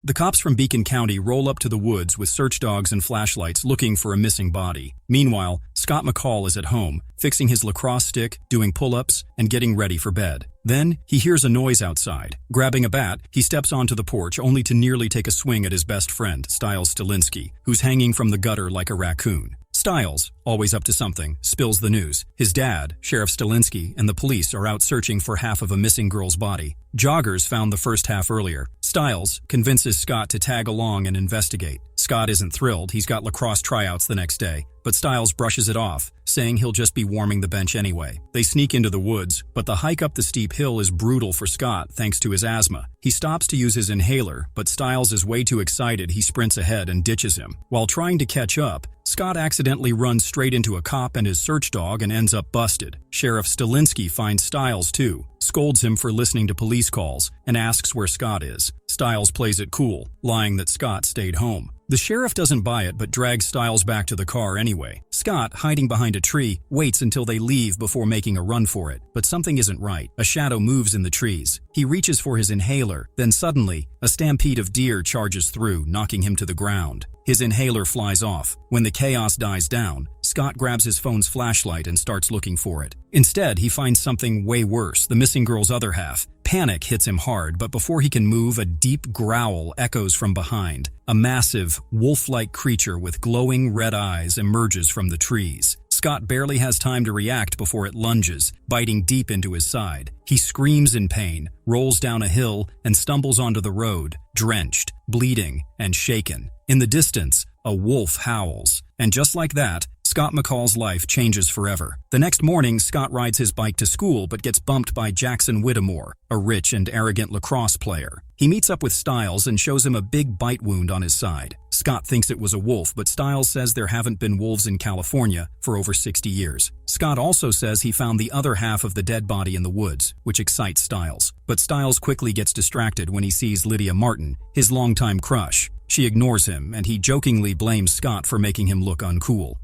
The cops from Beacon County roll up to the woods with search dogs and flashlights looking for a missing body. Meanwhile, Scott McCall is at home, fixing his lacrosse stick, doing pull-ups, and getting ready for bed. Then, he hears a noise outside. Grabbing a bat, he steps onto the porch only to nearly take a swing at his best friend, Stiles Stilinski, who's hanging from the gutter like a raccoon. Stiles, always up to something, spills the news. His dad, Sheriff Stilinski, and the police are out searching for half of a missing girl's body. Joggers found the first half earlier. Stiles convinces Scott to tag along and investigate. Scott isn't thrilled, he's got lacrosse tryouts the next day, but Stiles brushes it off, saying he'll just be warming the bench anyway. They sneak into the woods, but the hike up the steep hill is brutal for Scott thanks to his asthma. He stops to use his inhaler, but Stiles is way too excited he sprints ahead and ditches him. While trying to catch up, Scott accidentally runs straight into a cop and his search dog and ends up busted. Sheriff Stilinski finds Stiles too, scolds him for listening to police calls, and asks where Scott is. Stiles plays it cool, lying that Scott stayed home. The sheriff doesn't buy it but drags Stiles back to the car anyway. Scott, hiding behind a tree, waits until they leave before making a run for it. But something isn't right. A shadow moves in the trees. He reaches for his inhaler, then suddenly, a stampede of deer charges through, knocking him to the ground. His inhaler flies off. When the chaos dies down, Scott grabs his phone's flashlight and starts looking for it. Instead, he finds something way worse, the missing girl's other half. Panic hits him hard, but before he can move, a deep growl echoes from behind. A massive, wolf-like creature with glowing red eyes emerges from the trees. Scott barely has time to react before it lunges, biting deep into his side. He screams in pain, rolls down a hill, and stumbles onto the road, drenched, bleeding, and shaken. In the distance, a wolf howls. And just like that, Scott McCall's life changes forever. The next morning, Scott rides his bike to school but gets bumped by Jackson Whittemore, a rich and arrogant lacrosse player. He meets up with Stiles and shows him a big bite wound on his side. Scott thinks it was a wolf, but Stiles says there haven't been wolves in California for over 60 years. Scott also says he found the other half of the dead body in the woods, which excites Stiles. But Stiles quickly gets distracted when he sees Lydia Martin, his longtime crush. She ignores him, and he jokingly blames Scott for making him look uncool.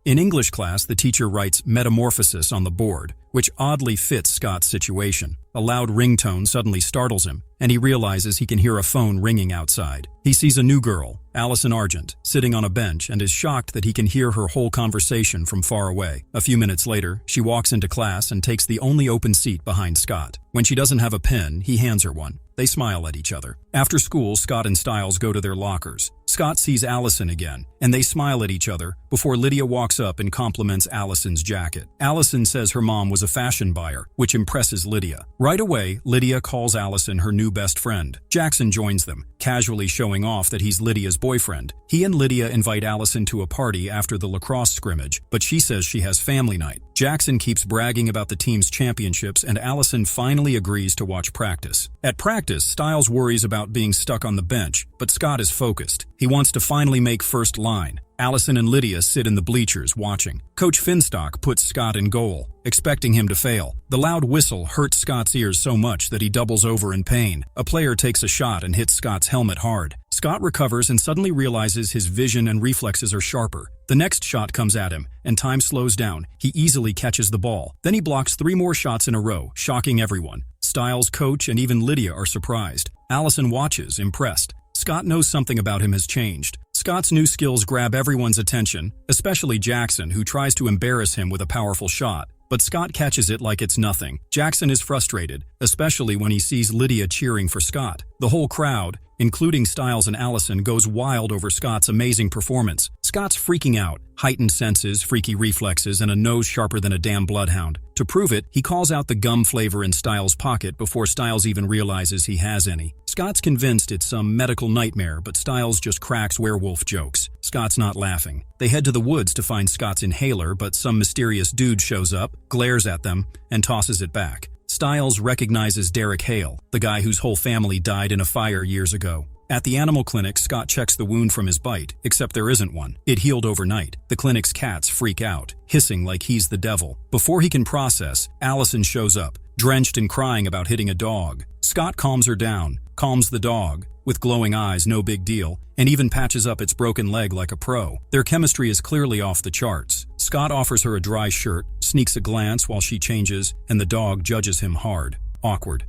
In English class, the teacher writes metamorphosis on the board, which oddly fits Scott's situation. A loud ringtone suddenly startles him, and he realizes he can hear a phone ringing outside. He sees a new girl, Allison Argent, sitting on a bench and is shocked that he can hear her whole conversation from far away. A few minutes later, she walks into class and takes the only open seat behind Scott. When she doesn't have a pen, he hands her one. They smile at each other. After school, Scott and Stiles go to their lockers. Scott sees Allison again, and they smile at each other before Lydia walks up and compliments Allison's jacket. Allison says her mom was a fashion buyer, which impresses Lydia. Right away, Lydia calls Allison her new best friend. Jackson joins them, casually showing off that he's Lydia's boyfriend. He and Lydia invite Allison to a party after the lacrosse scrimmage, but she says she has family night. Jackson keeps bragging about the team's championships, and Allison finally agrees to watch practice. At practice, Stiles worries about being stuck on the bench, but Scott is focused. He wants to finally make first line. Allison and Lydia sit in the bleachers watching. Coach Finstock puts Scott in goal, expecting him to fail. The loud whistle hurts Scott's ears so much that he doubles over in pain. A player takes a shot and hits Scott's helmet hard. Scott recovers and suddenly realizes his vision and reflexes are sharper. The next shot comes at him, and time slows down. He easily catches the ball. Then he blocks 3 more shots in a row, shocking everyone. Stiles, coach, and even Lydia are surprised. Allison watches, impressed. Scott knows something about him has changed. Scott's new skills grab everyone's attention, especially Jackson, who tries to embarrass him with a powerful shot. But Scott catches it like it's nothing. Jackson is frustrated, especially when he sees Lydia cheering for Scott. The whole crowd, including Stiles and Allison, goes wild over Scott's amazing performance. Scott's freaking out, heightened senses, freaky reflexes, and a nose sharper than a damn bloodhound. To prove it, he calls out the gum flavor in Stiles' pocket before Stiles even realizes he has any. Scott's convinced it's some medical nightmare, but Stiles just cracks werewolf jokes. Scott's not laughing. They head to the woods to find Scott's inhaler, but some mysterious dude shows up, glares at them, and tosses it back. Stiles recognizes Derek Hale, the guy whose whole family died in a fire years ago. At the animal clinic, Scott checks the wound from his bite, except there isn't one. It healed overnight. The clinic's cats freak out, hissing like he's the devil. Before he can process, Allison shows up, drenched and crying about hitting a dog. Scott calms her down, calms the dog, with glowing eyes, no big deal, and even patches up its broken leg like a pro. Their chemistry is clearly off the charts. Scott offers her a dry shirt, sneaks a glance while she changes, and the dog judges him hard. Awkward.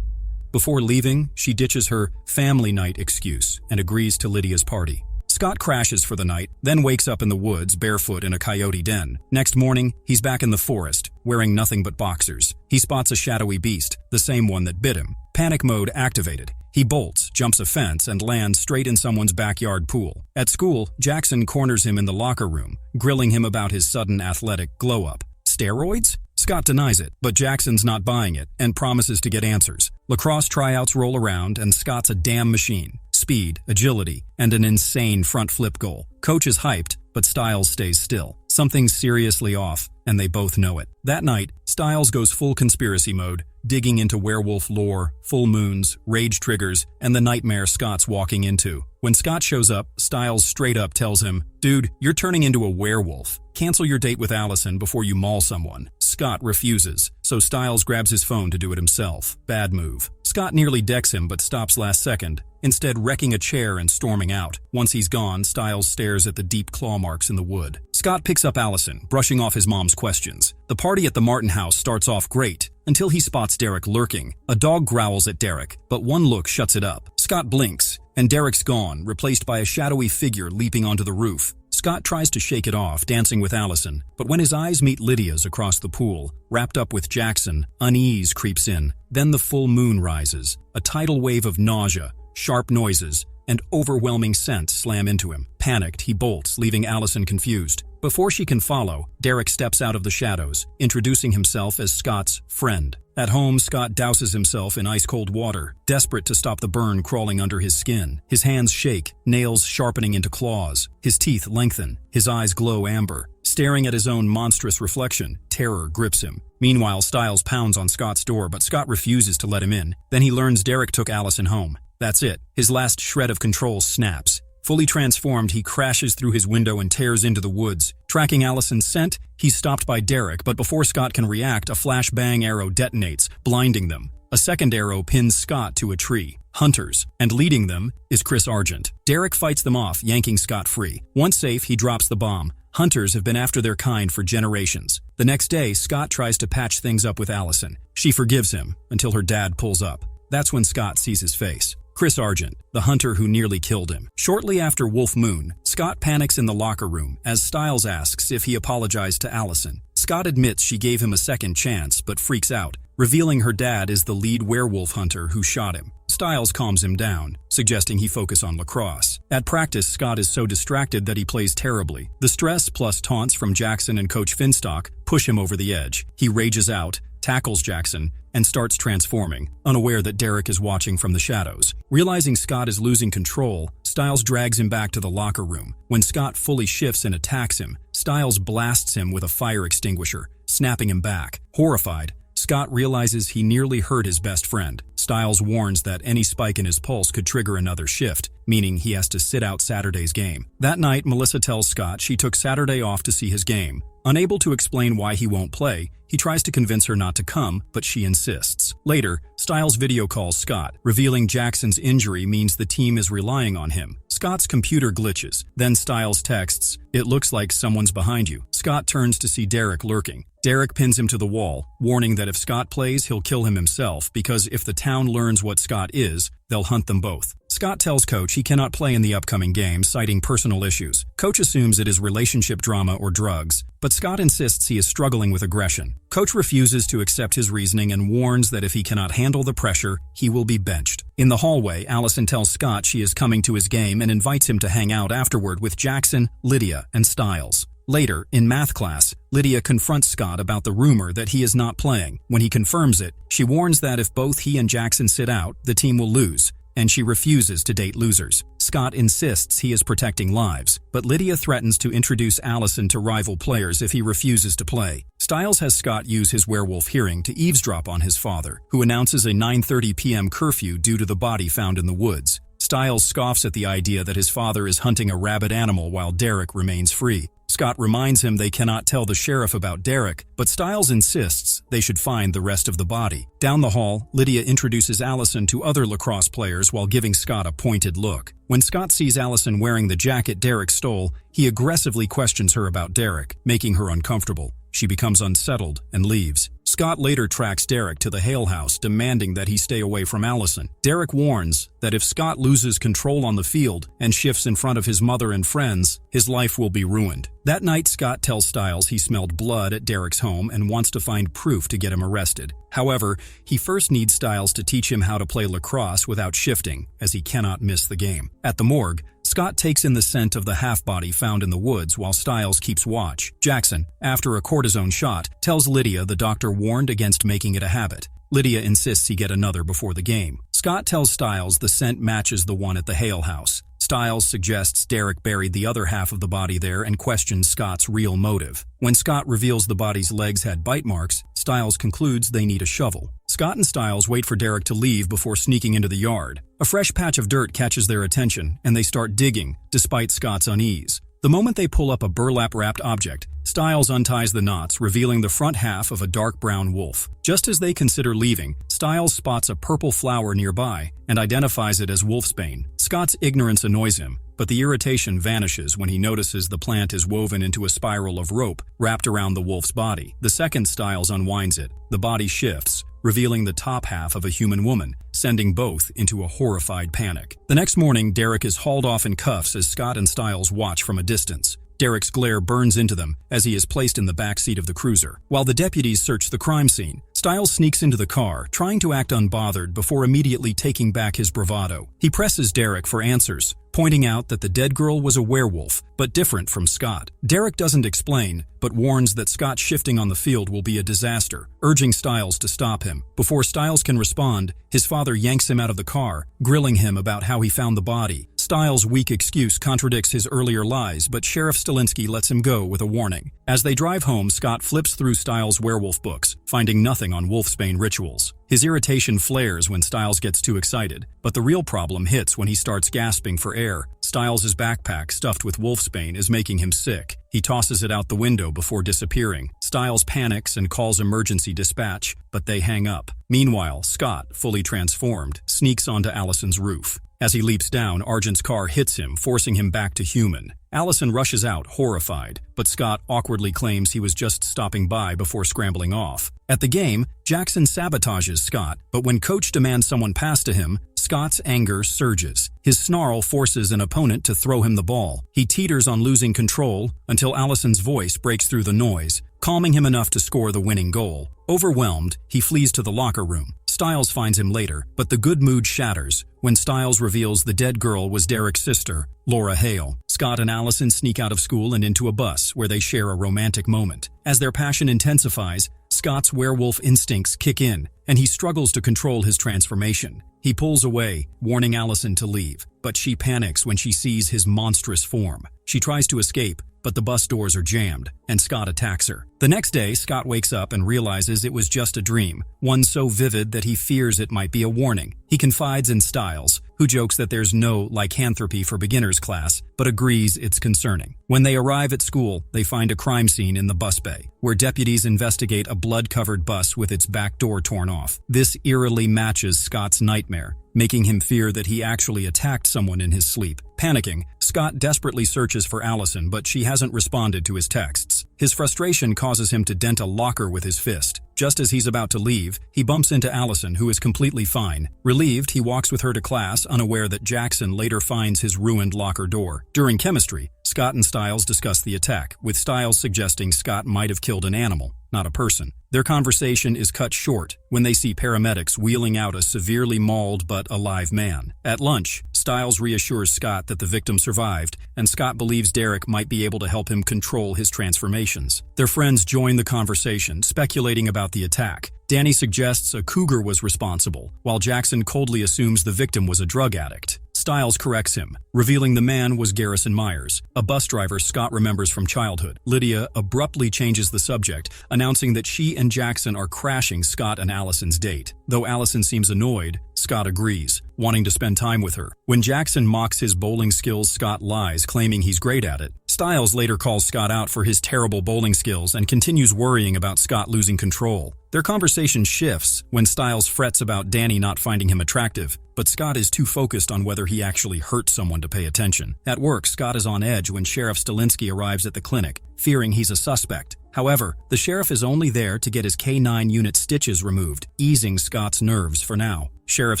Before leaving, she ditches her family night excuse and agrees to Lydia's party. Scott crashes for the night, then wakes up in the woods barefoot in a coyote den. Next morning, he's back in the forest, wearing nothing but boxers. He spots a shadowy beast, the same one that bit him. Panic mode activated. He bolts, jumps a fence, and lands straight in someone's backyard pool. At school, Jackson corners him in the locker room, grilling him about his sudden athletic glow-up. Steroids? Scott denies it, but Jackson's not buying it and promises to get answers. Lacrosse tryouts roll around, and Scott's a damn machine. Speed, agility, and an insane front flip goal. Coach is hyped, but Styles stays still. Something's seriously off, and they both know it. That night, Styles goes full conspiracy mode, digging into werewolf lore, full moons, rage triggers, and the nightmare Scott's walking into. When Scott shows up, Styles straight up tells him, "Dude, you're turning into a werewolf. Cancel your date with Allison before you maul someone." Scott refuses, so Styles grabs his phone to do it himself. Bad move. Scott nearly decks him but stops last second, instead wrecking a chair and storming out. Once he's gone, Styles stares at the deep claw marks in the wood. Scott picks up Allison, brushing off his mom's questions. The party at the Martin house starts off great, until he spots Derek lurking. A dog growls at Derek, but one look shuts it up. Scott blinks, and Derek's gone, replaced by a shadowy figure leaping onto the roof. Scott tries to shake it off, dancing with Allison, but when his eyes meet Lydia's across the pool, wrapped up with Jackson, unease creeps in. Then the full moon rises. A tidal wave of nausea, sharp noises, and overwhelming scents slam into him. Panicked, he bolts, leaving Allison confused. Before she can follow, Derek steps out of the shadows, introducing himself as Scott's friend. At home, Scott douses himself in ice-cold water, desperate to stop the burn crawling under his skin. His hands shake, nails sharpening into claws. His teeth lengthen, his eyes glow amber. Staring at his own monstrous reflection, terror grips him. Meanwhile, Styles pounds on Scott's door, but Scott refuses to let him in. Then he learns Derek took Allison home. That's it. His last shred of control snaps. Fully transformed, he crashes through his window and tears into the woods. Tracking Allison's scent, he's stopped by Derek, but before Scott can react, a flashbang arrow detonates, blinding them. A second arrow pins Scott to a tree. Hunters, and leading them is Chris Argent. Derek fights them off, yanking Scott free. Once safe, he drops the bomb. Hunters have been after their kind for generations. The next day, Scott tries to patch things up with Allison. She forgives him, until her dad pulls up. That's when Scott sees his face. Chris Argent, the hunter who nearly killed him. Shortly after Wolf Moon, Scott panics in the locker room as Styles asks if he apologized to Allison. Scott admits she gave him a second chance, but freaks out, revealing her dad is the lead werewolf hunter who shot him. Styles calms him down, suggesting he focus on lacrosse. At practice, Scott is so distracted that he plays terribly. The stress plus taunts from Jackson and Coach Finstock push him over the edge. He rages out, tackles Jackson, and starts transforming, unaware that Derek is watching from the shadows. Realizing Scott is losing control, Styles drags him back to the locker room. When Scott fully shifts and attacks him, Styles blasts him with a fire extinguisher, snapping him back. Horrified, Scott realizes he nearly hurt his best friend. Styles warns that any spike in his pulse could trigger another shift, meaning he has to sit out Saturday's game. That night, Melissa tells Scott she took Saturday off to see his game. Unable to explain why he won't play, he tries to convince her not to come, but she insists. Later, Styles video calls Scott, revealing Jackson's injury means the team is relying on him. Scott's computer glitches. Then Styles texts, "It looks like someone's behind you." Scott turns to see Derek lurking. Derek pins him to the wall, warning that if Scott plays, he'll kill him himself because if the town learns what Scott is, they'll hunt them both. Scott tells Coach he cannot play in the upcoming game, citing personal issues. Coach assumes it is relationship drama or drugs, but Scott insists he is struggling with aggression. Coach refuses to accept his reasoning and warns that if he cannot handle the pressure, he will be benched. In the hallway, Allison tells Scott she is coming to his game and invites him to hang out afterward with Jackson, Lydia, and Styles. Later, in math class, Lydia confronts Scott about the rumor that he is not playing. When he confirms it, she warns that if both he and Jackson sit out, the team will lose, and she refuses to date losers. Scott insists he is protecting lives, but Lydia threatens to introduce Allison to rival players if he refuses to play. Styles has Scott use his werewolf hearing to eavesdrop on his father, who announces a 9:30 p.m. curfew due to the body found in the woods. Styles scoffs at the idea that his father is hunting a rabid animal while Derek remains free. Scott reminds him they cannot tell the sheriff about Derek, but Styles insists they should find the rest of the body. Down the hall, Lydia introduces Allison to other lacrosse players while giving Scott a pointed look. When Scott sees Allison wearing the jacket Derek stole, he aggressively questions her about Derek, making her uncomfortable. She becomes unsettled and leaves. Scott later tracks Derek to the Hale house, demanding that he stay away from Allison. Derek warns that if Scott loses control on the field and shifts in front of his mother and friends, his life will be ruined. That night, Scott tells Stiles he smelled blood at Derek's home and wants to find proof to get him arrested. However, he first needs Stiles to teach him how to play lacrosse without shifting, as he cannot miss the game. At the morgue, Scott takes in the scent of the half-body found in the woods while Stiles keeps watch. Jackson, after a cortisone shot, tells Lydia the doctor warned against making it a habit. Lydia insists he get another before the game. Scott tells Stiles the scent matches the one at the Hale house. Stiles suggests Derek buried the other half of the body there and questions Scott's real motive. When Scott reveals the body's legs had bite marks, Stiles concludes they need a shovel. Scott and Stiles wait for Derek to leave before sneaking into the yard. A fresh patch of dirt catches their attention, and they start digging, despite Scott's unease. The moment they pull up a burlap-wrapped object, Stiles unties the knots, revealing the front half of a dark brown wolf. Just as they consider leaving, Stiles spots a purple flower nearby and identifies it as wolfsbane. Scott's ignorance annoys him, but the irritation vanishes when he notices the plant is woven into a spiral of rope wrapped around the wolf's body. The second Stiles unwinds it. The body shifts, revealing the top half of a human woman, sending both into a horrified panic. The next morning, Derek is hauled off in cuffs as Scott and Stiles watch from a distance. Derek's glare burns into them as he is placed in the back seat of the cruiser. While the deputies search the crime scene, Stiles sneaks into the car, trying to act unbothered before immediately taking back his bravado. He presses Derek for answers, pointing out that the dead girl was a werewolf, but different from Scott. Derek doesn't explain, but warns that Scott shifting on the field will be a disaster, urging Stiles to stop him. Before Stiles can respond, his father yanks him out of the car, grilling him about how he found the body. Stiles' weak excuse contradicts his earlier lies, but Sheriff Stilinski lets him go with a warning. As they drive home, Scott flips through Stiles' werewolf books, finding nothing on wolfsbane rituals. His irritation flares when Stiles gets too excited, but the real problem hits when he starts gasping for air. Stiles' backpack stuffed with wolfsbane is making him sick. He tosses it out the window before disappearing. Stiles panics and calls emergency dispatch, but they hang up. Meanwhile, Scott, fully transformed, sneaks onto Allison's roof. As he leaps down, Argent's car hits him, forcing him back to human. Allison rushes out, horrified, but Scott awkwardly claims he was just stopping by before scrambling off. At the game, Jackson sabotages Scott, but when Coach demands someone pass to him, Scott's anger surges. His snarl forces an opponent to throw him the ball. He teeters on losing control until Allison's voice breaks through the noise, calming him enough to score the winning goal. Overwhelmed, he flees to the locker room. Stiles finds him later, but the good mood shatters when Stiles reveals the dead girl was Derek's sister, Laura Hale. Scott and Allison sneak out of school and into a bus where they share a romantic moment. As their passion intensifies, Scott's werewolf instincts kick in, and he struggles to control his transformation. He pulls away, warning Allison to leave, but she panics when she sees his monstrous form. She tries to escape, but the bus doors are jammed, and Scott attacks her. The next day, Scott wakes up and realizes it was just a dream, one so vivid that he fears it might be a warning. He confides in Stiles, who jokes that there's no lycanthropy for beginners class, but agrees it's concerning. When they arrive at school, they find a crime scene in the bus bay, where deputies investigate a blood-covered bus with its back door torn off. This eerily matches Scott's nightmare, making him fear that he actually attacked someone in his sleep. Panicking, Scott desperately searches for Allison, but she hasn't responded to his texts. His frustration causes him to dent a locker with his fist. Just as he's about to leave, he bumps into Allison, who is completely fine. Relieved, he walks with her to class, unaware that Jackson later finds his ruined locker door. During chemistry, Scott and Stiles discuss the attack, with Stiles suggesting Scott might have killed an animal, not a person. Their conversation is cut short when they see paramedics wheeling out a severely mauled but alive man. At lunch, Stiles reassures Scott that the victim survived, and Scott believes Derek might be able to help him control his transformations. Their friends join the conversation, speculating about the attack. Danny suggests a cougar was responsible, while Jackson coldly assumes the victim was a drug addict. Stiles corrects him, revealing the man was Garrison Myers, a bus driver Scott remembers from childhood. Lydia abruptly changes the subject, announcing that she and Jackson are crashing Scott and Allison's date. Though Allison seems annoyed, Scott agrees, wanting to spend time with her. When Jackson mocks his bowling skills, Scott lies, claiming he's great at it. Stiles later calls Scott out for his terrible bowling skills and continues worrying about Scott losing control. Their conversation shifts when Stiles frets about Danny not finding him attractive, but Scott is too focused on whether he actually hurt someone to pay attention. At work, Scott is on edge when Sheriff Stilinski arrives at the clinic, fearing he's a suspect. However, the sheriff is only there to get his K9 unit stitches removed, easing Scott's nerves for now. Sheriff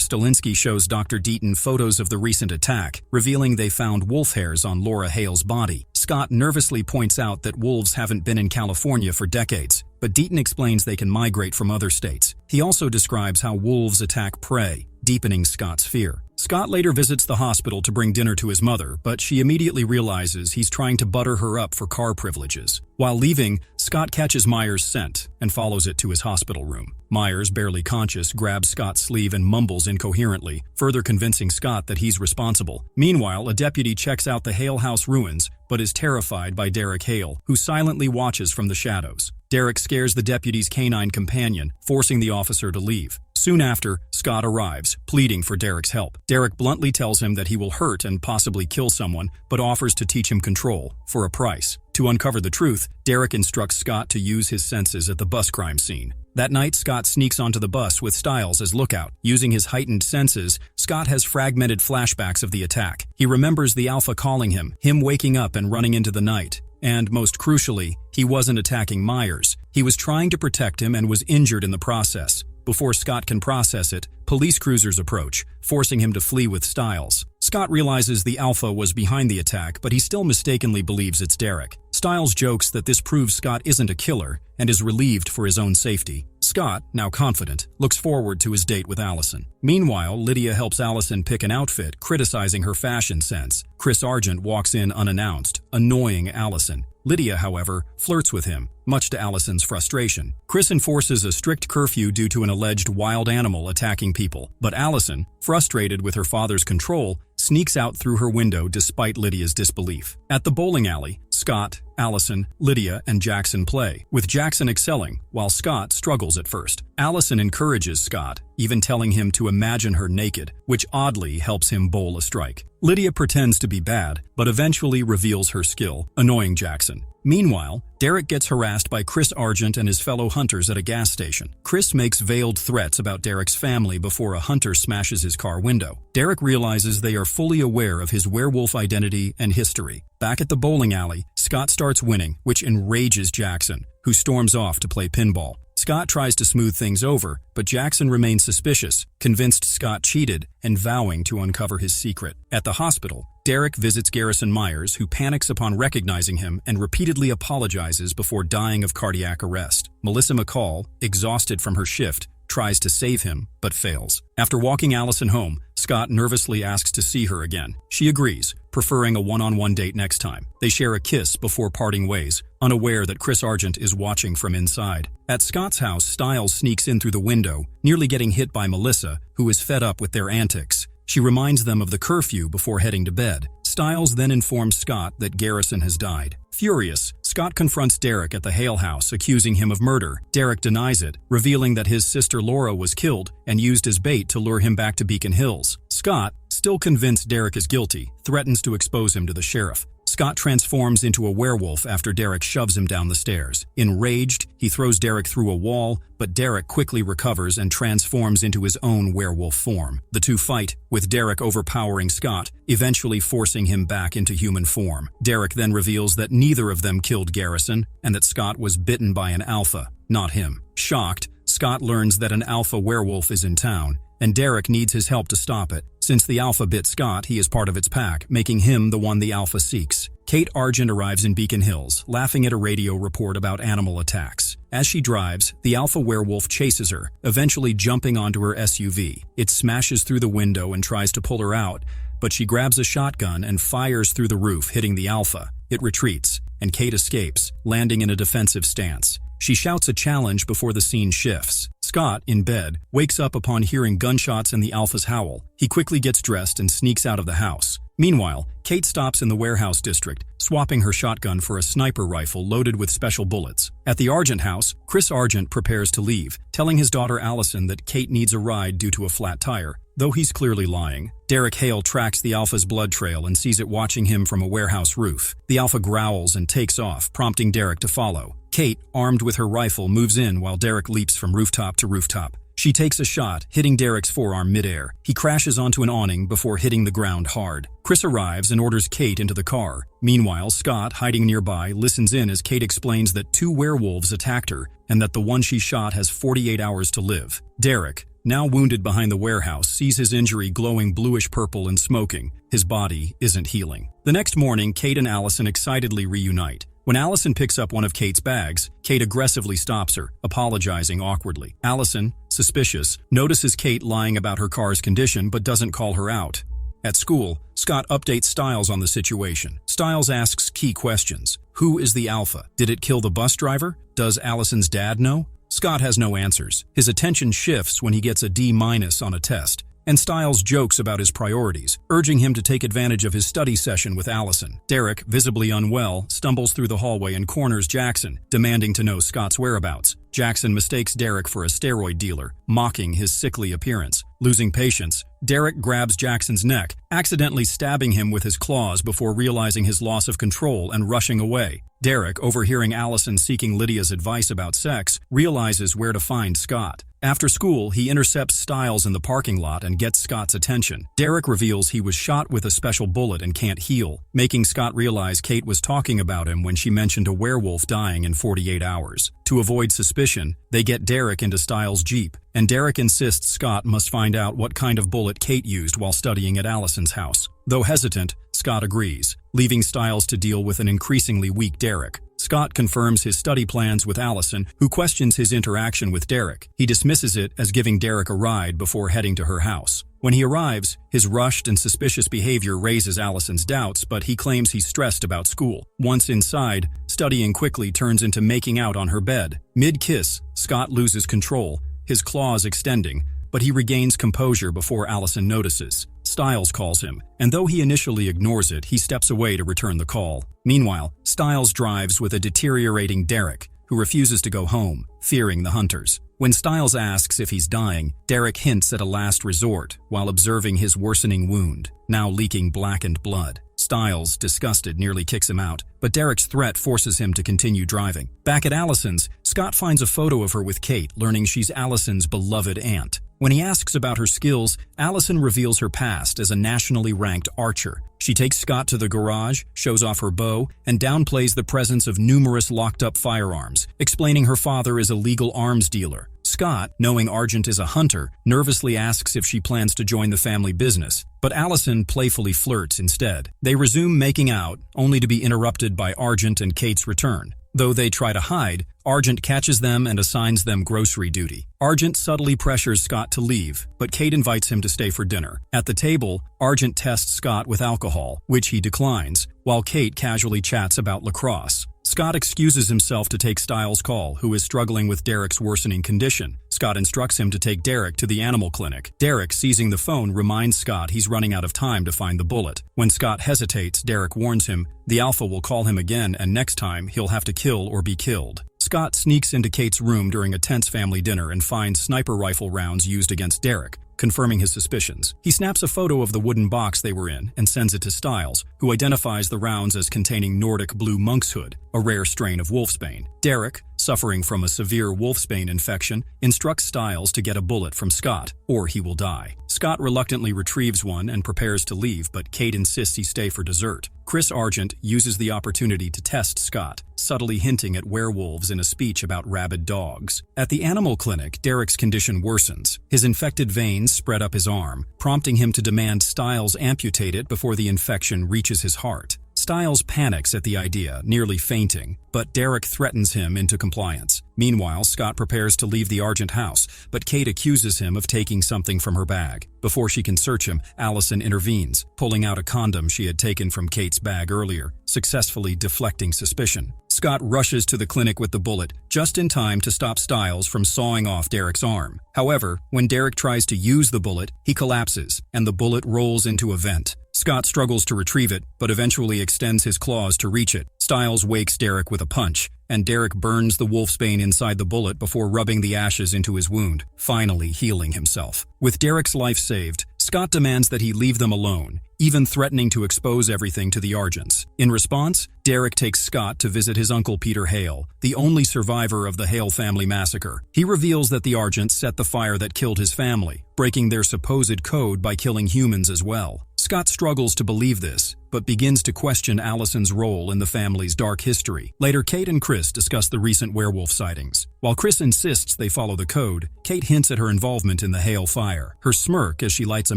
Stalinsky shows Dr. Bitten photos of the recent attack, revealing they found wolf hairs on Laura Hales' body. Scott nervously points out that wolves haven't been in California for decades, but Bitten explains they can migrate from other states. He also describes how wolves attack prey, deepening Scott's fear. Scott later visits the hospital to bring dinner to his mother, but she immediately realizes he's trying to butter her up for car privileges. While leaving, Scott catches Myers' scent and follows it to his hospital room. Myers, barely conscious, grabs Scott's sleeve and mumbles incoherently, further convincing Scott that he's responsible. Meanwhile, a deputy checks out the Hale house ruins, but is terrified by Derek Hale, who silently watches from the shadows. Derek scares the deputy's canine companion, forcing the officer to leave. Soon after, Scott arrives, pleading for Derek's help. Derek bluntly tells him that he will hurt and possibly kill someone, but offers to teach him control, for a price. To uncover the truth, Derek instructs Scott to use his senses at the bus crime scene. That night, Scott sneaks onto the bus with Stiles as lookout. Using his heightened senses, Scott has fragmented flashbacks of the attack. He remembers the Alpha calling him waking up and running into the night. And most crucially, he wasn't attacking Myers. He was trying to protect him and was injured in the process. Before Scott can process it, police cruisers approach, forcing him to flee with Stiles. Scott realizes the Alpha was behind the attack, but he still mistakenly believes it's Derek. Stiles jokes that this proves Scott isn't a killer and is relieved for his own safety. Scott, now confident, looks forward to his date with Allison. Meanwhile, Lydia helps Allison pick an outfit, criticizing her fashion sense. Chris Argent walks in unannounced, annoying Allison. Lydia, however, flirts with him, much to Allison's frustration. Chris enforces a strict curfew due to an alleged wild animal attacking people, but Allison, frustrated with her father's control, sneaks out through her window despite Lydia's disbelief. At the bowling alley, Scott, Allison, Lydia, and Jackson play, with Jackson excelling, while Scott struggles at first. Allison encourages Scott, even telling him to imagine her naked, which oddly helps him bowl a strike. Lydia pretends to be bad, but eventually reveals her skill, annoying Jackson. Meanwhile, Derek gets harassed by Chris Argent and his fellow hunters at a gas station. Chris makes veiled threats about Derek's family before a hunter smashes his car window. Derek realizes they are fully aware of his werewolf identity and history. Back at the bowling alley, Scott starts winning, which enrages Jackson, who storms off to play pinball. Scott tries to smooth things over, but Jackson remains suspicious, convinced Scott cheated, and vowing to uncover his secret. At the hospital, Derek visits Garrison Myers, who panics upon recognizing him and repeatedly apologizes before dying of cardiac arrest. Melissa McCall, exhausted from her shift, tries to save him, but fails. After walking Allison home, Scott nervously asks to see her again. She agrees, preferring a one-on-one date next time. They share a kiss before parting ways, unaware that Chris Argent is watching from inside. At Scott's house, Stiles sneaks in through the window, nearly getting hit by Melissa, who is fed up with their antics. She reminds them of the curfew before heading to bed. Stiles then informs Scott that Garrison has died. Furious, Scott confronts Derek at the Hale house, accusing him of murder. Derek denies it, revealing that his sister Laura was killed and used as bait to lure him back to Beacon Hills. Scott, still convinced Derek is guilty, threatens to expose him to the sheriff. Scott transforms into a werewolf after Derek shoves him down the stairs. Enraged, he throws Derek through a wall, but Derek quickly recovers and transforms into his own werewolf form. The two fight, with Derek overpowering Scott, eventually forcing him back into human form. Derek then reveals that neither of them killed Garrison, and that Scott was bitten by an alpha, not him. Shocked, Scott learns that an alpha werewolf is in town, and Derek needs his help to stop it. Since the alpha bit Scott, he is part of its pack, making him the one the alpha seeks. Kate Argent arrives in Beacon Hills, laughing at a radio report about animal attacks. As she drives, the alpha werewolf chases her, eventually jumping onto her SUV. It smashes through the window and tries to pull her out, but she grabs a shotgun and fires through the roof, hitting the alpha. It retreats, and Kate escapes, landing in a defensive stance. She shouts a challenge before the scene shifts. Scott, in bed, wakes up upon hearing gunshots and the alpha's howl. He quickly gets dressed and sneaks out of the house. Meanwhile, Kate stops in the warehouse district, swapping her shotgun for a sniper rifle loaded with special bullets. At the Argent house, Chris Argent prepares to leave, telling his daughter Allison that Kate needs a ride due to a flat tire, though he's clearly lying. Derek Hale tracks the alpha's blood trail and sees it watching him from a warehouse roof. The alpha growls and takes off, prompting Derek to follow. Kate, armed with her rifle, moves in while Derek leaps from rooftop to rooftop. She takes a shot, hitting Derek's forearm midair. He crashes onto an awning before hitting the ground hard. Chris arrives and orders Kate into the car. Meanwhile, Scott, hiding nearby, listens in as Kate explains that 2 werewolves attacked her and that the one she shot has 48 hours to live. Derek, now wounded behind the warehouse, sees his injury glowing bluish-purple and smoking. His body isn't healing. The next morning, Kate and Allison excitedly reunite. When Allison picks up one of Kate's bags, Kate aggressively stops her, apologizing awkwardly. Allison, suspicious, notices Kate lying about her car's condition but doesn't call her out. At school, Scott updates Stiles on the situation. Stiles asks key questions. Who is the alpha? Did it kill the bus driver? Does Allison's dad know? Scott has no answers. His attention shifts when he gets a D- on a test, and Stiles jokes about his priorities, urging him to take advantage of his study session with Allison. Derek, visibly unwell, stumbles through the hallway and corners Jackson, demanding to know Scott's whereabouts. Jackson mistakes Derek for a steroid dealer, mocking his sickly appearance. Losing patience, Derek grabs Jackson's neck, accidentally stabbing him with his claws before realizing his loss of control and rushing away. Derek, overhearing Allison seeking Lydia's advice about sex, realizes where to find Scott. After school, he intercepts Stiles in the parking lot and gets Scott's attention. Derek reveals he was shot with a special bullet and can't heal, making Scott realize Kate was talking about him when she mentioned a werewolf dying in 48 hours. To avoid suspicion, they get Derek into Stiles' Jeep, and Derek insists Scott must find out what kind of bullet Kate used while studying at Allison's house. Though hesitant, Scott agrees, leaving Stiles to deal with an increasingly weak Derek. Scott confirms his study plans with Allison, who questions his interaction with Derek. He dismisses it as giving Derek a ride before heading to her house. When he arrives, his rushed and suspicious behavior raises Allison's doubts, but he claims he's stressed about school. Once inside, studying quickly turns into making out on her bed. Mid-kiss, Scott loses control, his claws extending, but he regains composure before Allison notices. Stiles calls him, and though he initially ignores it, he steps away to return the call. Meanwhile, Stiles drives with a deteriorating Derek, who refuses to go home, fearing the hunters. When Stiles asks if he's dying, Derek hints at a last resort while observing his worsening wound, now leaking blackened blood. Stiles, disgusted, nearly kicks him out, but Derek's threat forces him to continue driving. Back at Allison's, Scott finds a photo of her with Kate, learning she's Allison's beloved aunt. When he asks about her skills, Allison reveals her past as a nationally ranked archer. She takes Scott to the garage, shows off her bow, and downplays the presence of numerous locked-up firearms, explaining her father is a legal arms dealer. Scott, knowing Argent is a hunter, nervously asks if she plans to join the family business, but Allison playfully flirts instead. They resume making out, only to be interrupted by Argent and Kate's return. Though they try to hide, Argent catches them and assigns them grocery duty. Argent subtly pressures Scott to leave, but Kate invites him to stay for dinner. At the table, Argent tests Scott with alcohol, which he declines, while Kate casually chats about lacrosse. Scott excuses himself to take Stiles' call, who is struggling with Derek's worsening condition. Scott instructs him to take Derek to the animal clinic. Derek, seizing the phone, reminds Scott he's running out of time to find the bullet. When Scott hesitates, Derek warns him the alpha will call him again and next time he'll have to kill or be killed. Scott sneaks into Kate's room during a tense family dinner and finds sniper rifle rounds used against Derek, confirming his suspicions. He snaps a photo of the wooden box they were in and sends it to Stiles, who identifies the rounds as containing Nordic blue monkshood, a rare strain of wolfsbane. Derek, suffering from a severe wolfsbane infection, instructs Stiles to get a bullet from Scott, or he will die. Scott reluctantly retrieves one and prepares to leave, but Kate insists he stay for dessert. Chris Argent uses the opportunity to test Scott, subtly hinting at werewolves in a speech about rabid dogs. At the animal clinic, Derek's condition worsens. His infected veins spread up his arm, prompting him to demand Stiles amputate it before the infection reaches his heart. Stiles panics at the idea, nearly fainting, but Derek threatens him into compliance. Meanwhile, Scott prepares to leave the Argent house, but Kate accuses him of taking something from her bag. Before she can search him, Allison intervenes, pulling out a condom she had taken from Kate's bag earlier, successfully deflecting suspicion. Scott rushes to the clinic with the bullet, just in time to stop Stiles from sawing off Derek's arm. However, when Derek tries to use the bullet, he collapses, and the bullet rolls into a vent. Scott struggles to retrieve it, but eventually extends his claws to reach it. Stiles wakes Derek with a punch, and Derek burns the wolfsbane inside the bullet before rubbing the ashes into his wound, finally healing himself. With Derek's life saved, Scott demands that he leave them alone, even threatening to expose everything to the Argents. In response, Derek takes Scott to visit his uncle Peter Hale, the only survivor of the Hale family massacre. He reveals that the Argents set the fire that killed his family, breaking their supposed code by killing humans as well. Scott struggles to believe this, but begins to question Allison's role in the family's dark history. Later, Kate and Chris discuss the recent werewolf sightings. While Chris insists they follow the code, Kate hints at her involvement in the Hale fire. Her smirk as she lights a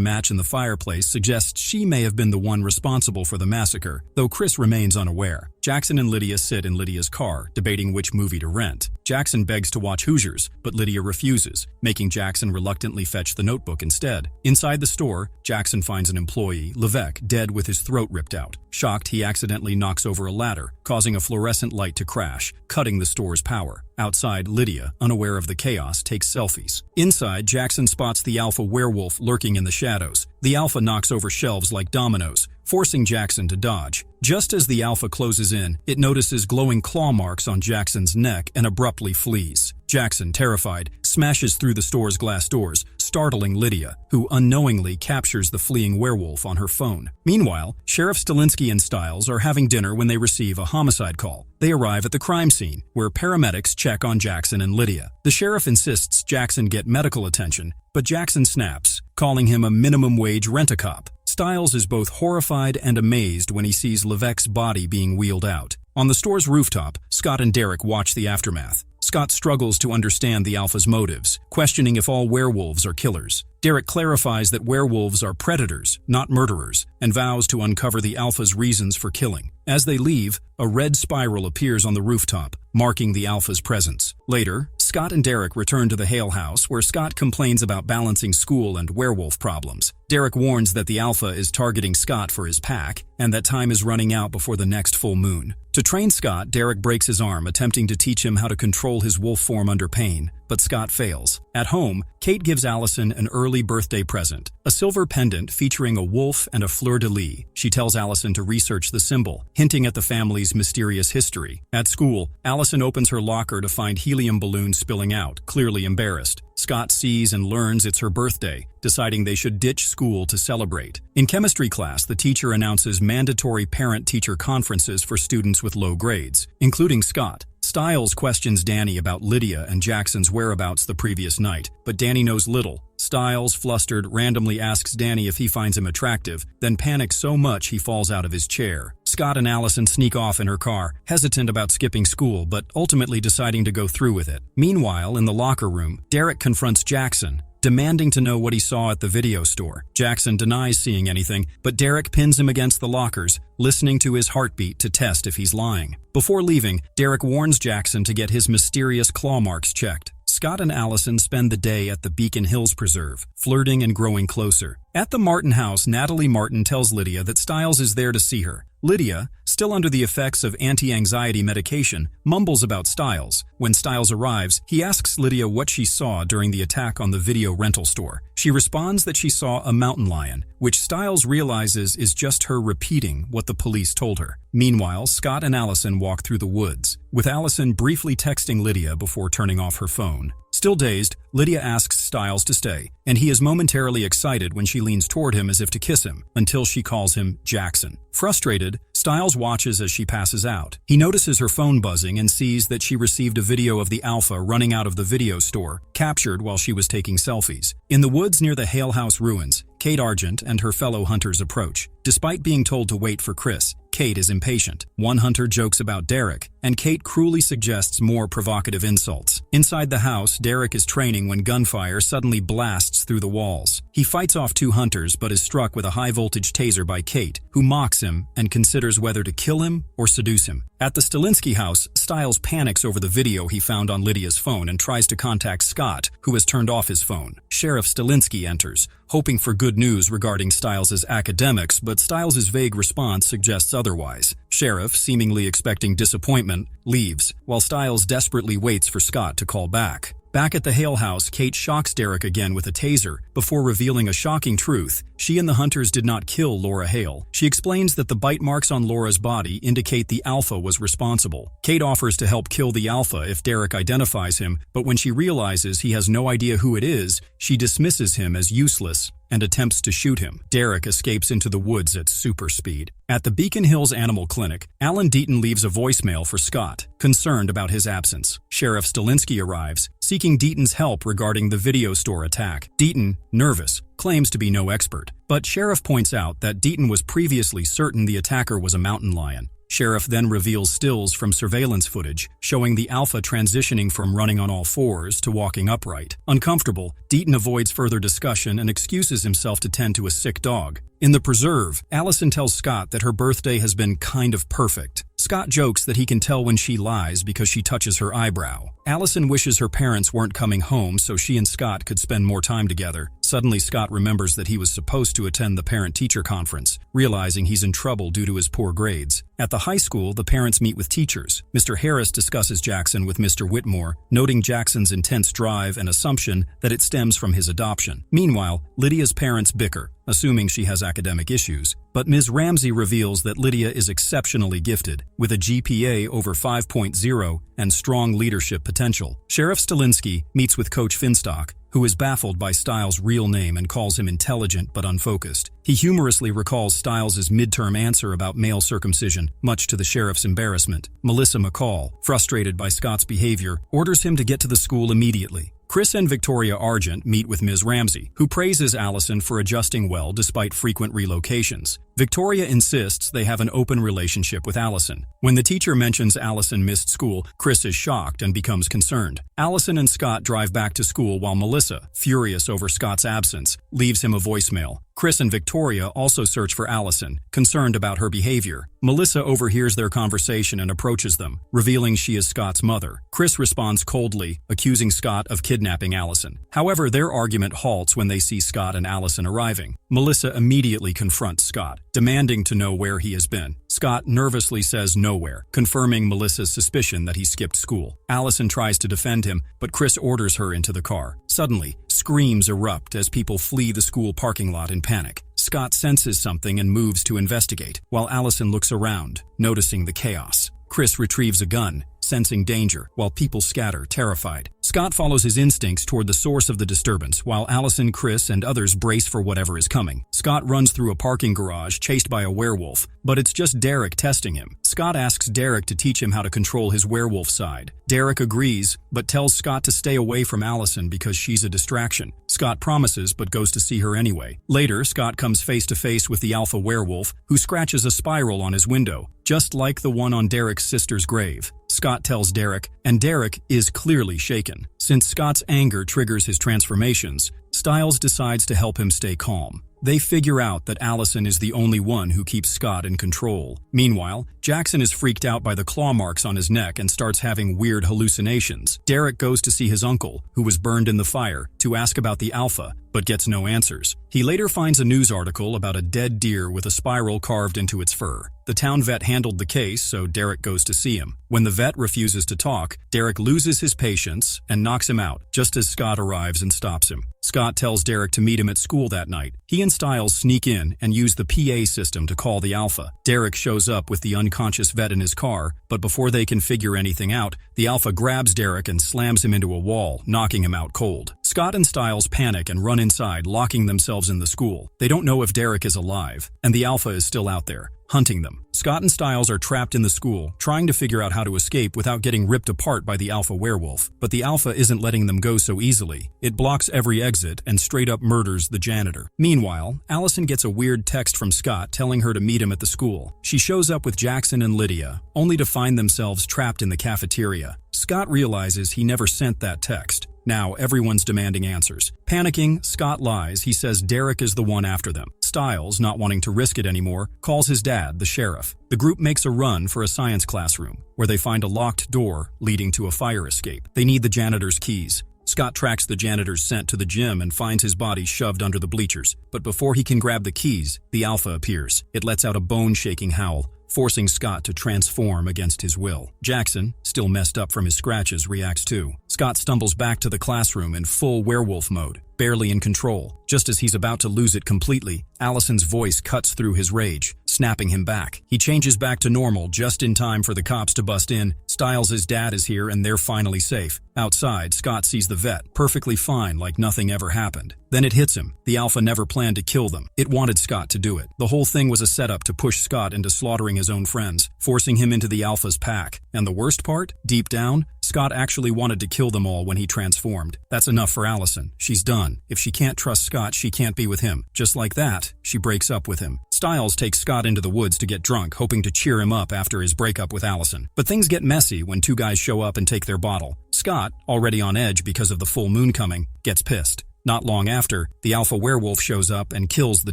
match in the fireplace suggests she may have been the one responsible for the massacre, though Chris remains unaware. Jackson and Lydia sit in Lydia's car, debating which movie to rent. Jackson begs to watch Hoosiers, but Lydia refuses, making Jackson reluctantly fetch the notebook instead. Inside the store, Jackson finds an employee, Levesque, dead with his throat ripped out. Shocked, he accidentally knocks over a ladder, causing a fluorescent light to crash, cutting the store's power. Outside, Lydia, unaware of the chaos, takes selfies. Inside, Jackson spots the alpha werewolf lurking in the shadows. The alpha knocks over shelves like dominoes, forcing Jackson to dodge. Just as the alpha closes in, it notices glowing claw marks on Jackson's neck and abruptly flees. Jackson, terrified, smashes through the store's glass doors, startling Lydia, who unknowingly captures the fleeing werewolf on her phone. Meanwhile, Sheriff Stilinski and Stiles are having dinner when they receive a homicide call. They arrive at the crime scene, where paramedics check on Jackson and Lydia. The sheriff insists Jackson get medical attention, but Jackson snaps, calling him a minimum-wage rent-a-cop. Stiles is both horrified and amazed when he sees Levesque's body being wheeled out. On the store's rooftop, Scott and Derek watch the aftermath. Scott struggles to understand the alpha's motives, questioning if all werewolves are killers. Derek clarifies that werewolves are predators, not murderers, and vows to uncover the alpha's reasons for killing. As they leave, a red spiral appears on the rooftop, marking the alpha's presence. Later, Scott and Derek return to the Hale house, where Scott complains about balancing school and werewolf problems. Derek warns that the alpha is targeting Scott for his pack, and that time is running out before the next full moon. To train Scott, Derek breaks his arm, attempting to teach him how to control his wolf form under pain, but Scott fails. At home, Kate gives Allison an early birthday present, a silver pendant featuring a wolf and a fleur-de-lis. She tells Allison to research the symbol, hinting at the family's mysterious history. At school, Allison opens her locker to find helium balloons spilling out, clearly embarrassed. Scott sees and learns it's her birthday, deciding they should ditch school to celebrate. In chemistry class, the teacher announces mandatory parent-teacher conferences for students with low grades, including Scott. Stiles questions Danny about Lydia and Jackson's whereabouts the previous night, but Danny knows little. Stiles, flustered, randomly asks Danny if he finds him attractive, then panics so much he falls out of his chair. Scott and Allison sneak off in her car, hesitant about skipping school, but ultimately deciding to go through with it. Meanwhile, in the locker room, Derek confronts Jackson, demanding to know what he saw at the video store. Jackson denies seeing anything, but Derek pins him against the lockers, listening to his heartbeat to test if he's lying. Before leaving, Derek warns Jackson to get his mysterious claw marks checked. Scott and Allison spend the day at the Beacon Hills Preserve, flirting and growing closer. At the Martin house, Natalie Martin tells Lydia that Stiles is there to see her. Lydia, still under the effects of anti-anxiety medication, mumbles about Stiles. When Stiles arrives, he asks Lydia what she saw during the attack on the video rental store. She responds that she saw a mountain lion, which Stiles realizes is just her repeating what the police told her. Meanwhile, Scott and Allison walk through the woods, with Allison briefly texting Lydia before turning off her phone. Still dazed, Lydia asks Stiles to stay, and he is momentarily excited when she leans toward him as if to kiss him, until she calls him Jackson. Frustrated, Stiles watches as she passes out. He notices her phone buzzing and sees that she received a video of the alpha running out of the video store, captured while she was taking selfies. In the woods near the Hale House ruins, Kate Argent and her fellow hunters approach. Despite being told to wait for Chris, Kate is impatient. One hunter jokes about Derek, and Kate cruelly suggests more provocative insults. Inside the house, Derek is training when gunfire suddenly blasts through the walls. He fights off two hunters but is struck with a high-voltage taser by Kate, who mocks him and considers whether to kill him or seduce him. At the Stilinski house, Stiles panics over the video he found on Lydia's phone and tries to contact Scott, who has turned off his phone. Sheriff Stilinski enters, hoping for good news regarding Stiles' academics, but Stiles' vague response suggests otherwise. Sheriff, seemingly expecting disappointment, leaves, while Stiles desperately waits for Scott to call back. Back at the Hale house, Kate shocks Derek again with a taser, before revealing a shocking truth. She and the hunters did not kill Laura Hale. She explains that the bite marks on Laura's body indicate the alpha was responsible. Kate offers to help kill the alpha if Derek identifies him, but when she realizes he has no idea who it is, she dismisses him as useless. and attempts to shoot him. Derek escapes into the woods at super speed. At the Beacon Hills Animal Clinic, Alan Bitten leaves a voicemail for Scott, concerned about his absence. Sheriff Stilinski arrives, seeking Deaton's help regarding the video store attack. Deaton, nervous, claims to be no expert, but Sheriff points out that Deaton was previously certain the attacker was a mountain lion. Sheriff then reveals stills from surveillance footage showing the alpha transitioning from running on all fours to walking upright. Uncomfortable, Deaton avoids further discussion and excuses himself to tend to a sick dog. In the preserve, Allison tells Scott that her birthday has been kind of perfect. Scott jokes that he can tell when she lies because she touches her eyebrow. Allison wishes her parents weren't coming home so she and Scott could spend more time together. Suddenly, Scott remembers that he was supposed to attend the parent-teacher conference, realizing he's in trouble due to his poor grades. At the high school, the parents meet with teachers. Mr. Harris discusses Jackson with Mr. Whitmore, noting Jackson's intense drive and assumption that it stems from his adoption. Meanwhile, Lydia's parents bicker, assuming she has academic issues, but Ms. Ramsey reveals that Lydia is exceptionally gifted, with a GPA over 5.0 and strong leadership potential. Sheriff Stilinski meets with Coach Finstock, who is baffled by Stiles' real name and calls him intelligent but unfocused. He humorously recalls Stiles' midterm answer about male circumcision, much to the sheriff's embarrassment. Melissa McCall, frustrated by Scott's behavior, orders him to get to the school immediately. Chris and Victoria Argent meet with Ms. Ramsey, who praises Allison for adjusting well despite frequent relocations. Victoria insists they have an open relationship with Allison. When the teacher mentions Allison missed school, Chris is shocked and becomes concerned. Allison and Scott drive back to school while Melissa, furious over Scott's absence, leaves him a voicemail. Chris and Victoria also search for Allison, concerned about her behavior. Melissa overhears their conversation and approaches them, revealing she is Scott's mother. Chris responds coldly, accusing Scott of kidnapping Allison. However, their argument halts when they see Scott and Allison arriving. Melissa immediately confronts Scott, demanding to know where he has been. Scott nervously says nowhere, confirming Melissa's suspicion that he skipped school. Allison tries to defend him, but Chris orders her into the car. Suddenly, screams erupt as people flee the school parking lot in panic. Scott senses something and moves to investigate, while Allison looks around, noticing the chaos. Chris retrieves a gun, sensing danger, while people scatter, terrified. Scott follows his instincts toward the source of the disturbance, while Allison, Chris, and others brace for whatever is coming. Scott runs through a parking garage, chased by a werewolf, but it's just Derek testing him. Scott asks Derek to teach him how to control his werewolf side. Derek agrees, but tells Scott to stay away from Allison because she's a distraction. Scott promises, but goes to see her anyway. Later, Scott comes face to face with the alpha werewolf, who scratches a spiral on his window, just like the one on Derek's sister's grave. Scott tells Derek, and Derek is clearly shaken. Since Scott's anger triggers his transformations, Stiles decides to help him stay calm. They figure out that Allison is the only one who keeps Scott in control. Meanwhile, Jackson is freaked out by the claw marks on his neck and starts having weird hallucinations. Derek goes to see his uncle, who was burned in the fire, to ask about the alpha, but gets no answers. He later finds a news article about a dead deer with a spiral carved into its fur. The town vet handled the case, so Derek goes to see him. When the vet refuses to talk, Derek loses his patience and knocks him out, just as Scott arrives and stops him. Scott tells Derek to meet him at school that night. He and Stiles sneak in and use the PA system to call the alpha. Derek shows up with the unconscious vet in his car, but before they can figure anything out, the alpha grabs Derek and slams him into a wall, knocking him out cold. Scott and Stiles panic and run inside, locking themselves in the school. They don't know if Derek is alive, and the alpha is still out there, hunting them. Scott and Stiles are trapped in the school, trying to figure out how to escape without getting ripped apart by the alpha werewolf. But the alpha isn't letting them go so easily. It blocks every exit and straight up murders the janitor. Meanwhile, Allison gets a weird text from Scott telling her to meet him at the school. She shows up with Jackson and Lydia, only to find themselves trapped in the cafeteria. Scott realizes he never sent that text. Now everyone's demanding answers. Panicking, Scott lies. He says Derek is the one after them. Stiles, not wanting to risk it anymore, calls his dad, the sheriff. The group makes a run for a science classroom, where they find a locked door leading to a fire escape. They need the janitor's keys. Scott tracks the janitor's scent to the gym and finds his body shoved under the bleachers. But before he can grab the keys, the alpha appears. It lets out a bone-shaking howl, forcing Scott to transform against his will. Jackson, still messed up from his scratches, reacts too. Scott stumbles back to the classroom in full werewolf mode. barely in control. Just as he's about to lose it completely, Allison's voice cuts through his rage, snapping him back. He changes back to normal just in time for the cops to bust in. Stiles' dad is here and they're finally safe. Outside, Scott sees the vet, perfectly fine like nothing ever happened. Then it hits him. The Alpha never planned to kill them. It wanted Scott to do it. The whole thing was a setup to push Scott into slaughtering his own friends, forcing him into the Alpha's pack. And the worst part? Deep down, Scott actually wanted to kill them all when he transformed. That's enough for Allison. She's done. If she can't trust Scott, she can't be with him. Just like that, she breaks up with him. Stiles takes Scott into the woods to get drunk, hoping to cheer him up after his breakup with Allison. But things get messy when two guys show up and take their bottle. Scott, already on edge because of the full moon coming, gets pissed. Not long after, the Alpha werewolf shows up and kills the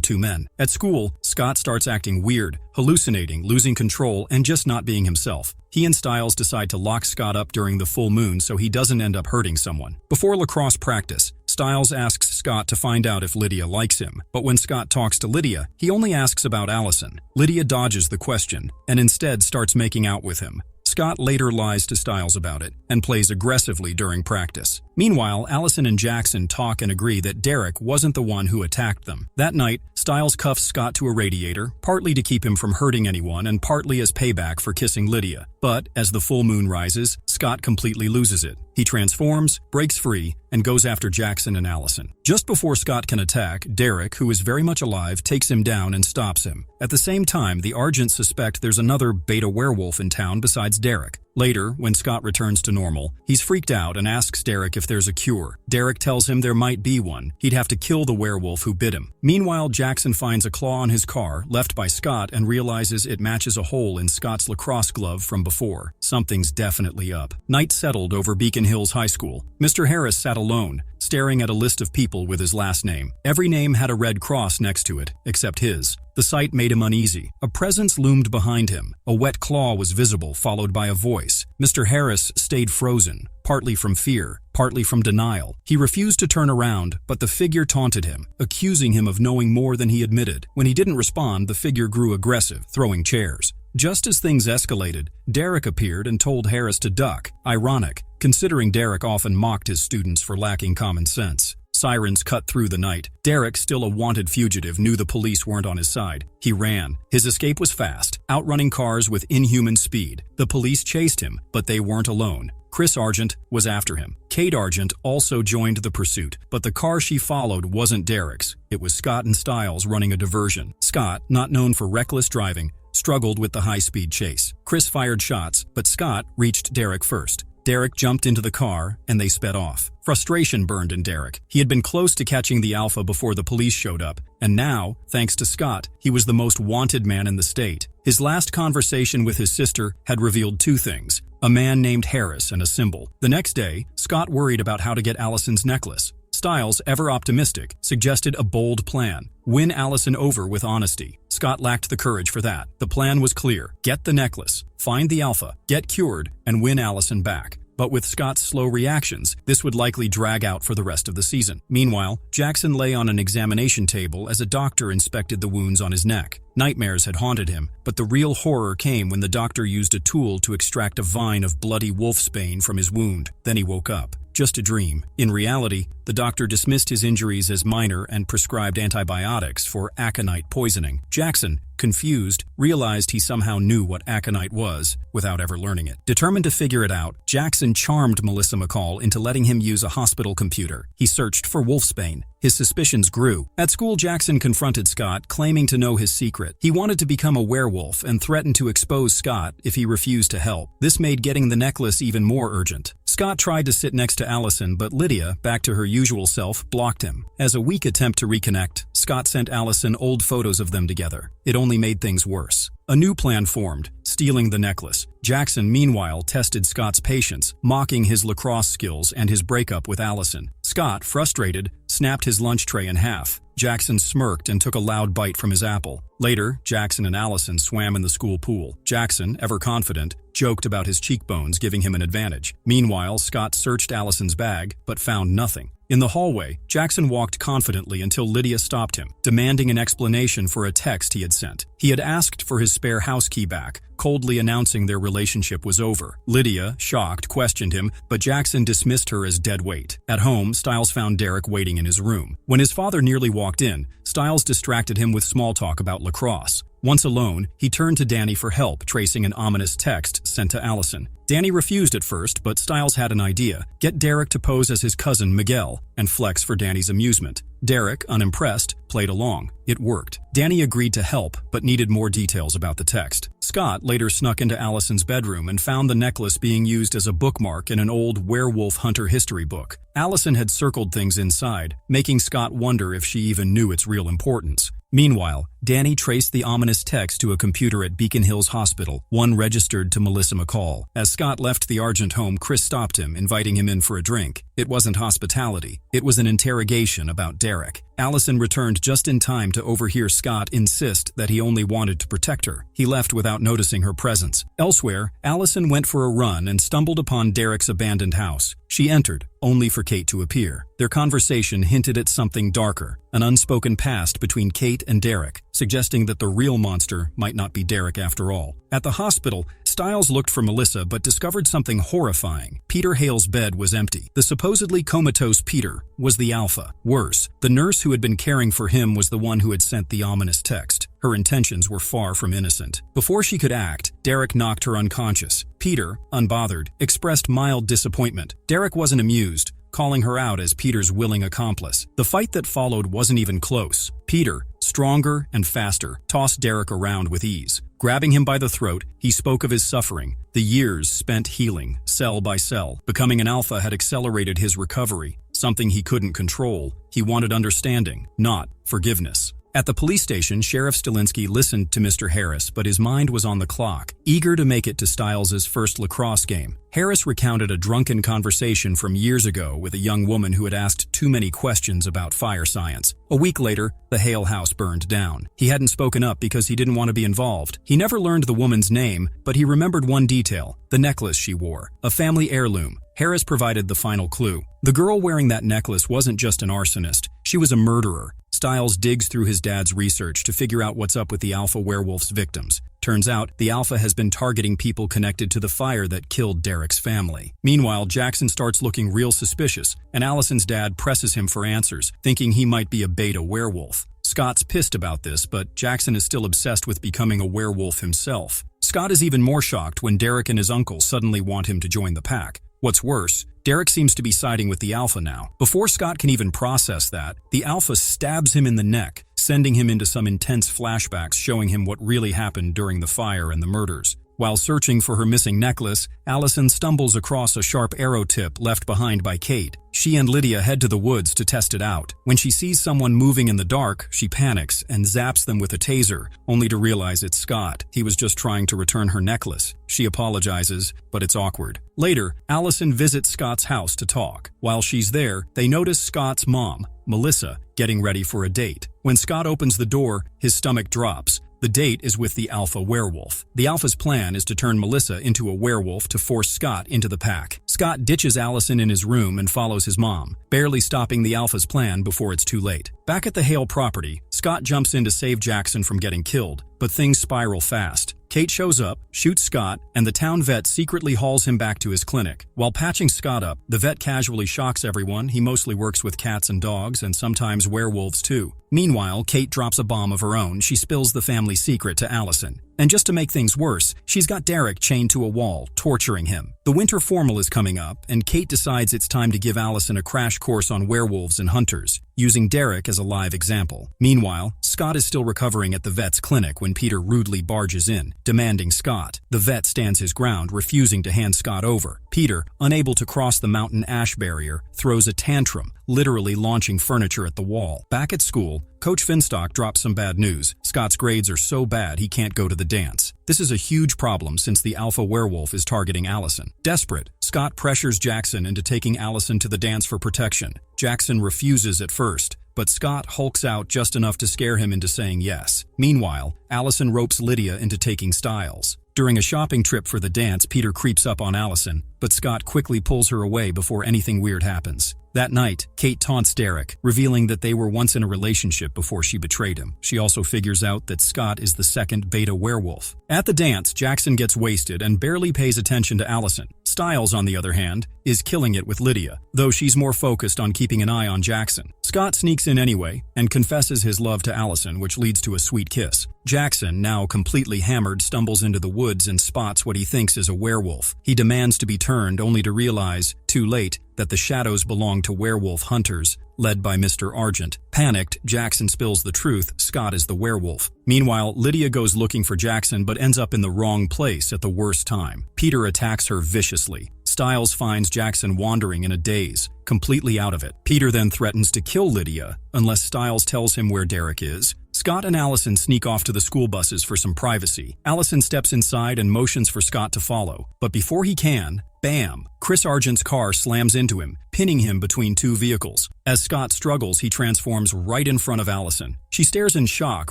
two men. At school, Scott starts acting weird, hallucinating, losing control, and just not being himself. He and Stiles decide to lock Scott up during the full moon so he doesn't end up hurting someone. Before lacrosse practice, Stiles asks Scott to find out if Lydia likes him, but when Scott talks to Lydia, he only asks about Allison. Lydia dodges the question, and instead starts making out with him. Scott later lies to Stiles about it, and plays aggressively during practice. Meanwhile, Allison and Jackson talk and agree that Derek wasn't the one who attacked them. That night, Stiles cuffs Scott to a radiator, partly to keep him from hurting anyone and partly as payback for kissing Lydia. But, as the full moon rises, Scott completely loses it. He transforms, breaks free, and goes after Jackson and Allison. Just before Scott can attack, Derek, who is very much alive, takes him down and stops him. At the same time, the Argents suspect there's another beta werewolf in town besides Derek. Later, when Scott returns to normal, he's freaked out and asks Derek if there's a cure. Derek tells him there might be one. He'd have to kill the werewolf who bit him. Meanwhile, Jackson finds a claw on his car, left by Scott, and realizes it matches a hole in Scott's lacrosse glove from before. Something's definitely up. Night settled over Beacon Hills High School. Mr. Harris sat alone, staring at a list of people with his last name. Every name had a red cross next to it, except his. The sight made him uneasy. A presence loomed behind him. A wet claw was visible, followed by a voice. Mr. Harris stayed frozen, partly from fear, partly from denial. He refused to turn around, but the figure taunted him, accusing him of knowing more than he admitted. When he didn't respond, the figure grew aggressive, throwing chairs. Just as things escalated, Derek appeared and told Harris to duck. Ironic, considering Derek often mocked his students for lacking common sense. Sirens cut through the night. Derek, still a wanted fugitive, knew the police weren't on his side. He ran. His escape was fast, outrunning cars with inhuman speed. The police chased him, but they weren't alone. Chris Argent was after him. Kate Argent also joined the pursuit, but the car she followed wasn't Derek's. It was Scott and Stiles running a diversion. Scott, not known for reckless driving, struggled with the high-speed chase. Chris fired shots, but Scott reached Derek first. Derek jumped into the car, and they sped off. Frustration burned in Derek. He had been close to catching the Alpha before the police showed up, and now, thanks to Scott, he was the most wanted man in the state. His last conversation with his sister had revealed two things: a man named Harris and a symbol. The next day, Scott worried about how to get Allison's necklace. Stiles, ever optimistic, suggested a bold plan: win Allison over with honesty. Scott lacked the courage for that. The plan was clear: get the necklace, find the Alpha, get cured, and win Allison back. But with Scott's slow reactions, this would likely drag out for the rest of the season. Meanwhile, Jackson lay on an examination table as a doctor inspected the wounds on his neck. Nightmares had haunted him, but the real horror came when the doctor used a tool to extract a vine of bloody wolfsbane from his wound. Then he woke up. Just a dream. In reality, the doctor dismissed his injuries as minor and prescribed antibiotics for aconite poisoning. Jackson, confused, realized he somehow knew what aconite was without ever learning it. Determined to figure it out, Jackson charmed Melissa McCall into letting him use a hospital computer. He searched for wolfsbane. His suspicions grew. At school, Jackson confronted Scott, claiming to know his secret. He wanted to become a werewolf and threatened to expose Scott if he refused to help. This made getting the necklace even more urgent. Scott tried to sit next to Allison, but Lydia, back to her usual self, blocked him. As a weak attempt to reconnect, Scott sent Allison old photos of them together. It only made things worse. A new plan formed: stealing the necklace. Jackson, meanwhile, tested Scott's patience, mocking his lacrosse skills and his breakup with Allison. Scott, frustrated, snapped his lunch tray in half. Jackson smirked and took a loud bite from his apple. Later, Jackson and Allison swam in the school pool. Jackson, ever confident, joked about his cheekbones giving him an advantage. Meanwhile, Scott searched Allison's bag, but found nothing. In the hallway, Jackson walked confidently until Lydia stopped him, demanding an explanation for a text he had sent. He had asked for his spare house key back, coldly announcing their relationship was over. Lydia, shocked, questioned him, but Jackson dismissed her as dead weight. At home, Stiles found Derek waiting in his room. When his father nearly walked in, Stiles distracted him with small talk about lacrosse. Once alone, he turned to Danny for help, tracing an ominous text sent to Allison. Danny refused at first, but Stiles had an idea: get Derek to pose as his cousin Miguel and flex for Danny's amusement. Derek, unimpressed, played along. It worked. Danny agreed to help, but needed more details about the text. Scott later snuck into Allison's bedroom and found the necklace being used as a bookmark in an old werewolf hunter history book. Allison had circled things inside, making Scott wonder if she even knew its real importance. Meanwhile, Danny traced the ominous text to a computer at Beacon Hills Hospital, one registered to Melissa McCall. As Scott left the Argent home, Chris stopped him, inviting him in for a drink. It wasn't hospitality. It was an interrogation about Derek. Allison returned just in time to overhear Scott insist that he only wanted to protect her. He left without noticing her presence. Elsewhere, Allison went for a run and stumbled upon Derek's abandoned house. She entered, only for Kate to appear. Their conversation hinted at something darker, an unspoken past between Kate and Derek, suggesting that the real monster might not be Derek after all. At the hospital, Stiles looked for Melissa but discovered something horrifying. Peter Hales' bed was empty. The supposedly comatose Peter was the alpha. Worse, the nurse who had been caring for him was the one who had sent the ominous text. Her intentions were far from innocent. Before she could act, Derek knocked her unconscious. Peter, unbothered, expressed mild disappointment. Derek wasn't amused, calling her out as Peter's willing accomplice. The fight that followed wasn't even close. Peter, stronger and faster, tossed Derek around with ease. Grabbing him by the throat, he spoke of his suffering. The years spent healing, cell by cell. Becoming an alpha had accelerated his recovery, something he couldn't control. He wanted understanding, not forgiveness. At the police station, Sheriff Stilinski listened to Mr. Harris, but his mind was on the clock, eager to make it to Stiles' first lacrosse game. Harris recounted a drunken conversation from years ago with a young woman who had asked too many questions about fire science. A week later, the Hale house burned down. He hadn't spoken up because he didn't want to be involved. He never learned the woman's name, but he remembered one detail: the necklace she wore, a family heirloom. Harris provided the final clue. The girl wearing that necklace wasn't just an arsonist, she was a murderer. Stiles digs through his dad's research to figure out what's up with the Alpha Werewolf's victims. Turns out, the Alpha has been targeting people connected to the fire that killed Derek's family. Meanwhile, Jackson starts looking real suspicious, and Allison's dad presses him for answers, thinking he might be a beta werewolf. Scott's pissed about this, but Jackson is still obsessed with becoming a werewolf himself. Scott is even more shocked when Derek and his uncle suddenly want him to join the pack. What's worse, Derek seems to be siding with the Alpha now. Before Scott can even process that, the Alpha stabs him in the neck, sending him into some intense flashbacks showing him what really happened during the fire and the murders. While searching for her missing necklace, Allison stumbles across a sharp arrow tip left behind by Kate. She and Lydia head to the woods to test it out. When she sees someone moving in the dark, she panics and zaps them with a taser, only to realize it's Scott. He was just trying to return her necklace. She apologizes, but it's awkward. Later, Allison visits Scott's house to talk. While she's there, they notice Scott's mom, Melissa, getting ready for a date. When Scott opens the door, his stomach drops. The date is with the Alpha Werewolf. The Alpha's plan is to turn Melissa into a werewolf to force Scott into the pack. Scott ditches Allison in his room and follows his mom, barely stopping the Alpha's plan before it's too late. Back at the Hale property, Scott jumps in to save Jackson from getting killed, but things spiral fast. Kate shows up, shoots Scott, and the town vet secretly hauls him back to his clinic. While patching Scott up, the vet casually shocks everyone. He mostly works with cats and dogs, and sometimes werewolves too. Meanwhile, Kate drops a bomb of her own. She spills the family secret to Allison. And just to make things worse, she's got Derek chained to a wall, torturing him. The winter formal is coming up, and Kate decides it's time to give Allison a crash course on werewolves and hunters, using Derek as a live example. Meanwhile, Scott is still recovering at the vet's clinic when Peter rudely barges in, demanding Scott. The vet stands his ground, refusing to hand Scott over. Peter, unable to cross the mountain ash barrier, throws a tantrum, literally launching furniture at the wall. Back at school, Coach Finstock drops some bad news. Scott's grades are so bad he can't go to the dance. This is a huge problem since the Alpha Werewolf is targeting Allison. Desperate, Scott pressures Jackson into taking Allison to the dance for protection. Jackson refuses at first, but Scott hulks out just enough to scare him into saying yes. Meanwhile, Allison ropes Lydia into taking Stiles. During a shopping trip for the dance, Peter creeps up on Allison, but Scott quickly pulls her away before anything weird happens. That night, Kate taunts Derek, revealing that they were once in a relationship before she betrayed him. She also figures out that Scott is the second beta werewolf. At the dance, Jackson gets wasted and barely pays attention to Allison. Stiles, on the other hand, is killing it with Lydia, though she's more focused on keeping an eye on Jackson. Scott sneaks in anyway and confesses his love to Allison, which leads to a sweet kiss. Jackson, now completely hammered, stumbles into the woods and spots what he thinks is a werewolf. He demands to be turned, only to realize, too late, that the shadows belong to werewolf hunters, led by Mr. Argent. Panicked, Jackson spills the truth: Scott is the werewolf. Meanwhile, Lydia goes looking for Jackson but ends up in the wrong place at the worst time. Peter attacks her viciously. Stiles finds Jackson wandering in a daze, completely out of it. Peter then threatens to kill Lydia unless Stiles tells him where Derek is. Scott and Allison sneak off to the school buses for some privacy. Allison steps inside and motions for Scott to follow, but before he can, bam! Chris Argent's car slams into him, pinning him between two vehicles. As Scott struggles, he transforms right in front of Allison. She stares in shock,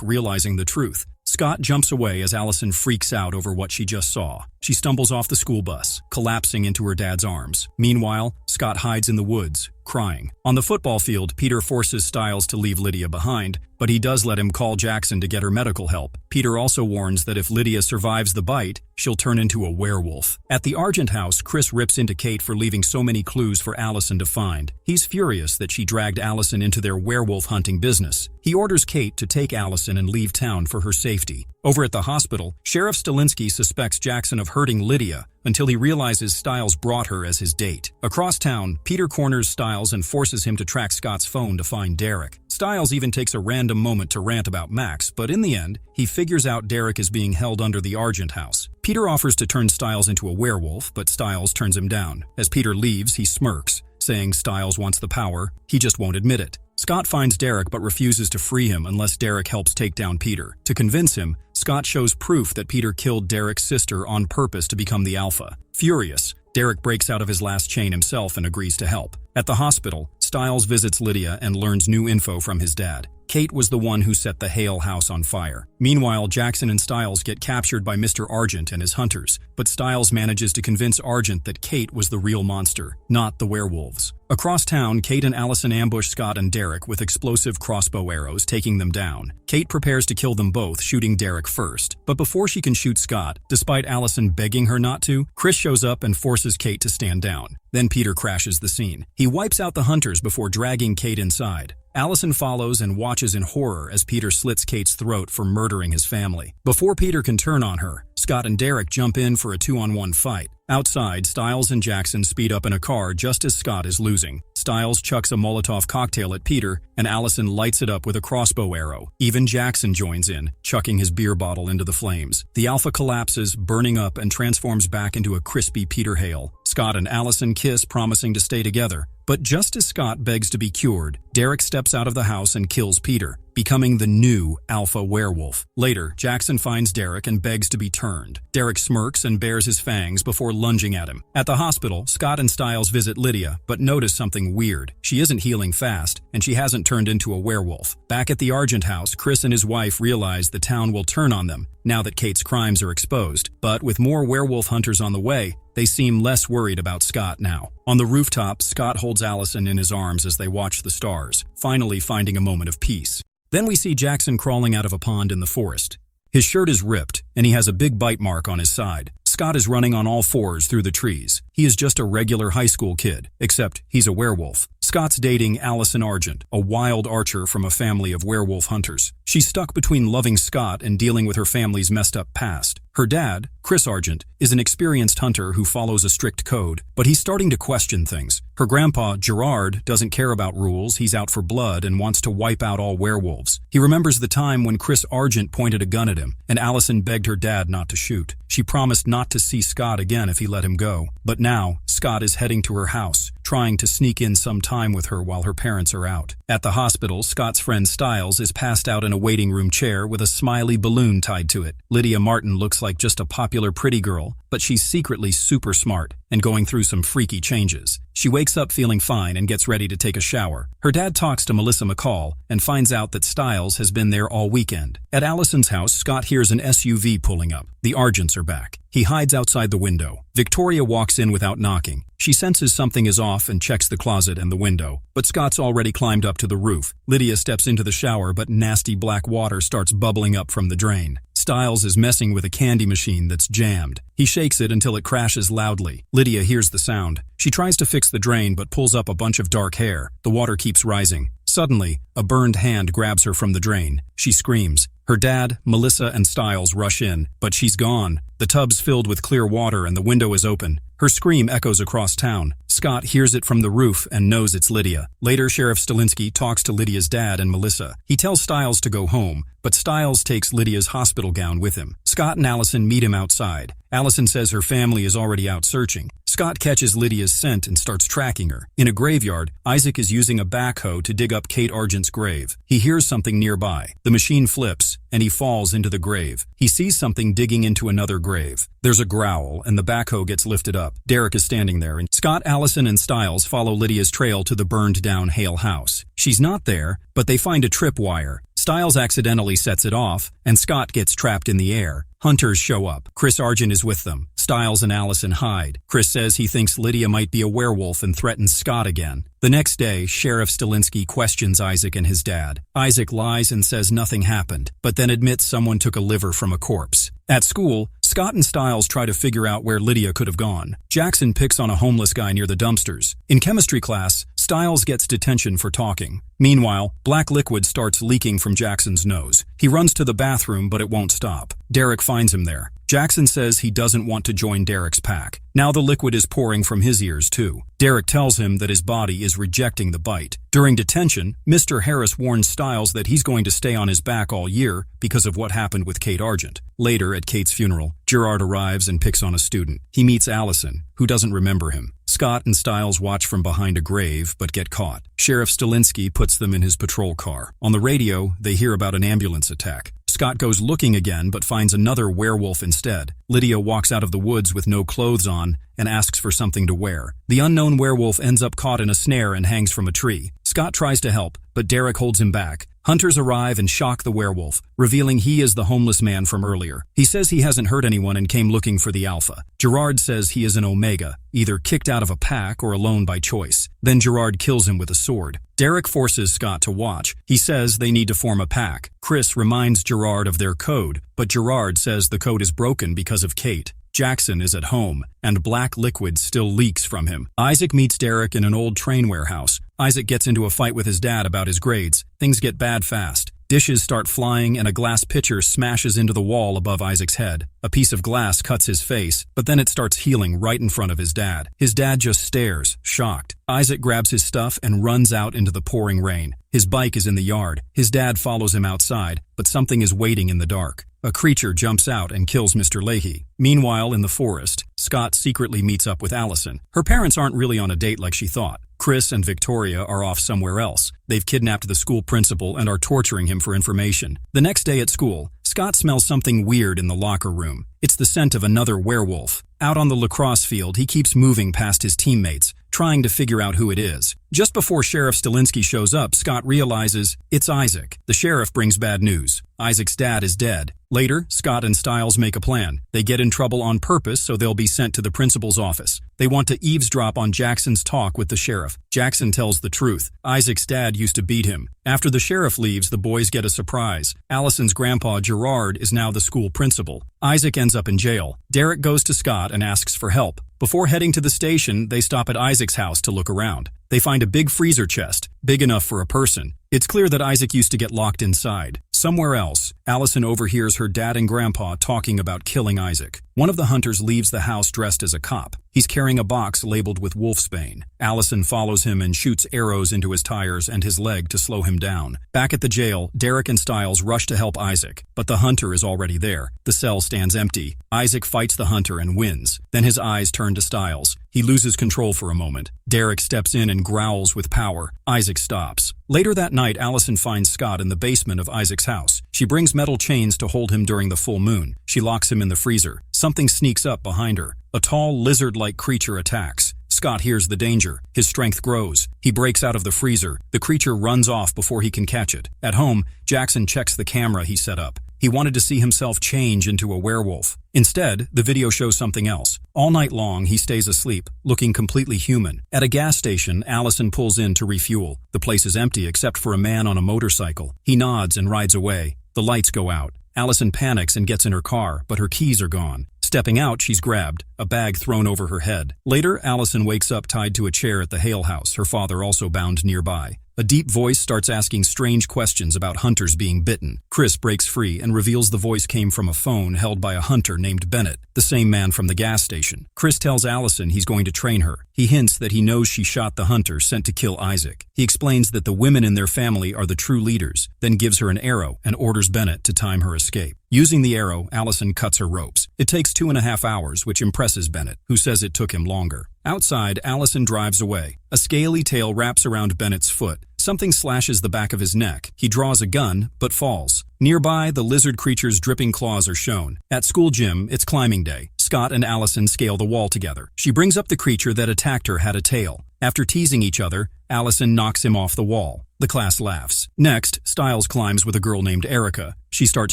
realizing the truth. Scott jumps away as Allison freaks out over what she just saw. She stumbles off the school bus, collapsing into her dad's arms. Meanwhile, Scott hides in the woods, crying. On the football field, Peter forces Stiles to leave Lydia behind, but he does let him call Jackson to get her medical help. Peter also warns that if Lydia survives the bite, she'll turn into a werewolf. At the Argent house, Chris rips into Kate for leaving so many clues for Allison to find. He's furious that she dragged Allison into their werewolf hunting business. He orders Kate to take Allison and leave town for her safety. Over at the hospital, Sheriff Stalinsky suspects Jackson of hurting Lydia until he realizes Stiles brought her as his date. Across town, Peter corners Stiles and forces him to track Scott's phone to find Derek. Stiles even takes a random moment to rant about Max, but in the end, he figures out Derek is being held under the Argent house. Peter offers to turn Stiles into a werewolf, but Stiles turns him down. As Peter leaves, he smirks, saying Stiles wants the power, he just won't admit it. Scott finds Derek but refuses to free him unless Derek helps take down Peter. To convince him, Scott shows proof that Peter killed Derek's sister on purpose to become the Alpha. Furious, Derek breaks out of his last chain himself and agrees to help. At the hospital, Stiles visits Lydia and learns new info from his dad. Kate was the one who set the Hale house on fire. Meanwhile, Jackson and Stiles get captured by Mr. Argent and his hunters, but Stiles manages to convince Argent that Kate was the real monster, not the werewolves. Across town, Kate and Allison ambush Scott and Derek with explosive crossbow arrows, taking them down. Kate prepares to kill them both, shooting Derek first. But before she can shoot Scott, despite Allison begging her not to, Chris shows up and forces Kate to stand down. Then Peter crashes the scene. He wipes out the hunters before dragging Kate inside. Allison follows and watches in horror as Peter slits Kate's throat for murdering his family. Before Peter can turn on her, Scott and Derek jump in for a 2-on-1 fight. Outside, Stiles and Jackson speed up in a car just as Scott is losing. Stiles chucks a Molotov cocktail at Peter, and Allison lights it up with a crossbow arrow. Even Jackson joins in, chucking his beer bottle into the flames. The Alpha collapses, burning up, and transforms back into a crispy Peter Hale. Scott and Allison kiss, promising to stay together. But just as Scott begs to be cured, Derek steps out of the house and kills Peter, becoming the new Alpha werewolf. Later, Jackson finds Derek and begs to be turned. Derek smirks and bares his fangs before lunging at him. At the hospital, Scott and Stiles visit Lydia, but notice something weird. She isn't healing fast, and she hasn't turned into a werewolf. Back at the Argent house, Chris and his wife realize the town will turn on them now that Kate's crimes are exposed. But with more werewolf hunters on the way, they seem less worried about Scott now. On the rooftop, Scott holds Allison in his arms as they watch the stars, finally finding a moment of peace. Then we see Jackson crawling out of a pond in the forest. His shirt is ripped, and he has a big bite mark on his side. Scott is running on all fours through the trees. He is just a regular high school kid, except he's a werewolf. Scott's dating Allison Argent, a wild archer from a family of werewolf hunters. She's stuck between loving Scott and dealing with her family's messed up past. Her dad, Chris Argent, is an experienced hunter who follows a strict code, but he's starting to question things. Her grandpa, Gerard, doesn't care about rules. He's out for blood and wants to wipe out all werewolves. He remembers the time when Chris Argent pointed a gun at him, and Allison begged her dad not to shoot. She promised not to see Scott again if he let him go. But now, Scott is heading to her house, trying to sneak in some time with her while her parents are out. At the hospital, Scott's friend Stiles is passed out in a waiting room chair with a smiley balloon tied to it. Lydia Martin looks like just a popular pretty girl, but she's secretly super smart and going through some freaky changes. She wakes up feeling fine and gets ready to take a shower. Her dad talks to Melissa McCall and finds out that Stiles has been there all weekend. At Allison's house, Scott hears an SUV pulling up. The Argents are back. He hides outside the window. Victoria walks in without knocking. She senses something is off and checks the closet and the window. But Scott's already climbed up to the roof. Lydia steps into the shower, but nasty black water starts bubbling up from the drain. Stiles is messing with a candy machine that's jammed. He shakes it until it crashes loudly. Lydia hears the sound. She tries to fix the drain but pulls up a bunch of dark hair. The water keeps rising. Suddenly, a burned hand grabs her from the drain. She screams. Her dad, Melissa, and Stiles rush in, but she's gone. The tub's filled with clear water and the window is open. Her scream echoes across town. Scott hears it from the roof and knows it's Lydia. Later, Sheriff Stilinski talks to Lydia's dad and Melissa. He tells Stiles to go home, but Stiles takes Lydia's hospital gown with him. Scott and Allison meet him outside. Allison says her family is already out searching. Scott catches Lydia's scent and starts tracking her. In a graveyard, Isaac is using a backhoe to dig up Kate Argent's grave. He hears something nearby. The machine flips, and he falls into the grave. He sees something digging into another grave. There's a growl, and the backhoe gets lifted up. Derek is standing there, and Scott, Allison, and Stiles follow Lydia's trail to the burned-down Hale house. She's not there, but they find a tripwire. Stiles accidentally sets it off, and Scott gets trapped in the air. Hunters show up. Chris Argent is with them. Stiles and Allison hide. Chris says he thinks Lydia might be a werewolf and threatens Scott again. The next day, Sheriff Stilinski questions Isaac and his dad. Isaac lies and says nothing happened, but then admits someone took a liver from a corpse. At school, Scott and Stiles try to figure out where Lydia could have gone. Jackson picks on a homeless guy near the dumpsters. In chemistry class, Stiles gets detention for talking. Meanwhile, black liquid starts leaking from Jackson's nose. He runs to the bathroom, but it won't stop. Derek finds him there. Jackson says he doesn't want to join Derek's pack. Now the liquid is pouring from his ears too. Derek tells him that his body is rejecting the bite. During detention, Mr. Harris warns Stiles that he's going to stay on his back all year because of what happened with Kate Argent. Later, at Kate's funeral, Gerard arrives and picks on a student. He meets Allison, who doesn't remember him. Scott and Stiles watch from behind a grave, but get caught. Sheriff Stilinski puts them in his patrol car. On the radio, they hear about an ambulance attack. Scott goes looking again, but finds another werewolf instead. Lydia walks out of the woods with no clothes on and asks for something to wear. The unknown werewolf ends up caught in a snare and hangs from a tree. Scott tries to help, but Derek holds him back. Hunters arrive and shock the werewolf, revealing he is the homeless man from earlier. He says he hasn't hurt anyone and came looking for the alpha. Gerard says he is an omega, either kicked out of a pack or alone by choice. Then Gerard kills him with a sword. Derek forces Scott to watch. He says they need to form a pack. Chris reminds Gerard of their code, but Gerard says the code is broken because of Kate. Jackson is at home, and black liquid still leaks from him. Isaac meets Derek in an old train warehouse. Isaac gets into a fight with his dad about his grades. Things get bad fast. Dishes start flying and a glass pitcher smashes into the wall above Isaac's head. A piece of glass cuts his face, but then it starts healing right in front of his dad. His dad just stares, shocked. Isaac grabs his stuff and runs out into the pouring rain. His bike is in the yard. His dad follows him outside, but something is waiting in the dark. A creature jumps out and kills Mr. Leahy. Meanwhile, in the forest, Scott secretly meets up with Allison. Her parents aren't really on a date like she thought. Chris and Victoria are off somewhere else. They've kidnapped the school principal and are torturing him for information. The next day at school, Scott smells something weird in the locker room. It's the scent of another werewolf. Out on the lacrosse field, he keeps moving past his teammates, trying to figure out who it is. Just before Sheriff Stilinski shows up, Scott realizes it's Isaac. The sheriff brings bad news. Isaac's dad is dead. Later, Scott and Stiles make a plan. They get in trouble on purpose so they'll be sent to the principal's office. They want to eavesdrop on Jackson's talk with the sheriff. Jackson tells the truth. Isaac's dad used to beat him. After the sheriff leaves, the boys get a surprise. Allison's grandpa, Gerard, is now the school principal. Isaac ends up in jail. Derek goes to Scott and asks for help. Before heading to the station, they stop at Isaac's house to look around. They find a big freezer chest, big enough for a person. It's clear that Isaac used to get locked inside. Somewhere else, Allison overhears her dad and grandpa talking about killing Isaac. One of the hunters leaves the house dressed as a cop. He's carrying a box labeled with wolfsbane. Allison follows him and shoots arrows into his tires and his leg to slow him down. Back at the jail, Derek and Stiles rush to help Isaac, but the hunter is already there. The cell stands empty. Isaac fights the hunter and wins. Then his eyes turn to Stiles. He loses control for a moment. Derek steps in and growls with power. Isaac stops. Later that night, Allison finds Scott in the basement of Isaac's house. She brings metal chains to hold him during the full moon. She locks him in the freezer. Something sneaks up behind her. A tall, lizard-like creature attacks. Scott hears the danger. His strength grows. He breaks out of the freezer. The creature runs off before he can catch it. At home, Jackson checks the camera he set up. He wanted to see himself change into a werewolf. Instead, the video shows something else. All night long, he stays asleep, looking completely human. At a gas station, Allison pulls in to refuel. The place is empty except for a man on a motorcycle. He nods and rides away. The lights go out. Allison panics and gets in her car, but her keys are gone. Stepping out, she's grabbed, a bag thrown over her head. Later, Allison wakes up tied to a chair at the Hale house, her father also bound nearby. A deep voice starts asking strange questions about hunters being bitten. Chris breaks free and reveals the voice came from a phone held by a hunter named Bennett, the same man from the gas station. Chris tells Allison he's going to train her. He hints that he knows she shot the hunter sent to kill Isaac. He explains that the women in their family are the true leaders, then gives her an arrow and orders Bennett to time her escape. Using the arrow, Allison cuts her ropes. It takes 2.5 hours, which impresses Bennett, who says it took him longer. Outside, Allison drives away. A scaly tail wraps around Bennett's foot. Something slashes the back of his neck. He draws a gun, but falls. Nearby, the lizard creature's dripping claws are shown. At school gym, it's climbing day. Scott and Allison scale the wall together. She brings up the creature that attacked her had a tail. After teasing each other, Allison knocks him off the wall. The class laughs. Next, Stiles climbs with a girl named Erica. She starts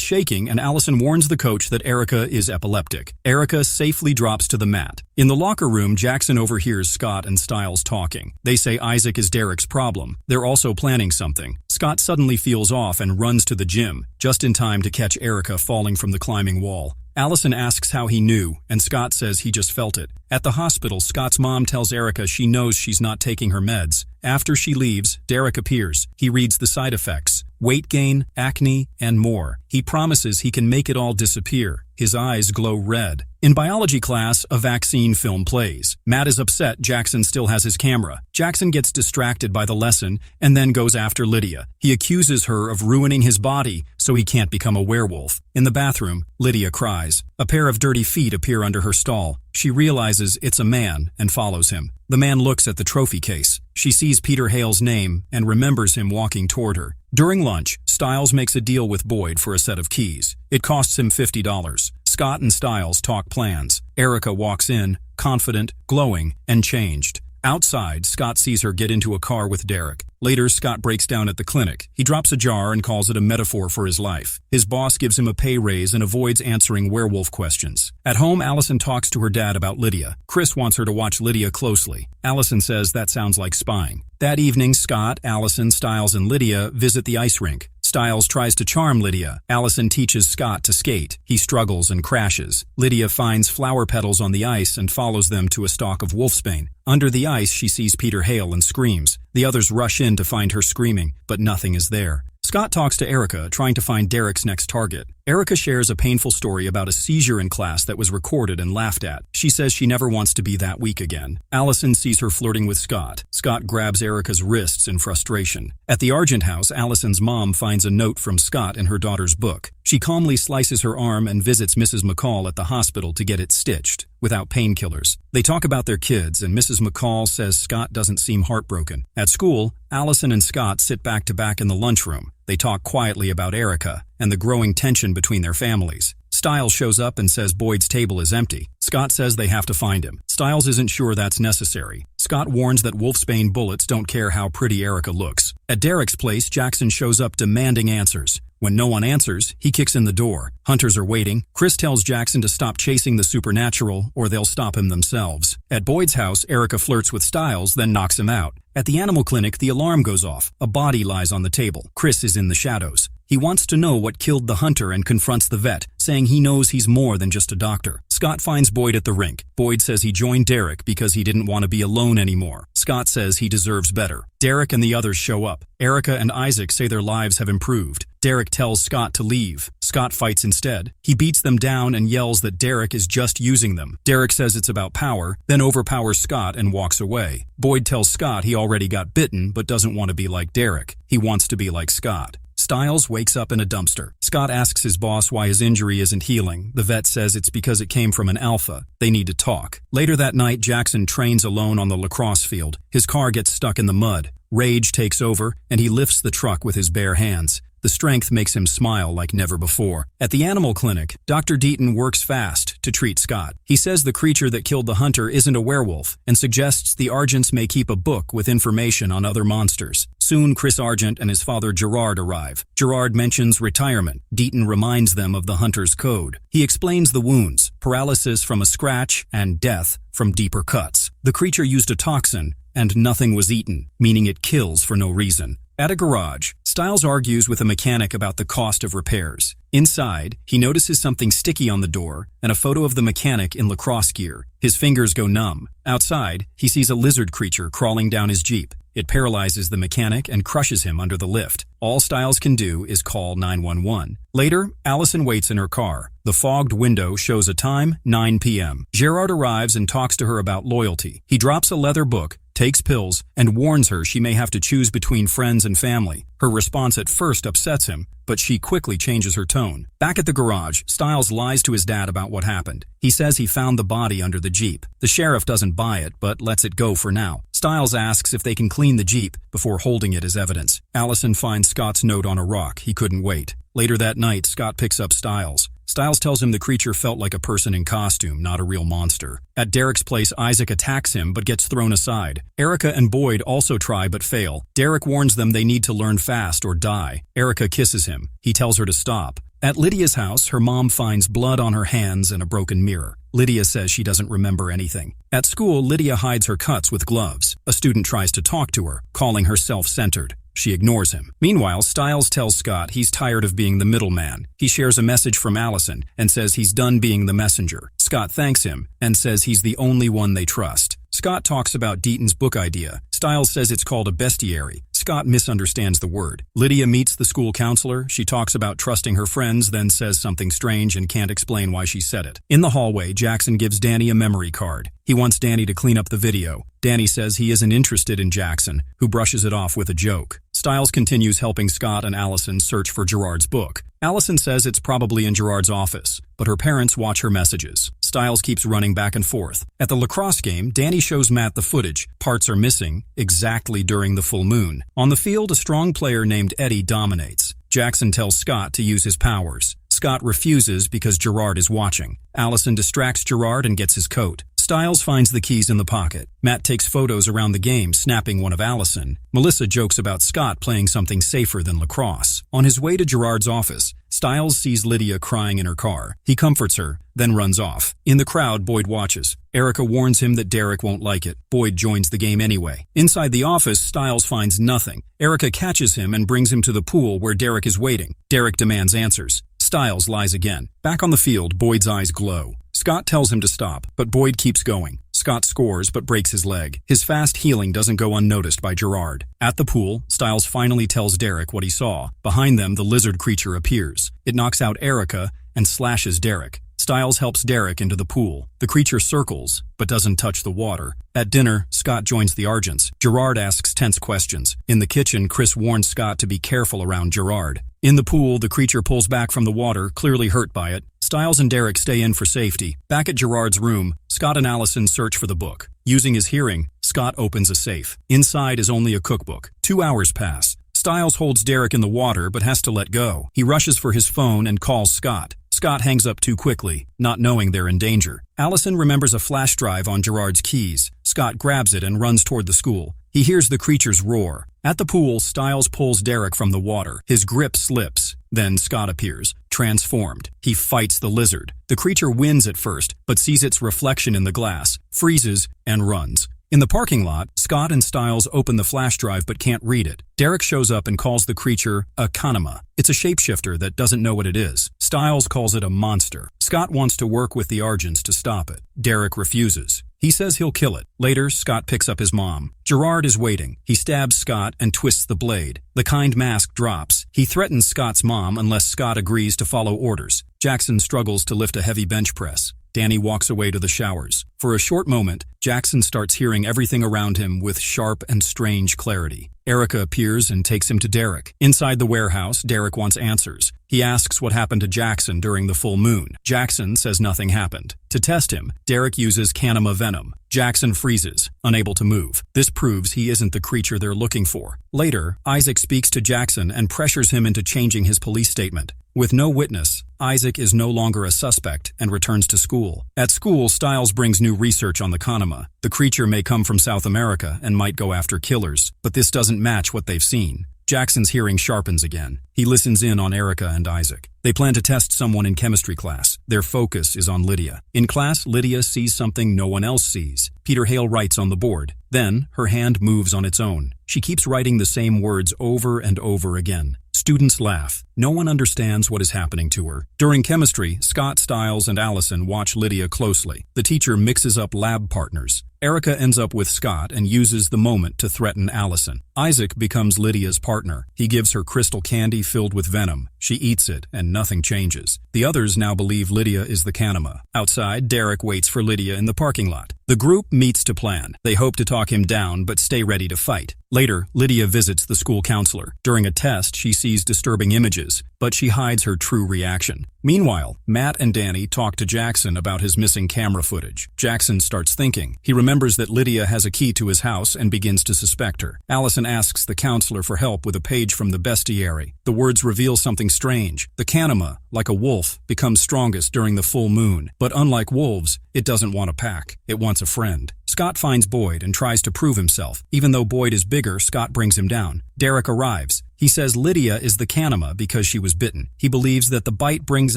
shaking, and Allison warns the coach that Erica is epileptic. Erica safely drops to the mat. In the locker room, Jackson overhears Scott and Stiles talking. They say Isaac is Derek's problem. They're also planning something. Scott suddenly feels off and runs to the gym, just in time to catch Erica falling from the climbing wall. Allison asks how he knew, and Scott says he just felt it. At the hospital, Scott's mom tells Erica she knows she's not taking her meds. After she leaves, Derek appears. He reads the side effects: weight gain, acne, and more. He promises he can make it all disappear. His eyes glow red. In biology class, a vaccine film plays. Matt is upset Jackson still has his camera. Jackson gets distracted by the lesson and then goes after Lydia. He accuses her of ruining his body so he can't become a werewolf. In the bathroom, Lydia cries. A pair of dirty feet appear under her stall. She realizes it's a man and follows him. The man looks at the trophy case. She sees Peter Hale's name and remembers him walking toward her. During lunch, Stiles makes a deal with Boyd for a set of keys. It costs him $50. Scott and Stiles talk plans. Erica walks in, confident, glowing, and changed. Outside, Scott sees her get into a car with Derek. Later, Scott breaks down at the clinic. He drops a jar and calls it a metaphor for his life. His boss gives him a pay raise and avoids answering werewolf questions. At home, Allison talks to her dad about Lydia. Chris wants her to watch Lydia closely. Allison says that sounds like spying. That evening, Scott, Allison, Stiles, and Lydia visit the ice rink. Stiles tries to charm Lydia. Allison teaches Scott to skate. He struggles and crashes. Lydia finds flower petals on the ice and follows them to a stalk of wolfsbane. Under the ice, she sees Peter Hale and screams. The others rush in to find her screaming, but nothing is there. Scott talks to Erica, trying to find Derek's next target. Erica shares a painful story about a seizure in class that was recorded and laughed at. She says she never wants to be that weak again. Allison sees her flirting with Scott. Scott grabs Erica's wrists in frustration. At the Argent house, Allison's mom finds a note from Scott in her daughter's book. She calmly slices her arm and visits Mrs. McCall at the hospital to get it stitched, without painkillers. They talk about their kids, and Mrs. McCall says Scott doesn't seem heartbroken. At school, Allison and Scott sit back to back in the lunchroom. They talk quietly about Erica and the growing tension between their families. Stiles shows up and says Boyd's table is empty. Scott says they have to find him. Stiles isn't sure that's necessary. Scott warns that wolfsbane bullets don't care how pretty Erica looks. At Derek's place, Jackson shows up demanding answers. When no one answers, he kicks in the door. Hunters are waiting. Chris tells Jackson to stop chasing the supernatural or they'll stop him themselves. At Boyd's house, Erica flirts with Stiles, then knocks him out. At the animal clinic, the alarm goes off. A body lies on the table. Chris is in the shadows. He wants to know what killed the hunter and confronts the vet, saying he knows he's more than just a doctor. Scott finds Boyd at the rink. Boyd says he joined Derek because he didn't want to be alone anymore. Scott says he deserves better. Derek and the others show up. Erica and Isaac say their lives have improved. Derek tells Scott to leave. Scott fights instead. He beats them down and yells that Derek is just using them. Derek says it's about power, then overpowers Scott and walks away. Boyd tells Scott he already got bitten but doesn't want to be like Derek. He wants to be like Scott. Stiles wakes up in a dumpster. Scott asks his boss why his injury isn't healing. The vet says it's because it came from an alpha. They need to talk. Later that night, Jackson trains alone on the lacrosse field. His car gets stuck in the mud. Rage takes over, and he lifts the truck with his bare hands. The strength makes him smile like never before. At the animal clinic, Dr. Bitten works fast, to treat Scott. He says the creature that killed the hunter isn't a werewolf and suggests the Argents may keep a book with information on other monsters. Soon, Chris Argent and his father Gerard arrive. Gerard mentions retirement. Bitten reminds them of the hunter's code. He explains the wounds, paralysis from a scratch and death from deeper cuts. The creature used a toxin, and nothing was eaten, meaning it kills for no reason. At a garage, Stiles argues with a mechanic about the cost of repairs. Inside, he notices something sticky on the door and a photo of the mechanic in lacrosse gear. His fingers go numb. Outside, he sees a lizard creature crawling down his Jeep. It paralyzes the mechanic and crushes him under the lift. All Stiles can do is call 911. Later, Allison waits in her car. The fogged window shows a time, 9 p.m. Gerard arrives and talks to her about loyalty. He drops a leather book, takes pills, and warns her she may have to choose between friends and family. Her response at first upsets him, but she quickly changes her tone. Back at the garage, Stiles lies to his dad about what happened. He says he found the body under the Jeep. The sheriff doesn't buy it, but lets it go for now. Stiles asks if they can clean the Jeep before holding it as evidence. Allison finds Scott's note on a rock. He couldn't wait. Later that night, Scott picks up Stiles. Stiles tells him the creature felt like a person in costume, not a real monster. At Derek's place, Isaac attacks him but gets thrown aside. Erica and Boyd also try but fail. Derek warns them they need to learn fast or die. Erica kisses him. He tells her to stop. At Lydia's house, her mom finds blood on her hands and a broken mirror. Lydia says she doesn't remember anything. At school, Lydia hides her cuts with gloves. A student tries to talk to her, calling her self-centered. She ignores him. Meanwhile, Stiles tells Scott he's tired of being the middleman. He shares a message from Allison and says he's done being the messenger. Scott thanks him and says he's the only one they trust. Scott talks about Deaton's book idea. Stiles says it's called a bestiary. Scott misunderstands the word. Lydia meets the school counselor. She talks about trusting her friends, then says something strange and can't explain why she said it. In the hallway, Jackson gives Danny a memory card. He wants Danny to clean up the video. Danny says he isn't interested in Jackson, who brushes it off with a joke. Stiles continues helping Scott and Allison search for Gerard's book. Allison says it's probably in Gerard's office, but her parents watch her messages. Stiles keeps running back and forth. At the lacrosse game, Danny shows Matt the footage. Parts are missing, exactly during the full moon. On the field, a strong player named Eddie dominates. Jackson tells Scott to use his powers. Scott refuses because Gerard is watching. Allison distracts Gerard and gets his coat. Stiles finds the keys in the pocket. Matt takes photos around the game, snapping one of Allison. Melissa jokes about Scott playing something safer than lacrosse. On his way to Gerard's office, Stiles sees Lydia crying in her car. He comforts her, then runs off. In the crowd, Boyd watches. Erica warns him that Derek won't like it. Boyd joins the game anyway. Inside the office, Stiles finds nothing. Erica catches him and brings him to the pool where Derek is waiting. Derek demands answers. Stiles lies again. Back on the field, Boyd's eyes glow. Scott tells him to stop, but Boyd keeps going. Scott scores but breaks his leg. His fast healing doesn't go unnoticed by Gerard. At the pool, Stiles finally tells Derek what he saw. Behind them, the lizard creature appears. It knocks out Erica and slashes Derek. Stiles helps Derek into the pool. The creature circles, but doesn't touch the water. At dinner, Scott joins the Argents. Gerard asks tense questions. In the kitchen, Chris warns Scott to be careful around Gerard. In the pool, the creature pulls back from the water, clearly hurt by it. Stiles and Derek stay in for safety. Back at Gerard's room, Scott and Allison search for the book. Using his hearing, Scott opens a safe. Inside is only a cookbook. 2 hours pass. Stiles holds Derek in the water but has to let go. He rushes for his phone and calls Scott. Scott hangs up too quickly, not knowing they're in danger. Allison remembers a flash drive on Gerard's keys. Scott grabs it and runs toward the school. He hears the creature's roar. At the pool, Stiles pulls Derek from the water. His grip slips. Then Scott appears, transformed. He fights the lizard. The creature wins at first, but sees its reflection in the glass, freezes, and runs. In the parking lot, Scott and Stiles open the flash drive but can't read it. Derek shows up and calls the creature a kanama. It's a shapeshifter that doesn't know what it is. Stiles calls it a monster. Scott wants to work with the Argents to stop it. Derek refuses. He says he'll kill it. Later, Scott picks up his mom. Gerard is waiting. He stabs Scott and twists the blade. The kind mask drops. He threatens Scott's mom unless Scott agrees to follow orders. Jackson struggles to lift a heavy bench press. Danny walks away to the showers. For a short moment, Jackson starts hearing everything around him with sharp and strange clarity. Erica appears and takes him to Derek. Inside the warehouse, Derek wants answers. He asks what happened to Jackson during the full moon. Jackson says nothing happened. To test him, Derek uses kanama venom. Jackson freezes, unable to move. This proves he isn't the creature they're looking for. Later, Isaac speaks to Jackson and pressures him into changing his police statement. With no witness, Isaac is no longer a suspect and returns to school. At school, Stiles brings new research on the kanama. The creature may come from South America and might go after killers, but this doesn't match what they've seen. Jackson's hearing sharpens again. He listens in on Erica and Isaac. They plan to test someone in chemistry class. Their focus is on Lydia. In class, Lydia sees something no one else sees. Peter Hale writes on the board. Then, her hand moves on its own. She keeps writing the same words over and over again. Students laugh. No one understands what is happening to her. During chemistry, Scott, Stiles, and Allison watch Lydia closely. The teacher mixes up lab partners. Erica ends up with Scott and uses the moment to threaten Allison. Isaac becomes Lydia's partner. He gives her crystal candy filled with venom. She eats it, and nothing changes. The others now believe Lydia is the kanama. Outside, Derek waits for Lydia in the parking lot. The group meets to plan. They hope to talk him down, but stay ready to fight. Later, Lydia visits the school counselor. During a test, she sees disturbing images, but she hides her true reaction. Meanwhile, Matt and Danny talk to Jackson about his missing camera footage. Jackson starts thinking. He remembers that Lydia has a key to his house and begins to suspect her. Allison asks the counselor for help with a page from the bestiary. The words reveal something strange. The kanama, like a wolf, becomes strongest during the full moon. But unlike wolves, it doesn't want a pack. It wants a friend. Scott finds Boyd and tries to prove himself. Even though Boyd is bigger, Scott brings him down. Derek arrives. He says Lydia is the kanama because she was bitten. He believes that the bite brings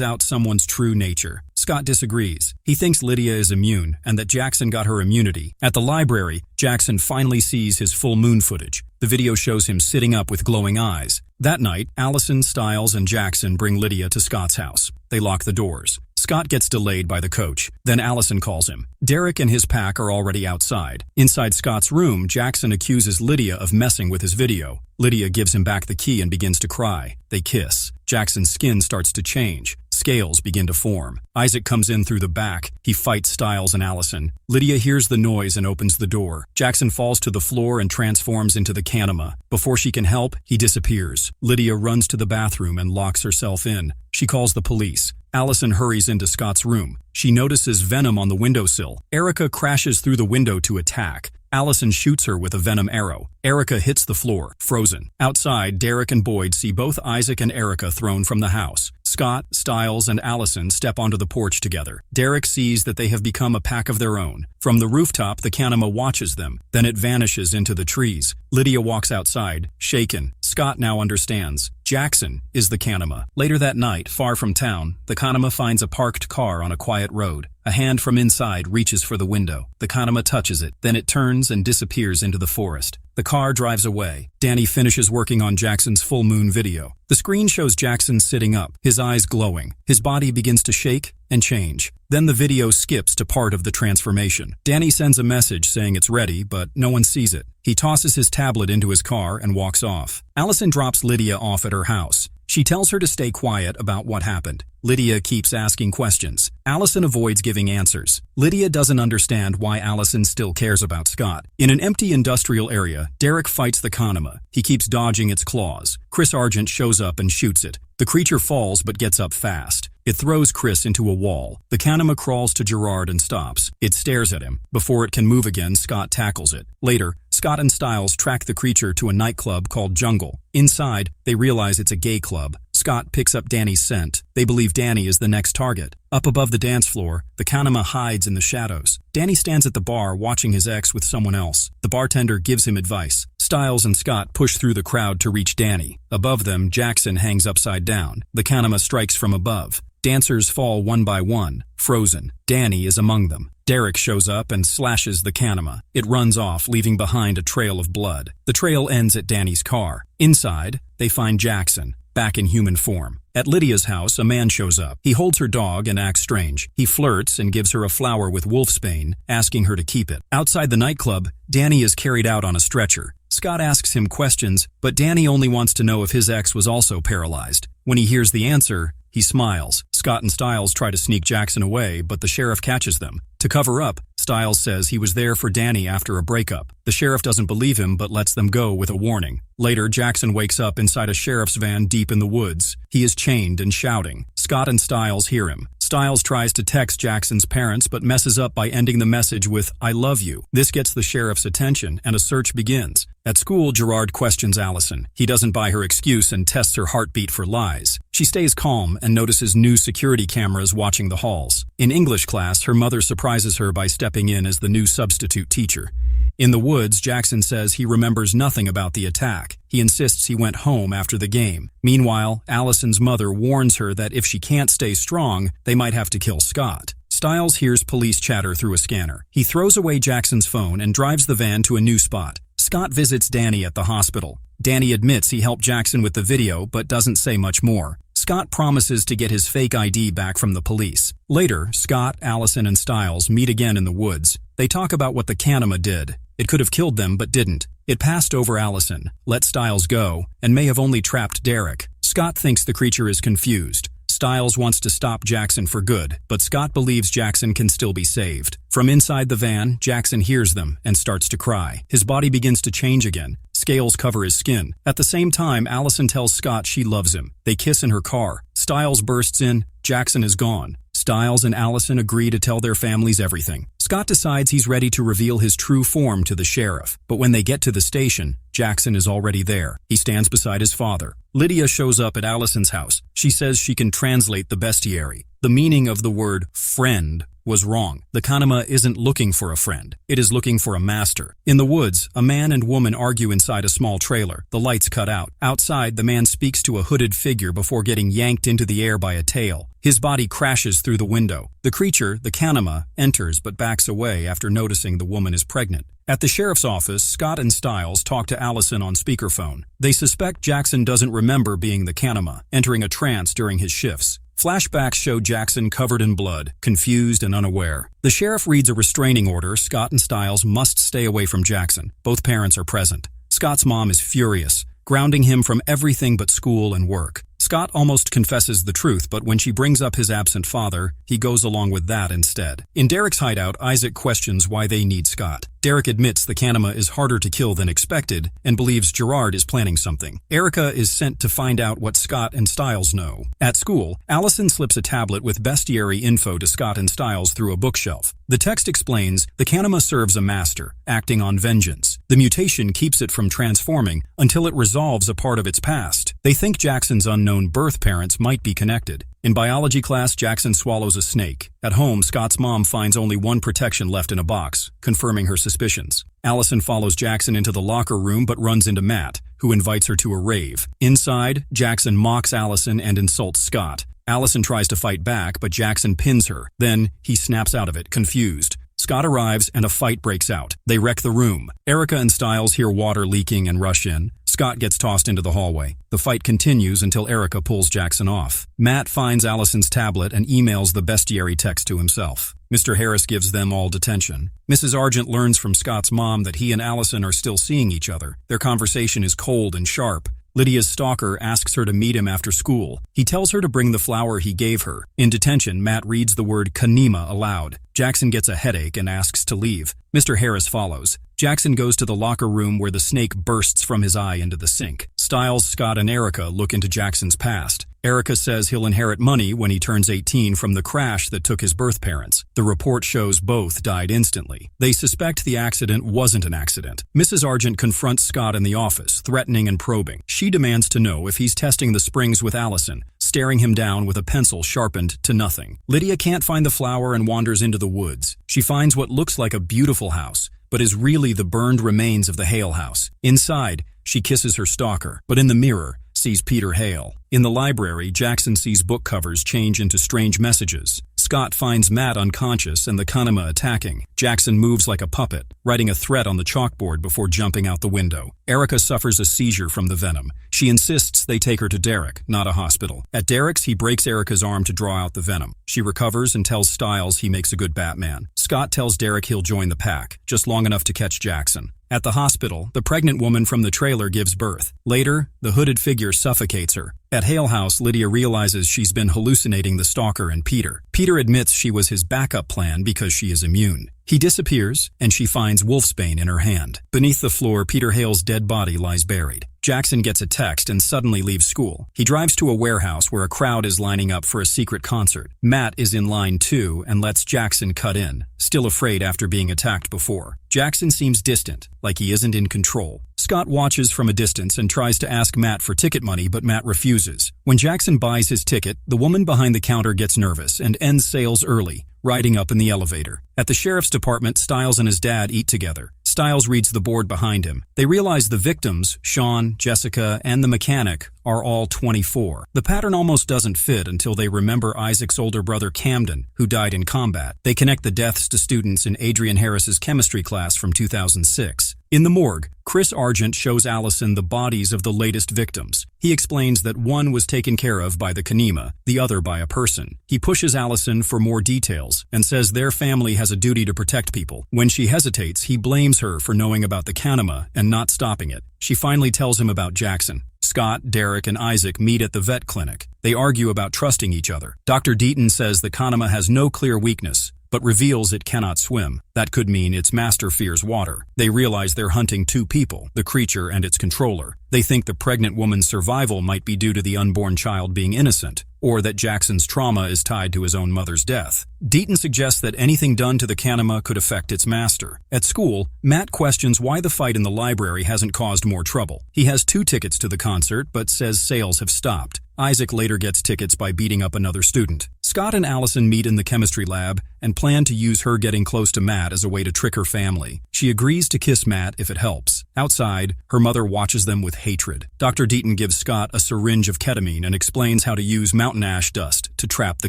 out someone's true nature. Scott disagrees. He thinks Lydia is immune and that Jackson got her immunity. At the library, Jackson finally sees his full moon footage. The video shows him sitting up with glowing eyes. That night, Allison, Stiles, and Jackson bring Lydia to Scott's house. They lock the doors. Scott gets delayed by the coach. Then Allison calls him. Derek and his pack are already outside. Inside Scott's room, Jackson accuses Lydia of messing with his video. Lydia gives him back the key and begins to cry. They kiss. Jackson's skin starts to change. Scales begin to form. Isaac comes in through the back. He fights Stiles and Allison. Lydia hears the noise and opens the door. Jackson falls to the floor and transforms into the kanama. Before she can help, he disappears. Lydia runs to the bathroom and locks herself in. She calls the police. Allison hurries into Scott's room. She notices venom on the windowsill. Erica crashes through the window to attack. Allison shoots her with a venom arrow. Erica hits the floor, frozen. Outside, Derek and Boyd see both Isaac and Erica thrown from the house. Scott, Stiles, and Allison step onto the porch together. Derek sees that they have become a pack of their own. From the rooftop, the kanama watches them. Then it vanishes into the trees. Lydia walks outside, shaken. Scott now understands. Jackson is the kanama. Later that night, far from town, the kanama finds a parked car on a quiet road. A hand from inside reaches for the window. The kanama touches it. Then it turns and disappears into the forest. The car drives away. Danny finishes working on Jackson's full moon video. The screen shows Jackson sitting up, his eyes glowing. His body begins to shake and change. Then the video skips to part of the transformation. Danny sends a message saying it's ready, but no one sees it. He tosses his tablet into his car and walks off. Allison drops Lydia off at her house. She tells her to stay quiet about what happened. Lydia keeps asking questions. Allison avoids giving answers. Lydia doesn't understand why Allison still cares about Scott. In an empty industrial area, Derek fights the kanama. He keeps dodging its claws. Chris Argent shows up and shoots it. The creature falls but gets up fast. It throws Chris into a wall. The kanama crawls to Gerard and stops. It stares at him. Before it can move again, Scott tackles it. Later, Scott and Stiles track the creature to a nightclub called Jungle. Inside, they realize it's a gay club. Scott picks up Danny's scent. They believe Danny is the next target. Up above the dance floor, the kanama hides in the shadows. Danny stands at the bar watching his ex with someone else. The bartender gives him advice. Stiles and Scott push through the crowd to reach Danny. Above them, Jackson hangs upside down. The kanama strikes from above. Dancers fall one by one, frozen. Danny is among them. Derek shows up and slashes the kanama. It runs off, leaving behind a trail of blood. The trail ends at Danny's car. Inside, they find Jackson, back in human form. At Lydia's house, a man shows up. He holds her dog and acts strange. He flirts and gives her a flower with wolfsbane, asking her to keep it. Outside the nightclub, Danny is carried out on a stretcher. Scott asks him questions, but Danny only wants to know if his ex was also paralyzed. When he hears the answer, he smiles. Scott and Stiles try to sneak Jackson away, but the sheriff catches them. To cover up, Stiles says he was there for Danny after a breakup. The sheriff doesn't believe him but lets them go with a warning. Later, Jackson wakes up inside a sheriff's van deep in the woods. He is chained and shouting. Scott and Stiles hear him. Stiles tries to text Jackson's parents but messes up by ending the message with, "I love you." This gets the sheriff's attention and a search begins. At school, Gerard questions Allison. He doesn't buy her excuse and tests her heartbeat for lies. She stays calm and notices new security cameras watching the halls. In English class, her mother surprises her by stepping in as the new substitute teacher. In the woods, Jackson says he remembers nothing about the attack. He insists he went home after the game. Meanwhile, Allison's mother warns her that if she can't stay strong, they might have to kill Scott. Stiles hears police chatter through a scanner. He throws away Jackson's phone and drives the van to a new spot. Scott visits Danny at the hospital. Danny admits he helped Jackson with the video, but doesn't say much more. Scott promises to get his fake ID back from the police. Later, Scott, Allison, and Stiles meet again in the woods. They talk about what the Kanima did. It could have killed them, but didn't. It passed over Allison, let Stiles go, and may have only trapped Derek. Scott thinks the creature is confused. Stiles wants to stop Jackson for good, but Scott believes Jackson can still be saved. From inside the van, Jackson hears them and starts to cry. His body begins to change again. Scales cover his skin. At the same time, Allison tells Scott she loves him. They kiss in her car. Stiles bursts in. Jackson is gone. Stiles and Allison agree to tell their families everything. Scott decides he's ready to reveal his true form to the sheriff. But when they get to the station, Jackson is already there. He stands beside his father. Lydia shows up at Allison's house. She says she can translate the bestiary. The meaning of the word friend was wrong. The Kanima isn't looking for a friend. It is looking for a master. In the woods, a man and woman argue inside a small trailer. The lights cut out. Outside, the man speaks to a hooded figure before getting yanked into the air by a tail. His body crashes through the window. The creature, the Kanima, enters but backs away after noticing the woman is pregnant. At the sheriff's office, Scott and Stiles talk to Allison on speakerphone. They suspect Jackson doesn't remember being the Kanima, entering a trance during his shifts. Flashbacks show Jackson covered in blood, confused and unaware. The sheriff reads a restraining order. Scott and Stiles must stay away from Jackson. Both parents are present. Scott's mom is furious, grounding him from everything but school and work. Scott almost confesses the truth, but when she brings up his absent father, he goes along with that instead. In Derek's hideout, Isaac questions why they need Scott. Derek admits the Kanima is harder to kill than expected and believes Gerard is planning something. Erica is sent to find out what Scott and Stiles know. At school, Allison slips a tablet with bestiary info to Scott and Stiles through a bookshelf. The text explains the Kanima serves a master, acting on vengeance. The mutation keeps it from transforming until it resolves a part of its past. They think Jackson's unknown birth parents might be connected. In biology class, Jackson swallows a snake. At home, Scott's mom finds only one protection left in a box, confirming her suspicions. Allison follows Jackson into the locker room but runs into Matt, who invites her to a rave. Inside, Jackson mocks Allison and insults Scott. Allison tries to fight back, but Jackson pins her. Then, he snaps out of it, confused. Scott arrives and a fight breaks out. They wreck the room. Erica and Stiles hear water leaking and rush in. Scott gets tossed into the hallway. The fight continues until Erica pulls Jackson off. Matt finds Allison's tablet and emails the bestiary text to himself. Mr. Harris gives them all detention. Mrs. Argent learns from Scott's mom that he and Allison are still seeing each other. Their conversation is cold and sharp. Lydia's stalker asks her to meet him after school. He tells her to bring the flower he gave her. In detention, Matt reads the word Kanima aloud. Jackson gets a headache and asks to leave. Mr. Harris follows. Jackson goes to the locker room where the snake bursts from his eye into the sink. Stiles, Scott, and Erica look into Jackson's past. Erica says he'll inherit money when he turns 18 from the crash that took his birth parents. The report shows both died instantly. They suspect the accident wasn't an accident. Mrs. Argent confronts Scott in the office, threatening and probing. She demands to know if he's testing the springs with Allison, staring him down with a pencil sharpened to nothing. Lydia can't find the flower and wanders into the woods. She finds what looks like a beautiful house, but is really the burned remains of the Hale house. Inside, she kisses her stalker, but in the mirror, sees Peter Hale. In the library, Jackson sees book covers change into strange messages. Scott finds Matt unconscious and the Kanima attacking. Jackson moves like a puppet, writing a threat on the chalkboard before jumping out the window. Erica suffers a seizure from the venom. She insists they take her to Derek, not a hospital. At Derek's, he breaks Erica's arm to draw out the venom. She recovers and tells Stiles he makes a good Batman. Scott tells Derek he'll join the pack, just long enough to catch Jackson. At the hospital, the pregnant woman from the trailer gives birth. Later, the hooded figure suffocates her. At Hale House, Lydia realizes she's been hallucinating the stalker and Peter. Peter admits she was his backup plan because she is immune. He disappears, and she finds wolfsbane in her hand. Beneath the floor, Peter Hale's dead body lies buried. Jackson gets a text and suddenly leaves school. He drives to a warehouse where a crowd is lining up for a secret concert. Matt is in line too and lets Jackson cut in, still afraid after being attacked before. Jackson seems distant, like he isn't in control. Scott watches from a distance and tries to ask Matt for ticket money, but Matt refuses. When Jackson buys his ticket, the woman behind the counter gets nervous and ends sales early, riding up in the elevator. At the sheriff's department, Stiles and his dad eat together. Stiles reads the board behind him. They realize the victims, Sean, Jessica, and the mechanic, are all 24. The pattern almost doesn't fit until they remember Isaac's older brother Camden, who died in combat. They connect the deaths to students in Adrian Harris's chemistry class from 2006. In the morgue, Chris Argent shows Allison the bodies of the latest victims. He explains that one was taken care of by the Kanema, the other by a person. He pushes Allison for more details and says their family has a duty to protect people. When she hesitates, he blames her for knowing about the Kanema and not stopping it. She finally tells him about Jackson. Scott, Derek, and Isaac meet at the vet clinic. They argue about trusting each other. Dr. Bitten says the Kanema has no clear weakness, but reveals it cannot swim. That could mean its master fears water. They realize they're hunting two people, the creature and its controller. They think the pregnant woman's survival might be due to the unborn child being innocent, or that Jackson's trauma is tied to his own mother's death. Deaton suggests that anything done to the Kanema could affect its master. At school, Matt questions why the fight in the library hasn't caused more trouble. He has 2 tickets to the concert, but says sales have stopped. Isaac later gets tickets by beating up another student. Scott and Allison meet in the chemistry lab and plan to use her getting close to Matt as a way to trick her family. She agrees to kiss Matt if it helps. Outside, her mother watches them with hatred. Dr. Deaton gives Scott a syringe of ketamine and explains how to use mountain ash dust to trap the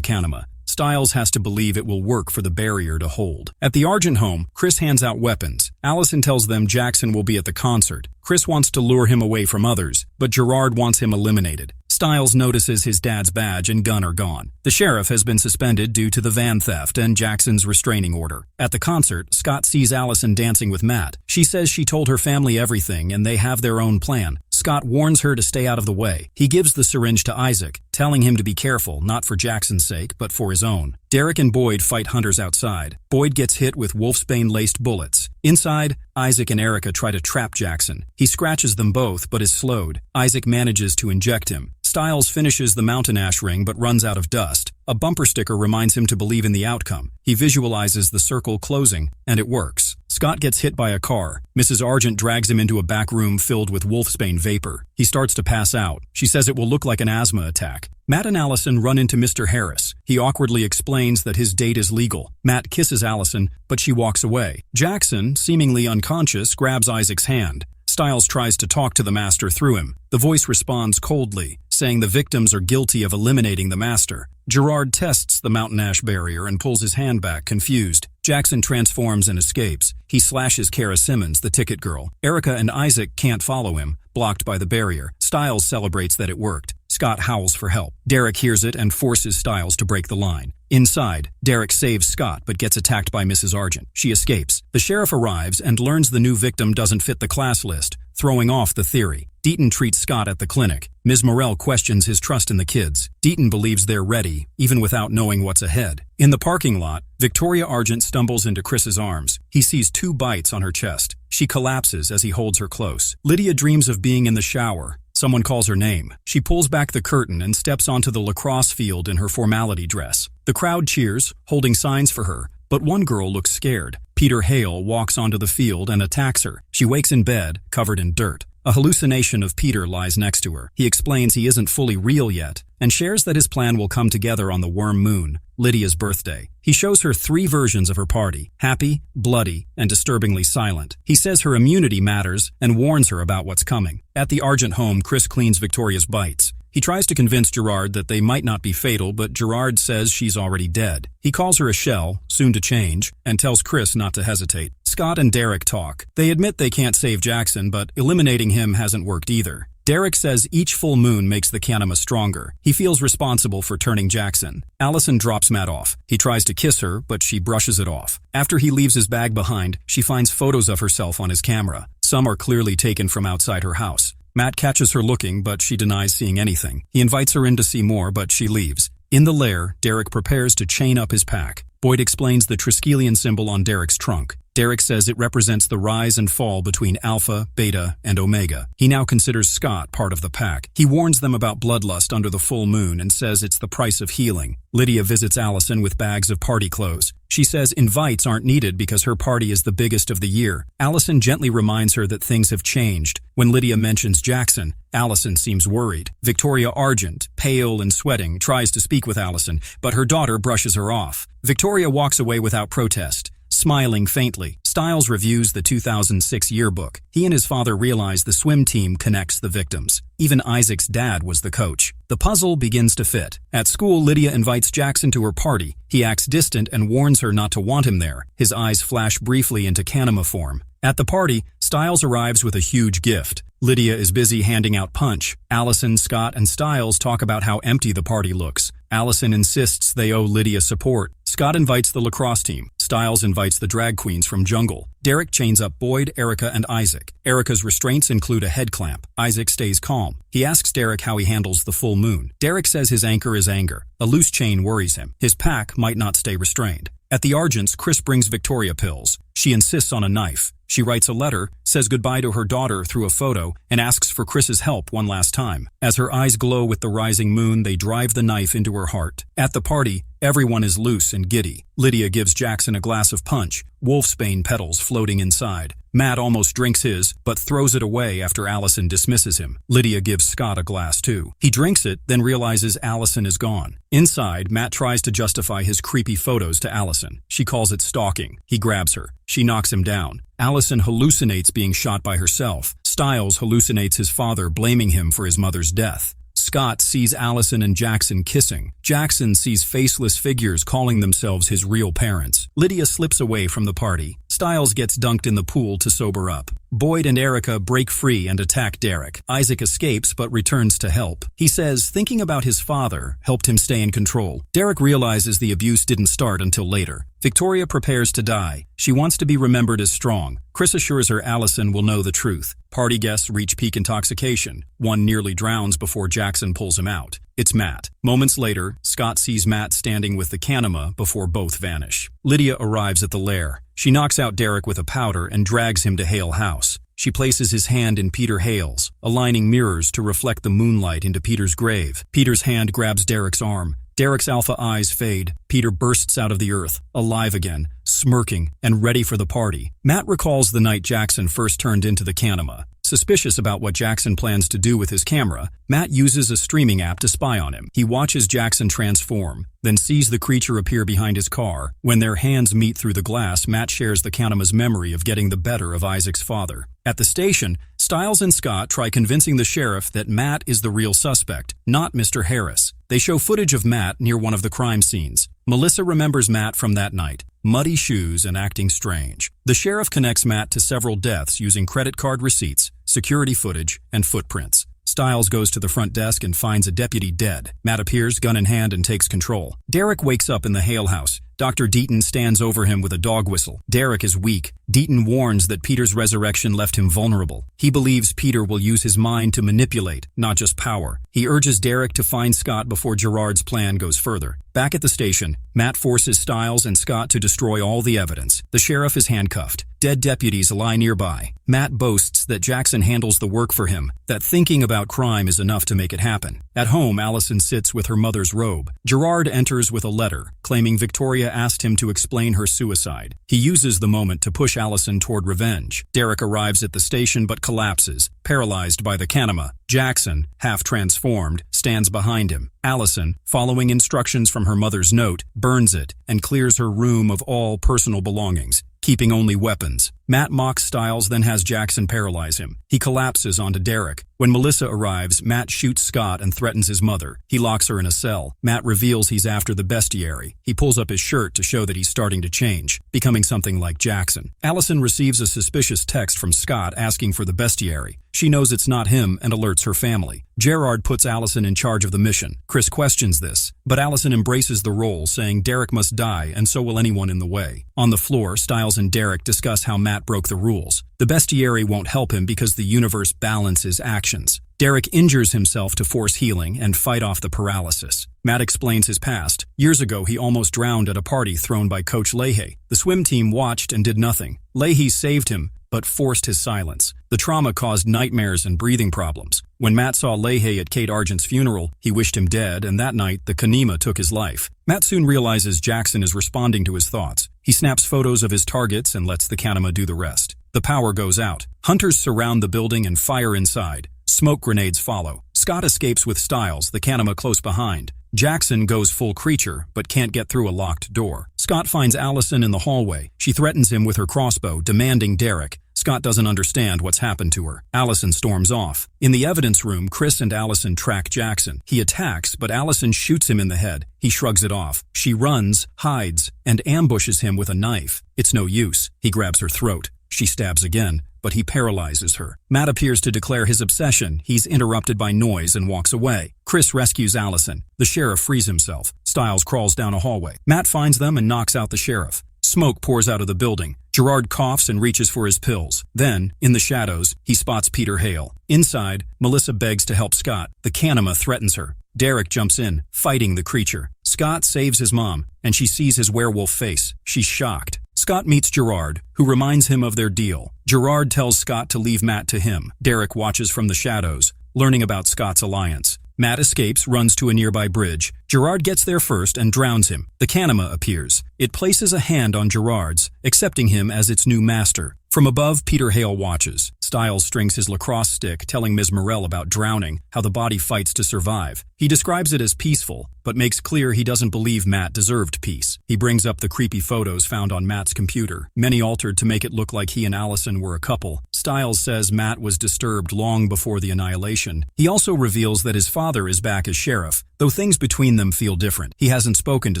Kanema. Stiles has to believe it will work for the barrier to hold. At the Argent home, Chris hands out weapons. Allison tells them Jackson will be at the concert. Chris wants to lure him away from others, but Gerard wants him eliminated. Stiles notices his dad's badge and gun are gone. The sheriff has been suspended due to the van theft and Jackson's restraining order. At the concert, Scott sees Allison dancing with Matt. She says she told her family everything and they have their own plan. Scott warns her to stay out of the way. He gives the syringe to Isaac, telling him to be careful, not for Jackson's sake, but for his own. Derek and Boyd fight hunters outside. Boyd gets hit with wolfsbane-laced bullets. Inside, Isaac and Erica try to trap Jackson. He scratches them both, but is slowed. Isaac manages to inject him. Stiles finishes the mountain ash ring but runs out of dust. A bumper sticker reminds him to believe in the outcome. He visualizes the circle closing, and it works. Scott gets hit by a car. Mrs. Argent drags him into a back room filled with wolfsbane vapor. He starts to pass out. She says it will look like an asthma attack. Matt and Allison run into Mr. Harris. He awkwardly explains that his date is legal. Matt kisses Allison, but she walks away. Jackson, seemingly unconscious, grabs Isaac's hand. Stiles tries to talk to the master through him. The voice responds coldly, saying the victims are guilty of eliminating the master. Gerard tests the mountain ash barrier and pulls his hand back, confused. Jackson transforms and escapes. He slashes Kara Simmons, the ticket girl. Erica and Isaac can't follow him, blocked by the barrier. Stiles celebrates that it worked. Scott howls for help. Derek hears it and forces Stiles to break the line. Inside, Derek saves Scott but gets attacked by Mrs. Argent. She escapes. The sheriff arrives and learns the new victim doesn't fit the class list, throwing off the theory. Deaton treats Scott at the clinic. Ms. Morell questions his trust in the kids. Deaton believes they're ready, even without knowing what's ahead. In the parking lot, Victoria Argent stumbles into Chris's arms. He sees 2 bites on her chest. She collapses as he holds her close. Lydia dreams of being in the shower. Someone calls her name. She pulls back the curtain and steps onto the lacrosse field in her formality dress. The crowd cheers, holding signs for her, but one girl looks scared. Peter Hale walks onto the field and attacks her. She wakes in bed, covered in dirt. A hallucination of Peter lies next to her. He explains he isn't fully real yet, and shares that his plan will come together on the worm moon, Lydia's birthday. He shows her 3 versions of her party: happy, bloody, and disturbingly silent. He says her immunity matters and warns her about what's coming. At the Argent home, Chris cleans Victoria's bites. He tries to convince Gerard that they might not be fatal, but Gerard says she's already dead. He calls her a shell, soon to change, and tells Chris not to hesitate. Scott and Derek talk. They admit they can't save Jackson, but eliminating him hasn't worked either. Derek says each full moon makes the Kanema stronger. He feels responsible for turning Jackson. Allison drops Matt off. He tries to kiss her, but she brushes it off. After he leaves his bag behind, she finds photos of herself on his camera. Some are clearly taken from outside her house. Matt catches her looking, but she denies seeing anything. He invites her in to see more, but she leaves. In the lair, Derek prepares to chain up his pack. Boyd explains the Triskelion symbol on Derek's trunk. Derek says it represents the rise and fall between Alpha, Beta, and Omega. He now considers Scott part of the pack. He warns them about bloodlust under the full moon and says it's the price of healing. Lydia visits Allison with bags of party clothes. She says invites aren't needed because her party is the biggest of the year. Allison gently reminds her that things have changed. When Lydia mentions Jackson, Allison seems worried. Victoria Argent, pale and sweating, tries to speak with Allison, but her daughter brushes her off. Victoria walks away without protest, smiling faintly. Stiles reviews the 2006 yearbook. He and his father realize the swim team connects the victims. Even Isaac's dad was the coach. The puzzle begins to fit. At school, Lydia invites Jackson to her party. He acts distant and warns her not to want him there. His eyes flash briefly into Kanema form. At the party, Stiles arrives with a huge gift. Lydia is busy handing out punch. Allison, Scott, and Stiles talk about how empty the party looks. Allison insists they owe Lydia support. Scott invites the lacrosse team. Stiles invites the drag queens from Jungle. Derek chains up Boyd, Erica, and Isaac. Erica's restraints include a head clamp. Isaac stays calm. He asks Derek how he handles the full moon. Derek says his anchor is anger. A loose chain worries him. His pack might not stay restrained. At the Argents, Chris brings Victoria pills. She insists on a knife. She writes a letter, says goodbye to her daughter through a photo, and asks for Chris's help one last time. As her eyes glow with the rising moon, they drive the knife into her heart. At the party, everyone is loose and giddy. Lydia gives Jackson a glass of punch, wolfsbane petals floating inside. Matt almost drinks his, but throws it away after Allison dismisses him. Lydia gives Scott a glass too. He drinks it, then realizes Allison is gone. Inside, Matt tries to justify his creepy photos to Allison. She calls it stalking. He grabs her. She knocks him down. Allison hallucinates being shot by herself. Stiles hallucinates his father blaming him for his mother's death. Scott sees Allison and Jackson kissing. Jackson sees faceless figures calling themselves his real parents. Lydia slips away from the party. Stiles gets dunked in the pool to sober up. Boyd and Erica break free and attack Derek. Isaac escapes but returns to help. He says thinking about his father helped him stay in control. Derek realizes the abuse didn't start until later. Victoria prepares to die. She wants to be remembered as strong. Chris assures her Allison will know the truth. Party guests reach peak intoxication. One nearly drowns before Jackson pulls him out. It's Matt. Moments later, Scott sees Matt standing with the Kanema before both vanish. Lydia arrives at the lair. She knocks out Derek with a powder and drags him to Hale House. She places his hand in Peter Hales, aligning mirrors to reflect the moonlight into Peter's grave. Peter's hand grabs Derek's arm. Derek's alpha eyes fade. Peter bursts out of the earth, alive again, smirking, and ready for the party. Matt recalls the night Jackson first turned into the Kanema. Suspicious about what Jackson plans to do with his camera, Matt uses a streaming app to spy on him. He watches Jackson transform, then sees the creature appear behind his car. When their hands meet through the glass, Matt shares the Kanema's memory of getting the better of Isaac's father. At the station, Stiles and Scott try convincing the sheriff that Matt is the real suspect, not Mr. Harris. They show footage of Matt near one of the crime scenes. Melissa remembers Matt from that night, muddy shoes and acting strange. The sheriff connects Matt to several deaths using credit card receipts, security footage, and footprints. Stiles goes to the front desk and finds a deputy dead. Matt appears, gun in hand, and takes control. Derek wakes up in the Hale house. Dr. Bitten stands over him with a dog whistle. Derek is weak. Bitten warns that Peter's resurrection left him vulnerable. He believes Peter will use his mind to manipulate, not just power. He urges Derek to find Scott before Gerard's plan goes further. Back at the station, Matt forces Stiles and Scott to destroy all the evidence. The sheriff is handcuffed. Dead deputies lie nearby. Matt boasts that Jackson handles the work for him, that thinking about crime is enough to make it happen. At home, Allison sits with her mother's robe. Gerard enters with a letter, claiming Victoria asked him to explain her suicide. He uses the moment to push Allison toward revenge. Derek arrives at the station but collapses, paralyzed by the Kanema. Jackson, half transformed, stands behind him. Allison, following instructions from her mother's note, burns it and clears her room of all personal belongings, keeping only weapons. Matt mocks Stiles, then has Jackson paralyze him. He collapses onto Derek. When Melissa arrives, Matt shoots Scott and threatens his mother. He locks her in a cell. Matt reveals he's after the bestiary. He pulls up his shirt to show that he's starting to change, becoming something like Jackson. Allison receives a suspicious text from Scott asking for the bestiary. She knows it's not him and alerts her family. Gerard puts Allison in charge of the mission. Chris questions this, but Allison embraces the role, saying Derek must die and so will anyone in the way. On the floor, Stiles and Derek discuss how Matt broke the rules. The bestiary won't help him because the universe balances actions. Derek injures himself to force healing and fight off the paralysis. Matt explains his past. Years ago, he almost drowned at a party thrown by Coach Leahy. The swim team watched and did nothing. Leahy saved him, but forced his silence. The trauma caused nightmares and breathing problems. When Matt saw Leahy at Kate Argent's funeral, he wished him dead, and that night, the Kanima took his life. Matt soon realizes Jackson is responding to his thoughts. He snaps photos of his targets and lets the Kanima do the rest. The power goes out. Hunters surround the building and fire inside. Smoke grenades follow. Scott escapes with Styles, the Kanima close behind. Jackson goes full creature, but can't get through a locked door. Scott finds Allison in the hallway. She threatens him with her crossbow, demanding Derek. Scott doesn't understand what's happened to her. Allison storms off. In the evidence room, Chris and Allison track Jackson. He attacks, but Allison shoots him in the head. He shrugs it off. She runs, hides, and ambushes him with a knife. It's no use. He grabs her throat. She stabs again, but he paralyzes her. Matt appears to declare his obsession. He's interrupted by noise and walks away. Chris rescues Allison. The sheriff frees himself. Styles crawls down a hallway. Matt finds them and knocks out the sheriff. Smoke pours out of the building. Gerard coughs and reaches for his pills. Then, in the shadows, he spots Peter Hale. Inside, Melissa begs to help Scott. The Kanima threatens her. Derek jumps in, fighting the creature. Scott saves his mom, and she sees his werewolf face. She's shocked. Scott meets Gerard, who reminds him of their deal. Gerard tells Scott to leave Matt to him. Derek watches from the shadows, learning about Scott's alliance. Matt escapes, runs to a nearby bridge. Gerard gets there first and drowns him. The Kanima appears. It places a hand on Gerard's, accepting him as its new master. From above, Peter Hale watches. Styles strings his lacrosse stick, telling Ms. Morell about drowning, how the body fights to survive. He describes it as peaceful, but makes clear he doesn't believe Matt deserved peace. He brings up the creepy photos found on Matt's computer, many altered to make it look like he and Allison were a couple. Styles says Matt was disturbed long before the annihilation. He also reveals that his father is back as sheriff, though things between them feel different. He hasn't spoken to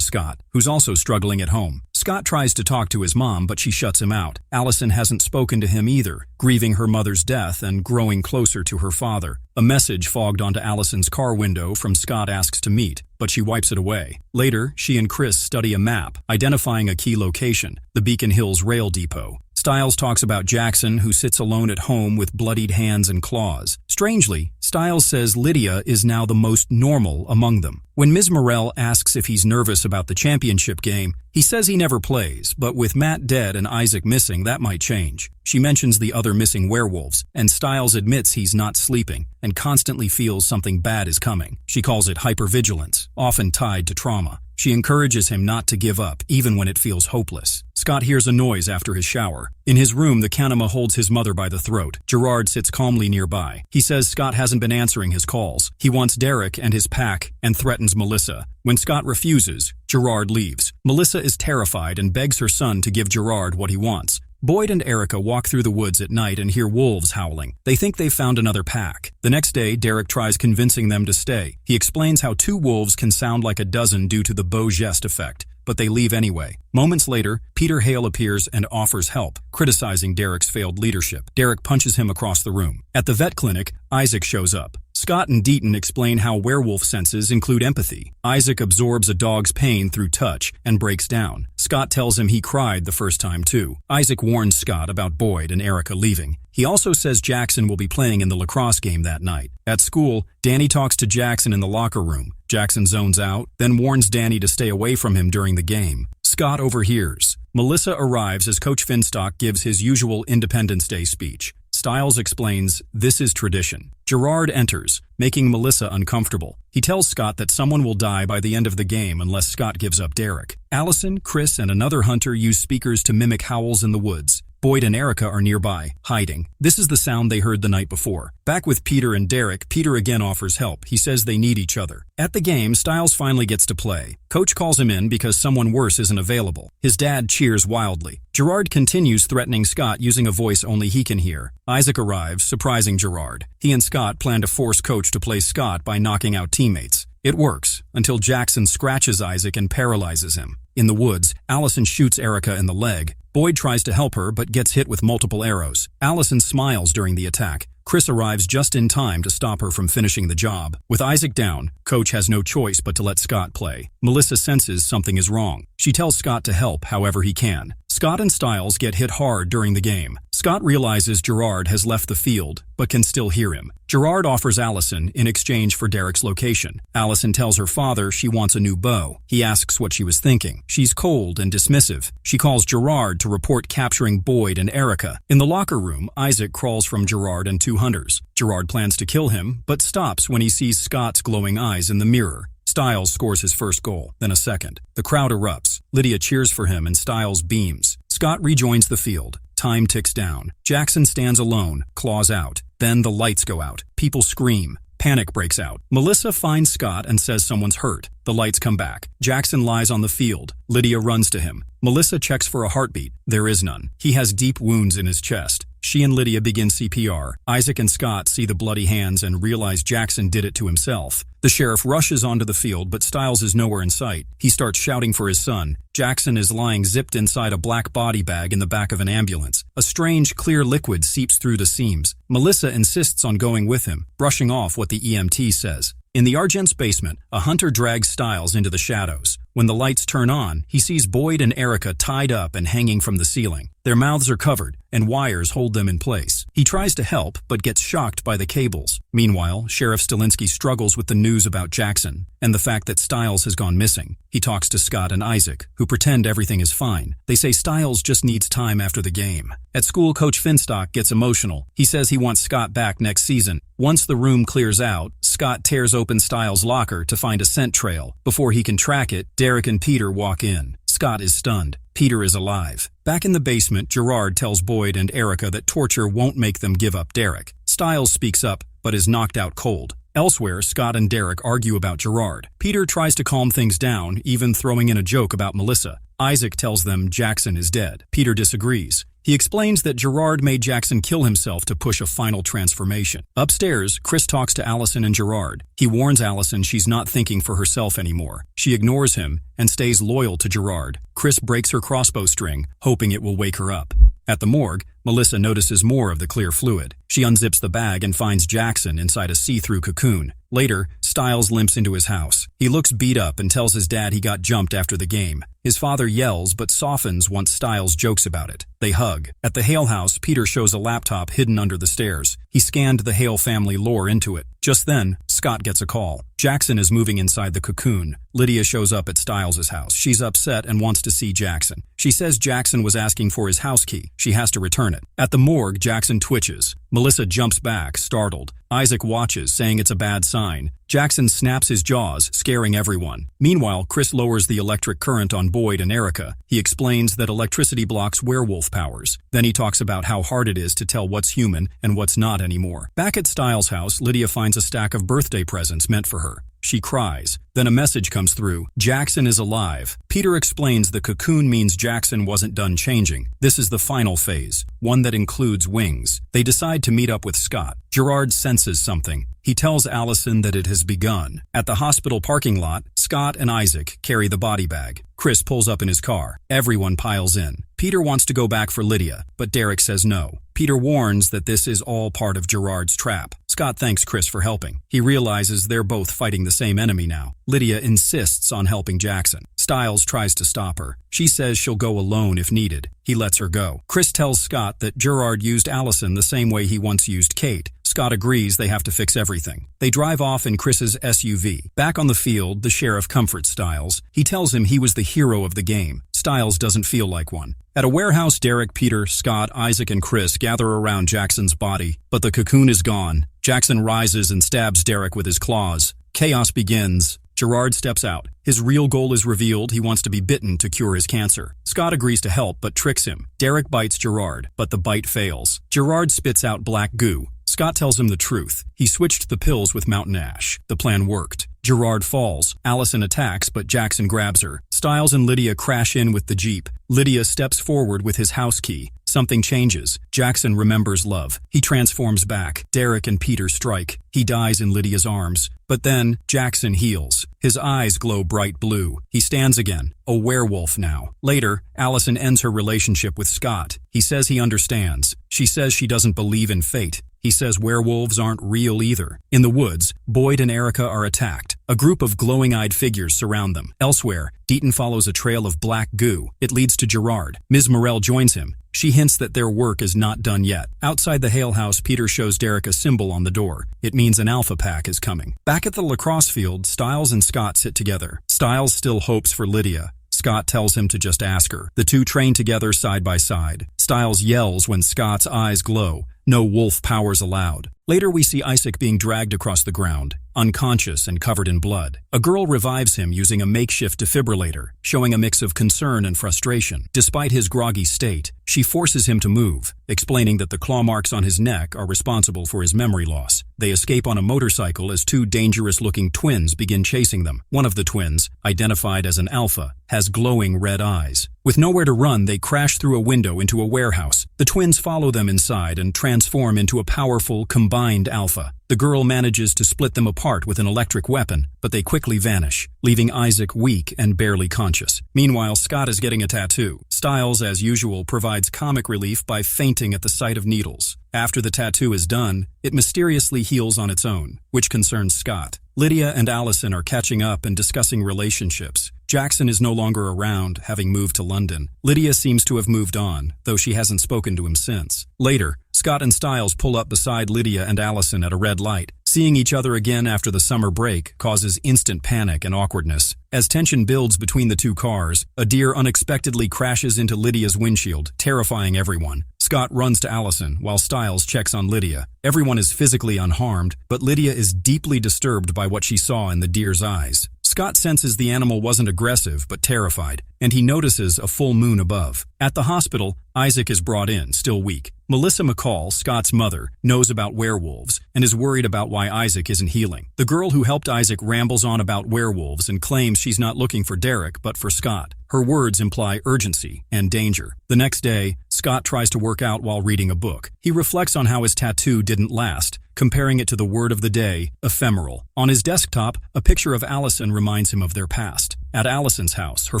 Scott, who's also struggling at home. Scott tries to talk to his mom, but she shuts him out. Allison hasn't spoken to him either, grieving her mother's death and growing closer to her father. A message fogged onto Allison's car window from Scott asks to meet, but she wipes it away. Later, she and Chris study a map, identifying a key location, the Beacon Hills Rail Depot. Styles talks about Jackson, who sits alone at home with bloodied hands and claws. Strangely, Styles says Lydia is now the most normal among them. When Ms. Morell asks if he's nervous about the championship game, he says he never plays, but with Matt dead and Isaac missing, that might change. She mentions the other missing werewolves, and Styles admits he's not sleeping and constantly feels something bad is coming. She calls it hypervigilance, often tied to trauma. She encourages him not to give up, even when it feels hopeless. Scott hears a noise after his shower. In his room, the Kanima holds his mother by the throat. Gerard sits calmly nearby. He says Scott hasn't been answering his calls. He wants Derek and his pack and threatens Melissa. When Scott refuses, Gerard leaves. Melissa is terrified and begs her son to give Gerard what he wants. Boyd and Erica walk through the woods at night and hear wolves howling. They think they've found another pack. The next day, Derek tries convincing them to stay. He explains how 2 wolves can sound like a dozen due to the Beau Geste effect, but they leave anyway. Moments later, Peter Hale appears and offers help, criticizing Derek's failed leadership. Derek punches him across the room. At the vet clinic, Isaac shows up. Scott and Bitten explain how werewolf senses include empathy. Isaac absorbs a dog's pain through touch and breaks down. Scott tells him he cried the first time too. Isaac warns Scott about Boyd and Erica leaving. He also says Jackson will be playing in the lacrosse game that night. At school, Danny talks to Jackson in the locker room. Jackson zones out, then warns Danny to stay away from him during the game. Scott overhears. Melissa arrives as Coach Finstock gives his usual Independence Day speech. Styles explains, "This is tradition." Gerard enters, making Melissa uncomfortable. He tells Scott that someone will die by the end of the game unless Scott gives up Derek. Allison, Chris, and another hunter use speakers to mimic howls in the woods. Boyd and Erica are nearby, hiding. This is the sound they heard the night before. Back with Peter and Derek, Peter again offers help. He says they need each other. At the game, Styles finally gets to play. Coach calls him in because someone worse isn't available. His dad cheers wildly. Gerard continues threatening Scott using a voice only he can hear. Isaac arrives, surprising Gerard. He and Scott plan to force Coach to play Scott by knocking out teammates. It works, until Jackson scratches Isaac and paralyzes him. In the woods, Allison shoots Erica in the leg. Boyd tries to help her, but gets hit with multiple arrows. Allison smiles during the attack. Chris arrives just in time to stop her from finishing the job. With Isaac down, Coach has no choice but to let Scott play. Melissa senses something is wrong. She tells Scott to help however he can. Scott and Styles get hit hard during the game. Scott Scott realizes Gerard has left the field, but can still hear him. Gerard offers Allison in exchange for Derek's location. Allison tells her father she wants a new bow. He asks what she was thinking. She's cold and dismissive. She calls Gerard to report capturing Boyd and Erica. In the locker room, Isaac crawls from Gerard and two hunters. Gerard plans to kill him, but stops when he sees Scott's glowing eyes in the mirror. Stiles scores his first goal, then a second. The crowd erupts. Lydia cheers for him and Stiles beams. Scott rejoins the field. Time ticks down. Jackson stands alone, claws out. Then the lights go out. People scream. Panic breaks out. Melissa finds Scott and says someone's hurt. The lights come back. Jackson lies on the field. Lydia runs to him. Melissa checks for a heartbeat. There is none. He has deep wounds in his chest. She and Lydia begin CPR. Isaac and Scott see the bloody hands and realize Jackson did it to himself. The sheriff rushes onto the field, but Stiles is nowhere in sight. He starts shouting for his son. Jackson is lying zipped inside a black body bag in the back of an ambulance. A strange, clear liquid seeps through the seams. Melissa insists on going with him, brushing off what the EMT says. In the Argent's basement, a hunter drags Stiles into the shadows. When the lights turn on, he sees Boyd and Erica tied up and hanging from the ceiling. Their mouths are covered, and wires hold them in place. He tries to help, but gets shocked by the cables. Meanwhile, Sheriff Stilinski struggles with the news about Jackson and the fact that Stiles has gone missing. He talks to Scott and Isaac, who pretend everything is fine. They say Stiles just needs time after the game. At school, Coach Finstock gets emotional. He says he wants Scott back next season. Once the room clears out, Scott tears open Stiles' locker to find a scent trail. Before he can track it, Derek and Peter walk in. Scott is stunned. Peter is alive. Back in the basement, Gerard tells Boyd and Erica that torture won't make them give up Derek. Stiles speaks up, but is knocked out cold. Elsewhere, Scott and Derek argue about Gerard. Peter tries to calm things down, even throwing in a joke about Melissa. Isaac tells them Jackson is dead. Peter disagrees. He explains that Gerard made Jackson kill himself to push a final transformation. Upstairs, Chris talks to Allison and Gerard. He warns Allison she's not thinking for herself anymore. She ignores him and stays loyal to Gerard. Chris breaks her crossbow string, hoping it will wake her up. At the morgue, Melissa notices more of the clear fluid. She unzips the bag and finds Jackson inside a see-through cocoon. Later, Stiles limps into his house. He looks beat up and tells his dad he got jumped after the game. His father yells but softens once Stiles jokes about it. They hug. At the Hale house, Peter shows a laptop hidden under the stairs. He scanned the Hale family lore into it. Just then, Scott gets a call. Jackson is moving inside the cocoon. Lydia shows up at Stiles' house. She's upset and wants to see Jackson. She says Jackson was asking for his house key. She has to return it. At the morgue, Jackson twitches. Melissa jumps back, startled. Isaac watches, saying it's a bad sign. Jackson snaps his jaws, scaring everyone. Meanwhile, Chris lowers the electric current on Boyd and Erica. He explains that electricity blocks werewolf powers. Then he talks about how hard it is to tell what's human and what's not anymore. Back at Stiles' house, Lydia finds a stack of birthday presents meant for her. She cries. Then a message comes through. Jackson is alive. Peter explains the cocoon means Jackson wasn't done changing. This is the final phase, one that includes wings. They decide to meet up with Scott. Gerard senses something. He tells Allison that it has begun. At the hospital parking lot, Scott and Isaac carry the body bag. Chris pulls up in his car. Everyone piles in. Peter wants to go back for Lydia, but Derek says no. Peter warns that this is all part of Gerard's trap. Scott thanks Chris for helping. He realizes they're both fighting the same enemy now. Lydia insists on helping Jackson. Stiles tries to stop her. She says she'll go alone if needed. He lets her go. Chris tells Scott that Gerard used Allison the same way he once used Kate. Scott agrees they have to fix everything. They drive off in Chris's SUV. Back on the field, the sheriff comforts Stiles. He tells him he was the hero of the game. Stiles doesn't feel like one. At a warehouse, Derek, Peter, Scott, Isaac, and Chris gather around Jackson's body, but the cocoon is gone. Jackson rises and stabs Derek with his claws. Chaos begins. Gerard steps out. His real goal is revealed. He wants to be bitten to cure his cancer. Scott agrees to help, but tricks him. Derek bites Gerard, but the bite fails. Gerard spits out black goo. Scott tells him the truth. He switched the pills with Mountain Ash. The plan worked. Gerard falls. Allison attacks, but Jackson grabs her. Stiles and Lydia crash in with the Jeep. Lydia steps forward with his house key. Something changes. Jackson remembers love. He transforms back. Derek and Peter strike. He dies in Lydia's arms. But then, Jackson heals. His eyes glow bright blue. He stands again, a werewolf now. Later, Allison ends her relationship with Scott. He says he understands. She says she doesn't believe in fate. He says werewolves aren't real either. In the woods, Boyd and Erica are attacked. A group of glowing-eyed figures surround them. Elsewhere, Bitten follows a trail of black goo. It leads to Gerard. Ms. Morel joins him. She hints that their work is not done yet. Outside the Hale house, Peter shows Derek a symbol on the door. It means an alpha pack is coming. Back at the lacrosse field, Stiles and Scott sit together. Stiles still hopes for Lydia. Scott tells him to just ask her. The two train together side by side. Stiles yells when Scott's eyes glow. No wolf powers allowed. Later we see Isaac being dragged across the ground, unconscious and covered in blood. A girl revives him using a makeshift defibrillator, showing a mix of concern and frustration. Despite his groggy state, she forces him to move, explaining that the claw marks on his neck are responsible for his memory loss. They escape on a motorcycle as two dangerous-looking twins begin chasing them. One of the twins, identified as an alpha, has glowing red eyes. With nowhere to run, they crash through a window into a warehouse. The twins follow them inside and transform into a powerful, combined alpha. The girl manages to split them apart with an electric weapon, but they quickly vanish, leaving Isaac weak and barely conscious. Meanwhile, Scott is getting a tattoo. Stiles, as usual, provides comic relief by fainting at the sight of needles. After the tattoo is done, it mysteriously heals on its own, which concerns Scott. Lydia and Allison are catching up and discussing relationships. Jackson is no longer around, having moved to London. Lydia seems to have moved on, though she hasn't spoken to him since. Later, Scott and Stiles pull up beside Lydia and Allison at a red light. Seeing each other again after the summer break causes instant panic and awkwardness. As tension builds between the two cars, a deer unexpectedly crashes into Lydia's windshield, terrifying everyone. Scott runs to Allison, while Stiles checks on Lydia. Everyone is physically unharmed, but Lydia is deeply disturbed by what she saw in the deer's eyes. Scott senses the animal wasn't aggressive, but terrified, and he notices a full moon above. At the hospital, Isaac is brought in, still weak. Melissa McCall, Scott's mother, knows about werewolves and is worried about why Isaac isn't healing. The girl who helped Isaac rambles on about werewolves and claims she's not looking for Derek, but for Scott. Her words imply urgency and danger. The next day, Scott tries to work out while reading a book. He reflects on how his tattoo didn't last, comparing it to the word of the day, ephemeral. On his desktop, a picture of Allison reminds him of their past. At Allison's house, her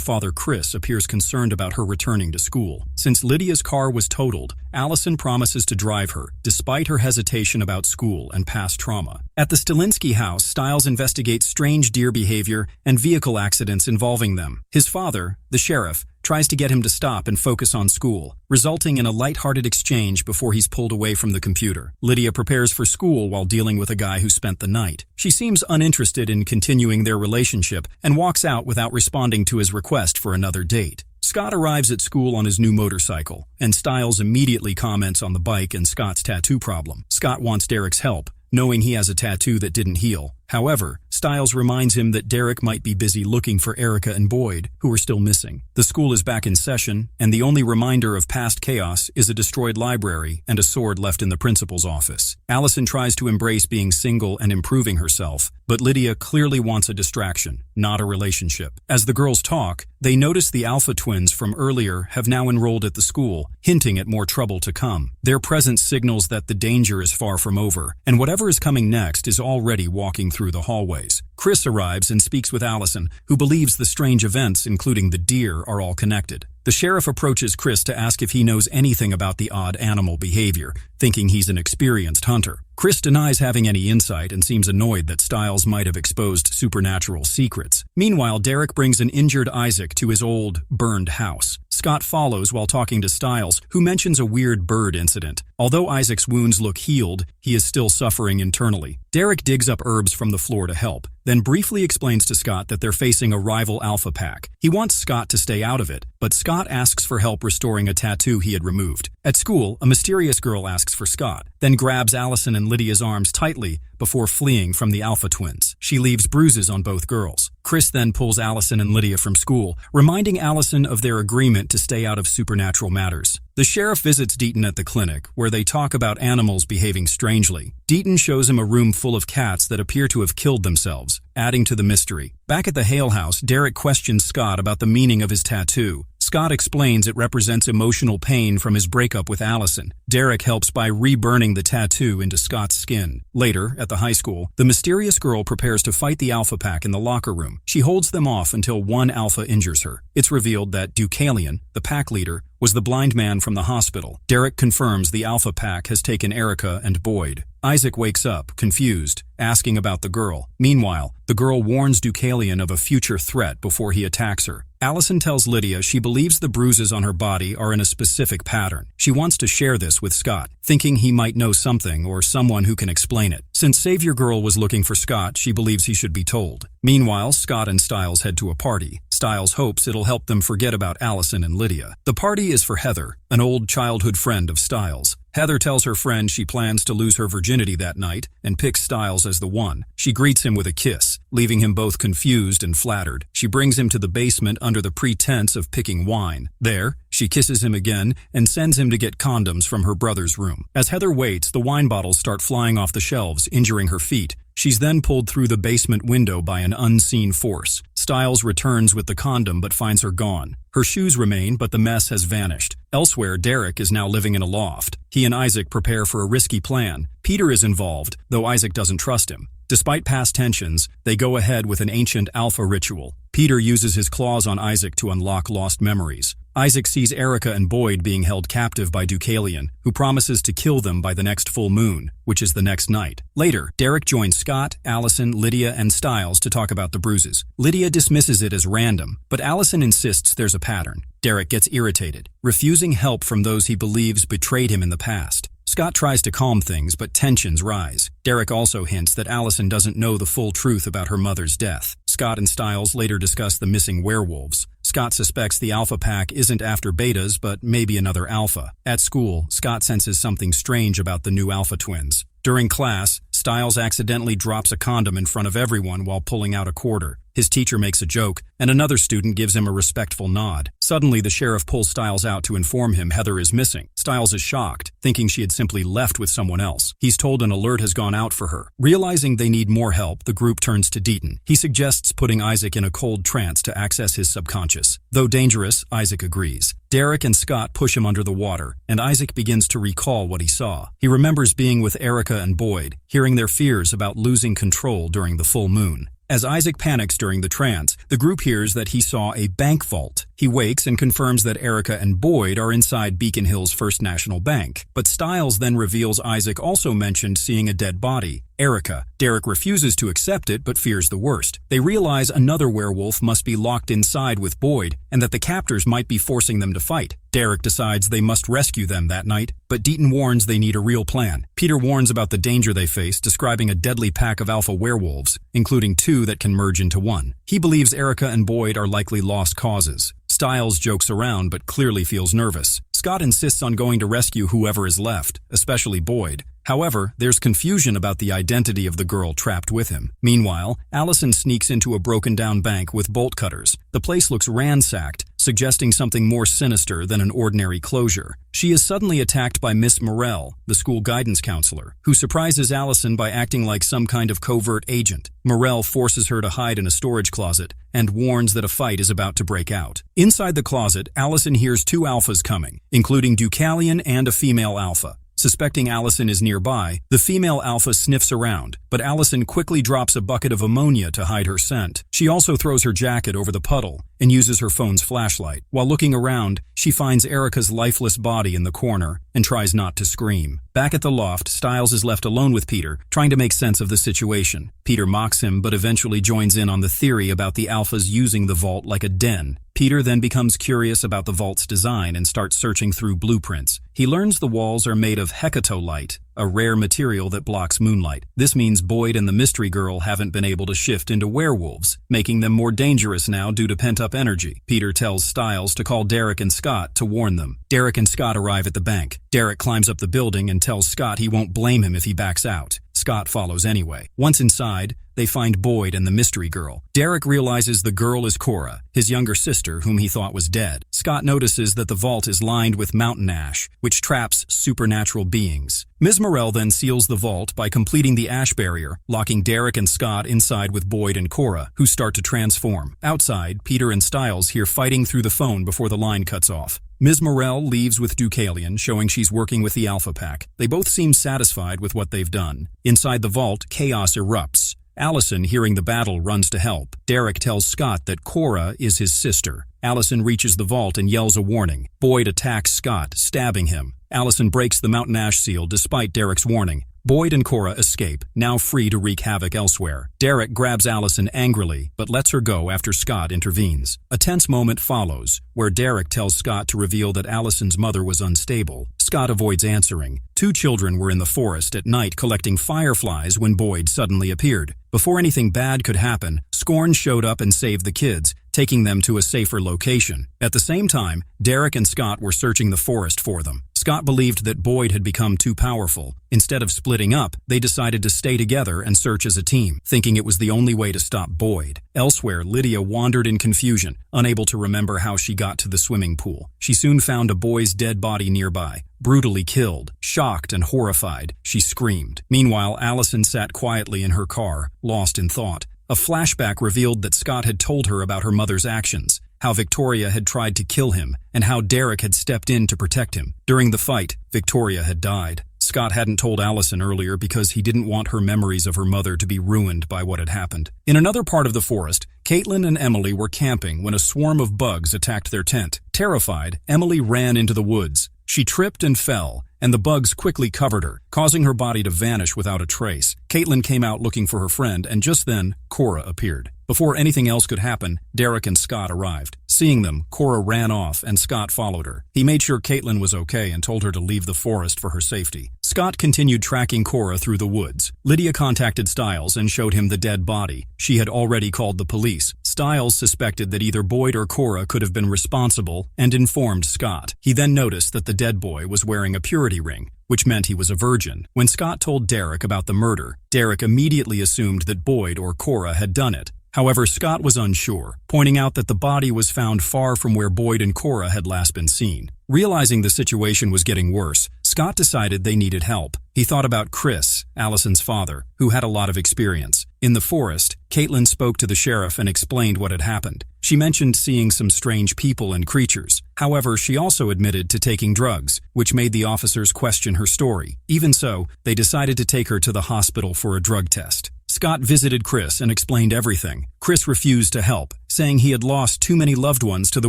father Chris appears concerned about her returning to school. Since Lydia's car was totaled, Allison promises to drive her, despite her hesitation about school and past trauma. At the Stilinski house, Stiles investigates strange deer behavior and vehicle accidents involving them. His father, the sheriff, tries to get him to stop and focus on school, resulting in a light-hearted exchange before he's pulled away from the computer. Lydia prepares for school while dealing with a guy who spent the night. She seems uninterested in continuing their relationship and walks out without responding to his request for another date. Scott arrives at school on his new motorcycle, and Stiles immediately comments on the bike and Scott's tattoo problem. Scott wants Derek's help, knowing he has a tattoo that didn't heal. However, Stiles reminds him that Derek might be busy looking for Erica and Boyd, who are still missing. The school is back in session, and the only reminder of past chaos is a destroyed library and a sword left in the principal's office. Allison tries to embrace being single and improving herself, but Lydia clearly wants a distraction, not a relationship. As the girls talk, they notice the alpha twins from earlier have now enrolled at the school, hinting at more trouble to come. Their presence signals that the danger is far from over, and whatever is coming next is already walking through the hallways. Chris arrives and speaks with Allison, who believes the strange events, including the deer, are all connected. The sheriff approaches Chris to ask if he knows anything about the odd animal behavior, thinking he's an experienced hunter. Chris denies having any insight and seems annoyed that Stiles might have exposed supernatural secrets. Meanwhile, Derek brings an injured Isaac to his old, burned house. Scott follows while talking to Stiles, who mentions a weird bird incident. Although Isaac's wounds look healed, he is still suffering internally. Derek digs up herbs from the floor to help, then briefly explains to Scott that they're facing a rival alpha pack. He wants Scott to stay out of it, but Scott asks for help restoring a tattoo he had removed. At school, a mysterious girl asks for Scott, then grabs Allison and Lydia's arms tightly before fleeing from the alpha twins. She leaves bruises on both girls. Chris then pulls Allison and Lydia from school, reminding Allison of their agreement to stay out of supernatural matters. The sheriff visits Bitten at the clinic, where they talk about animals behaving strangely. Bitten shows him a room full of cats that appear to have killed themselves, adding to the mystery. Back at the Hale house, Derek questions Scott about the meaning of his tattoo. Scott explains it represents emotional pain from his breakup with Allison. Derek helps by re-burning the tattoo into Scott's skin. Later, at the high school, the mysterious girl prepares to fight the alpha pack in the locker room. She holds them off until one alpha injures her. It's revealed that Deucalion, the pack leader, was the blind man from the hospital. Derek confirms the alpha pack has taken Erica and Boyd. Isaac wakes up, confused, asking about the girl. Meanwhile, the girl warns Deucalion of a future threat before he attacks her. Allison tells Lydia she believes the bruises on her body are in a specific pattern. She wants to share this with Scott, thinking he might know something or someone who can explain it. Since Savior Girl was looking for Scott, she believes he should be told. Meanwhile, Scott and Stiles head to a party. Stiles hopes it'll help them forget about Allison and Lydia. The party is for Heather, an old childhood friend of Stiles. Heather tells her friend she plans to lose her virginity that night and picks Stiles as the one. She greets him with a kiss, leaving him both confused and flattered. She brings him to the basement under the pretense of picking wine. There, she kisses him again and sends him to get condoms from her brother's room. As Heather waits, the wine bottles start flying off the shelves, injuring her feet. She's then pulled through the basement window by an unseen force. Stiles returns with the condom but finds her gone. Her shoes remain, but the mess has vanished. Elsewhere, Derek is now living in a loft. He and Isaac prepare for a risky plan. Peter is involved, though Isaac doesn't trust him. Despite past tensions, they go ahead with an ancient alpha ritual. Peter uses his claws on Isaac to unlock lost memories. Isaac sees Erica and Boyd being held captive by Deucalion, who promises to kill them by the next full moon, which is the next night. Later, Derek joins Scott, Allison, Lydia, and Stiles to talk about the bruises. Lydia dismisses it as random, but Allison insists there's a pattern. Derek gets irritated, refusing help from those he believes betrayed him in the past. Scott tries to calm things, but tensions rise. Derek also hints that Allison doesn't know the full truth about her mother's death. Scott and Stiles later discuss the missing werewolves. Scott suspects the Alpha Pack isn't after betas, but maybe another alpha. At school, Scott senses something strange about the new alpha twins. During class, Stiles accidentally drops a condom in front of everyone while pulling out a quarter. His teacher makes a joke, and another student gives him a respectful nod. Suddenly, the sheriff pulls Stiles out to inform him Heather is missing. Stiles is shocked, thinking she had simply left with someone else. He's told an alert has gone out for her. Realizing they need more help, the group turns to Bitten. He suggests putting Isaac in a cold trance to access his subconscious. Though dangerous, Isaac agrees. Derek and Scott push him under the water, and Isaac begins to recall what he saw. He remembers being with Erica and Boyd, hearing their fears about losing control during the full moon. As Isaac panics during the trance, the group hears that he saw a bank vault. He wakes and confirms that Erica and Boyd are inside Beacon Hill's First National Bank. But Stiles then reveals Isaac also mentioned seeing a dead body, Erica. Derek refuses to accept it but fears the worst. They realize another werewolf must be locked inside with Boyd and that the captors might be forcing them to fight. Derek decides they must rescue them that night, but Bitten warns they need a real plan. Peter warns about the danger they face, describing a deadly pack of alpha werewolves, including two that can merge into one. He believes Erica and Boyd are likely lost causes. Stiles jokes around but clearly feels nervous. Scott insists on going to rescue whoever is left, especially Boyd. However, there's confusion about the identity of the girl trapped with him. Meanwhile, Allison sneaks into a broken-down bank with bolt cutters. The place looks ransacked, suggesting something more sinister than an ordinary closure. She is suddenly attacked by Miss Morell, the school guidance counselor, who surprises Allison by acting like some kind of covert agent. Morell forces her to hide in a storage closet and warns that a fight is about to break out. Inside the closet, Allison hears two alphas coming, including Deucalion and a female alpha. Suspecting Allison is nearby, the female alpha sniffs around, but Allison quickly drops a bucket of ammonia to hide her scent. She also throws her jacket over the puddle and uses her phone's flashlight. While looking around, she finds Erica's lifeless body in the corner and tries not to scream. Back at the loft, Stiles is left alone with Peter, trying to make sense of the situation. Peter mocks him, but eventually joins in on the theory about the alphas using the vault like a den. Peter then becomes curious about the vault's design and starts searching through blueprints. He learns the walls are made of hecatolite, a rare material that blocks moonlight. This means Boyd and the mystery girl haven't been able to shift into werewolves, making them more dangerous now due to pent-up energy. Peter tells Stiles to call Derek and Scott to warn them. Derek and Scott arrive at the bank. Derek climbs up the building and tells Scott he won't blame him if he backs out. Scott follows anyway. Once inside, they find Boyd and the mystery girl. Derek realizes the girl is Cora, his younger sister whom he thought was dead. Scott notices that the vault is lined with mountain ash, which traps supernatural beings. Ms. Morell then seals the vault by completing the ash barrier, locking Derek and Scott inside with Boyd and Cora, who start to transform. Outside, Peter and Stiles hear fighting through the phone before the line cuts off. Ms. Morell leaves with Deucalion, showing she's working with the Alpha Pack. They both seem satisfied with what they've done. Inside the vault, chaos erupts. Allison, hearing the battle, runs to help. Derek tells Scott that Cora is his sister. Allison reaches the vault and yells a warning. Boyd attacks Scott, stabbing him. Allison breaks the mountain ash seal despite Derek's warning. Boyd and Cora escape, now free to wreak havoc elsewhere. Derek grabs Allison angrily, but lets her go after Scott intervenes. A tense moment follows, where Derek tells Scott to reveal that Allison's mother was unstable. Scott avoids answering. Two children were in the forest at night collecting fireflies when Boyd suddenly appeared. Before anything bad could happen, Scorn showed up and saved the kids, taking them to a safer location. At the same time, Derek and Scott were searching the forest for them. Scott believed that Boyd had become too powerful. Instead of splitting up, they decided to stay together and search as a team, thinking it was the only way to stop Boyd. Elsewhere, Lydia wandered in confusion, unable to remember how she got to the swimming pool. She soon found a boy's dead body nearby, brutally killed. Shocked and horrified, she screamed. Meanwhile, Allison sat quietly in her car, lost in thought. A flashback revealed that Scott had told her about her mother's actions, how Victoria had tried to kill him, and how Derek had stepped in to protect him. During the fight, Victoria had died. Scott hadn't told Allison earlier because he didn't want her memories of her mother to be ruined by what had happened. In another part of the forest, Caitlin and Emily were camping when a swarm of bugs attacked their tent. Terrified, Emily ran into the woods. She tripped and fell, and the bugs quickly covered her, causing her body to vanish without a trace. Caitlin came out looking for her friend, and just then, Cora appeared. Before anything else could happen, Derek and Scott arrived. Seeing them, Cora ran off, and Scott followed her. He made sure Caitlin was okay and told her to leave the forest for her safety. Scott continued tracking Cora through the woods. Lydia contacted Stiles and showed him the dead body. She had already called the police. Stiles suspected that either Boyd or Cora could have been responsible and informed Scott. He then noticed that the dead boy was wearing a purity ring, which meant he was a virgin. When Scott told Derek about the murder, Derek immediately assumed that Boyd or Cora had done it. However, Scott was unsure, pointing out that the body was found far from where Boyd and Cora had last been seen. Realizing the situation was getting worse, Scott decided they needed help. He thought about Chris, Allison's father, who had a lot of experience. In the forest, Caitlin spoke to the sheriff and explained what had happened. She mentioned seeing some strange people and creatures. However, she also admitted to taking drugs, which made the officers question her story. Even so, they decided to take her to the hospital for a drug test. Scott visited Chris and explained everything. Chris refused to help, saying he had lost too many loved ones to the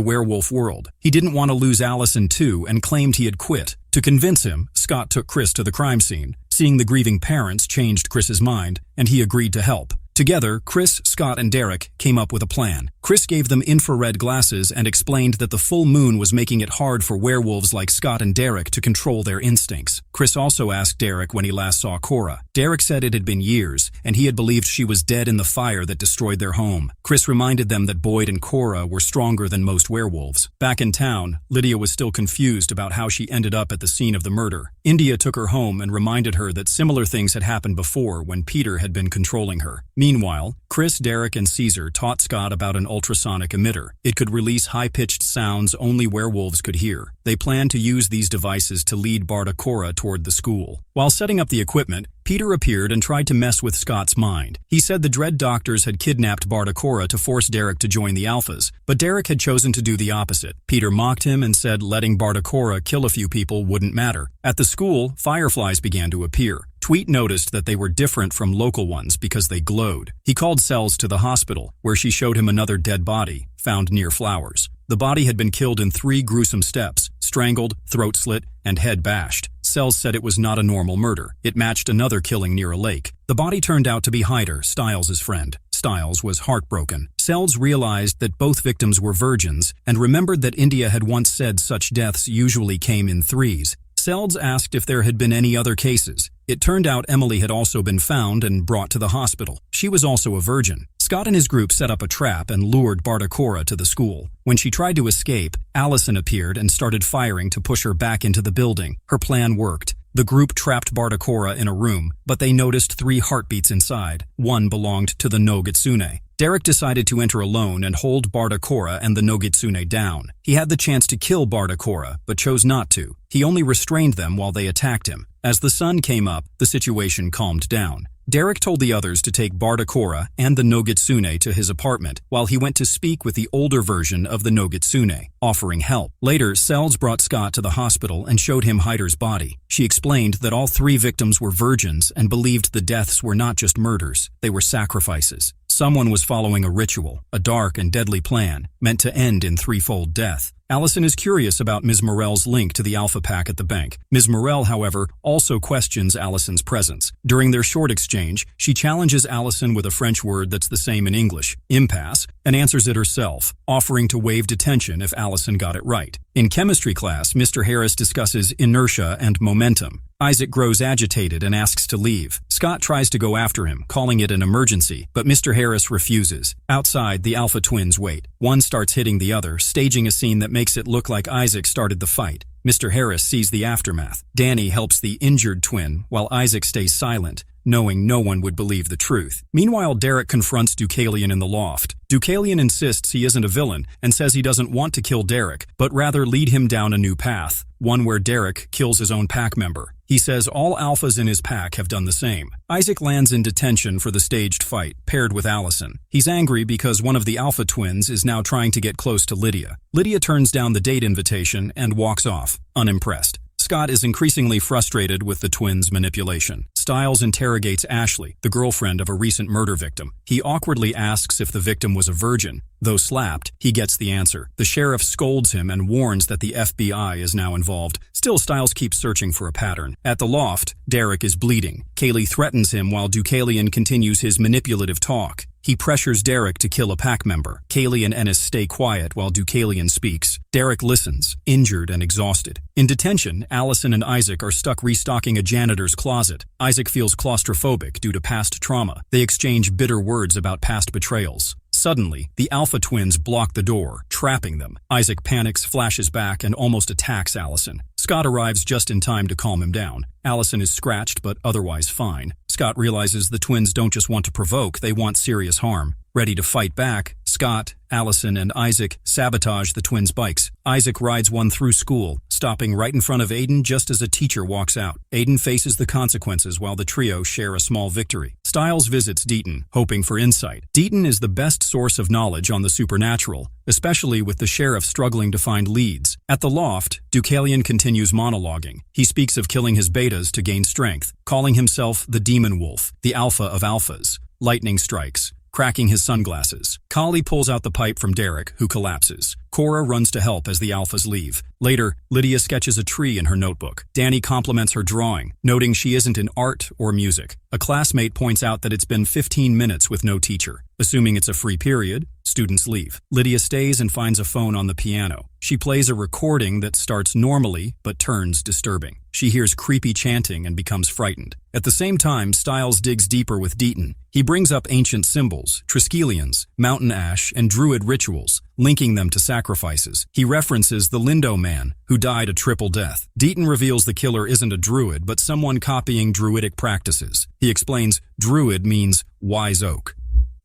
werewolf world. He didn't want to lose Allison too and claimed he had quit. To convince him, Scott took Chris to the crime scene. Seeing the grieving parents changed Chris's mind, and he agreed to help. Together, Chris, Scott, and Derek came up with a plan. Chris gave them infrared glasses and explained that the full moon was making it hard for werewolves like Scott and Derek to control their instincts. Chris also asked Derek when he last saw Cora. Derek said it had been years, and he had believed she was dead in the fire that destroyed their home. Chris reminded them that Boyd and Cora were stronger than most werewolves. Back in town, Lydia was still confused about how she ended up at the scene of the murder. India took her home and reminded her that similar things had happened before when Peter had been controlling her. Meanwhile, Chris, Derek, and Caesar taught Scott about an ultrasonic emitter. It could release high-pitched sounds only werewolves could hear. They planned to use these devices to lead Cora toward the school. While setting up the equipment, Peter appeared and tried to mess with Scott's mind. He said the Dread Doctors had kidnapped Cora to force Derek to join the Alphas, but Derek had chosen to do the opposite. Peter mocked him and said letting Cora kill a few people wouldn't matter. At the school, fireflies began to appear. Tweet noticed that they were different from local ones because they glowed. He called Sells to the hospital, where she showed him another dead body, found near flowers. The body had been killed in 3 gruesome steps: strangled, throat slit, and head bashed. Sells said it was not a normal murder. It matched another killing near a lake. The body turned out to be Hyder, Stiles' friend. Stiles was heartbroken. Sells realized that both victims were virgins and remembered that India had once said such deaths usually came in 3s. Sells asked if there had been any other cases. It turned out Emily had also been found and brought to the hospital. She was also a virgin. Scott and his group set up a trap and lured Cora to the school. When she tried to escape, Allison appeared and started firing to push her back into the building. Her plan worked. The group trapped Cora in a room, but they noticed 3 heartbeats inside. One belonged to the no Gitsune. Derek decided to enter alone and hold Cora and the no Gitsune down. He had the chance to kill Cora, but chose not to. He only restrained them while they attacked him. As the sun came up, the situation calmed down. Derek told the others to take Cora and the no Gitsune to his apartment, while he went to speak with the older version of the no Gitsune, offering help. Later, Sells brought Scott to the hospital and showed him Hyder's body. She explained that all 3 victims were virgins and believed the deaths were not just murders, they were sacrifices. Someone was following a ritual, a dark and deadly plan, meant to end in threefold death. Allison is curious about Ms. Morell's link to the Alpha Pack at the bank. Ms. Morell, however, also questions Allison's presence. During their short exchange, she challenges Allison with a French word that's the same in English, impasse, and answers it herself, offering to waive detention if Allison got it right. In chemistry class, Mr. Harris discusses inertia and momentum. Isaac grows agitated and asks to leave. Scott tries to go after him, calling it an emergency, but Mr. Harris refuses. Outside, the Alpha twins wait. One starts hitting the other, staging a scene that makes it look like Isaac started the fight. Mr. Harris sees the aftermath. Danny helps the injured twin, while Isaac stays silent, knowing no one would believe the truth. Meanwhile, Derek confronts Deucalion in the loft. Deucalion insists he isn't a villain and says he doesn't want to kill Derek, but rather lead him down a new path, one where Derek kills his own pack member. He says all alphas in his pack have done the same. Isaac lands in detention for the staged fight, paired with Allison. He's angry because one of the Alpha twins is now trying to get close to Lydia. Lydia turns down the date invitation and walks off, unimpressed. Scott is increasingly frustrated with the twins' manipulation. Stiles interrogates Ashley, the girlfriend of a recent murder victim. He awkwardly asks if the victim was a virgin. Though slapped, he gets the answer. The sheriff scolds him and warns that the FBI is now involved. Still, Stiles keeps searching for a pattern. At the loft, Derek is bleeding. Kaylee threatens him while Deucalion continues his manipulative talk. He pressures Derek to kill a pack member. Kaylee and Ennis stay quiet while Deucalion speaks. Derek listens, injured and exhausted. In detention, Allison and Isaac are stuck restocking a janitor's closet. Isaac feels claustrophobic due to past trauma. They exchange bitter words about past betrayals. Suddenly, the Alpha twins block the door, trapping them. Isaac panics, flashes back, and almost attacks Allison. Scott arrives just in time to calm him down. Allison is scratched but otherwise fine. Scott realizes the twins don't just want to provoke, they want serious harm. Ready to fight back, Scott, Allison, and Isaac sabotage the twins' bikes. Isaac rides one through school, stopping right in front of Aiden just as a teacher walks out. Aiden faces the consequences while the trio share a small victory. Stiles visits Bitten, hoping for insight. Bitten is the best source of knowledge on the supernatural, especially with the sheriff struggling to find leads. At the loft, Deucalion continues monologuing. He speaks of killing his betas to gain strength, calling himself the Demon Wolf, the Alpha of Alphas. Lightning strikes, cracking his sunglasses. Kali pulls out the pipe from Derek, who collapses. Cora runs to help as the Alphas leave. Later, Lydia sketches a tree in her notebook. Danny compliments her drawing, noting she isn't in art or music. A classmate points out that it's been 15 minutes with no teacher. Assuming it's a free period, students leave. Lydia stays and finds a phone on the piano. She plays a recording that starts normally but turns disturbing. She hears creepy chanting and becomes frightened. At the same time, Stiles digs deeper with Bitten. He brings up ancient symbols, Triskelions, mountain ash, and druid rituals, linking them to sacrifices. He references the Lindo man, who died a triple death. Bitten reveals the killer isn't a druid, but someone copying druidic practices. He explains druid means wise oak.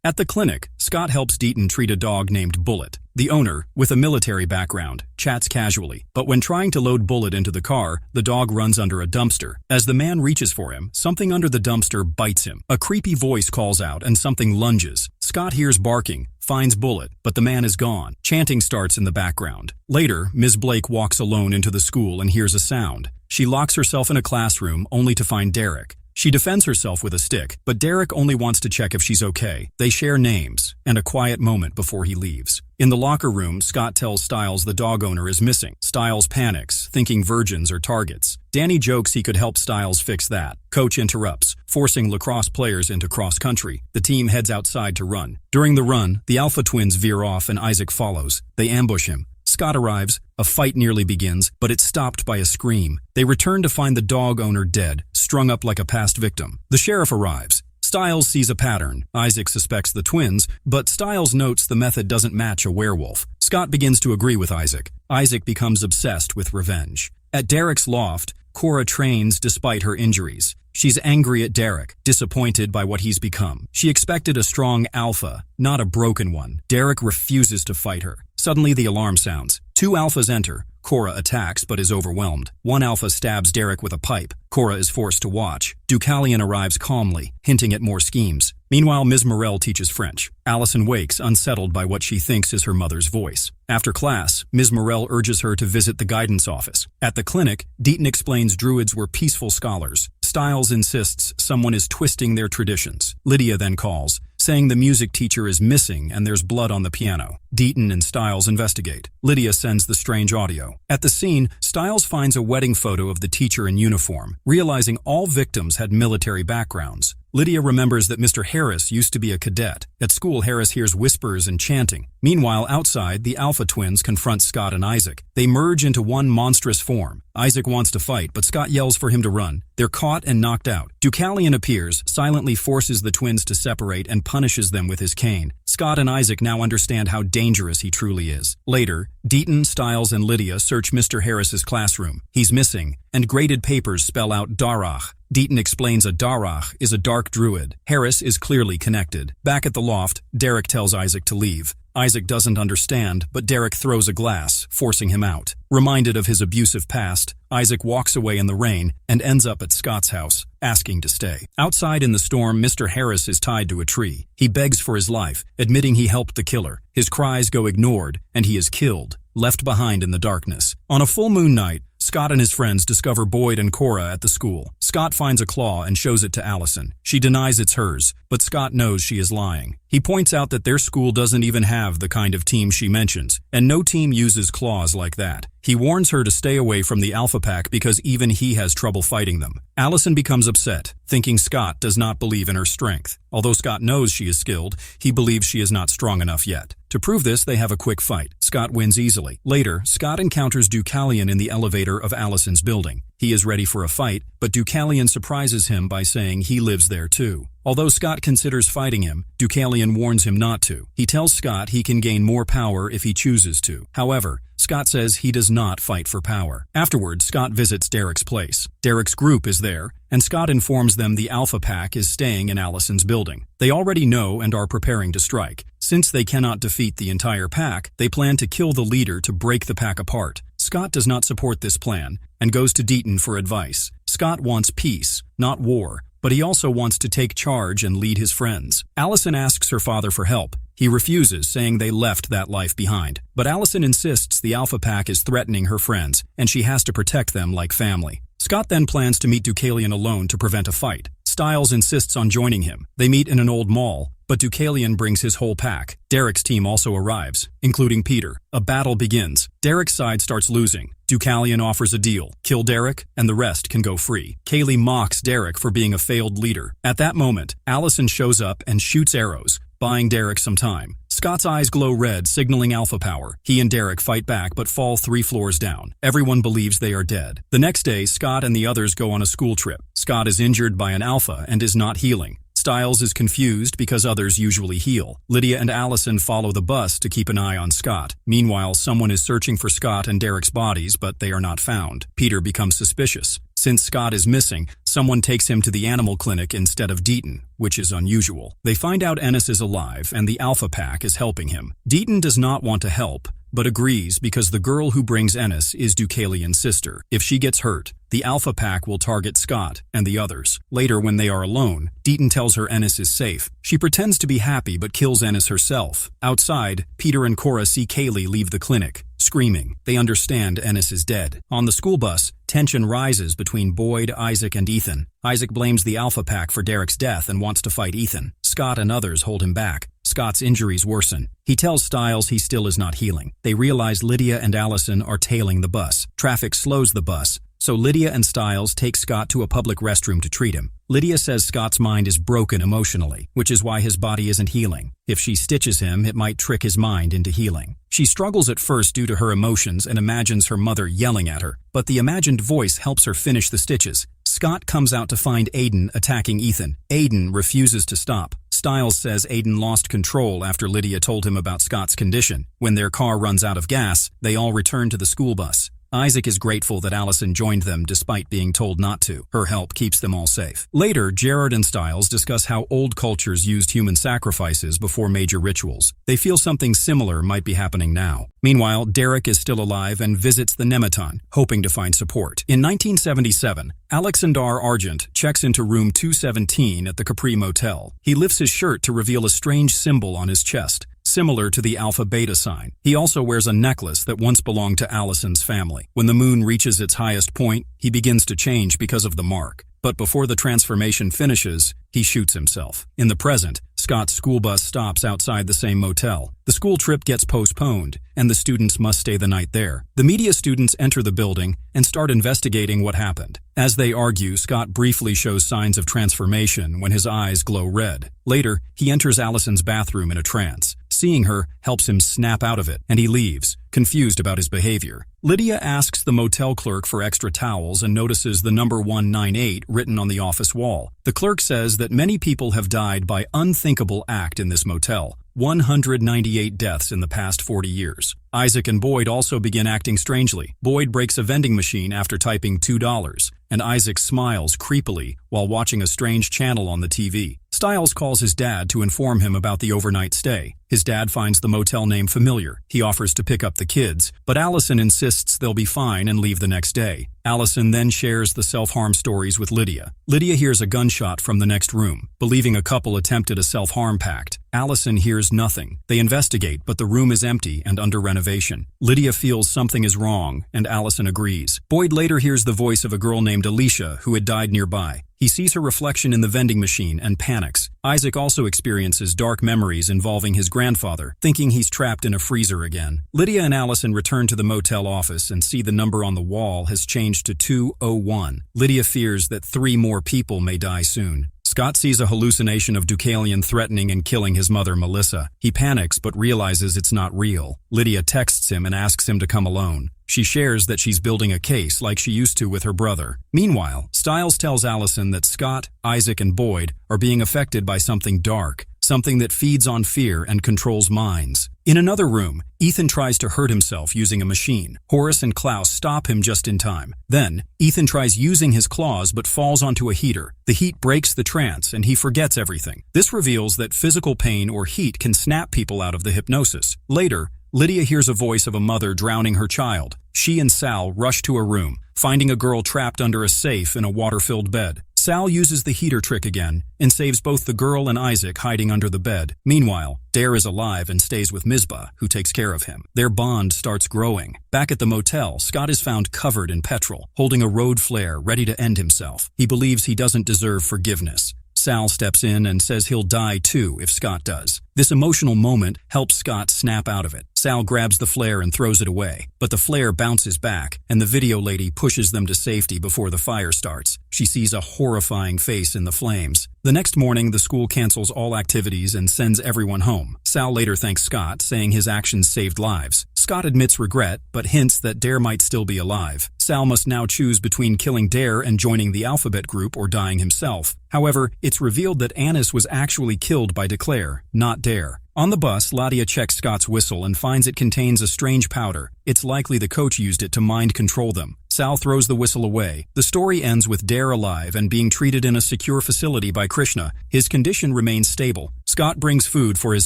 At the clinic, Scott helps Bitten treat a dog named Bullet. The owner, with a military background, chats casually, but when trying to load Bullet into the car, the dog runs under a dumpster. As the man reaches for him, something under the dumpster bites him. A creepy voice calls out and something lunges. Scott hears barking, finds Bullet, but the man is gone. Chanting starts in the background. Later, Ms. Blake walks alone into the school and hears a sound. She locks herself in a classroom only to find Derek. She defends herself with a stick, but Derek only wants to check if she's okay. They share names, and a quiet moment before he leaves. In the locker room, Scott tells Stiles the dog owner is missing. Stiles panics, thinking virgins are targets. Danny jokes he could help Stiles fix that. Coach interrupts, forcing lacrosse players into cross-country. The team heads outside to run. During the run, the Alpha twins veer off and Isaac follows. They ambush him. Scott arrives, a fight nearly begins, but it's stopped by a scream. They return to find the dog owner dead, strung up like a past victim. The sheriff arrives. Stiles sees a pattern. Isaac suspects the twins, but Stiles notes the method doesn't match a werewolf. Scott begins to agree with Isaac. Isaac becomes obsessed with revenge. At Derek's loft, Cora trains despite her injuries. She's angry at Derek, disappointed by what he's become. She expected a strong alpha, not a broken one. Derek refuses to fight her. Suddenly, the alarm sounds. Two alphas enter. Cora attacks but is overwhelmed. One alpha stabs Derek with a pipe. Cora is forced to watch. Deucalion arrives calmly, hinting at more schemes. Meanwhile, Ms. Morell teaches French. Allison wakes, unsettled by what she thinks is her mother's voice. After class, Ms. Morell urges her to visit the guidance office. At the clinic, Bitten explains druids were peaceful scholars. Stiles insists someone is twisting their traditions. Lydia then calls, saying the music teacher is missing and there's blood on the piano. Bitten and Stiles investigate. Lydia sends the strange audio. At the scene, Stiles finds a wedding photo of the teacher in uniform, realizing all victims had military backgrounds. Lydia remembers that Mr. Harris used to be a cadet. At school, Harris hears whispers and chanting. Meanwhile, outside, the Alpha twins confront Scott and Isaac. They merge into one monstrous form. Isaac wants to fight, but Scott yells for him to run. They're caught and knocked out. Deucalion appears, silently forces the twins to separate and punishes them with his cane. Scott and Isaac now understand how dangerous he truly is. Later, Bitten, Stiles, and Lydia search Mr. Harris's classroom. He's missing, and graded papers spell out Darach. Bitten explains a Darach is a dark druid. Harris is clearly connected. Back at the loft, Derek tells Isaac to leave. Isaac doesn't understand, but Derek throws a glass, forcing him out. Reminded of his abusive past, Isaac walks away in the rain and ends up at Scott's house, asking to stay. Outside in the storm, Mr. Harris is tied to a tree. He begs for his life, admitting he helped the killer. His cries go ignored, and he is killed, left behind in the darkness. On a full moon night, Scott and his friends discover Boyd and Cora at the school. Scott finds a claw and shows it to Allison. She denies it's hers, but Scott knows she is lying. He points out that their school doesn't even have the kind of team she mentions, and no team uses claws like that. He warns her to stay away from the Alpha Pack because even he has trouble fighting them. Allison becomes upset, thinking Scott does not believe in her strength. Although Scott knows she is skilled, he believes she is not strong enough yet. To prove this, they have a quick fight. Scott wins easily. Later, Scott encounters Deucalion in the elevator of Allison's building. He is ready for a fight, but Deucalion surprises him by saying he lives there too. Although Scott considers fighting him, Deucalion warns him not to. He tells Scott he can gain more power if he chooses to. However, Scott says he does not fight for power. Afterward, Scott visits Derek's place. Derek's group is there, and Scott informs them the Alpha Pack is staying in Allison's building. They already know and are preparing to strike. Since they cannot defeat the entire pack, they plan to kill the leader to break the pack apart. Scott does not support this plan and goes to Bitten for advice. Scott wants peace, not war, but he also wants to take charge and lead his friends. Allison asks her father for help. He refuses, saying they left that life behind. But Allison insists the Alpha Pack is threatening her friends, and she has to protect them like family. Scott then plans to meet Deucalion alone to prevent a fight. Stiles insists on joining him. They meet in an old mall, but Deucalion brings his whole pack. Derek's team also arrives, including Peter. A battle begins. Derek's side starts losing. Deucalion offers a deal. Kill Derek, and the rest can go free. Kaylee mocks Derek for being a failed leader. At that moment, Allison shows up and shoots arrows, buying Derek some time. Scott's eyes glow red, signaling alpha power. He and Derek fight back but fall 3 floors down. Everyone believes they are dead. The next day, Scott and the others go on a school trip. Scott is injured by an alpha and is not healing. Stiles is confused because others usually heal. Lydia and Allison follow the bus to keep an eye on Scott. Meanwhile, someone is searching for Scott and Derek's bodies, but they are not found. Peter becomes suspicious. Since Scott is missing, someone takes him to the animal clinic instead of Bitten, which is unusual. They find out Ennis is alive and the Alpha Pack is helping him. Bitten does not want to help, but agrees because the girl who brings Ennis is Deucalion's sister. If she gets hurt, the Alpha Pack will target Scott and the others. Later, when they are alone, Bitten tells her Ennis is safe. She pretends to be happy but kills Ennis herself. Outside, Peter and Cora see Kaylee leave the clinic, screaming. They understand Ennis is dead. On the school bus, tension rises between Boyd, Isaac, and Ethan. Isaac blames the Alpha Pack for Derek's death and wants to fight Ethan. Scott and others hold him back. Scott's injuries worsen. He tells Stiles he still is not healing. They realize Lydia and Allison are tailing the bus. Traffic slows the bus, so Lydia and Stiles take Scott to a public restroom to treat him. Lydia says Scott's mind is broken emotionally, which is why his body isn't healing. If she stitches him, it might trick his mind into healing. She struggles at first due to her emotions and imagines her mother yelling at her, but the imagined voice helps her finish the stitches. Scott comes out to find Aiden attacking Ethan. Aiden refuses to stop. Stiles says Aiden lost control after Lydia told him about Scott's condition. When their car runs out of gas, they all return to the school bus. Isaac is grateful that Allison joined them despite being told not to. Her help keeps them all safe. Later, Jared and Stiles discuss how old cultures used human sacrifices before major rituals. They feel something similar might be happening now. Meanwhile, Derek is still alive and visits the Nemeton, hoping to find support. In 1977, Alexander Argent checks into room 217 at the Capri Motel. He lifts his shirt to reveal a strange symbol on his chest, similar to the Alpha Beta sign. He also wears a necklace that once belonged to Allison's family. When the moon reaches its highest point, he begins to change because of the mark. But before the transformation finishes, he shoots himself. In the present, Scott's school bus stops outside the same motel. The school trip gets postponed, and the students must stay the night there. The media students enter the building and start investigating what happened. As they argue, Scott briefly shows signs of transformation when his eyes glow red. Later, he enters Allison's bathroom in a trance. Seeing her helps him snap out of it, and he leaves, confused about his behavior. Lydia asks the motel clerk for extra towels and notices the number 198 written on the office wall. The clerk says that many people have died by unthinkable act in this motel. 198 deaths in the past 40 years. Isaac and Boyd also begin acting strangely. Boyd breaks a vending machine after typing $2, and Isaac smiles creepily while watching a strange channel on the TV. Stiles calls his dad to inform him about the overnight stay. His dad finds the motel name familiar. He offers to pick up the kids, but Allison insists they'll be fine and leave the next day. Allison then shares the self-harm stories with Lydia. Lydia hears a gunshot from the next room, believing a couple attempted a self-harm pact. Allison hears nothing. They investigate, but the room is empty and under renovation. Lydia feels something is wrong, and Allison agrees. Boyd later hears the voice of a girl named Alicia who had died nearby. He sees her reflection in the vending machine and panics. Isaac also experiences dark memories involving his grandfather, thinking he's trapped in a freezer again. Lydia and Allison return to the motel office and see the number on the wall has changed to 201. Lydia fears that 3 more people may die soon. Scott sees a hallucination of Deucalion threatening and killing his mother, Melissa. He panics but realizes it's not real. Lydia texts him and asks him to come alone. She shares that she's building a case like she used to with her brother. Meanwhile, Stiles tells Allison that Scott, Isaac, and Boyd are being affected by something dark, something that feeds on fear and controls minds. In another room, Ethan tries to hurt himself using a machine. Horace and Klaus stop him just in time. Then, Ethan tries using his claws but falls onto a heater. The heat breaks the trance and he forgets everything. This reveals that physical pain or heat can snap people out of the hypnosis. Later, Lydia hears a voice of a mother drowning her child. She and Sal rush to a room, finding a girl trapped under a safe in a water-filled bed. Sal uses the heater trick again and saves both the girl and Isaac hiding under the bed. Meanwhile, Dare is alive and stays with Mizpah, who takes care of him. Their bond starts growing. Back at the motel, Scott is found covered in petrol, holding a road flare ready to end himself. He believes he doesn't deserve forgiveness. Sal steps in and says he'll die too if Scott does. This emotional moment helps Scott snap out of it. Sal grabs the flare and throws it away, but the flare bounces back, and the video lady pushes them to safety before the fire starts. She sees a horrifying face in the flames. The next morning, the school cancels all activities and sends everyone home. Sal later thanks Scott, saying his actions saved lives. Scott admits regret, but hints that Dare might still be alive. Sal must now choose between killing Dare and joining the Alphabet Group or dying himself. However, it's revealed that Annis was actually killed by Declare, not Dare. On the bus, Ladia checks Scott's whistle and finds it contains a strange powder. It's likely the coach used it to mind control them. Sal throws the whistle away. The story ends with Dare alive and being treated in a secure facility by Krishna. His condition remains stable. Scott brings food for his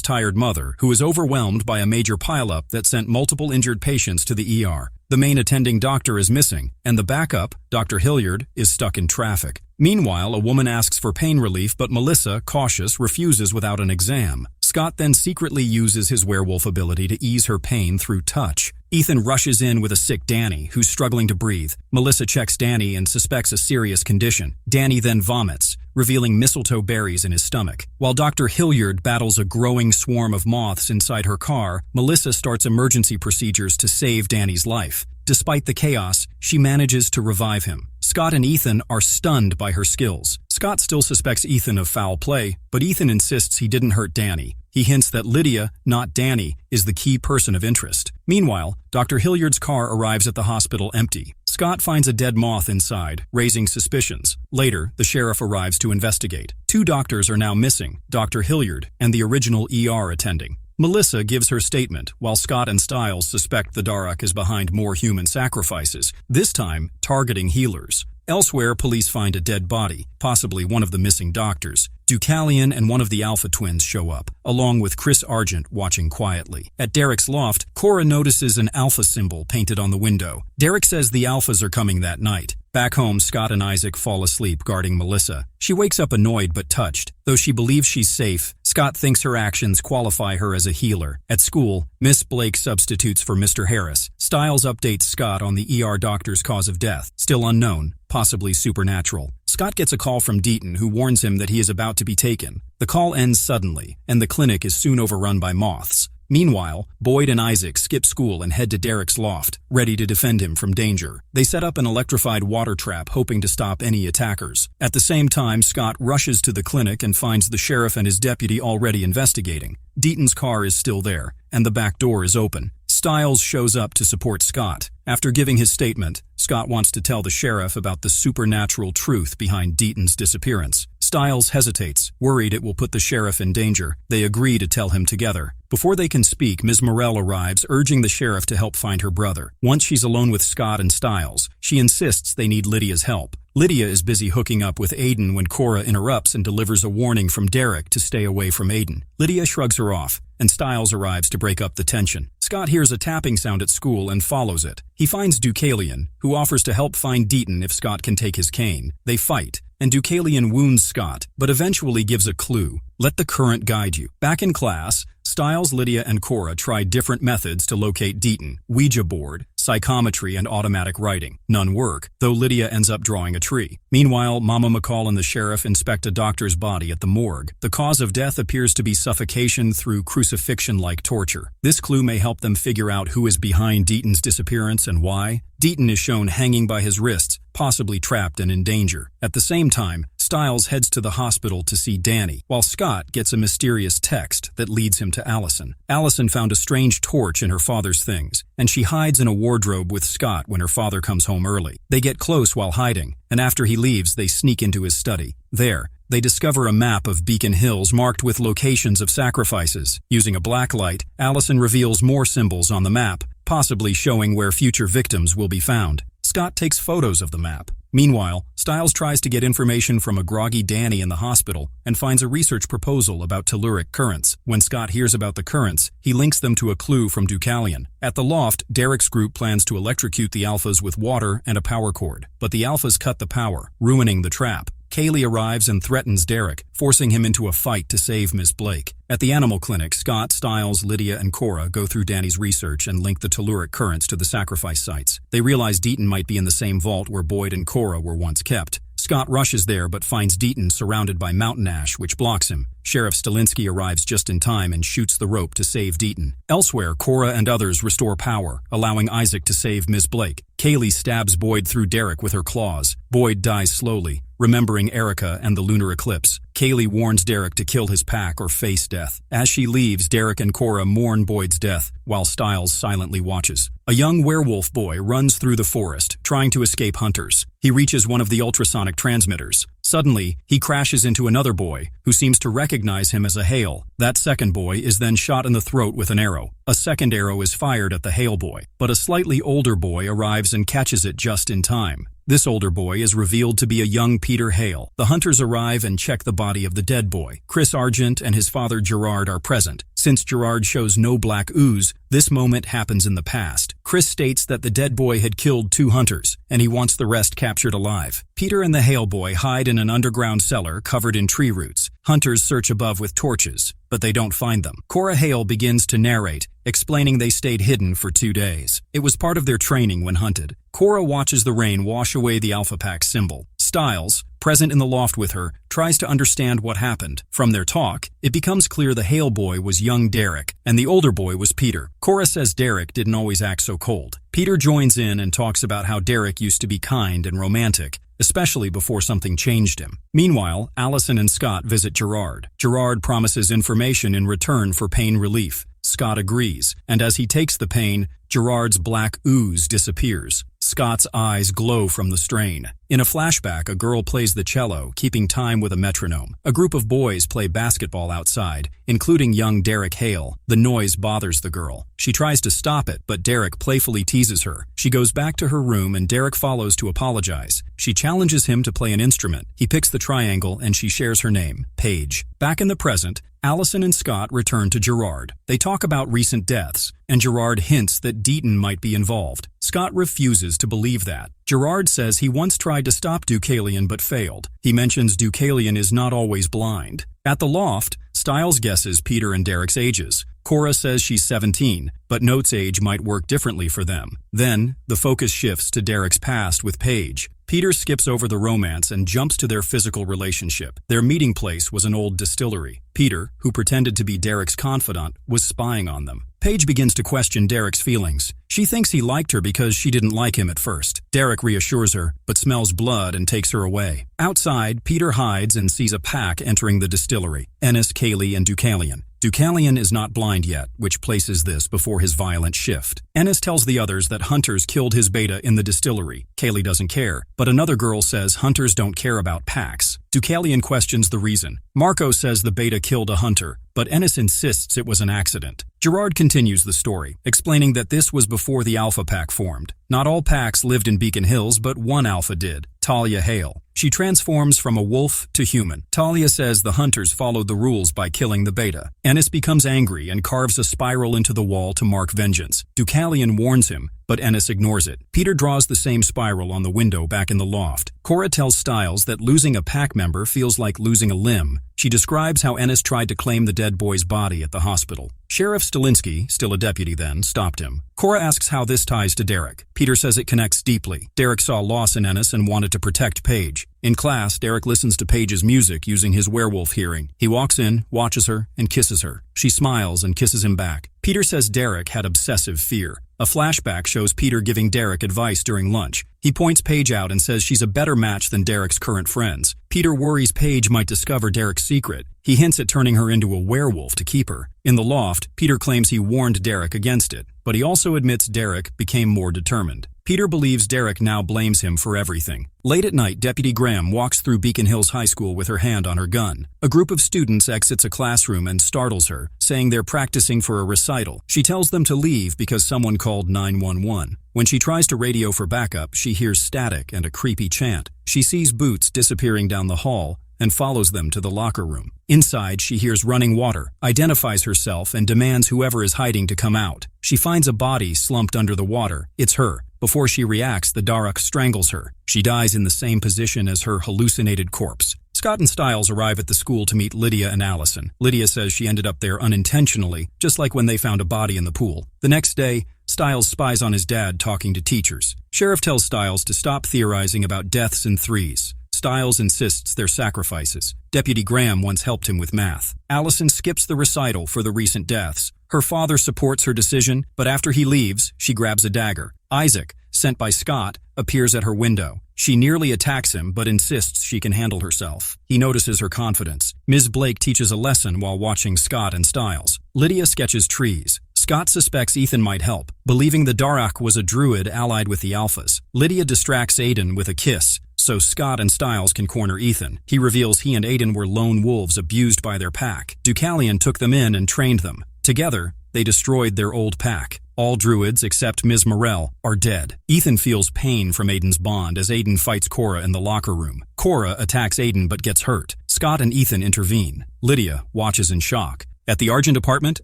tired mother, who is overwhelmed by a major pileup that sent multiple injured patients to the ER. The main attending doctor is missing, and the backup, Dr. Hilliard, is stuck in traffic. Meanwhile, a woman asks for pain relief, but Melissa, cautious, refuses without an exam. Scott then secretly uses his werewolf ability to ease her pain through touch. Ethan rushes in with a sick Danny, who's struggling to breathe. Melissa checks Danny and suspects a serious condition. Danny then vomits, revealing mistletoe berries in his stomach. While Dr. Hilliard battles a growing swarm of moths inside her car, Melissa starts emergency procedures to save Danny's life. Despite the chaos, she manages to revive him. Scott and Ethan are stunned by her skills. Scott still suspects Ethan of foul play, but Ethan insists he didn't hurt Danny. He hints that Lydia, not Danny, is the key person of interest. Meanwhile, Dr. Hilliard's car arrives at the hospital empty. Scott finds a dead moth inside, raising suspicions. Later, the sheriff arrives to investigate. 2 doctors are now missing, Dr. Hilliard and the original ER attending. Melissa gives her statement, while Scott and Stiles suspect the Darak is behind more human sacrifices, this time targeting healers. Elsewhere, police find a dead body, possibly one of the missing doctors. Deucalion and one of the Alpha twins show up, along with Chris Argent watching quietly. At Derek's loft, Cora notices an Alpha symbol painted on the window. Derek says the Alphas are coming that night. Back home, Scott and Isaac fall asleep guarding Melissa. She wakes up annoyed but touched. Though she believes she's safe, Scott thinks her actions qualify her as a healer. At school, Miss Blake substitutes for Mr. Harris. Stiles updates Scott on the ER doctor's cause of death, still unknown, possibly supernatural. Scott gets a call from Bitten, who warns him that he is about to be taken. The call ends suddenly, and the clinic is soon overrun by moths. Meanwhile, Boyd and Isaac skip school and head to Derek's loft, ready to defend him from danger. They set up an electrified water trap, hoping to stop any attackers. At the same time, Scott rushes to the clinic and finds the sheriff and his deputy already investigating. Deaton's car is still there, and the back door is open. Stiles shows up to support Scott. After giving his statement, Scott wants to tell the sheriff about the supernatural truth behind Deaton's disappearance. Stiles hesitates, worried it will put the sheriff in danger. They agree to tell him together. Before they can speak, Ms. Morell arrives, urging the sheriff to help find her brother. Once she's alone with Scott and Stiles, she insists they need Lydia's help. Lydia is busy hooking up with Aiden when Cora interrupts and delivers a warning from Derek to stay away from Aiden. Lydia shrugs her off, and Stiles arrives to break up the tension. Scott hears a tapping sound at school and follows it. He finds Deucalion, who offers to help find Deaton if Scott can take his cane. They fight, and Deucalion wounds Scott, but eventually gives a clue. Let the current guide you. Back in class, Stiles, Lydia, and Cora try different methods to locate Deaton: Ouija board, psychometry, and automatic writing. None work, though Lydia ends up drawing a tree. Meanwhile, Mama McCall and the sheriff inspect a doctor's body at the morgue. The cause of death appears to be suffocation through crucifixion-like torture. This clue may help them figure out who is behind Deaton's disappearance and why. Deaton is shown hanging by his wrists, possibly trapped and in danger. At the same time, Stiles heads to the hospital to see Danny, while Scott gets a mysterious text that leads him to Allison. Allison found a strange torch in her father's things, and she hides in a wardrobe with Scott when her father comes home early. They get close while hiding, and after he leaves, they sneak into his study. There, they discover a map of Beacon Hills marked with locations of sacrifices. Using a black light, Allison reveals more symbols on the map, possibly showing where future victims will be found. Scott takes photos of the map. Meanwhile, Stiles tries to get information from a groggy Danny in the hospital and finds a research proposal about telluric currents. When Scott hears about the currents, he links them to a clue from Deucalion. At the loft, Derek's group plans to electrocute the Alphas with water and a power cord, but the Alphas cut the power, ruining the trap. Kaylee arrives and threatens Derek, forcing him into a fight to save Miss Blake. At the animal clinic, Scott, Stiles, Lydia, and Cora go through Danny's research and link the telluric currents to the sacrifice sites. They realize Deaton might be in the same vault where Boyd and Cora were once kept. Scott rushes there but finds Deaton surrounded by mountain ash, which blocks him. Sheriff Stilinski arrives just in time and shoots the rope to save Deaton. Elsewhere, Cora and others restore power, allowing Isaac to save Miss Blake. Kaylee stabs Boyd through Derek with her claws. Boyd dies slowly, remembering Erica and the lunar eclipse. Kaylee warns Derek to kill his pack or face death. As she leaves, Derek and Cora mourn Boyd's death, while Stiles silently watches. A young werewolf boy runs through the forest, trying to escape hunters. He reaches one of the ultrasonic transmitters. Suddenly, he crashes into another boy, who seems to recognize him as a Hale. That second boy is then shot in the throat with an arrow. A second arrow is fired at the Hale boy, but a slightly older boy arrives and catches it just in time. This older boy is revealed to be a young Peter Hale. The hunters arrive and check the body of the dead boy. Chris Argent and his father Gerard are present. Since Gerard shows no black ooze, this moment happens in the past. Chris states that the dead boy had killed 2 hunters, and he wants the rest captured alive. Peter and the Hale boy hide in an underground cellar covered in tree roots. Hunters search above with torches, but they don't find them. Cora Hale begins to narrate, explaining they stayed hidden for 2 days. It was part of their training when hunted. Cora watches the rain wash away the Alpha Pack symbol. Stiles, present in the loft with her, tries to understand what happened. From their talk, it becomes clear the Hale boy was young Derek, and the older boy was Peter. Cora says Derek didn't always act so cold. Peter joins in and talks about how Derek used to be kind and romantic, especially before something changed him. Meanwhile, Allison and Scott visit Gerard. Gerard promises information in return for pain relief. Scott agrees, and as he takes the pain, Gerard's black ooze disappears. Scott's eyes glow from the strain. In a flashback, a girl plays the cello, keeping time with a metronome. A group of boys play basketball outside, including young Derek Hale. The noise bothers the girl. She tries to stop it, but Derek playfully teases her. She goes back to her room and Derek follows to apologize. She challenges him to play an instrument. He picks the triangle and she shares her name, Paige. Back in the present, Allison and Scott return to Gerard. They talk about recent deaths, and Gerard hints that Deaton might be involved. Scott refuses to believe that. Gerard says he once tried to stop Deucalion but failed. He mentions Deucalion is not always blind. At the loft, Stiles guesses Peter and Derek's ages. Cora says she's 17, but notes age might work differently for them. Then, the focus shifts to Derek's past with Paige. Peter skips over the romance and jumps to their physical relationship. Their meeting place was an old distillery. Peter, who pretended to be Derek's confidant, was spying on them. Paige begins to question Derek's feelings. She thinks he liked her because she didn't like him at first. Derek reassures her, but smells blood and takes her away. Outside, Peter hides and sees a pack entering the distillery: Ennis, Kaylee, and Deucalion. Deucalion is not blind yet, which places this before his violent shift. Ennis tells the others that hunters killed his beta in the distillery. Kaylee doesn't care, but another girl says hunters don't care about packs. Deucalion questions the reason. Marco says the beta killed a hunter, but Ennis insists it was an accident. Gerard continues the story, explaining that this was before the Alpha Pack formed. Not all packs lived in Beacon Hills, but one Alpha did, Talia Hale. She transforms from a wolf to human. Talia says the hunters followed the rules by killing the beta. Ennis becomes angry and carves a spiral into the wall to mark vengeance. Deucalion warns him, but Ennis ignores it. Peter draws the same spiral on the window back in the loft. Cora tells Stiles that losing a pack member feels like losing a limb. She describes how Ennis tried to claim the dead boy's body at the hospital. Sheriff Stilinski, still a deputy then, stopped him. Cora asks how this ties to Derek. Peter says it connects deeply. Derek saw loss in Ennis and wanted to protect Paige. In class, Derek listens to Paige's music using his werewolf hearing. He walks in, watches her, and kisses her. She smiles and kisses him back. Peter says Derek had obsessive fear. A flashback shows Peter giving Derek advice during lunch. He points Paige out and says she's a better match than Derek's current friends. Peter worries Paige might discover Derek's secret. He hints at turning her into a werewolf to keep her. In the loft, Peter claims he warned Derek against it, but he also admits Derek became more determined. Peter believes Derek now blames him for everything. Late at night, Deputy Graham walks through Beacon Hills High School with her hand on her gun. A group of students exits a classroom and startles her, saying they're practicing for a recital. She tells them to leave because someone called 911. When she tries to radio for backup, she hears static and a creepy chant. She sees Boots disappearing down the hall and follows them to the locker room. Inside, she hears running water, identifies herself, and demands whoever is hiding to come out. She finds a body slumped under the water. It's her. Before she reacts, the Daruk strangles her. She dies in the same position as her hallucinated corpse. Scott and Stiles arrive at the school to meet Lydia and Allison. Lydia says she ended up there unintentionally, just like when they found a body in the pool. The next day, Stiles spies on his dad talking to teachers. Sheriff tells Stiles to stop theorizing about deaths in threes. Stiles insists they're sacrifices. Deputy Graham once helped him with math. Allison skips the recital for the recent deaths. Her father supports her decision, but after he leaves, she grabs a dagger. Isaac, sent by Scott, appears at her window. She nearly attacks him, but insists she can handle herself. He notices her confidence. Ms. Blake teaches a lesson while watching Scott and Stiles. Lydia sketches trees. Scott suspects Ethan might help, believing the Daruk was a druid allied with the Alphas. Lydia distracts Aiden with a kiss, so Scott and Stiles can corner Ethan. He reveals he and Aiden were lone wolves abused by their pack. Deucalion took them in and trained them. Together, they destroyed their old pack. All druids, except Ms. Morell, are dead. Ethan feels pain from Aiden's bond as Aiden fights Cora in the locker room. Cora attacks Aiden but gets hurt. Scott and Ethan intervene. Lydia watches in shock. At the Argent apartment,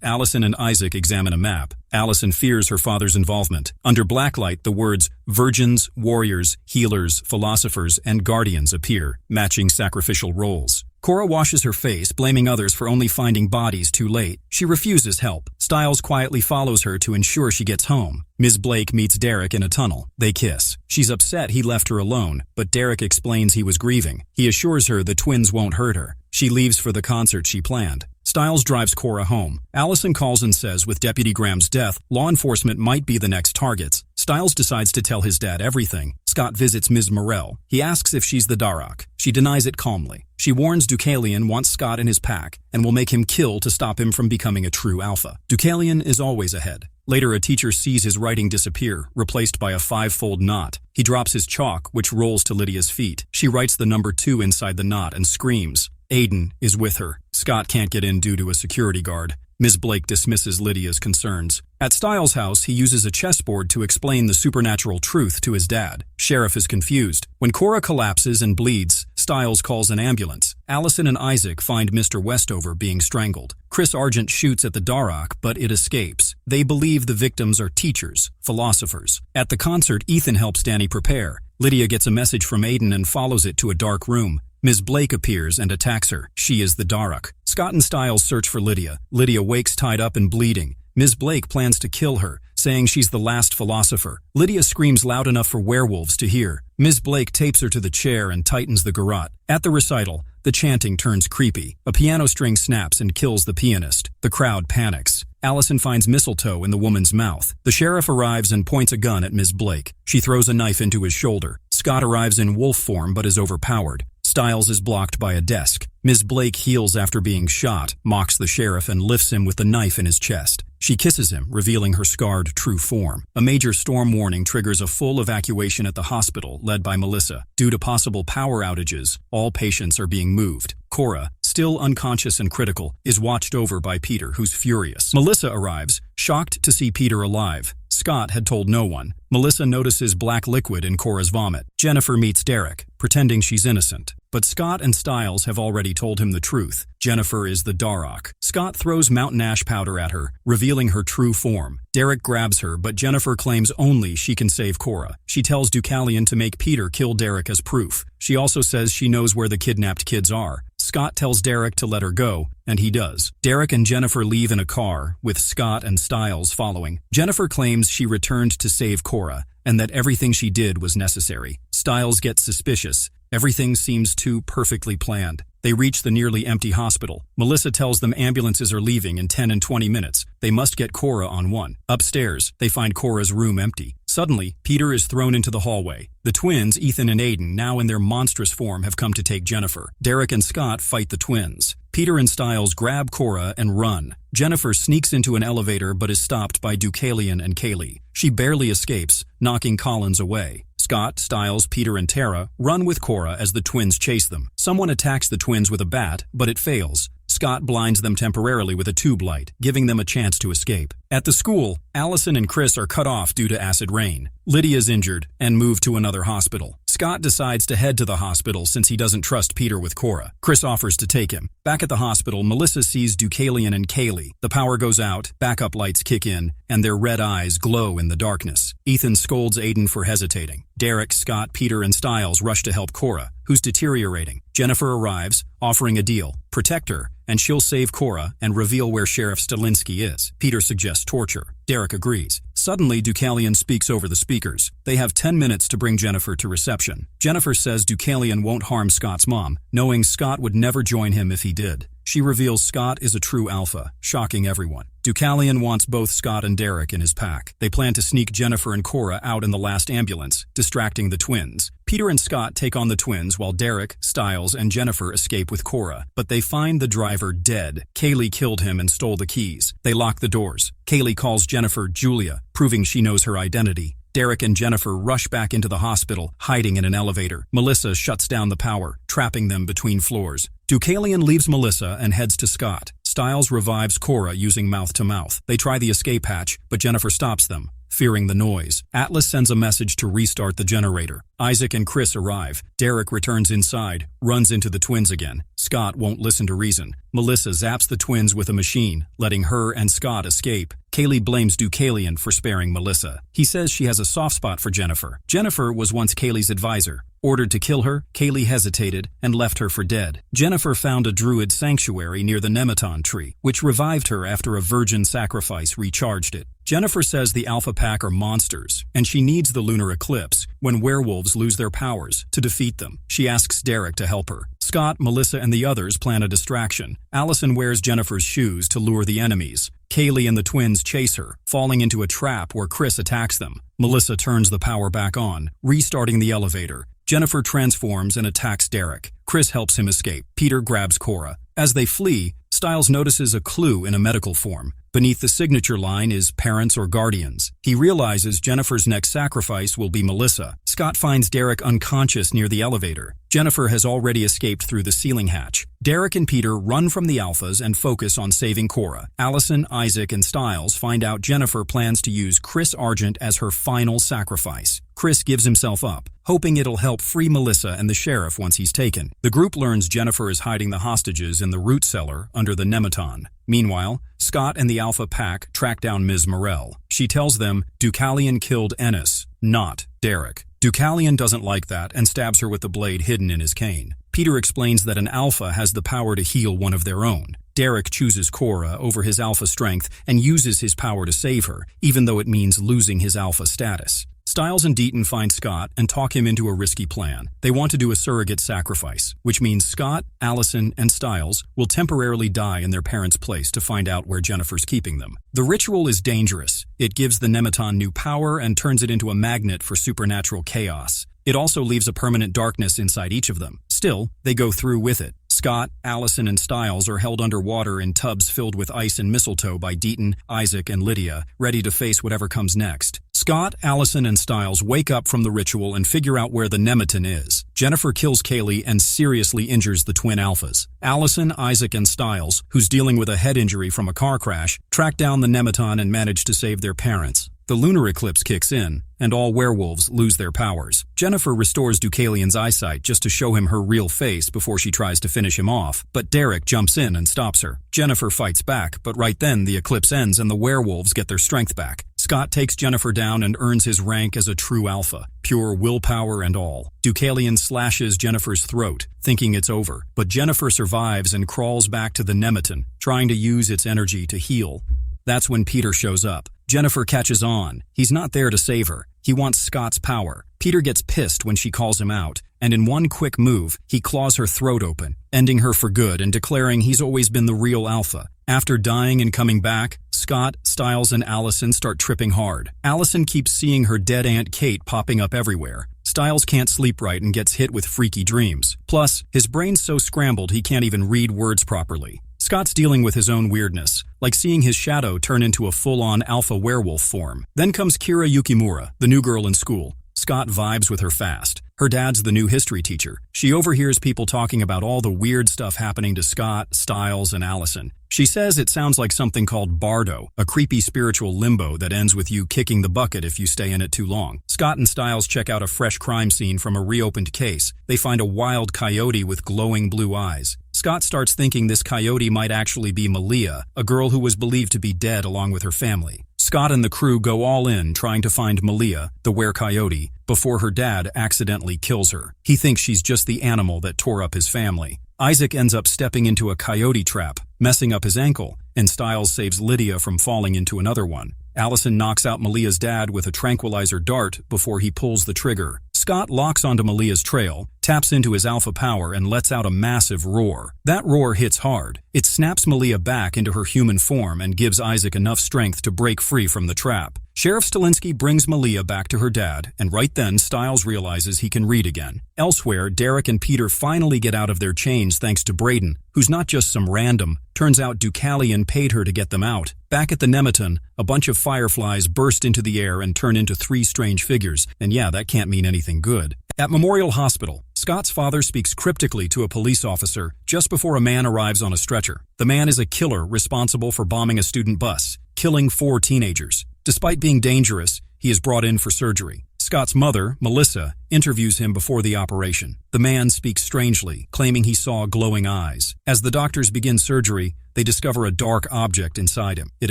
Allison and Isaac examine a map. Allison fears her father's involvement. Under blacklight, the words virgins, warriors, healers, philosophers, and guardians appear, matching sacrificial roles. Cora washes her face, blaming others for only finding bodies too late. She refuses help. Stiles quietly follows her to ensure she gets home. Ms. Blake meets Derek in a tunnel. They kiss. She's upset he left her alone, but Derek explains he was grieving. He assures her the twins won't hurt her. She leaves for the concert she planned. Stiles drives Cora home. Allison calls and says with Deputy Graham's death, law enforcement might be the next targets. Stiles decides to tell his dad everything. Scott visits Ms. Morell. He asks if she's the Daruk. She denies it calmly. She warns Deucalion wants Scott in his pack and will make him kill to stop him from becoming a true alpha. Deucalion is always ahead. Later, a teacher sees his writing disappear, replaced by a 5-fold knot. He drops his chalk, which rolls to Lydia's feet. She writes the number 2 inside the knot and screams. Aiden is with her. Scott can't get in due to a security guard. Ms. Blake dismisses Lydia's concerns. At Stiles' house, he uses a chessboard to explain the supernatural truth to his dad. Sheriff is confused. When Cora collapses and bleeds, Stiles calls an ambulance. Allison and Isaac find Mr. Westover being strangled. Chris Argent shoots at the Darroch, but it escapes. They believe the victims are teachers, philosophers. At the concert, Ethan helps Danny prepare. Lydia gets a message from Aiden and follows it to a dark room. Ms. Blake appears and attacks her. She is the Darroch. Scott and Stiles search for Lydia. Lydia wakes tied up and bleeding. Ms. Blake plans to kill her, saying she's the last philosopher. Lydia screams loud enough for werewolves to hear. Ms. Blake tapes her to the chair and tightens the garrote. At the recital, the chanting turns creepy. A piano string snaps and kills the pianist. The crowd panics. Allison finds mistletoe in the woman's mouth. The sheriff arrives and points a gun at Ms. Blake. She throws a knife into his shoulder. Scott arrives in wolf form but is overpowered. Stiles is blocked by a desk. Ms. Blake heals after being shot, mocks the sheriff, and lifts him with the knife in his chest. She kisses him, revealing her scarred true form. A major storm warning triggers a full evacuation at the hospital, led by Melissa. Due to possible power outages, all patients are being moved. Cora, still unconscious and critical, is watched over by Peter, who's furious. Melissa arrives, shocked to see Peter alive. Scott had told no one. Melissa notices black liquid in Cora's vomit. Jennifer meets Derek, pretending she's innocent. But Scott and Stiles have already told him the truth. Jennifer is the Darroch. Scott throws mountain ash powder at her, revealing her true form. Derek grabs her, but Jennifer claims only she can save Cora. She tells Deucalion to make Peter kill Derek as proof. She also says she knows where the kidnapped kids are. Scott tells Derek to let her go, and he does. Derek and Jennifer leave in a car, with Scott and Stiles following. Jennifer claims she returned to save Cora, and that everything she did was necessary. Stiles gets suspicious. Everything seems too perfectly planned. They reach the nearly empty hospital. Melissa tells them ambulances are leaving in 10 and 20 minutes. They must get Cora on one. Upstairs, they find Cora's room empty. Suddenly, Peter is thrown into the hallway. The twins, Ethan and Aiden, now in their monstrous form, have come to take Jennifer. Derek and Scott fight the twins. Peter and Stiles grab Cora and run. Jennifer sneaks into an elevator but is stopped by Deucalion and Kaylee. She barely escapes, knocking Collins away. Scott, Stiles, Peter, and Tara run with Cora as the twins chase them. Someone attacks the twins with a bat, but it fails. Scott blinds them temporarily with a tube light, giving them a chance to escape. At the school, Allison and Chris are cut off due to acid rain. Lydia's injured and moved to another hospital. Scott decides to head to the hospital since he doesn't trust Peter with Cora. Chris offers to take him. Back at the hospital, Melissa sees Deucalion and Kaylee. The power goes out, backup lights kick in, and their red eyes glow in the darkness. Ethan scolds Aiden for hesitating. Derek, Scott, Peter, and Stiles rush to help Cora, who's deteriorating. Jennifer arrives, offering a deal. Protect her, and she'll save Cora and reveal where Sheriff Stalinsky is. Peter suggests torture. Derek agrees. Suddenly, Deucalion speaks over the speakers. They have 10 minutes to bring Jennifer to reception. Jennifer says Deucalion won't harm Scott's mom, knowing Scott would never join him if he did. She reveals Scott is a true alpha, shocking everyone. Deucalion wants both Scott and Derek in his pack. They plan to sneak Jennifer and Cora out in the last ambulance, distracting the twins. Peter and Scott take on the twins while Derek, Stiles, and Jennifer escape with Cora. But they find the driver dead. Kaylee killed him and stole the keys. They lock the doors. Kaylee calls Jennifer Julia, proving she knows her identity. Derek and Jennifer rush back into the hospital, hiding in an elevator. Melissa shuts down the power, trapping them between floors. Deucalion leaves Melissa and heads to Scott. Stiles revives Cora using mouth-to-mouth. They try the escape hatch, but Jennifer stops them, fearing the noise. Atlas sends a message to restart the generator. Isaac and Chris arrive. Derek returns inside, runs into the twins again. Scott won't listen to reason. Melissa zaps the twins with a machine, letting her and Scott escape. Kaylee blames Deucalion for sparing Melissa. He says she has a soft spot for Jennifer. Jennifer was once Kaylee's advisor. Ordered to kill her, Kaylee hesitated and left her for dead. Jennifer found a druid sanctuary near the Nemeton tree, which revived her after a virgin sacrifice recharged it. Jennifer says the Alpha Pack are monsters, and she needs the lunar eclipse, when werewolves lose their powers, to defeat them. She asks Derek to help her. Scott, Melissa, and the others plan a distraction. Allison wears Jennifer's shoes to lure the enemies. Kaylee and the twins chase her, falling into a trap where Chris attacks them. Melissa turns the power back on, restarting the elevator. Jennifer transforms and attacks Derek. Chris helps him escape. Peter grabs Cora. As they flee, Stiles notices a clue in a medical form. Beneath the signature line is parents or guardians. He realizes Jennifer's next sacrifice will be Melissa. Scott finds Derek unconscious near the elevator. Jennifer has already escaped through the ceiling hatch. Derek and Peter run from the Alphas and focus on saving Cora. Allison, Isaac, and Stiles find out Jennifer plans to use Chris Argent as her final sacrifice. Chris gives himself up, hoping it'll help free Melissa and the sheriff once he's taken. The group learns Jennifer is hiding the hostages in the root cellar under the Nematon. Meanwhile, Scott and the Alpha Pack track down Ms. Morell. She tells them Deucalion killed Ennis, not Derek. Deucalion doesn't like that and stabs her with the blade hidden in his cane. Peter explains that an Alpha has the power to heal one of their own. Derek chooses Cora over his Alpha strength and uses his power to save her, even though it means losing his Alpha status. Stiles and Bitten find Scott and talk him into a risky plan. They want to do a surrogate sacrifice, which means Scott, Allison, and Stiles will temporarily die in their parents' place to find out where Jennifer's keeping them. The ritual is dangerous. It gives the Nematon new power and turns it into a magnet for supernatural chaos. It also leaves a permanent darkness inside each of them. Still, they go through with it. Scott, Allison, and Stiles are held underwater in tubs filled with ice and mistletoe by Bitten, Isaac, and Lydia, ready to face whatever comes next. Scott, Allison, and Stiles wake up from the ritual and figure out where the Nematon is. Jennifer kills Kaylee and seriously injures the twin Alphas. Allison, Isaac, and Stiles, who's dealing with a head injury from a car crash, track down the Nematon and manage to save their parents. The lunar eclipse kicks in, and all werewolves lose their powers. Jennifer restores Deucalion's eyesight just to show him her real face before she tries to finish him off, but Derek jumps in and stops her. Jennifer fights back, but right then the eclipse ends and the werewolves get their strength back. Scott takes Jennifer down and earns his rank as a true Alpha, pure willpower and all. Deucalion slashes Jennifer's throat, thinking it's over, but Jennifer survives and crawls back to the Nematon, trying to use its energy to heal. That's when Peter shows up. Jennifer catches on. He's not there to save her. He wants Scott's power. Peter gets pissed when she calls him out, and in one quick move, he claws her throat open, ending her for good and declaring he's always been the real Alpha. After dying and coming back, Scott, Stiles, and Allison start tripping hard. Allison keeps seeing her dead Aunt Kate popping up everywhere. Stiles can't sleep right and gets hit with freaky dreams. Plus, his brain's so scrambled he can't even read words properly. Scott's dealing with his own weirdness, like seeing his shadow turn into a full-on alpha werewolf form. Then comes Kira Yukimura, the new girl in school. Scott vibes with her fast. Her dad's the new history teacher. She overhears people talking about all the weird stuff happening to Scott, Stiles, and Allison. She says it sounds like something called Bardo, a creepy spiritual limbo that ends with you kicking the bucket if you stay in it too long. Scott and Stiles check out a fresh crime scene from a reopened case. They find a wild coyote with glowing blue eyes. Scott starts thinking this coyote might actually be Malia, a girl who was believed to be dead along with her family. Scott and the crew go all in trying to find Malia, the were-coyote, before her dad accidentally kills her. He thinks she's just the animal that tore up his family. Isaac ends up stepping into a coyote trap, messing up his ankle, and Stiles saves Lydia from falling into another one. Allison knocks out Malia's dad with a tranquilizer dart before he pulls the trigger. Scott locks onto Malia's trail, taps into his alpha power, and lets out a massive roar. That roar hits hard. It snaps Malia back into her human form and gives Isaac enough strength to break free from the trap. Sheriff Stilinski brings Malia back to her dad, and right then Stiles realizes he can read again. Elsewhere, Derek and Peter finally get out of their chains thanks to Bitten, who's not just some random. Turns out Deucalion paid her to get them out. Back at the Nematon, a bunch of fireflies burst into the air and turn into three strange figures, and yeah, that can't mean anything good. At Memorial Hospital, Scott's father speaks cryptically to a police officer just before a man arrives on a stretcher. The man is a killer responsible for bombing a student bus, killing 4 teenagers. Despite being dangerous, he is brought in for surgery. Scott's mother, Melissa, interviews him before the operation. The man speaks strangely, claiming he saw glowing eyes. As the doctors begin surgery, they discover a dark object inside him. It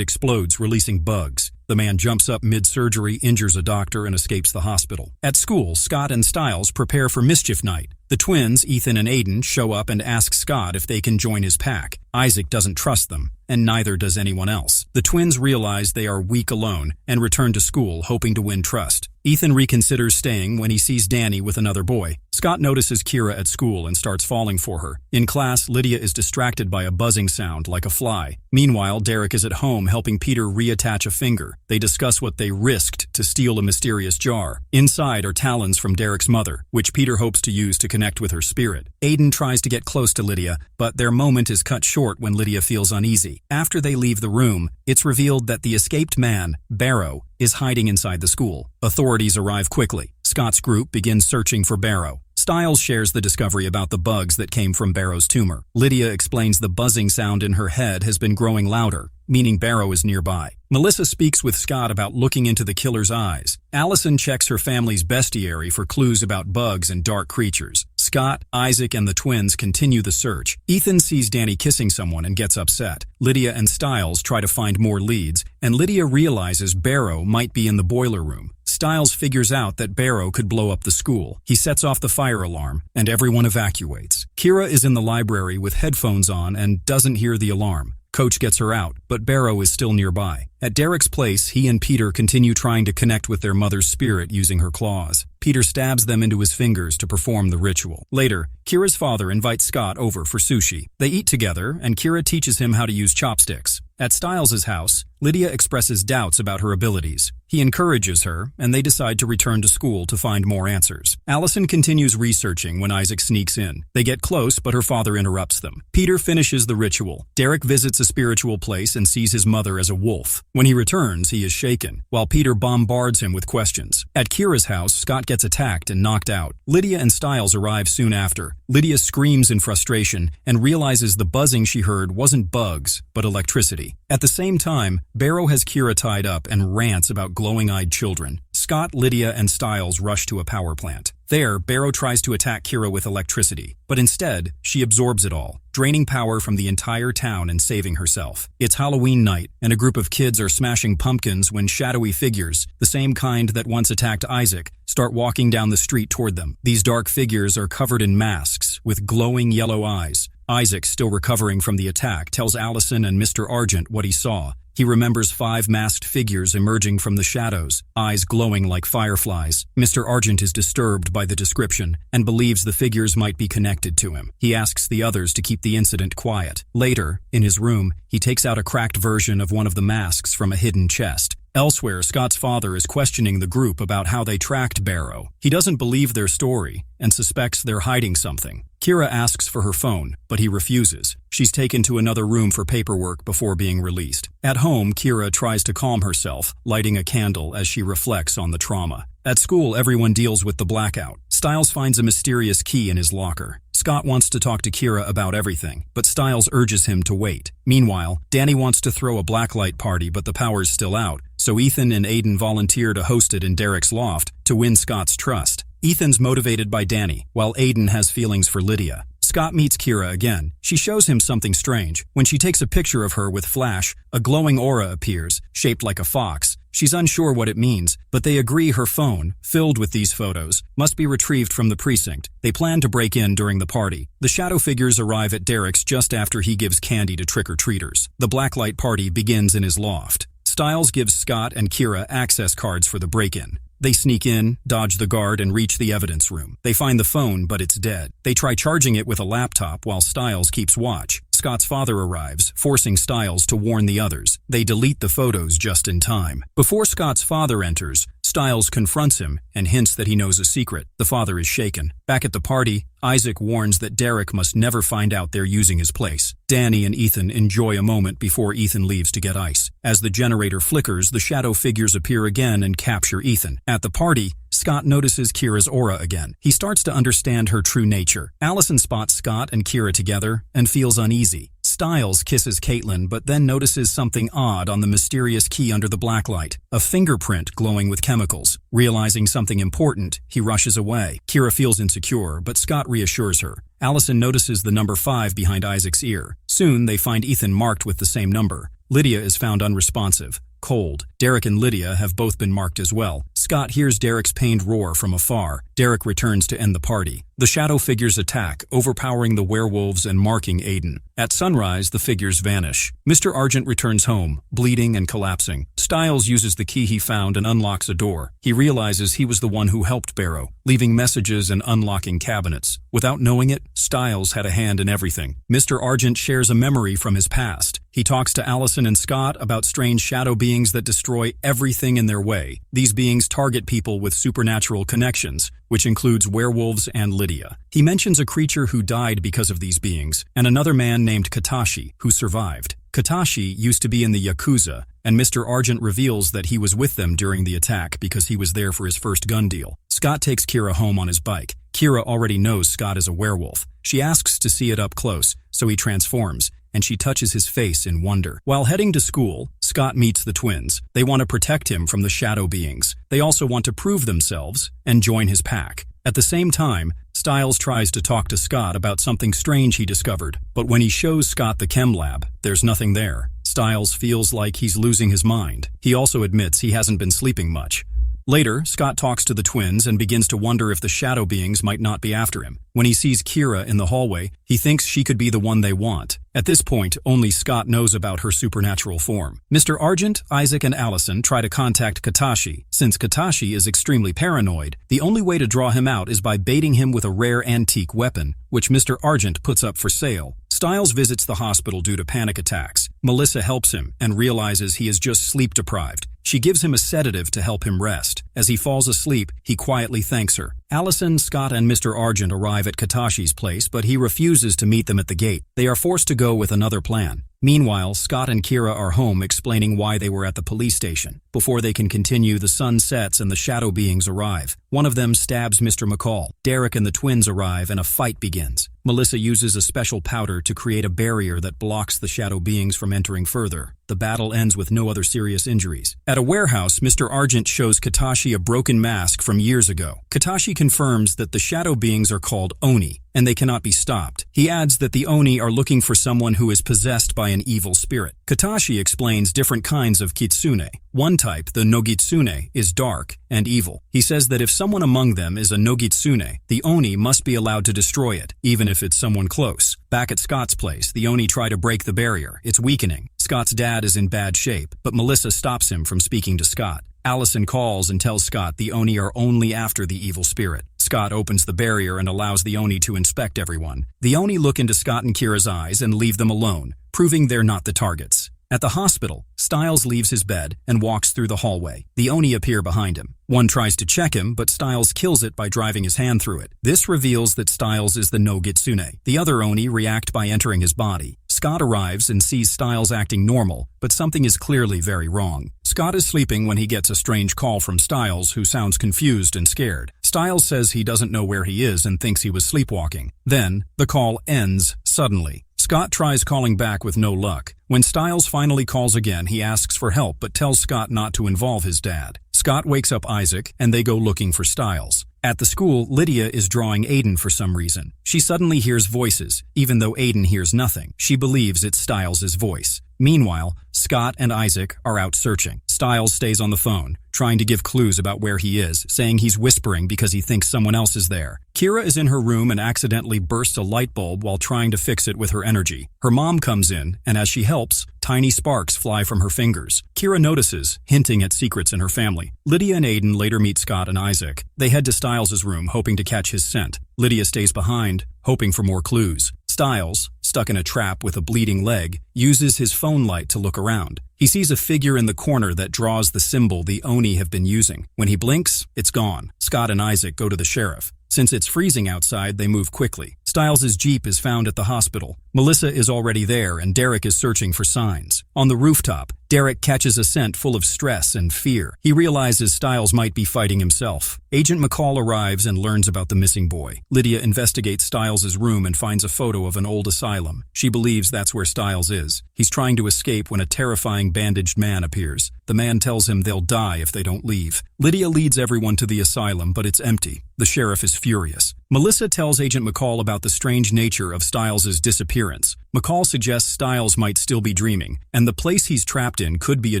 explodes, releasing bugs. The man jumps up mid-surgery, injures a doctor, and escapes the hospital. At school, Scott and Stiles prepare for Mischief Night. The twins, Ethan and Aiden, show up and ask Scott if they can join his pack. Isaac doesn't trust them, and neither does anyone else. The twins realize they are weak alone and return to school, hoping to win trust. Ethan reconsiders staying when he sees Danny with another boy. Scott notices Kira at school and starts falling for her. In class, Lydia is distracted by a buzzing sound like a fly. Meanwhile, Derek is at home helping Peter reattach a finger. They discuss what they risked to steal a mysterious jar. Inside are talons from Derek's mother, which Peter hopes to use to connect with her spirit. Aiden tries to get close to Lydia, but their moment is cut short when Lydia feels uneasy. After they leave the room, it's revealed that the escaped man, Barrow, is hiding inside the school. Authorities arrive quickly. Scott's group begins searching for Barrow. Stiles shares the discovery about the bugs that came from Barrow's tumor. Lydia explains the buzzing sound in her head has been growing louder, meaning Barrow is nearby. Melissa speaks with Scott about looking into the killer's eyes. Allison checks her family's bestiary for clues about bugs and dark creatures. Scott, Isaac, and the twins continue the search. Ethan sees Danny kissing someone and gets upset. Lydia and Stiles try to find more leads, and Lydia realizes Barrow might be in the boiler room. Stiles figures out that Barrow could blow up the school. He sets off the fire alarm, and everyone evacuates. Kira is in the library with headphones on and doesn't hear the alarm. Coach gets her out, but Barrow is still nearby. At Derek's place, he and Peter continue trying to connect with their mother's spirit using her claws. Peter stabs them into his fingers to perform the ritual. Later, Kira's father invites Scott over for sushi. They eat together, and Kira teaches him how to use chopsticks. At Stiles' house, Lydia expresses doubts about her abilities. He encourages her, and they decide to return to school to find more answers. Allison continues researching when Isaac sneaks in. They get close, but her father interrupts them. Peter finishes the ritual. Derek visits a spiritual place and sees his mother as a wolf. When he returns, he is shaken, while Peter bombards him with questions. At Kira's house, Scott gets attacked and knocked out. Lydia and Stiles arrive soon after. Lydia screams in frustration and realizes the buzzing she heard wasn't bugs, but electricity. At the same time, Barrow has Kira tied up and rants about glowing-eyed children. Scott, Lydia, and Stiles rush to a power plant. There, Barrow tries to attack Kira with electricity, but instead, she absorbs it all, draining power from the entire town and saving herself. It's Halloween night, and a group of kids are smashing pumpkins when shadowy figures, the same kind that once attacked Isaac, start walking down the street toward them. These dark figures are covered in masks, with glowing yellow eyes. Isaac, still recovering from the attack, tells Allison and Mr. Argent what he saw. He remembers 5 masked figures emerging from the shadows, eyes glowing like fireflies. Mr. Argent is disturbed by the description and believes the figures might be connected to him. He asks the others to keep the incident quiet. Later, in his room, he takes out a cracked version of one of the masks from a hidden chest. Elsewhere, Scott's father is questioning the group about how they tracked Barrow. He doesn't believe their story and suspects they're hiding something. Kira asks for her phone, but he refuses. She's taken to another room for paperwork before being released. At home, Kira tries to calm herself, lighting a candle as she reflects on the trauma. At school, everyone deals with the blackout. Stiles finds a mysterious key in his locker. Scott wants to talk to Kira about everything, but Stiles urges him to wait. Meanwhile, Danny wants to throw a blacklight party, but the power's still out, so Ethan and Aiden volunteer to host it in Derek's loft to win Scott's trust. Ethan's motivated by Danny, while Aiden has feelings for Lydia. Scott meets Kira again. She shows him something strange. When she takes a picture of her with flash, a glowing aura appears, shaped like a fox. She's unsure what it means, but they agree her phone, filled with these photos, must be retrieved from the precinct. They plan to break in during the party. The shadow figures arrive at Derek's just after he gives candy to trick-or-treaters. The blacklight party begins in his loft. Stiles gives Scott and Kira access cards for the break-in. They sneak in, dodge the guard, and reach the evidence room. They find the phone, but it's dead. They try charging it with a laptop while Stiles keeps watch. Scott's father arrives, forcing Stiles to warn the others. They delete the photos just in time. Before Scott's father enters, Stiles confronts him and hints that he knows a secret. The father is shaken. Back at the party, Isaac warns that Derek must never find out they're using his place. Danny and Ethan enjoy a moment before Ethan leaves to get ice. As the generator flickers, the shadow figures appear again and capture Ethan. At the party, Scott notices Kira's aura again. He starts to understand her true nature. Allison spots Scott and Kira together and feels uneasy. Stiles kisses Caitlin, but then notices something odd on the mysterious key under the blacklight, a fingerprint glowing with chemicals. Realizing something important, he rushes away. Kira feels insecure, but Scott reassures her. Allison notices the number 5 behind Isaac's ear. Soon, they find Ethan marked with the same number. Lydia is found unresponsive, cold. Derek and Lydia have both been marked as well. Scott hears Derek's pained roar from afar. Derek returns to end the party. The shadow figures attack, overpowering the werewolves and marking Aiden. At sunrise, the figures vanish. Mr. Argent returns home, bleeding and collapsing. Stiles uses the key he found and unlocks a door. He realizes he was the one who helped Barrow, leaving messages and unlocking cabinets. Without knowing it, Stiles had a hand in everything. Mr. Argent shares a memory from his past. He talks to Allison and Scott about strange shadow beings that destroy everything in their way. These beings target people with supernatural connections, which includes werewolves and Lydia. He mentions a creature who died because of these beings, and another man named Katashi, who survived. Katashi used to be in the Yakuza, and Mr. Argent reveals that he was with them during the attack because he was there for his first gun deal. Scott takes Kira home on his bike. Kira already knows Scott is a werewolf. She asks to see it up close, so he transforms, and she touches his face in wonder. While heading to school, Scott meets the twins. They want to protect him from the shadow beings. They also want to prove themselves and join his pack. At the same time, Stiles tries to talk to Scott about something strange he discovered, but when he shows Scott the chem lab, there's nothing there. Stiles feels like he's losing his mind. He also admits he hasn't been sleeping much. Later, Scott talks to the twins and begins to wonder if the shadow beings might not be after him. When he sees Kira in the hallway, he thinks she could be the one they want. At this point, only Scott knows about her supernatural form. Mr. Argent, Isaac, and Allison try to contact Katashi. Since Katashi is extremely paranoid, the only way to draw him out is by baiting him with a rare antique weapon, which Mr. Argent puts up for sale. Stiles visits the hospital due to panic attacks. Melissa helps him and realizes he is just sleep-deprived. She gives him a sedative to help him rest. As he falls asleep, he quietly thanks her. Allison, Scott, and Mr. Argent arrive at Katashi's place, but he refuses to meet them at the gate. They are forced to go with another plan. Meanwhile, Scott and Kira are home explaining why they were at the police station. Before they can continue, the sun sets and the shadow beings arrive. One of them stabs Mr. McCall. Derek and the twins arrive and a fight begins. Melissa uses a special powder to create a barrier that blocks the shadow beings from entering further. The battle ends with no other serious injuries. At a warehouse, Mr. Argent shows Katashi a broken mask from years ago. Katashi confirms that the shadow beings are called Oni, and they cannot be stopped. He adds that the Oni are looking for someone who is possessed by an evil spirit. Katashi explains different kinds of kitsune. One type, the nogitsune, is dark and evil. He says that if someone among them is a nogitsune, the Oni must be allowed to destroy it, even if it's someone close. Back at Scott's place, the Oni try to break the barrier. It's weakening. Scott's dad is in bad shape, but Melissa stops him from speaking to Scott. Allison calls and tells Scott the Oni are only after the evil spirit. Scott opens the barrier and allows the Oni to inspect everyone. The Oni look into Scott and Kira's eyes and leave them alone, proving they're not the targets. At the hospital, Stiles leaves his bed and walks through the hallway. The Oni appear behind him. One tries to check him, but Stiles kills it by driving his hand through it. This reveals that Stiles is the Nogitsune. The other Oni react by entering his body. Scott arrives and sees Stiles acting normal, but something is clearly very wrong. Scott is sleeping when he gets a strange call from Stiles, who sounds confused and scared. Stiles says he doesn't know where he is and thinks he was sleepwalking. Then, the call ends suddenly. Scott tries calling back with no luck. When Stiles finally calls again, he asks for help but tells Scott not to involve his dad. Scott wakes up Isaac, and they go looking for Stiles. At the school, Lydia is drawing Aiden for some reason. She suddenly hears voices, even though Aiden hears nothing. She believes it's Stiles' voice. Meanwhile, Scott and Isaac are out searching. Stiles stays on the phone, trying to give clues about where he is, saying he's whispering because he thinks someone else is there. Kira is in her room and accidentally bursts a light bulb while trying to fix it with her energy. Her mom comes in, and as she helps, tiny sparks fly from her fingers. Kira notices, hinting at secrets in her family. Lydia and Aiden later meet Scott and Isaac. They head to Stiles' room, hoping to catch his scent. Lydia stays behind, hoping for more clues. Stiles, stuck in a trap with a bleeding leg, uses his phone light to look around. He sees a figure in the corner that draws the symbol the Oni have been using. When he blinks, it's gone. Scott and Isaac go to the sheriff. Since it's freezing outside, they move quickly. Stiles' Jeep is found at the hospital. Melissa is already there, and Derek is searching for signs. On the rooftop, Derek catches a scent full of stress and fear. He realizes Stiles might be fighting himself. Agent McCall arrives and learns about the missing boy. Lydia investigates Stiles' room and finds a photo of an old asylum. She believes that's where Stiles is. He's trying to escape when a terrifying bandaged man appears. The man tells him they'll die if they don't leave. Lydia leads everyone to the asylum, but it's empty. The sheriff is furious. Melissa tells Agent McCall about the strange nature of Stiles' disappearance. McCall suggests Stiles might still be dreaming, and the place he's trapped in could be a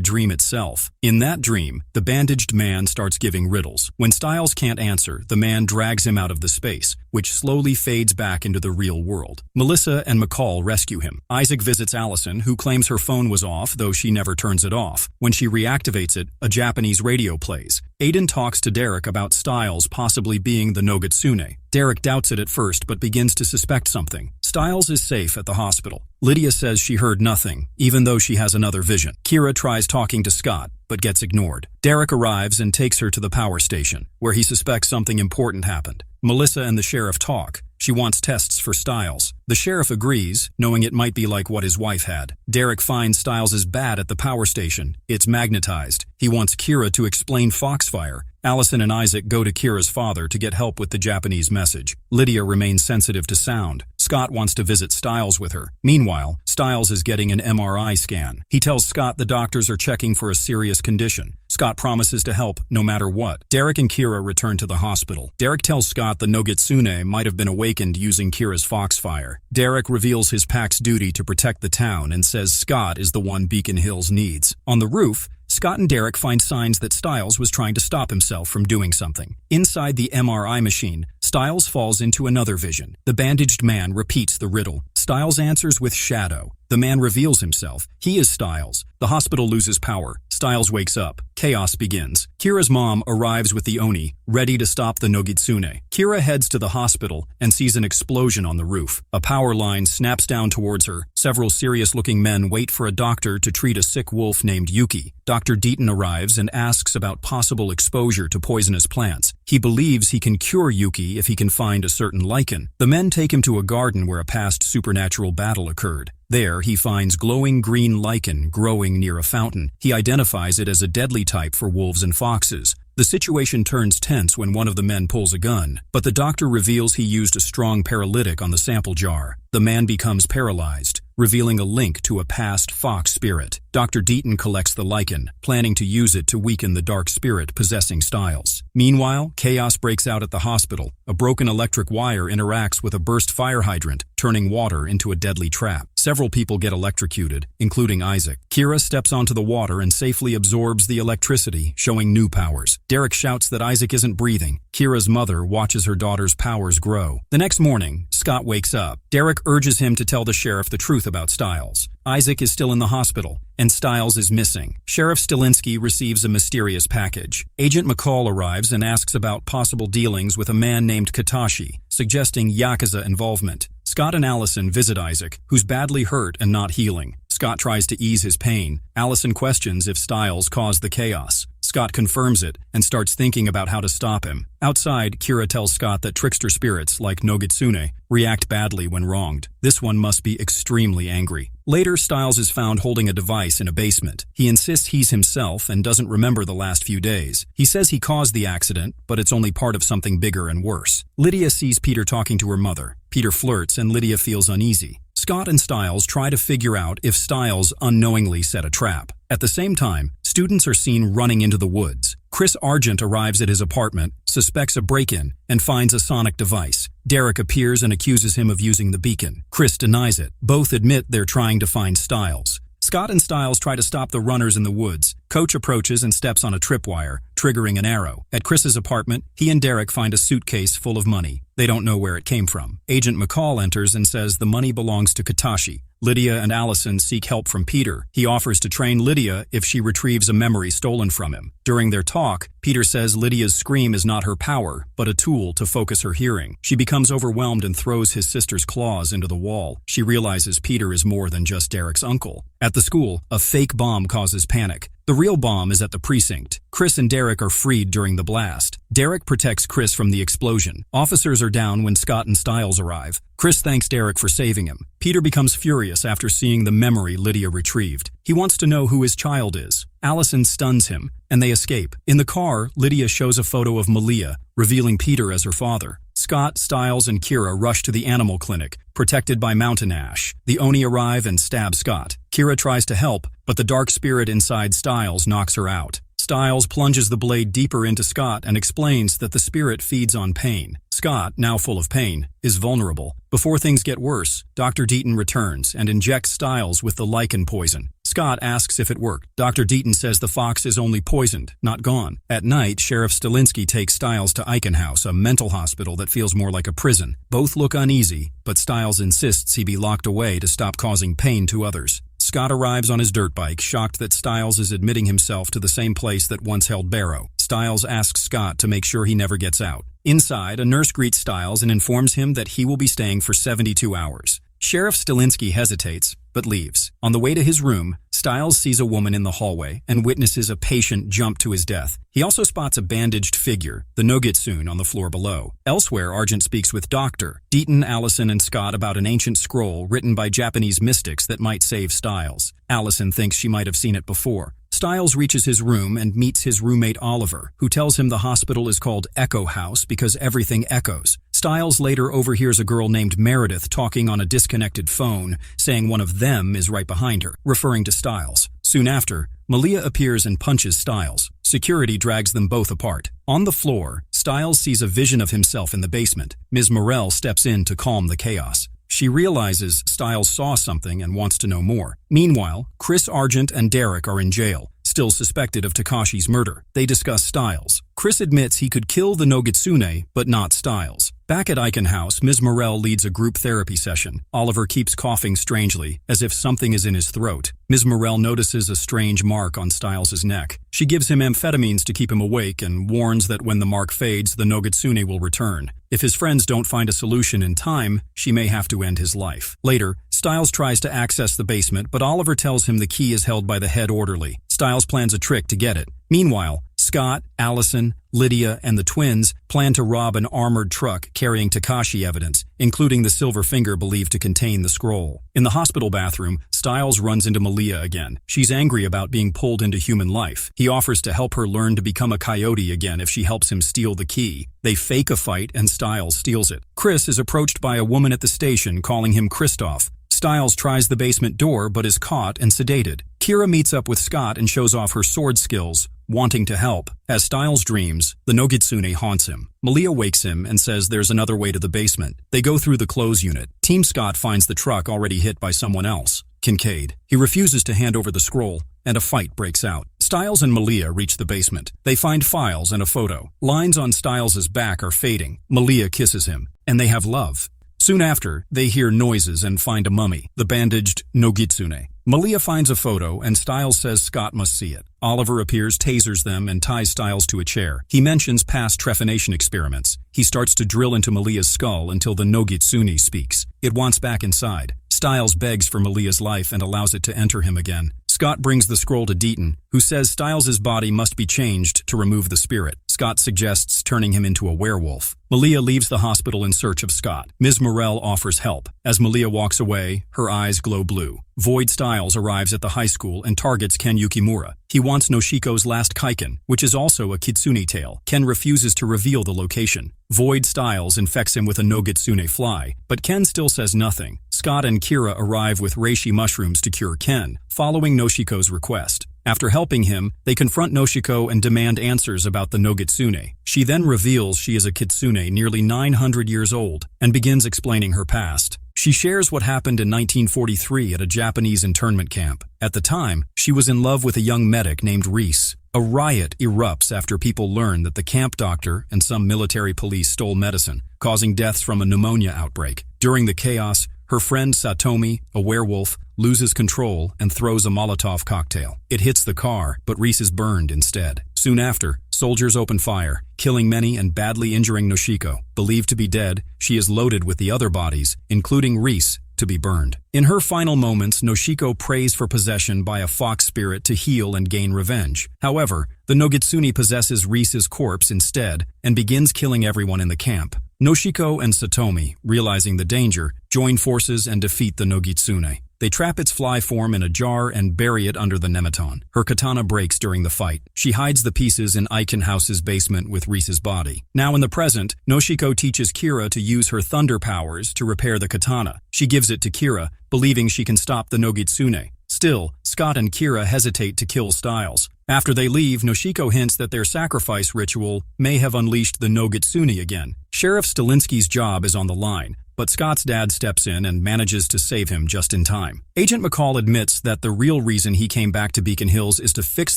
dream itself. In that dream, the bandaged man starts giving riddles. When Stiles can't answer, the man drags him out of the space, which slowly fades back into the real world. Melissa and McCall rescue him. Isaac visits Allison, who claims her phone was off, though she never turns it off. When she reactivates it, a Japanese radio plays. Aiden talks to Derek about Stiles possibly being the Nogitsune. Derek doubts it at first, but begins to suspect something. Stiles is safe at the hospital. Lydia says she heard nothing, even though she has another vision. Kira tries talking to Scott, but gets ignored. Derek arrives and takes her to the power station, where he suspects something important happened. Melissa and the sheriff talk. She wants tests for Stiles. The sheriff agrees, knowing it might be like what his wife had. Derek finds Stiles is bad at the power station. It's magnetized. He wants Kira to explain Foxfire. Allison and Isaac go to Kira's father to get help with the Japanese message. Lydia remains sensitive to sound. Scott wants to visit Stiles with her. Meanwhile, Stiles is getting an MRI scan. He tells Scott the doctors are checking for a serious condition. Scott promises to help no matter what. Derek and Kira return to the hospital. Derek tells Scott the Nogitsune might have been awakened using Kira's Foxfire. Derek reveals his pack's duty to protect the town and says Scott is the one Beacon Hills needs. On the roof, Scott and Derek find signs that Stiles was trying to stop himself from doing something. Inside the MRI machine, Stiles falls into another vision. The bandaged man repeats the riddle. Stiles answers with shadow. The man reveals himself. He is Stiles. The hospital loses power. Stiles wakes up. Chaos begins. Kira's mom arrives with the Oni, ready to stop the Nogitsune. Kira heads to the hospital and sees an explosion on the roof. A power line snaps down towards her. Several serious-looking men wait for a doctor to treat a sick wolf named Yuki. Dr. Bitten arrives and asks about possible exposure to poisonous plants. He believes he can cure Yuki if he can find a certain lichen. The men take him to a garden where a past supernatural battle occurred. There, he finds glowing green lichen growing near a fountain. He identifies it as a deadly type for wolves and foxes. The situation turns tense when one of the men pulls a gun, but the doctor reveals he used a strong paralytic on the sample jar. The man becomes paralyzed, revealing a link to a past fox spirit. Dr. Deaton collects the lichen, planning to use it to weaken the dark spirit possessing Stiles. Meanwhile, chaos breaks out at the hospital. A broken electric wire interacts with a burst fire hydrant, turning water into a deadly trap. Several people get electrocuted, including Isaac. Kira steps onto the water and safely absorbs the electricity, showing new powers. Derek shouts that Isaac isn't breathing. Kira's mother watches her daughter's powers grow. The next morning, Scott wakes up. Derek urges him to tell the sheriff the truth about Stiles. Isaac is still in the hospital, and Stiles is missing. Sheriff Stilinski receives a mysterious package. Agent McCall arrives and asks about possible dealings with a man named Katashi, suggesting Yakuza involvement. Scott and Allison visit Isaac, who's badly hurt and not healing. Scott tries to ease his pain. Allison questions if Stiles caused the chaos. Scott confirms it and starts thinking about how to stop him. Outside, Kira tells Scott that trickster spirits, like Nogitsune, react badly when wronged. This one must be extremely angry. Later, Stiles is found holding a device in a basement. He insists he's himself and doesn't remember the last few days. He says he caused the accident, but it's only part of something bigger and worse. Lydia sees Peter talking to her mother. Peter flirts and Lydia feels uneasy. Scott and Stiles try to figure out if Stiles unknowingly set a trap. At the same time, students are seen running into the woods. Chris Argent arrives at his apartment, suspects a break-in, and finds a sonic device. Derek appears and accuses him of using the beacon. Chris denies it. Both admit they're trying to find Stiles. Scott and Stiles try to stop the runners in the woods. Coach approaches and steps on a tripwire, triggering an arrow. At Chris's apartment, he and Derek find a suitcase full of money. They don't know where it came from. Agent McCall enters and says the money belongs to Katashi. Lydia and Allison seek help from Peter. He offers to train Lydia if she retrieves a memory stolen from him. During their talk, Peter says Lydia's scream is not her power, but a tool to focus her hearing. She becomes overwhelmed and throws his sister's claws into the wall. She realizes Peter is more than just Derek's uncle. At the school, a fake bomb causes panic. The real bomb is at the precinct. Chris and Derek are freed during the blast. Derek protects Chris from the explosion. Officers are down when Scott and Stiles arrive. Chris thanks Derek for saving him. Peter becomes furious after seeing the memory Lydia retrieved. He wants to know who his child is. Allison stuns him, and they escape. In the car, Lydia shows a photo of Malia, revealing Peter as her father. Scott, Stiles, and Kira rush to the animal clinic, protected by mountain ash. The Oni arrive and stab Scott. Kira tries to help, but the dark spirit inside Stiles knocks her out. Stiles plunges the blade deeper into Scott and explains that the spirit feeds on pain. Scott, now full of pain, is vulnerable. Before things get worse, Dr. Deaton returns and injects Stiles with the lichen poison. Scott asks if it worked. Dr. Deaton says the fox is only poisoned, not gone. At night, Sheriff Stilinski takes Stiles to Eichenhaus, a mental hospital that feels more like a prison. Both look uneasy, but Stiles insists he be locked away to stop causing pain to others. Scott arrives on his dirt bike, shocked that Stiles is admitting himself to the same place that once held Barrow. Stiles asks Scott to make sure he never gets out. Inside, a nurse greets Stiles and informs him that he will be staying for 72 hours. Sheriff Stilinski hesitates, but leaves. On the way to his room, Stiles sees a woman in the hallway and witnesses a patient jump to his death. He also spots a bandaged figure, the Nogitsune, on the floor below. Elsewhere, Argent speaks with Dr. Bitten, Allison, and Scott about an ancient scroll written by Japanese mystics that might save Stiles. Allison thinks she might have seen it before. Stiles reaches his room and meets his roommate Oliver, who tells him the hospital is called Echo House because everything echoes. Stiles later overhears a girl named Meredith talking on a disconnected phone, saying one of them is right behind her, referring to Stiles. Soon after, Malia appears and punches Stiles. Security drags them both apart. On the floor, Stiles sees a vision of himself in the basement. Ms. Morell steps in to calm the chaos. She realizes Stiles saw something and wants to know more. Meanwhile, Chris, Argent, and Derek are in jail, still suspected of Takashi's murder. They discuss Stiles. Chris admits he could kill the Nogitsune, but not Stiles. Back at Icon House, Ms. Morell leads a group therapy session. Oliver keeps coughing strangely, as if something is in his throat. Ms. Morell notices a strange mark on Stiles' neck. She gives him amphetamines to keep him awake and warns that when the mark fades, the Nogitsune will return. If his friends don't find a solution in time, she may have to end his life. Later, Stiles tries to access the basement, but Oliver tells him the key is held by the head orderly. Stiles plans a trick to get it. Meanwhile, Scott, Allison, Lydia, and the twins plan to rob an armored truck carrying Takashi evidence, including the silver finger believed to contain the scroll. In the hospital bathroom, Stiles runs into Malia again. She's angry about being pulled into human life. He offers to help her learn to become a coyote again if she helps him steal the key. They fake a fight and Stiles steals it. Chris is approached by a woman at the station calling him Christoph. Stiles tries the basement door but is caught and sedated. Kira meets up with Scott and shows off her sword skills, wanting to help. As Stiles dreams, the Nogitsune haunts him. Malia wakes him and says there's another way to the basement. They go through the clothes unit. Team Scott finds the truck already hit by someone else, Kincaid. He refuses to hand over the scroll, and a fight breaks out. Stiles and Malia reach the basement. They find files and a photo. Lines on Stiles' back are fading. Malia kisses him, and they have love. Soon after, they hear noises and find a mummy, the bandaged Nogitsune. Malia finds a photo, and Stiles says Scott must see it. Oliver appears, tasers them, and ties Stiles to a chair. He mentions past trephination experiments. He starts to drill into Malia's skull until the Nogitsune speaks. It wants back inside. Stiles begs for Malia's life and allows it to enter him again. Scott brings the scroll to Bitten, who says Stiles' body must be changed to remove the spirit. Scott suggests turning him into a werewolf. Malia leaves the hospital in search of Scott. Ms. Morell offers help. As Malia walks away, her eyes glow blue. Void Stiles arrives at the high school and targets Ken Yukimura. He wants Noshiko's last kaiken, which is also a kitsune tail. Ken refuses to reveal the location. Void Stiles infects him with a Nogitsune fly, but Ken still says nothing. Scott and Kira arrive with reishi mushrooms to cure Ken, following Noshiko's request. After helping him, they confront Noshiko and demand answers about the Nogitsune. She then reveals she is a kitsune nearly 900 years old and begins explaining her past. She shares what happened in 1943 at a Japanese internment camp. At the time, she was in love with a young medic named Reese. A riot erupts after people learn that the camp doctor and some military police stole medicine, causing deaths from a pneumonia outbreak. During the chaos, her friend Satomi, a werewolf, loses control and throws a Molotov cocktail. It hits the car, but Reese is burned instead. Soon after, soldiers open fire, killing many and badly injuring Noshiko. Believed to be dead, she is loaded with the other bodies, including Reese, to be burned. In her final moments, Noshiko prays for possession by a fox spirit to heal and gain revenge. However, the Nogitsune possesses Reese's corpse instead and begins killing everyone in the camp. Noshiko and Satomi, realizing the danger, join forces and defeat the Nogitsune. They trap its fly form in a jar and bury it under the nematon. Her katana breaks during the fight. She hides the pieces in Icon House's basement with Reese's body. Now in the present, Noshiko teaches Kira to use her thunder powers to repair the katana. She gives it to Kira, believing she can stop the Nogitsune. Still, Scott and Kira hesitate to kill Stiles. After they leave, Noshiko hints that their sacrifice ritual may have unleashed the Nogitsune again. Sheriff Stalinsky's job is on the line, but Scott's dad steps in and manages to save him just in time. Agent McCall admits that the real reason he came back to Beacon Hills is to fix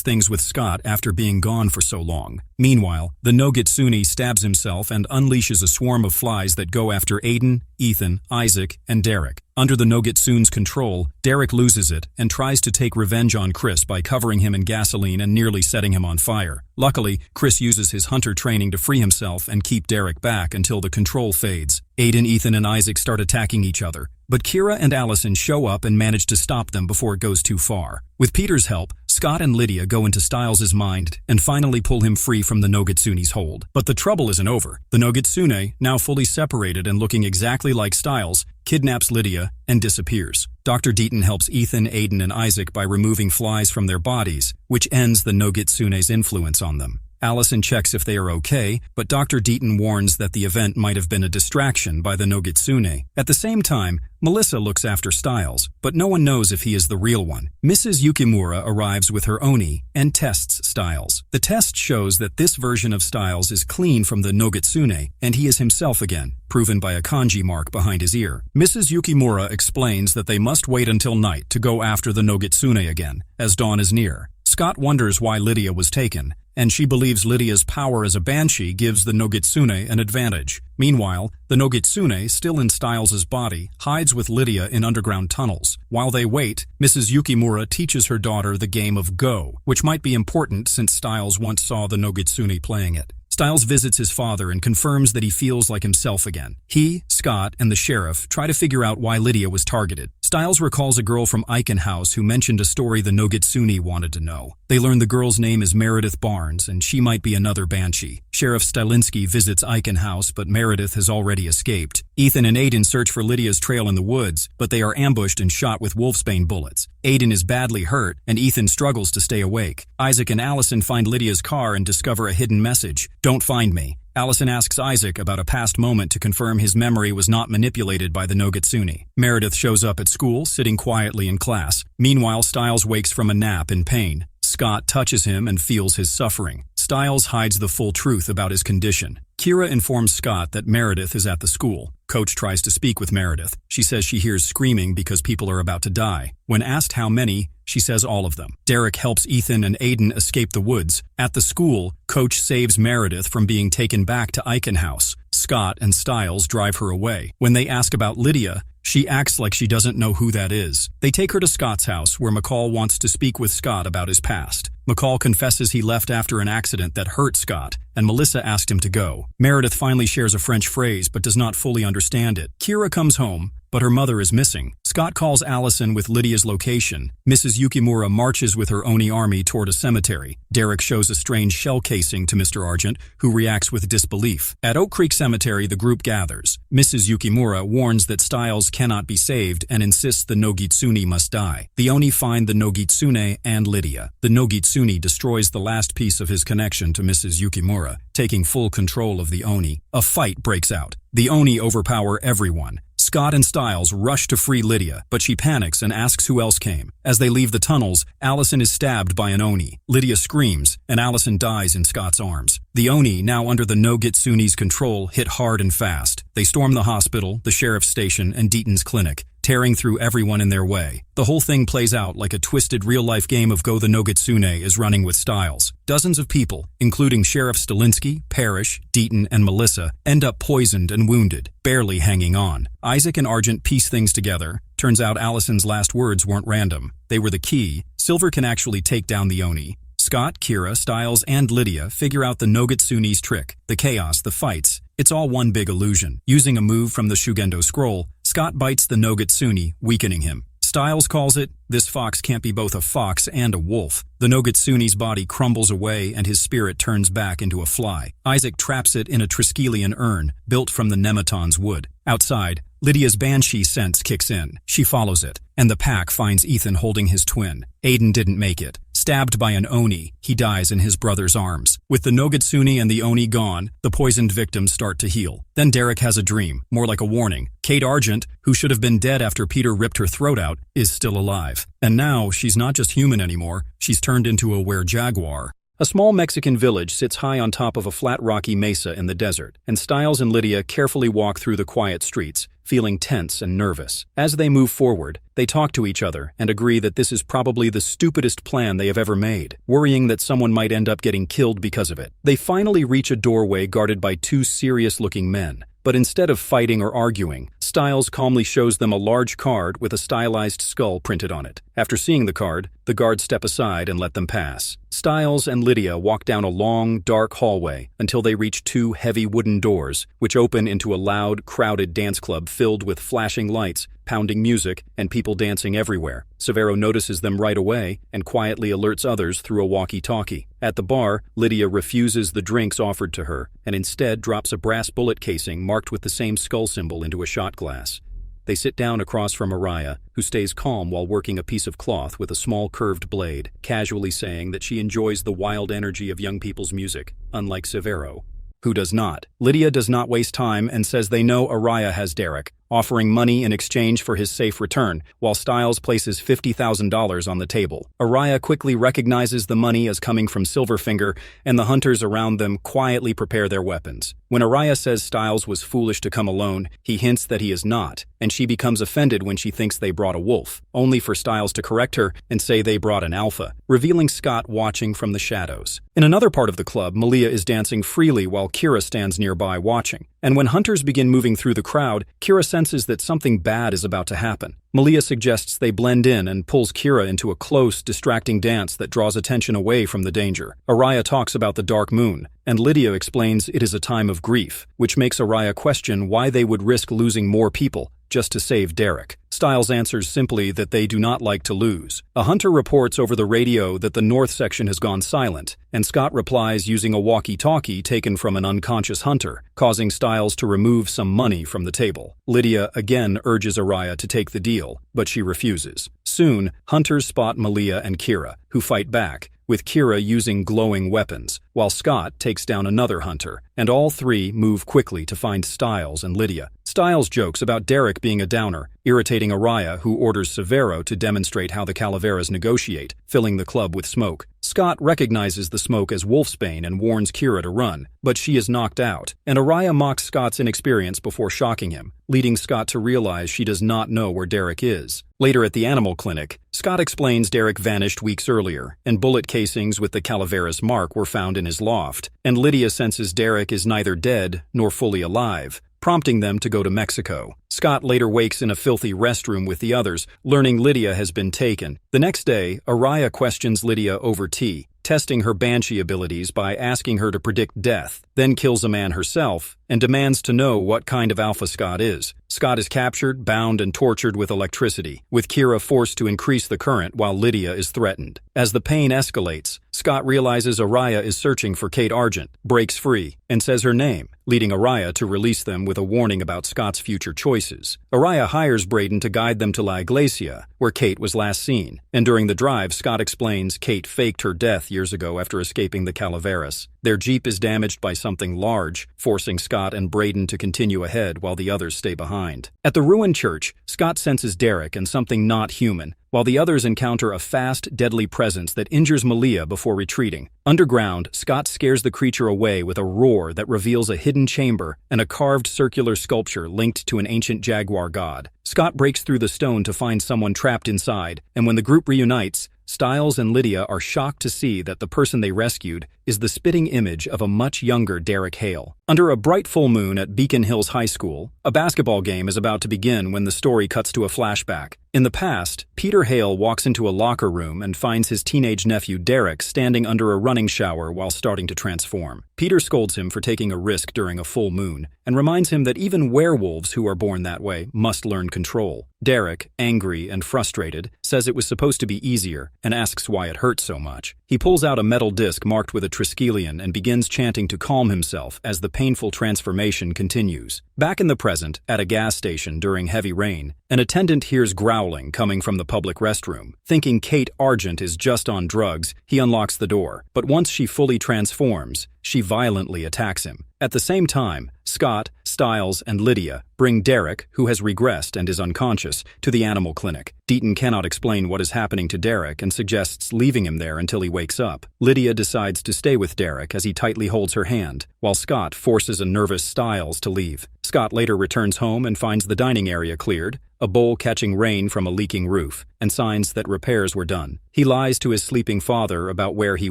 things with Scott after being gone for so long. Meanwhile, the Nogitsune stabs himself and unleashes a swarm of flies that go after Aiden, Ethan, Isaac, and Derek. Under the Nogitsune's control, Derek loses it and tries to take revenge on Chris by covering him in gasoline and nearly setting him on fire. Luckily, Chris uses his hunter training to free himself and keep Derek back until the control fades. Aiden, Ethan, and Isaac start attacking each other, but Kira and Allison show up and manage to stop them before it goes too far. With Peter's help, Scott and Lydia go into Stiles' mind and finally pull him free from the Nogitsune's hold. But the trouble isn't over. The Nogitsune, now fully separated and looking exactly like Stiles, kidnaps Lydia and disappears. Dr. Bitten helps Ethan, Aiden, and Isaac by removing flies from their bodies, which ends the Nogitsune's influence on them. Allison checks if they are okay, but Dr. Bitten warns that the event might have been a distraction by the Nogitsune. At the same time, Melissa looks after Stiles, but no one knows if he is the real one. Mrs. Yukimura arrives with her Oni and tests Stiles. The test shows that this version of Stiles is clean from the Nogitsune, and he is himself again, proven by a kanji mark behind his ear. Mrs. Yukimura explains that they must wait until night to go after the Nogitsune again, as dawn is near. Scott wonders why Lydia was taken, and she believes Lydia's power as a banshee gives the Nogitsune an advantage. Meanwhile, the Nogitsune, still in Stiles' body, hides with Lydia in underground tunnels. While they wait, Mrs. Yukimura teaches her daughter the game of Go, which might be important since Stiles once saw the Nogitsune playing it. Stiles visits his father and confirms that he feels like himself again. He, Scott, and the sheriff try to figure out why Lydia was targeted. Stiles recalls a girl from Aiken House who mentioned a story the Nogitsune wanted to know. They learn the girl's name is Meredith Barnes, and she might be another banshee. Sheriff Stilinski visits Aiken House, but Meredith has already escaped. Ethan and Aiden search for Lydia's trail in the woods, but they are ambushed and shot with wolfsbane bullets. Aiden is badly hurt, and Ethan struggles to stay awake. Isaac and Allison find Lydia's car and discover a hidden message. "Don't find me." Allison asks Isaac about a past moment to confirm his memory was not manipulated by the Nogitsune. Meredith shows up at school, sitting quietly in class. Meanwhile, Stiles wakes from a nap in pain. Scott touches him and feels his suffering. Stiles hides the full truth about his condition. Kira informs Scott that Meredith is at the school. Coach tries to speak with Meredith. She says she hears screaming because people are about to die. When asked how many, she says all of them. Derek helps Ethan and Aiden escape the woods. At the school, Coach saves Meredith from being taken back to Aiken House. Scott and Stiles drive her away. When they ask about Lydia, she acts like she doesn't know who that is. They take her to Scott's house, where McCall wants to speak with Scott about his past. McCall confesses he left after an accident that hurt Scott, and Melissa asked him to go. Meredith finally shares a French phrase but does not fully understand it. Kira comes home, but her mother is missing. Scott calls Allison with Lydia's location. Mrs. Yukimura marches with her Oni army toward a cemetery. Derek shows a strange shell casing to Mr. Argent, who reacts with disbelief. At Oak Creek Cemetery, the group gathers. Mrs. Yukimura warns that Stiles cannot be saved and insists the Nogitsune must die. The Oni find the Nogitsune and Lydia. The Nogitsune destroys the last piece of his connection to Mrs. Yukimura, taking full control of the Oni. A fight breaks out. The Oni overpower everyone. Scott and Stiles rush to free Lydia, but she panics and asks who else came. As they leave the tunnels, Allison is stabbed by an Oni. Lydia screams, and Allison dies in Scott's arms. The Oni, now under the Nogitsune's control, hit hard and fast. They storm the hospital, the sheriff's station, and Deaton's clinic, tearing through everyone in their way. The whole thing plays out like a twisted real-life game of Go the Nogitsune is running with Stiles. Dozens of people, including Sheriff Stilinski, Parrish, Deaton, and Melissa, end up poisoned and wounded, barely hanging on. Isaac and Argent piece things together. Turns out Allison's last words weren't random. They were the key. Silver can actually take down the Oni. Scott, Kira, Stiles, and Lydia figure out the Nogitsune's trick. The chaos, the fights. It's all one big illusion. Using a move from the Shugendo scroll, Scott bites the Nogitsune, weakening him. Stiles calls it, "This fox can't be both a fox and a wolf." The Nogitsune's body crumbles away and his spirit turns back into a fly. Isaac traps it in a Triskelion urn, built from the Nematon's wood. Outside, Lydia's banshee sense kicks in. She follows it, and the pack finds Ethan holding his twin. Aiden didn't make it. Stabbed by an Oni, he dies in his brother's arms. With the Nogitsune and the Oni gone, the poisoned victims start to heal. Then Derek has a dream, more like a warning. Kate Argent, who should have been dead after Peter ripped her throat out, is still alive. And now, she's not just human anymore, she's turned into a were-jaguar. A small Mexican village sits high on top of a flat rocky mesa in the desert, and Stiles and Lydia carefully walk through the quiet streets, feeling tense and nervous. As they move forward, they talk to each other and agree that this is probably the stupidest plan they have ever made, worrying that someone might end up getting killed because of it. They finally reach a doorway guarded by two serious-looking men, But instead of fighting or arguing, Styles calmly shows them a large card with a stylized skull printed on it. After seeing the card, the guards step aside and let them pass. Styles and Lydia walk down a long, dark hallway until they reach two heavy wooden doors, which open into a loud, crowded dance club filled with flashing lights, pounding music, and people dancing everywhere. Severo notices them right away and quietly alerts others through a walkie-talkie. At the bar, Lydia refuses the drinks offered to her and instead drops a brass bullet casing marked with the same skull symbol into a shot glass. They sit down across from Araya, who stays calm while working a piece of cloth with a small curved blade, casually saying that she enjoys the wild energy of young people's music, unlike Severo, who does not. Lydia does not waste time and says they know Araya has Derek, offering money in exchange for his safe return, while Styles places $50,000 on the table. Araya quickly recognizes the money as coming from Silverfinger, and the hunters around them quietly prepare their weapons. When Araya says Styles was foolish to come alone, he hints that he is not, and she becomes offended when she thinks they brought a wolf, only for Styles to correct her and say they brought an alpha, revealing Scott watching from the shadows. In another part of the club, Malia is dancing freely while Kira stands nearby watching. And when hunters begin moving through the crowd, Kira senses that something bad is about to happen. Malia suggests they blend in and pulls Kira into a close, distracting dance that draws attention away from the danger. Araya talks about the dark moon, and Lydia explains it is a time of grief, which makes Araya question why they would risk losing more people just to save Derek. Styles answers simply that they do not like to lose. A hunter reports over the radio that the north section has gone silent, and Scott replies using a walkie-talkie taken from an unconscious hunter, causing Styles to remove some money from the table. Lydia again urges Araya to take the deal, but she refuses. Soon, hunters spot Malia and Kira, who fight back, with Kira using glowing weapons, while Scott takes down another hunter, and all three move quickly to find Styles and Lydia. Styles jokes about Derek being a downer, irritating Araya, who orders Severo to demonstrate how the Calaveras negotiate, filling the club with smoke. Scott recognizes the smoke as Wolfsbane and warns Kira to run, but she is knocked out, and Araya mocks Scott's inexperience before shocking him, leading Scott to realize she does not know where Derek is. Later at the animal clinic, Scott explains Derek vanished weeks earlier, and bullet casings with the Calaveras mark were found in his loft, and Lydia senses Derek is neither dead nor fully alive, prompting them to go to Mexico. Scott later wakes in a filthy restroom with the others, learning Lydia has been taken. The next day, Araya questions Lydia over tea, testing her banshee abilities by asking her to predict death, then kills a man herself, and demands to know what kind of alpha Scott is. Scott is captured, bound, and tortured with electricity, with Kira forced to increase the current while Lydia is threatened. As the pain escalates, Scott realizes Araya is searching for Kate Argent, breaks free, and says her name, leading Araya to release them with a warning about Scott's future choices. Araya hires Bitten to guide them to La Iglesia, where Kate was last seen, and during the drive, Scott explains Kate faked her death years ago after escaping the Calaveras. Their jeep is damaged by something large, forcing Scott and Bitten to continue ahead while the others stay behind. At the ruined church, Scott senses Derek and something not human, while the others encounter a fast, deadly presence that injures Malia before retreating. Underground, Scott scares the creature away with a roar that reveals a hidden chamber and a carved circular sculpture linked to an ancient jaguar god. Scott breaks through the stone to find someone trapped inside, and when the group reunites, Styles and Lydia are shocked to see that the person they rescued is the spitting image of a much younger Derek Hale. Under a bright full moon at Beacon Hills High School, a basketball game is about to begin when the story cuts to a flashback. In the past, Peter Hale walks into a locker room and finds his teenage nephew Derek standing under a running shower while starting to transform. Peter scolds him for taking a risk during a full moon and reminds him that even werewolves who are born that way must learn control. Derek, angry and frustrated, says it was supposed to be easier and asks why it hurts so much. He pulls out a metal disc marked with a Triskelion and begins chanting to calm himself as the painful transformation continues. Back in the present, at a gas station during heavy rain, an attendant hears growling coming from the public restroom. Thinking Kate Argent is just on drugs, he unlocks the door, but once she fully transforms, she violently attacks him. At the same time, Scott, Styles, and Lydia bring Derek, who has regressed and is unconscious, to the animal clinic. Bitten cannot explain what is happening to Derek and suggests leaving him there until he wakes up. Lydia decides to stay with Derek as he tightly holds her hand, while Scott forces a nervous Styles to leave. Scott later returns home and finds the dining area cleared, a bowl catching rain from a leaking roof, and signs that repairs were done. He lies to his sleeping father about where he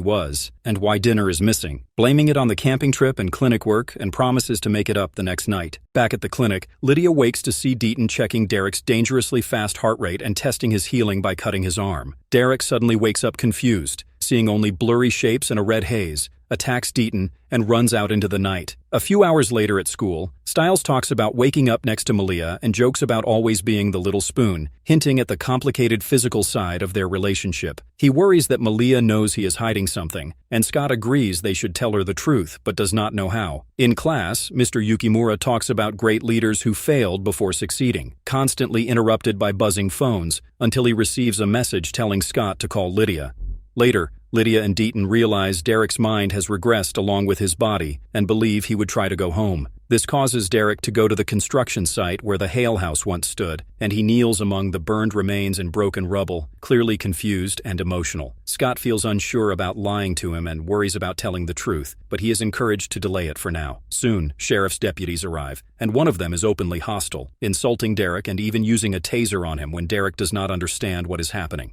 was and why dinner is missing, blaming it on the camping trip and clinic work, and promises to make it up the next night. Back at the clinic, Lydia wakes to see Bitten checking Derek's dangerously fast heart rate and testing his healing by cutting his arm. Derek suddenly wakes up confused, seeing only blurry shapes in a red haze, attacks Bitten, and runs out into the night. A few hours later at school, Stiles talks about waking up next to Malia and jokes about always being the little spoon, hinting at the complicated physical side of their relationship. He worries that Malia knows he is hiding something, and Scott agrees they should tell her the truth, but does not know how. In class, Mr. Yukimura talks about great leaders who failed before succeeding, constantly interrupted by buzzing phones, until he receives a message telling Scott to call Lydia. Later, Lydia and Bitten realize Derek's mind has regressed along with his body and believe he would try to go home. This causes Derek to go to the construction site where the Hale house once stood, and he kneels among the burned remains and broken rubble, clearly confused and emotional. Scott feels unsure about lying to him and worries about telling the truth, but he is encouraged to delay it for now. Soon, sheriff's deputies arrive, and one of them is openly hostile, insulting Derek and even using a taser on him when Derek does not understand what is happening.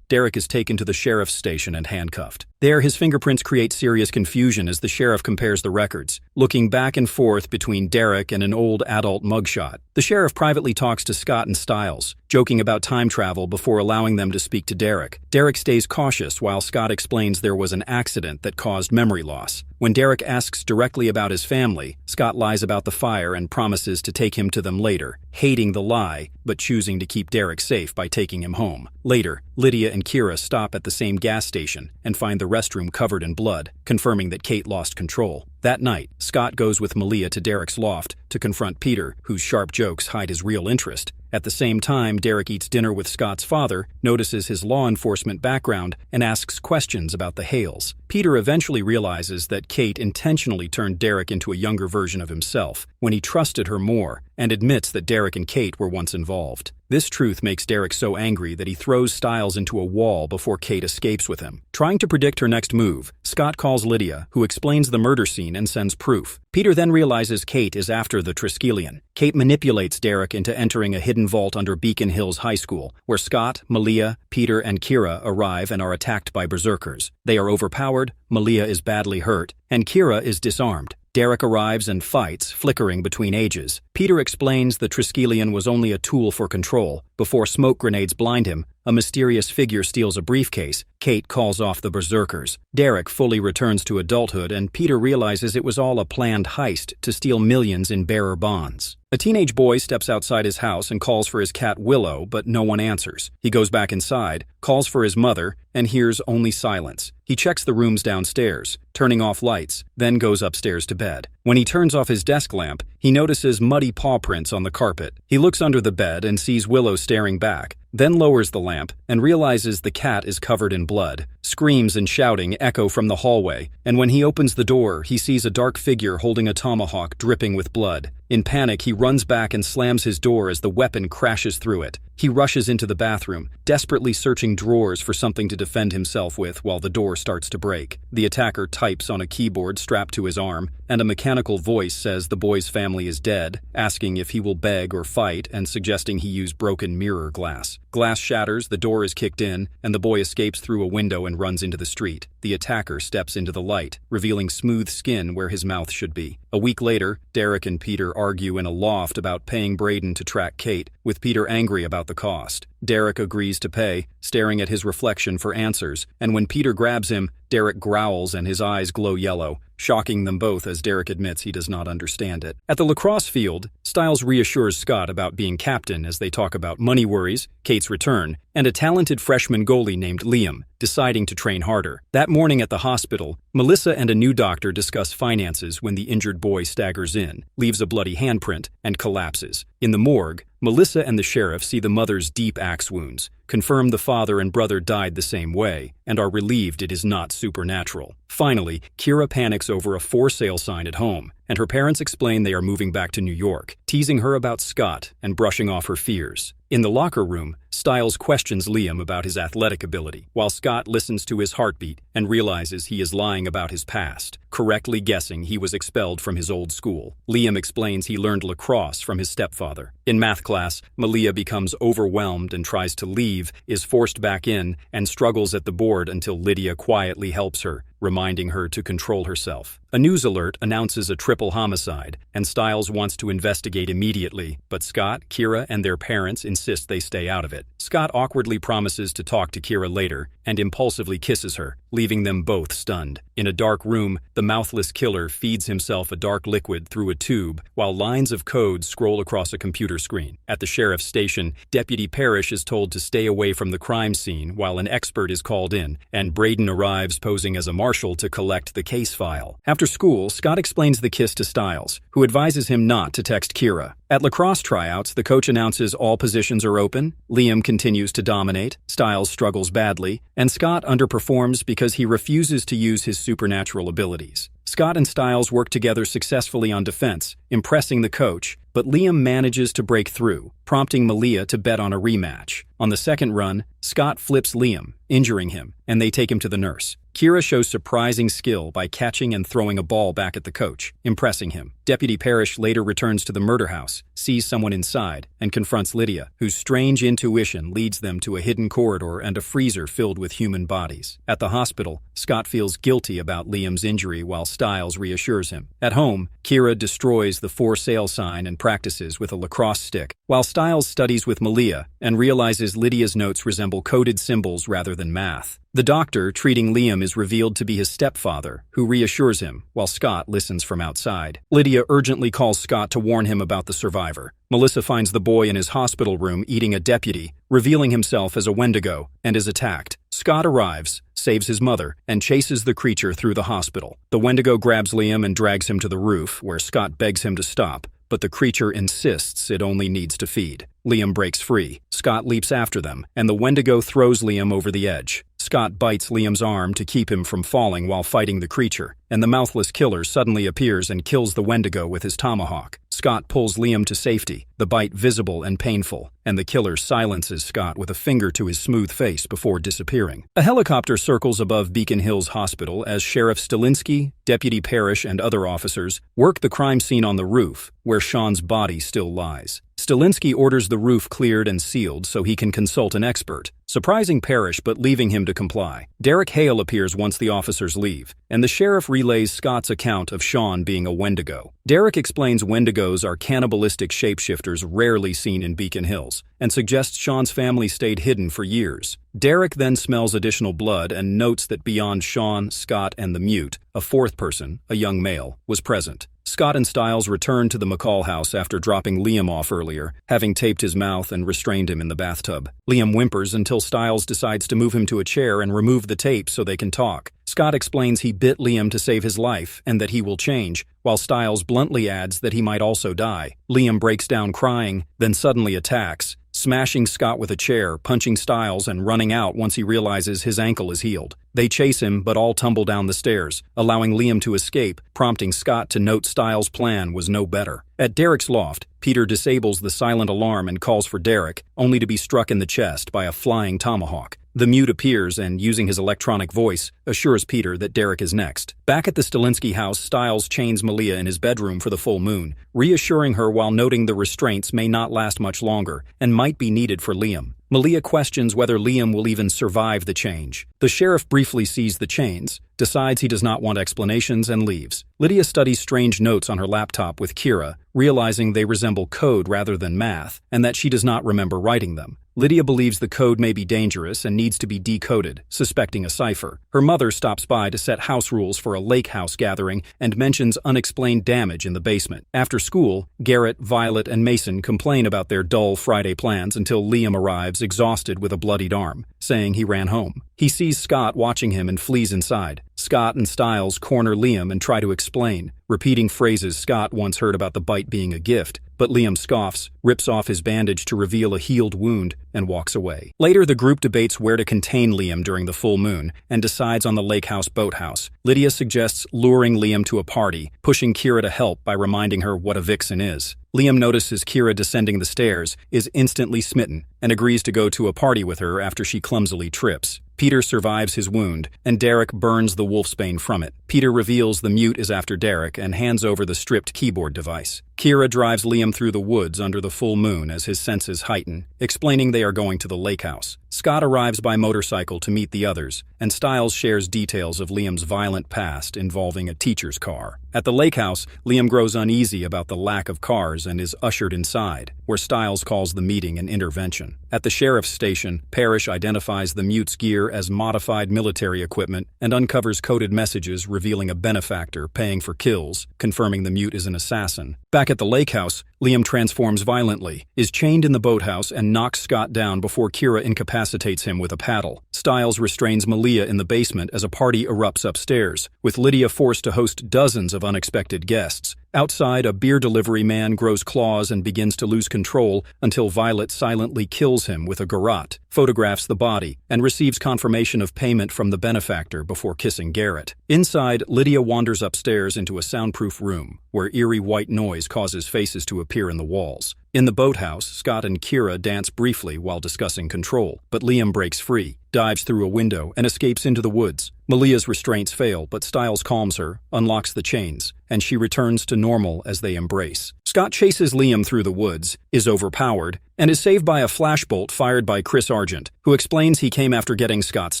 Derek is taken to the sheriff's station and handcuffed. There, his fingerprints create serious confusion as the sheriff compares the records, looking back and forth between Derek and an old adult mugshot. The sheriff privately talks to Scott and Stiles, joking about time travel before allowing them to speak to Derek. Derek stays cautious while Scott explains there was an accident that caused memory loss. When Derek asks directly about his family, Scott lies about the fire and promises to take him to them later, hating the lie, but choosing to keep Derek safe by taking him home. Later, Lydia and Kira stop at the same gas station and find the restroom covered in blood, confirming that Kate lost control. That night, Scott goes with Malia to Derek's loft to confront Peter, whose sharp jokes hide his real interest. At the same time, Derek eats dinner with Scott's father, notices his law enforcement background, and asks questions about the Hales. Peter eventually realizes that Kate intentionally turned Derek into a younger version of himself when he trusted her more, and admits that Derek and Kate were once involved. This truth makes Derek so angry that he throws Stiles into a wall before Kate escapes with him. Trying to predict her next move, Scott calls Lydia, who explains the murder scene and sends proof. Peter then realizes Kate is after the Triskelion. Kate manipulates Derek into entering a hidden vault under Beacon Hills High School, where Scott, Malia, Peter, and Kira arrive and are attacked by berserkers. They are overpowered, Malia is badly hurt, and Kira is disarmed. Derek arrives and fights, flickering between ages. Peter explains the Triskelion was only a tool for control. Before smoke grenades blind him, a mysterious figure steals a briefcase. Kate calls off the berserkers. Derek fully returns to adulthood, and Peter realizes it was all a planned heist to steal millions in bearer bonds. A teenage boy steps outside his house and calls for his cat Willow, but no one answers. He goes back inside, calls for his mother, and hears only silence. He checks the rooms downstairs, turning off lights, then goes upstairs to bed. When he turns off his desk lamp, he notices muddy paw prints on the carpet. He looks under the bed and sees Willow staring back, then lowers the lamp and realizes the cat is covered in blood. Screams and shouting echo from the hallway, and when he opens the door, he sees a dark figure holding a tomahawk dripping with blood. In panic, he runs back and slams his door as the weapon crashes through it. He rushes into the bathroom, desperately searching drawers for something to defend himself with while the door starts to break. The attacker types on a keyboard strapped to his arm, and a mechanical voice says the boy's family is dead, asking if he will beg or fight and suggesting he use broken mirror glass. Glass shatters, the door is kicked in, and the boy escapes through a window and runs into the street. The attacker steps into the light, revealing smooth skin where his mouth should be. A week later, Derek and Peter argue in a loft about paying Braden to track Kate, with Peter angry about the cost. Derek agrees to pay, staring at his reflection for answers, and when Peter grabs him, Derek growls and his eyes glow yellow, shocking them both as Derek admits he does not understand it. At the lacrosse field, Stiles reassures Scott about being captain as they talk about money worries, Kate's return, and a talented freshman goalie named Liam, deciding to train harder. That morning at the hospital, Melissa and a new doctor discuss finances when the injured boy staggers in, leaves a bloody handprint, and collapses. In the morgue, Melissa and the sheriff see the mother's deep axe wounds. confirm the father and brother died the same way, and are relieved it is not supernatural. Finally, Kira panics over a for sale sign at home, and her parents explain they are moving back to New York, teasing her about Scott and brushing off her fears. In the locker room, Stiles questions Liam about his athletic ability, while Scott listens to his heartbeat and realizes he is lying about his past, correctly guessing he was expelled from his old school. Liam explains he learned lacrosse from his stepfather. In math class, Malia becomes overwhelmed and tries to leave, is forced back in, and struggles at the board until Lydia quietly helps her, reminding her to control herself. A news alert announces a triple homicide, and Stiles wants to investigate immediately, but Scott, Kira, and their parents insist they stay out of it. Scott awkwardly promises to talk to Kira later and impulsively kisses her, leaving them both stunned. In a dark room, the mouthless killer feeds himself a dark liquid through a tube while lines of code scroll across a computer screen. At the sheriff's station, Deputy Parrish is told to stay away from the crime scene while an expert is called in, and Braden arrives posing as a marshal to collect the case file. After school, Scott explains the kiss to Stiles, who advises him not to text Kira. At lacrosse tryouts, the coach announces all positions are open. Liam continues to dominate, Stiles struggles badly, and Scott underperforms because he refuses to use his supernatural abilities. Scott and Stiles work together successfully on defense, impressing the coach, but Liam manages to break through, prompting Malia to bet on a rematch. On the second run, Scott flips Liam, injuring him, and they take him to the nurse. Kira shows surprising skill by catching and throwing a ball back at the coach, impressing him. Deputy Parrish later returns to the murder house, sees someone inside, and confronts Lydia, whose strange intuition leads them to a hidden corridor and a freezer filled with human bodies. At the hospital, Scott feels guilty about Liam's injury while Stiles reassures him. At home, Kira destroys the for sale sign and practices with a lacrosse stick, while Stiles studies with Malia and realizes Lydia's notes resemble coded symbols rather than math. The doctor treating Liam is revealed to be his stepfather, who reassures him, while Scott listens from outside. Lydia urgently calls Scott to warn him about the survivor. Melissa finds the boy in his hospital room eating a deputy, revealing himself as a Wendigo, and is attacked. Scott arrives, saves his mother, and chases the creature through the hospital. The Wendigo grabs Liam and drags him to the roof, where Scott begs him to stop, but the creature insists it only needs to feed. Liam breaks free. Scott leaps after them, and the Wendigo throws Liam over the edge. Scott bites Liam's arm to keep him from falling while fighting the creature, and the mouthless killer suddenly appears and kills the Wendigo with his tomahawk. Scott pulls Liam to safety, the bite visible and painful, and the killer silences Scott with a finger to his smooth face before disappearing. A helicopter circles above Beacon Hills Hospital as Sheriff Stilinski, Deputy Parrish, and other officers work the crime scene on the roof, where Sean's body still lies. Stilinski orders the roof cleared and sealed so he can consult an expert, surprising Parrish but leaving him to comply. Derek Hale appears once the officers leave, and the sheriff relays Scott's account of Sean being a Wendigo. Derek explains Wendigos are cannibalistic shapeshifters rarely seen in Beacon Hills, and suggests Sean's family stayed hidden for years. Derek then smells additional blood and notes that beyond Sean, Scott, and the mute, a fourth person, a young male, was present. Scott and Stiles return to the McCall house after dropping Liam off earlier, having taped his mouth and restrained him in the bathtub. Liam whimpers until Stiles decides to move him to a chair and remove the tape so they can talk. Scott explains he bit Liam to save his life and that he will change, while Stiles bluntly adds that he might also die. Liam breaks down crying, then suddenly attacks, smashing Scott with a chair, punching Stiles, and running out once he realizes his ankle is healed. They chase him, but all tumble down the stairs, allowing Liam to escape, prompting Scott to note Stiles' plan was no better. At Derek's loft, Peter disables the silent alarm and calls for Derek, only to be struck in the chest by a flying tomahawk. The mute appears and, using his electronic voice, assures Peter that Derek is next. Back at the Stilinski house, Stiles chains Malia in his bedroom for the full moon, reassuring her while noting the restraints may not last much longer and might be needed for Liam. Malia questions whether Liam will even survive the change. The sheriff briefly sees the chains, decides he does not want explanations, and leaves. Lydia studies strange notes on her laptop with Kira, realizing they resemble code rather than math, and that she does not remember writing them. Lydia believes the code may be dangerous and needs to be decoded, suspecting a cipher. Her mother stops by to set house rules for a lake house gathering and mentions unexplained damage in the basement. After school, Garrett, Violet, and Mason complain about their dull Friday plans until Liam arrives exhausted with a bloodied arm, saying he ran home. He sees Scott watching him and flees inside. Scott and Stiles corner Liam and try to explain, repeating phrases Scott once heard about the bite being a gift, but Liam scoffs, rips off his bandage to reveal a healed wound, and walks away. Later, the group debates where to contain Liam during the full moon and decides on the lake house boathouse. Lydia suggests luring Liam to a party, pushing Kira to help by reminding her what a vixen is. Liam notices Kira descending the stairs, is instantly smitten, and agrees to go to a party with her after she clumsily trips. Peter survives his wound, and Derek burns the wolfsbane from it. Peter reveals the mute is after Derek and hands over the stripped keyboard device. Kira drives Liam through the woods under the full moon as his senses heighten, explaining they are going to the lake house. Scott arrives by motorcycle to meet the others, and Stiles shares details of Liam's violent past involving a teacher's car. At the lake house, Liam grows uneasy about the lack of cars and is ushered inside, where Stiles calls the meeting an intervention. At the sheriff's station, Parrish identifies the mute's gear as modified military equipment and uncovers coded messages revealing a benefactor paying for kills, confirming the mute is an assassin. Back at the lake house, Liam transforms violently, is chained in the boathouse, and knocks Scott down before Kira incapacitates him with a paddle. Stiles restrains Malia in the basement as a party erupts upstairs, with Lydia forced to host dozens of unexpected guests. Outside, a beer delivery man grows claws and begins to lose control until Violet silently kills him with a garrote, photographs the body, and receives confirmation of payment from the benefactor before kissing Garrett. Inside, Lydia wanders upstairs into a soundproof room, where eerie white noise causes faces to appear in the walls. In the boathouse, Scott and Kira dance briefly while discussing control, but Liam breaks free, dives through a window, and escapes into the woods. Malia's restraints fail, but Stiles calms her, unlocks the chains, and she returns to normal as they embrace. Scott chases Liam through the woods, is overpowered, and is saved by a flashbolt fired by Chris Argent, who explains he came after getting Scott's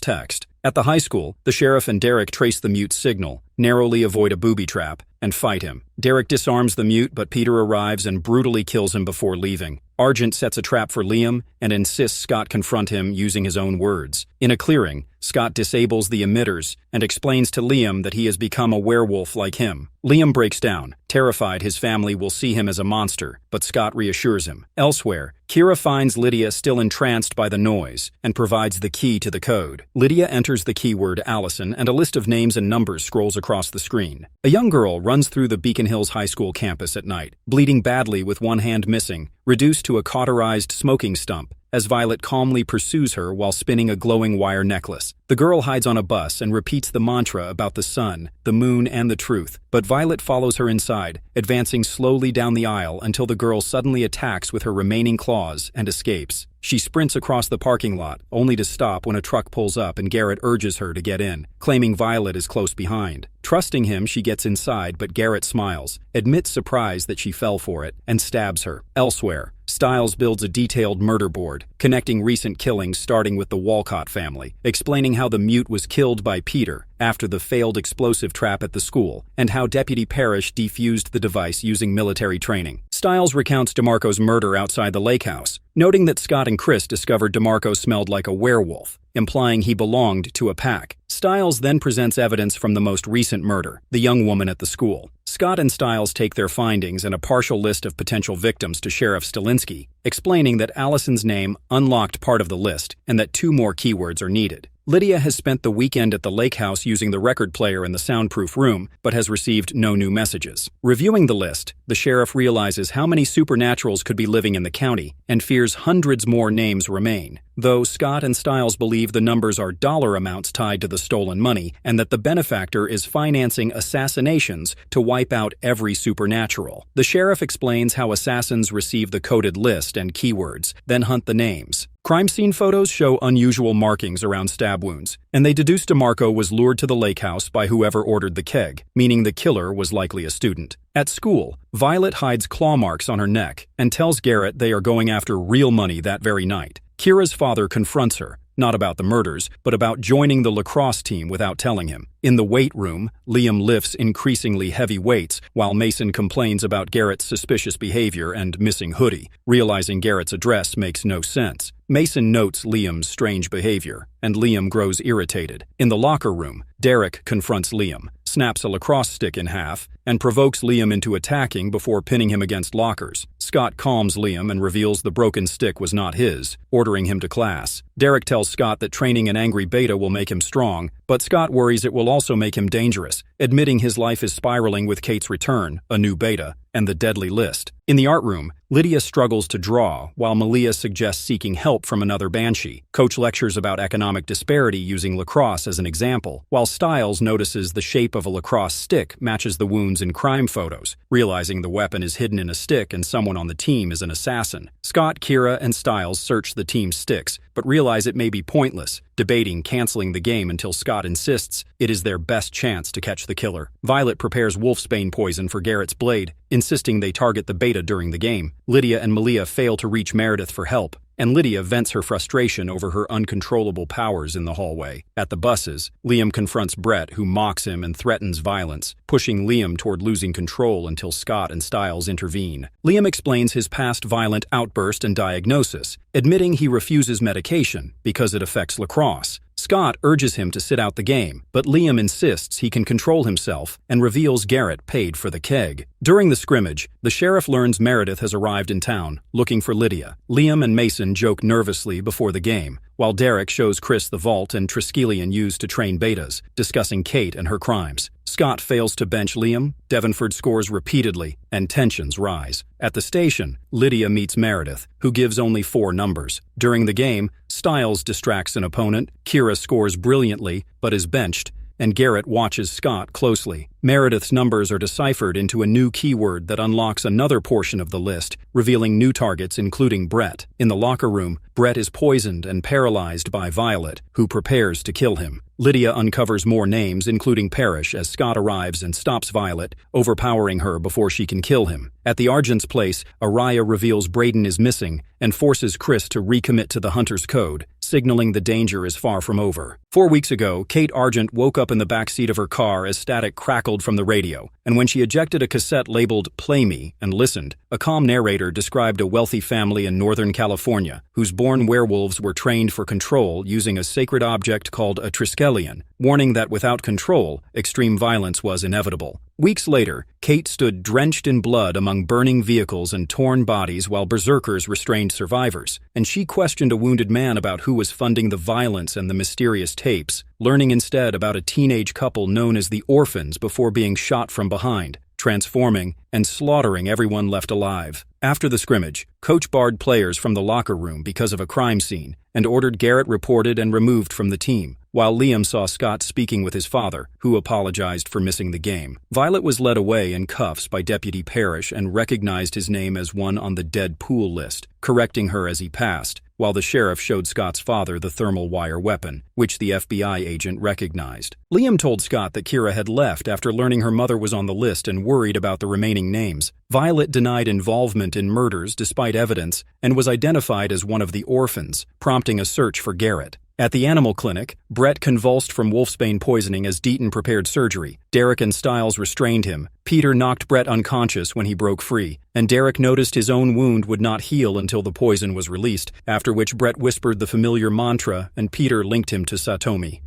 text. At the high school, the sheriff and Derek trace the mute's signal, narrowly avoid a booby trap, and fight him. Derek disarms the mute, but Peter arrives and brutally kills him before leaving. Argent sets a trap for Liam and insists Scott confront him using his own words. In a clearing, Scott disables the emitters and explains to Liam that he has become a werewolf like him. Liam breaks down, terrified his family will see him as a monster, but Scott reassures him. Elsewhere, Kira finds Lydia still entranced by the noise and provides the key to the code. Lydia enters the keyword Allison, and a list of names and numbers scrolls across the screen. A young girl runs through the Beacon Hills High School campus at night, bleeding badly with one hand missing, reduced to a cauterized smoking stump, as Violet calmly pursues her while spinning a glowing wire necklace. The girl hides on a bus and repeats the mantra about the sun, the moon, and the truth, but Violet follows her inside, advancing slowly down the aisle until the girl suddenly attacks with her remaining claws and escapes. She sprints across the parking lot, only to stop when a truck pulls up and Garrett urges her to get in, claiming Violet is close behind. Trusting him, she gets inside, but Garrett smiles, admits surprise that she fell for it, and stabs her. Elsewhere, Stiles builds a detailed murder board, connecting recent killings starting with the Walcott family, explaining how the mute was killed by Peter after the failed explosive trap at the school, and how Deputy Parrish defused the device using military training. Stiles recounts DeMarco's murder outside the lake house, noting that Scott and Chris discovered DeMarco smelled like a werewolf, implying he belonged to a pack. Stiles then presents evidence from the most recent murder, the young woman at the school. Scott and Stiles take their findings and a partial list of potential victims to Sheriff Stilinski, explaining that Allison's name unlocked part of the list and that 2 more keywords are needed. Lydia has spent the weekend at the lake house using the record player in the soundproof room, but has received no new messages. Reviewing the list, the sheriff realizes how many supernaturals could be living in the county and fears hundreds more names remain, though Scott and Stiles believe the numbers are dollar amounts tied to the stolen money and that the benefactor is financing assassinations to wipe out every supernatural. The sheriff explains how assassins receive the coded list and keywords, then hunt the names. Crime scene photos show unusual markings around stab wounds, and they deduce DeMarco was lured to the lake house by whoever ordered the keg, meaning the killer was likely a student. At school, Violet hides claw marks on her neck and tells Garrett they are going after real money that very night. Kira's father confronts her, not about the murders, but about joining the lacrosse team without telling him. In the weight room, Liam lifts increasingly heavy weights while Mason complains about Garrett's suspicious behavior and missing hoodie. Realizing Garrett's address makes no sense, Mason notes Liam's strange behavior, and Liam grows irritated. In the locker room, Derek confronts Liam, snaps a lacrosse stick in half and provokes Liam into attacking before pinning him against lockers. Scott calms Liam and reveals the broken stick was not his, ordering him to class. Derek tells Scott that training an angry beta will make him strong, but Scott worries it will also make him dangerous, admitting his life is spiraling with Kate's return, a new beta, and the deadly list. In the art room, Lydia struggles to draw, while Malia suggests seeking help from another banshee. Coach lectures about economic disparity using lacrosse as an example, while Stiles notices the shape of a lacrosse stick matches the wounds in crime photos, realizing the weapon is hidden in a stick and someone on the team is an assassin. Scott, Kira, and Stiles search the team's sticks, but realize it may be pointless, debating canceling the game until Scott insists it is their best chance to catch the killer. Violet prepares wolfsbane poison for Garrett's blade, insisting they target the beta during the game. Lydia and Malia fail to reach Meredith for help, and Lydia vents her frustration over her uncontrollable powers in the hallway. At the buses, Liam confronts Brett, who mocks him and threatens violence, pushing Liam toward losing control until Scott and Stiles intervene. Liam explains his past violent outburst and diagnosis, admitting he refuses medication because it affects lacrosse. Scott urges him to sit out the game, but Liam insists he can control himself and reveals Garrett paid for the keg. During the scrimmage, the sheriff learns Meredith has arrived in town, looking for Lydia. Liam and Mason joke nervously before the game, while Derek shows Chris the vault and Triskelion used to train betas, discussing Kate and her crimes. Scott fails to bench Liam, Devonford scores repeatedly, and tensions rise. At the station, Lydia meets Meredith, who gives only 4 numbers. During the game, Stiles distracts an opponent, Kira scores brilliantly, but is benched, and Garrett watches Scott closely. Meredith's numbers are deciphered into a new keyword that unlocks another portion of the list, revealing new targets including Brett. In the locker room, Brett is poisoned and paralyzed by Violet, who prepares to kill him. Lydia uncovers more names, including Parrish, as Scott arrives and stops Violet, overpowering her before she can kill him. At the Argent's place, Araya reveals Braden is missing and forces Chris to recommit to the Hunter's Code, signaling the danger is far from over. 4 weeks ago, Kate Argent woke up in the backseat of her car as static crackled from the radio, and when she ejected a cassette labeled "Play Me" and listened, a calm narrator described a wealthy family in Northern California whose born werewolves were trained for control using a sacred object called a Triskelion, warning that without control, extreme violence was inevitable. Weeks later, Kate stood drenched in blood among burning vehicles and torn bodies while berserkers restrained survivors, and she questioned a wounded man about who was funding the violence and the mysterious tapes, learning instead about a teenage couple known as the Orphans before being shot from behind, transforming and slaughtering everyone left alive. After the scrimmage, Coach barred players from the locker room because of a crime scene and ordered Garrett reported and removed from the team, while Liam saw Scott speaking with his father, who apologized for missing the game. Violet was led away in cuffs by Deputy Parrish and recognized his name as one on the dead pool list, correcting her as he passed, while the sheriff showed Scott's father the thermal wire weapon, which the FBI agent recognized. Liam told Scott that Kira had left after learning her mother was on the list and worried about the remaining names. Violet denied involvement in murders despite evidence and was identified as one of the orphans, prompting a search for Garrett. At the animal clinic, Brett convulsed from wolfsbane poisoning as Bitten prepared surgery. Derek and Stiles restrained him. Peter knocked Brett unconscious when he broke free, and Derek noticed his own wound would not heal until the poison was released, after which Brett whispered the familiar mantra and Peter linked him to Satomi.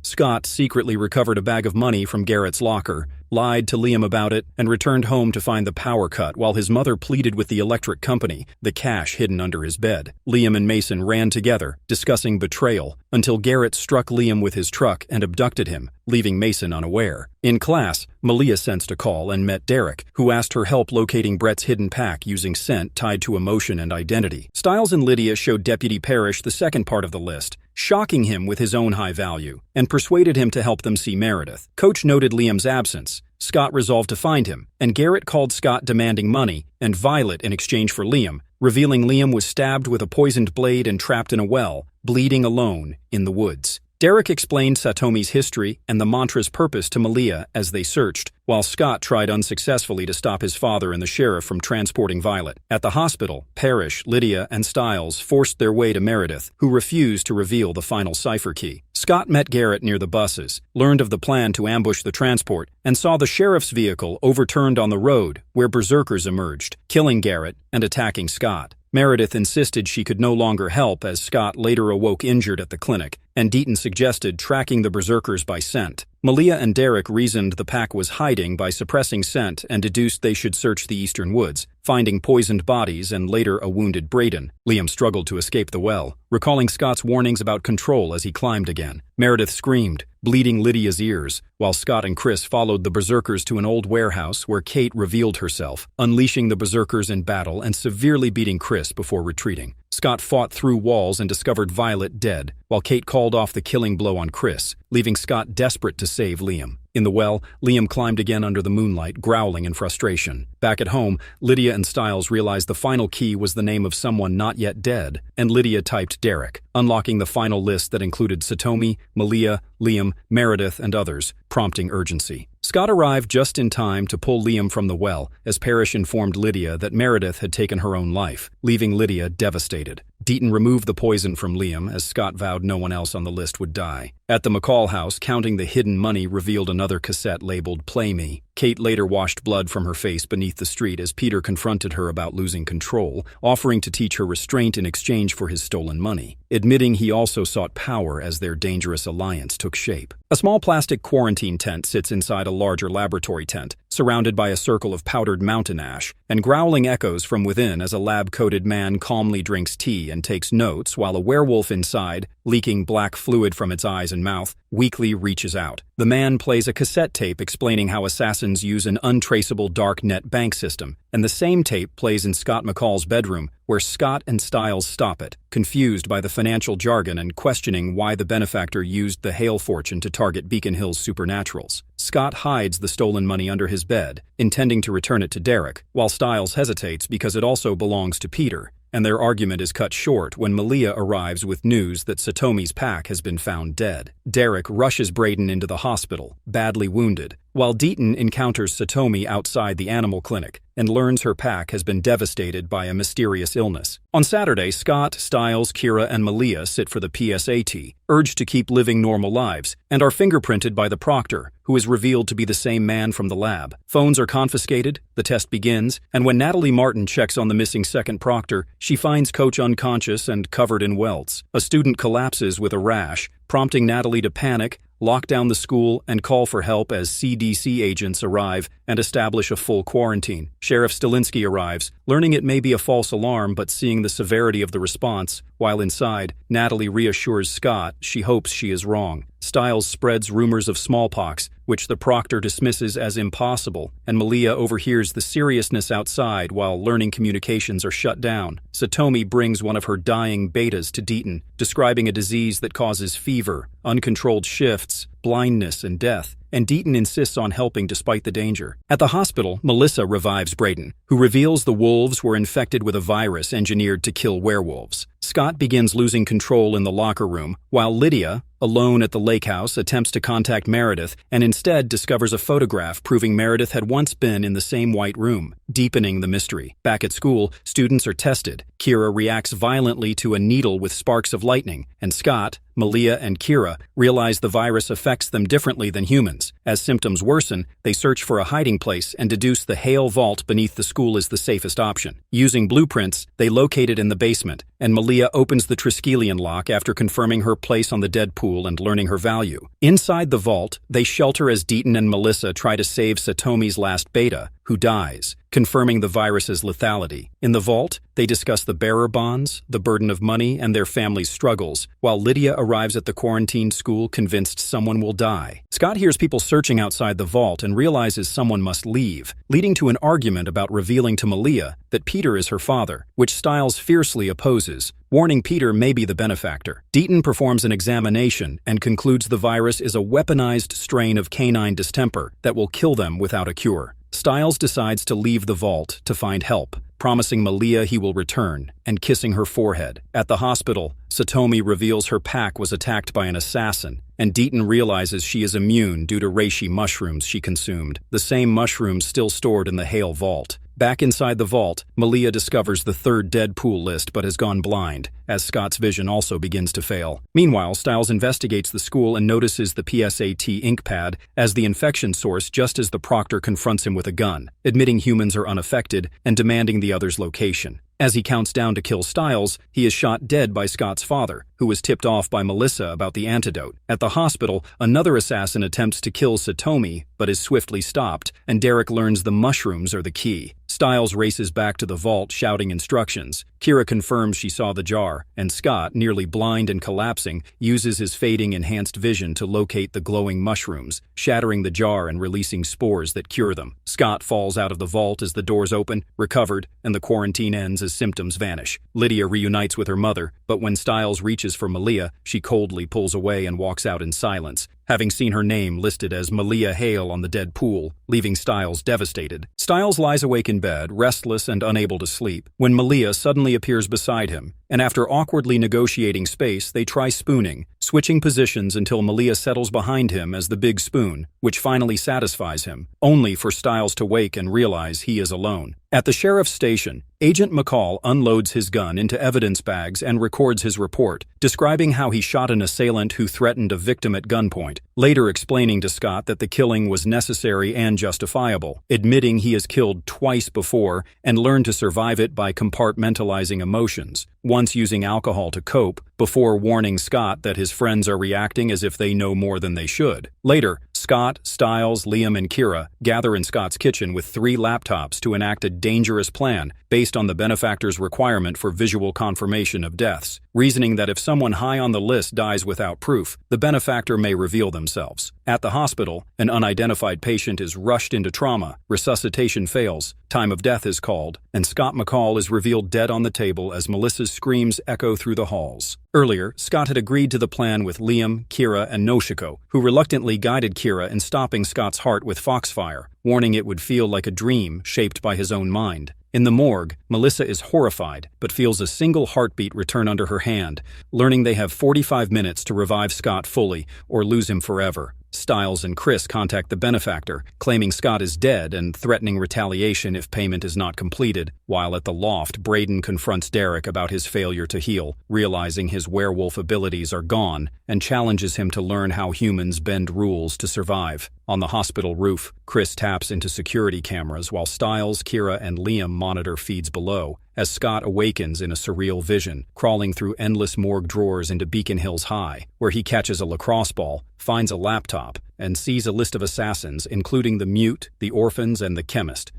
Scott secretly recovered a bag of money from Garrett's locker, lied to Liam about it, and returned home to find the power cut while his mother pleaded with the electric company, the cash hidden under his bed. Liam and Mason ran together, discussing betrayal, until Garrett struck Liam with his truck and abducted him, leaving Mason unaware. In class, Malia sensed a call and met Derek, who asked her help locating Brett's hidden pack using scent tied to emotion and identity. Stiles and Lydia showed Deputy Parrish the second part of the list, shocking him with his own high value, and persuaded him to help them see Meredith. Coach noted Liam's absence. Scott resolved to find him, and Garrett called Scott demanding money and Violet in exchange for Liam, revealing Liam was stabbed with a poisoned blade and trapped in a well, bleeding alone in the woods. Derek explained Satomi's history and the mantra's purpose to Malia as they searched, while Scott tried unsuccessfully to stop his father and the sheriff from transporting Violet. At the hospital, Parrish, Lydia, and Stiles forced their way to Meredith, who refused to reveal the final cipher key. Scott met Garrett near the buses, learned of the plan to ambush the transport, and saw the sheriff's vehicle overturned on the road, where berserkers emerged, killing Garrett and attacking Scott. Meredith insisted she could no longer help as Scott later awoke injured at the clinic, and Deaton suggested tracking the berserkers by scent. Malia and Derek reasoned the pack was hiding by suppressing scent and deduced they should search the eastern woods, finding poisoned bodies and later a wounded Bitten. Liam struggled to escape the well, recalling Scott's warnings about control as he climbed again. Meredith screamed, bleeding Lydia's ears, while Scott and Chris followed the berserkers to an old warehouse where Kate revealed herself, unleashing the berserkers in battle and severely beating Chris before retreating. Scott fought through walls and discovered Violet dead, while Kate called off the killing blow on Chris, leaving Scott desperate to save Liam. In the well, Liam climbed again under the moonlight, growling in frustration. Back at home, Lydia and Stiles realized the final key was the name of someone not yet dead, and Lydia typed Derek, unlocking the final list that included Satomi, Malia, Liam, Meredith, and others, prompting urgency. Scott arrived just in time to pull Liam from the well, as Parrish informed Lydia that Meredith had taken her own life, leaving Lydia devastated. Bitten removed the poison from Liam, as Scott vowed no one else on the list would die. At the McCall house, counting the hidden money revealed another cassette labeled Play Me. Kate later washed blood from her face beneath the street as Peter confronted her about losing control, offering to teach her restraint in exchange for his stolen money, admitting he also sought power as their dangerous alliance took shape. A small plastic quarantine tent sits inside a larger laboratory tent, surrounded by a circle of powdered mountain ash, and growling echoes from within as a lab-coated man calmly drinks tea and takes notes while a werewolf inside, leaking black fluid from its eyes and mouth, weakly reaches out. The man plays a cassette tape explaining how assassins use an untraceable dark net bank system, and the same tape plays in Scott McCall's bedroom, where Scott and Stiles stop it, confused by the financial jargon and questioning why the benefactor used the Hale fortune to target Beacon Hill's supernaturals. Scott hides the stolen money under his bed, intending to return it to Derek, while Stiles hesitates because it also belongs to Peter, and their argument is cut short when Malia arrives with news that Satomi's pack has been found dead. Derek rushes Bitten into the hospital, badly wounded, while Bitten encounters Satomi outside the animal clinic and learns her pack has been devastated by a mysterious illness. On Saturday, Scott, Stiles, Kira, and Malia sit for the PSAT, urged to keep living normal lives, and are fingerprinted by the proctor, who is revealed to be the same man from the lab. Phones are confiscated, the test begins, and when Natalie Martin checks on the missing second proctor, she finds Coach unconscious and covered in welts. A student collapses with a rash, prompting Natalie to panic, lock down the school, and call for help as CDC agents arrive and establish a full quarantine. Sheriff Stilinski arrives, learning it may be a false alarm but seeing the severity of the response. While inside, Natalie reassures Scott she hopes she is wrong. Stiles spreads rumors of smallpox, which the proctor dismisses as impossible, and Malia overhears the seriousness outside while learning communications are shut down. Satomi brings one of her dying betas to Bitten, describing a disease that causes fever, uncontrolled shifts, blindness, and death, and Bitten insists on helping despite the danger. At the hospital, Melissa revives Bitten, who reveals the wolves were infected with a virus engineered to kill werewolves. Scott begins losing control in the locker room, while Lydia, alone at the lake house, attempts to contact Meredith and instead discovers a photograph proving Meredith had once been in the same white room, deepening the mystery. Back at school, students are tested. Kira reacts violently to a needle with sparks of lightning, and Scott, Malia, and Kira realize the virus affects them differently than humans. As symptoms worsen, they search for a hiding place and deduce the Hale vault beneath the school is the safest option. Using blueprints, they locate it in the basement, and Malia opens the Triskelion lock after confirming her place on the dead pool and learning her value. Inside the vault, they shelter as Bitten and Melissa try to save Satomi's last beta, who dies, confirming the virus's lethality. In the vault, they discuss the bearer bonds, the burden of money, and their family's struggles, while Lydia arrives at the quarantined school convinced someone will die. Scott hears people searching outside the vault and realizes someone must leave, leading to an argument about revealing to Malia that Peter is her father, which Stiles fiercely opposes, warning Peter may be the benefactor. Bitten performs an examination and concludes the virus is a weaponized strain of canine distemper that will kill them without a cure. Stiles decides to leave the vault to find help, promising Malia he will return, and kissing her forehead. At the hospital, Satomi reveals her pack was attacked by an assassin, and Bitten realizes she is immune due to reishi mushrooms she consumed, the same mushrooms still stored in the Hale vault. Back inside the vault, Malia discovers the third dead pool list but has gone blind, as Scott's vision also begins to fail. Meanwhile, Stiles investigates the school and notices the PSAT ink pad as the infection source just as the proctor confronts him with a gun, admitting humans are unaffected and demanding the other's location. As he counts down to kill Stiles, he is shot dead by Scott's father, who was tipped off by Melissa about the antidote. At the hospital, another assassin attempts to kill Satomi, but is swiftly stopped, and Derek learns the mushrooms are the key. Stiles races back to the vault, shouting instructions. Kira confirms she saw the jar, and Scott, nearly blind and collapsing, uses his fading enhanced vision to locate the glowing mushrooms, shattering the jar and releasing spores that cure them. Scott falls out of the vault as the doors open, recovered, and the quarantine ends as symptoms vanish. Lydia reunites with her mother, but when Stiles reaches for Malia, she coldly pulls away and walks out in silence, having seen her name listed as Malia Hale on the dead pool, leaving Stiles devastated. Stiles lies awake in bed, restless and unable to sleep, when Malia suddenly appears beside him, and after awkwardly negotiating space, they try spooning, switching positions until Malia settles behind him as the big spoon, which finally satisfies him, only for Stiles to wake and realize he is alone. At the sheriff's station, Agent McCall unloads his gun into evidence bags and records his report, describing how he shot an assailant who threatened a victim at gunpoint, later explaining to Scott that the killing was necessary and justifiable, admitting he has killed twice before and learned to survive it by compartmentalizing emotions, once using alcohol to cope, before warning Scott that his friends are reacting as if they know more than they should. Later, Scott, Stiles, Liam, and Kira gather in Scott's kitchen with 3 laptops to enact a dangerous plan based on the benefactor's requirement for visual confirmation of deaths, reasoning that if someone high on the list dies without proof, the benefactor may reveal themselves. At the hospital, an unidentified patient is rushed into trauma, resuscitation fails, time of death is called, and Scott McCall is revealed dead on the table as Melissa's screams echo through the halls. Earlier, Scott had agreed to the plan with Liam, Kira, and Noshiko, who reluctantly guided Kira in stopping Scott's heart with foxfire, warning it would feel like a dream shaped by his own mind. In the morgue, Melissa is horrified, but feels a single heartbeat return under her hand, learning they have 45 minutes to revive Scott fully or lose him forever. Stiles and Chris contact the benefactor, claiming Scott is dead and threatening retaliation if payment is not completed, while at the loft, Braden confronts Derek about his failure to heal, realizing his werewolf abilities are gone, and challenges him to learn how humans bend rules to survive. On the hospital roof, Chris taps into security cameras while Stiles, Kira, and Liam monitor feeds below, as Scott awakens in a surreal vision, crawling through endless morgue drawers into Beacon Hills High, where he catches a lacrosse ball, finds a laptop, and sees a list of assassins, including the mute, the orphans, and the chemist,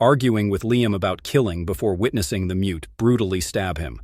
arguing with Liam about killing before witnessing the mute brutally stab him.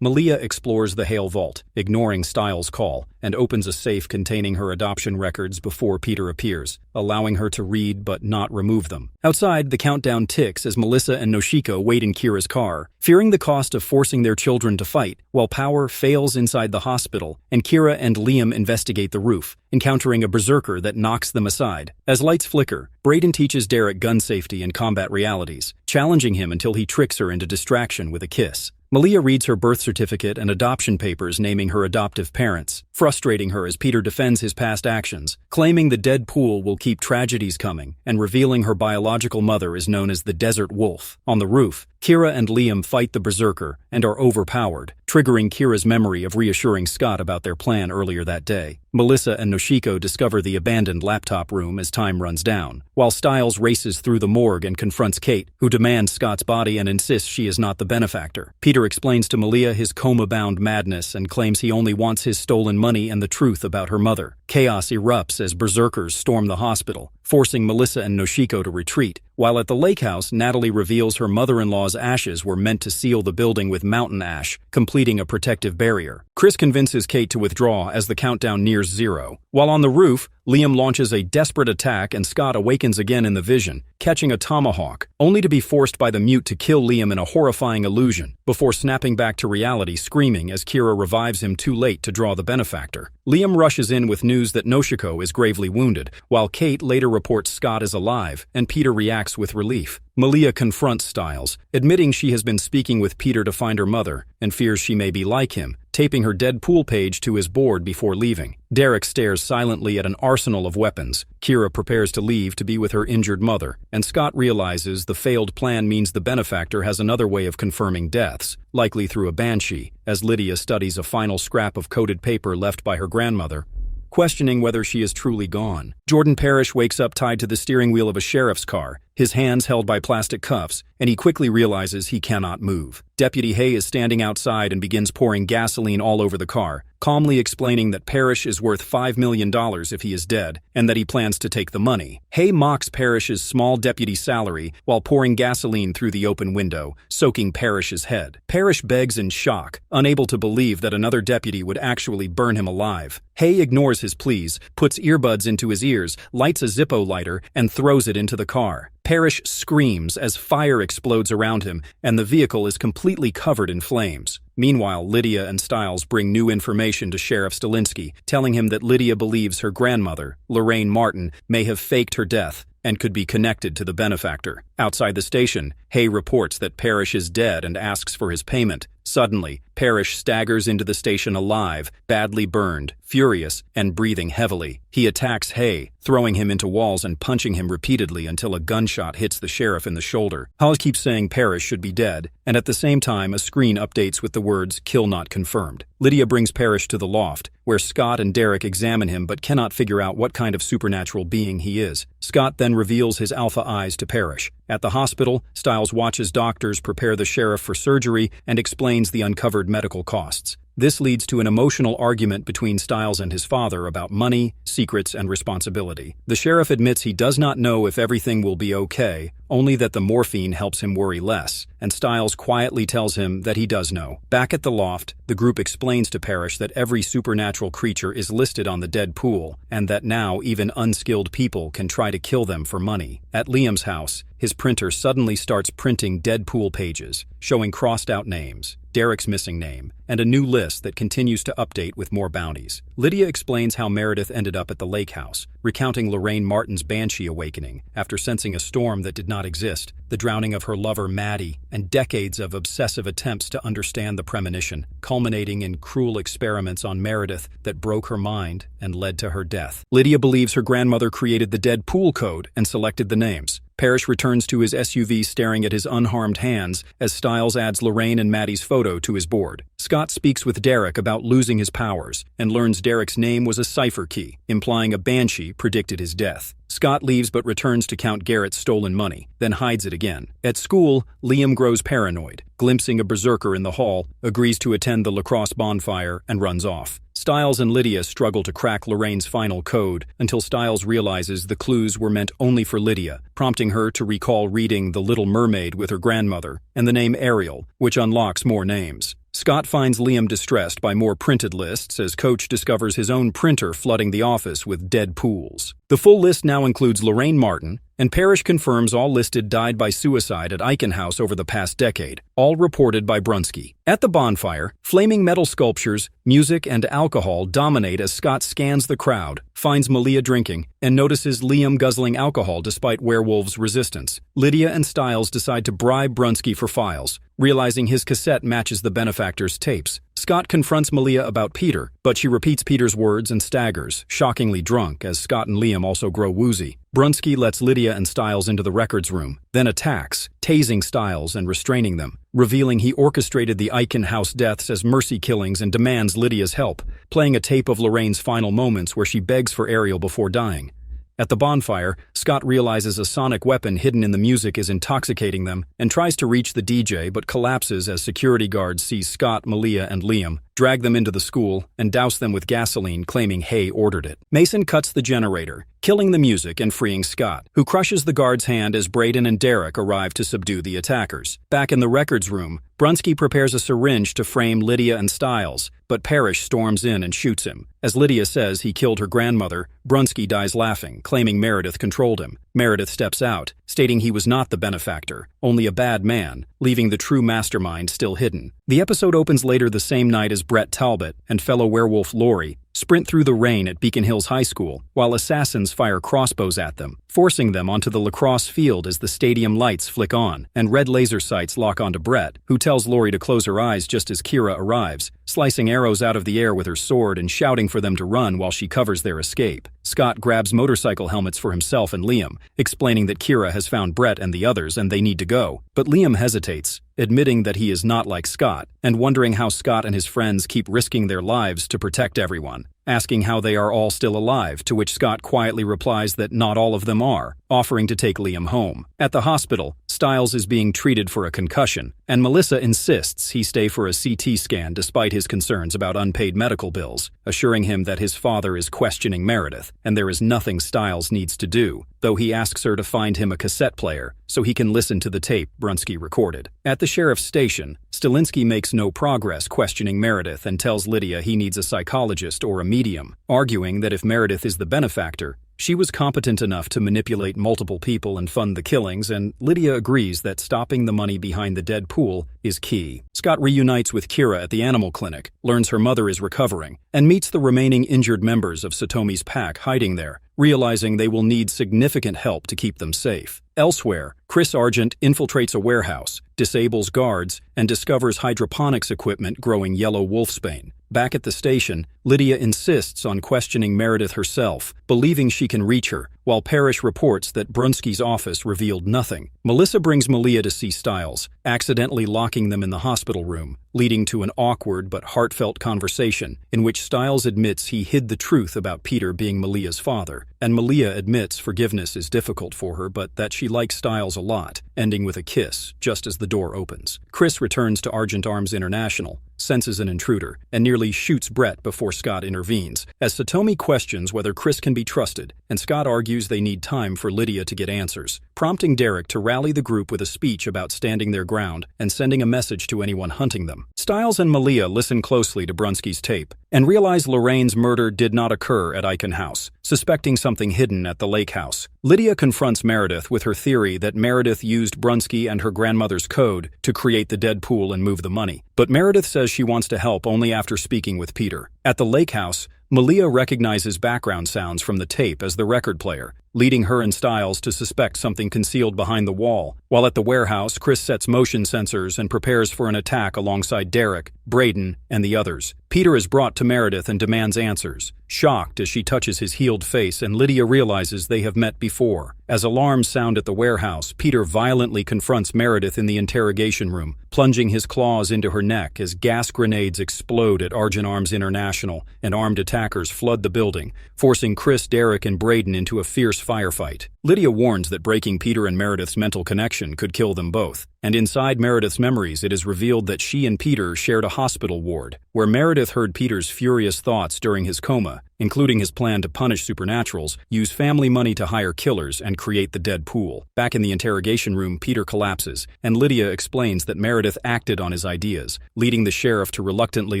Malia explores the Hale vault, ignoring Stiles' call, and opens a safe containing her adoption records before Peter appears, allowing her to read but not remove them. Outside, the countdown ticks as Melissa and Noshiko wait in Kira's car, fearing the cost of forcing their children to fight, while power fails inside the hospital, and Kira and Liam investigate the roof, encountering a berserker that knocks them aside. As lights flicker, Braden teaches Derek gun safety and combat realities, challenging him until he tricks her into distraction with a kiss. Malia reads her birth certificate and adoption papers naming her adoptive parents, frustrating her as Peter defends his past actions, claiming the dead pool will keep tragedies coming, and revealing her biological mother is known as the Desert Wolf. On the roof, Kira and Liam fight the berserker and are overpowered, triggering Kira's memory of reassuring Scott about their plan earlier that day. Melissa and Noshiko discover the abandoned laptop room as time runs down, while Stiles races through the morgue and confronts Kate, who demands Scott's body and insists she is not the benefactor. Peter explains to Malia his coma-bound madness and claims he only wants his stolen money and the truth about her mother. Chaos erupts as berserkers storm the hospital, forcing Melissa and Noshiko to retreat. While at the lake house, Natalie reveals her mother-in-law's ashes were meant to seal the building with mountain ash, completing a protective barrier. Chris convinces Kate to withdraw as the countdown nears 0. While on the roof, Liam launches a desperate attack and Scott awakens again in the vision, catching a tomahawk, only to be forced by the mute to kill Liam in a horrifying illusion, before snapping back to reality screaming as Kira revives him too late to draw the benefactor. Liam rushes in with news that Noshiko is gravely wounded, while Kate later reports Scott is alive, and Peter reacts with relief. Malia confronts Stiles, admitting she has been speaking with Peter to find her mother, and fears she may be like him, taping her dead pool page to his board before leaving. Derek stares silently at an arsenal of weapons. Kira prepares to leave to be with her injured mother, and Scott realizes the failed plan means the benefactor has another way of confirming deaths, likely through a banshee, as Lydia studies a final scrap of coded paper left by her grandmother, questioning whether she is truly gone. Jordan Parrish wakes up tied to the steering wheel of a sheriff's car, his hands held by plastic cuffs, and he quickly realizes he cannot move. Deputy Hay is standing outside and begins pouring gasoline all over the car, calmly explaining that Parrish is worth $5 million if he is dead, and that he plans to take the money. Hay mocks Parrish's small deputy salary while pouring gasoline through the open window, soaking Parrish's head. Parrish begs in shock, unable to believe that another deputy would actually burn him alive. Hay ignores his pleas, puts earbuds into his ears, lights a Zippo lighter, and throws it into the car. Parrish screams as fire explodes around him, and the vehicle is completely covered in flames. Meanwhile, Lydia and Stiles bring new information to Sheriff Stilinski, telling him that Lydia believes her grandmother, Lorraine Martin, may have faked her death and could be connected to the benefactor. Outside the station, Hay reports that Parrish is dead and asks for his payment. Suddenly, Parrish staggers into the station alive, badly burned, furious, and breathing heavily. He attacks Hay, throwing him into walls and punching him repeatedly until a gunshot hits the sheriff in the shoulder. Hales keeps saying Parrish should be dead, and at the same time a screen updates with the words "kill not confirmed." Lydia brings Parrish to the loft, where Scott and Derek examine him but cannot figure out what kind of supernatural being he is. Scott then reveals his alpha eyes to Parrish. At the hospital, Stiles watches doctors prepare the sheriff for surgery and explains the uncovered medical costs. This leads to an emotional argument between Stiles and his father about money, secrets, and responsibility. The sheriff admits he does not know if everything will be okay, only that the morphine helps him worry less, and Stiles quietly tells him that he does know. Back at the loft, the group explains to Parrish that every supernatural creature is listed on the dead pool, and that now even unskilled people can try to kill them for money. At Liam's house, his printer suddenly starts printing dead pool pages, showing crossed-out names, Derek's missing name, and a new list that continues to update with more bounties. Lydia explains how Meredith ended up at the lake house, recounting Lorraine Martin's banshee awakening after sensing a storm that did not exist, the drowning of her lover Maddie, and decades of obsessive attempts to understand the premonition, culminating in cruel experiments on Meredith that broke her mind and led to her death. Lydia believes her grandmother created the dead pool code and selected the names. Parrish returns to his SUV staring at his unharmed hands as Stiles adds Lorraine and Maddie's photo to his board. Scott speaks with Derek about losing his powers and learns Derek's name was a cipher key, implying a banshee predicted his death. Scott leaves but returns to count Garrett's stolen money, then hides it again. At school, Liam grows paranoid, glimpsing a berserker in the hall, agrees to attend the lacrosse bonfire, and runs off. Stiles and Lydia struggle to crack Lorraine's final code until Stiles realizes the clues were meant only for Lydia, prompting her to recall reading The Little Mermaid with her grandmother, and the name Ariel, which unlocks more names. Scott finds Liam distressed by more printed lists as Coach discovers his own printer flooding the office with dead pools. The full list now includes Lorraine Martin, and Parrish confirms all listed died by suicide at Eichen House over the past decade, all reported by Brunsky. At the bonfire, flaming metal sculptures, music, and alcohol dominate as Scott scans the crowd, finds Malia drinking, and notices Liam guzzling alcohol despite Werewolf's resistance. Lydia and Stiles decide to bribe Brunsky for files, realizing his cassette matches the benefactor's tapes. Scott confronts Malia about Peter, but she repeats Peter's words and staggers, shockingly drunk as Scott and Liam also grow woozy. Brunsky lets Lydia and Stiles into the records room, then attacks, tasing Stiles and restraining them, revealing he orchestrated the Eichen House deaths as mercy killings and demands Lydia's help, playing a tape of Lorraine's final moments where she begs for Ariel before dying. At the bonfire, Scott realizes a sonic weapon hidden in the music is intoxicating them and tries to reach the DJ but collapses as security guards see Scott, Malia, and Liam, drag them into the school, and douse them with gasoline, claiming Hay ordered it. Mason cuts the generator, killing the music and freeing Scott, who crushes the guard's hand as Braden and Derek arrive to subdue the attackers. Back in the records room, Brunsky prepares a syringe to frame Lydia and Stiles, but Parrish storms in and shoots him. As Lydia says he killed her grandmother, Brunsky dies laughing, claiming Meredith controlled him. Meredith steps out, stating he was not the benefactor, only a bad man, leaving the true mastermind still hidden. The episode opens later the same night as Brett Talbot and fellow werewolf Lori sprint through the rain at Beacon Hills High School, while assassins fire crossbows at them, forcing them onto the lacrosse field as the stadium lights flick on, and red laser sights lock onto Brett, who tells Lori to close her eyes just as Kira arrives, slicing arrows out of the air with her sword and shouting for them to run while she covers their escape. Scott grabs motorcycle helmets for himself and Liam, explaining that Kira has found Brett and the others and they need to go. But Liam hesitates, admitting that he is not like Scott, and wondering how Scott and his friends keep risking their lives to protect everyone. asking how they are all still alive, to which Scott quietly replies that not all of them are, offering to take Liam home. At the hospital, Stiles is being treated for a concussion, and Melissa insists he stay for a CT scan despite his concerns about unpaid medical bills, assuring him that his father is questioning Meredith, and there is nothing Stiles needs to do, though he asks her to find him a cassette player so he can listen to the tape Brunski recorded. At the sheriff's station, Stilinski makes no progress questioning Meredith and tells Lydia he needs a psychologist or a medium, arguing that if Meredith is the benefactor, she was competent enough to manipulate multiple people and fund the killings, and Lydia agrees that stopping the money behind the dead pool is key. Scott reunites with Kira at the animal clinic, learns her mother is recovering, and meets the remaining injured members of Satomi's pack hiding there, realizing they will need significant help to keep them safe. Elsewhere, Chris Argent infiltrates a warehouse, disables guards, and discovers hydroponics equipment growing yellow wolfsbane. Back at the station, Lydia insists on questioning Meredith herself, believing she can reach her, while Parrish reports that Brunski's office revealed nothing. Melissa brings Malia to see Stiles, accidentally locking them in the hospital room, leading to an awkward but heartfelt conversation in which Stiles admits he hid the truth about Peter being Malia's father, and Malia admits forgiveness is difficult for her but that she likes Stiles a lot, ending with a kiss just as the door opens. Chris returns to Argent Arms International, senses an intruder, and nearly shoots Brett before Scott intervenes, as Satomi questions whether Chris can be trusted, and Scott argues they need time for Lydia to get answers, prompting Derek to rally the group with a speech about standing their ground and sending a message to anyone hunting them. Stiles and Malia listen closely to Brunski's tape and realize Lorraine's murder did not occur at Icon House, suspecting something hidden at the lake house. Lydia confronts Meredith with her theory that Meredith used Brunski and her grandmother's code to create the dead pool and move the money, but Meredith says she wants to help only after speaking with Peter. At the lake house, Malia recognizes background sounds from the tape as the record player, leading her and Stiles to suspect something concealed behind the wall. While at the warehouse, Chris sets motion sensors and prepares for an attack alongside Derek, Braden, and the others. Peter is brought to Meredith and demands answers, shocked as she touches his healed face, and Lydia realizes they have met before. As alarms sound at the warehouse, Peter violently confronts Meredith in the interrogation room, plunging his claws into her neck as gas grenades explode at Argent Arms International and armed attackers flood the building, forcing Chris, Derek, and Braden into a fierce firefight. Lydia warns that breaking Peter and Meredith's mental connection could kill them both, and inside Meredith's memories it is revealed that she and Peter shared a hospital ward, where Meredith heard Peter's furious thoughts during his coma, including his plan to punish supernaturals, use family money to hire killers, and create the dead pool. Back in the interrogation room, Peter collapses, and Lydia explains that Meredith acted on his ideas, leading the sheriff to reluctantly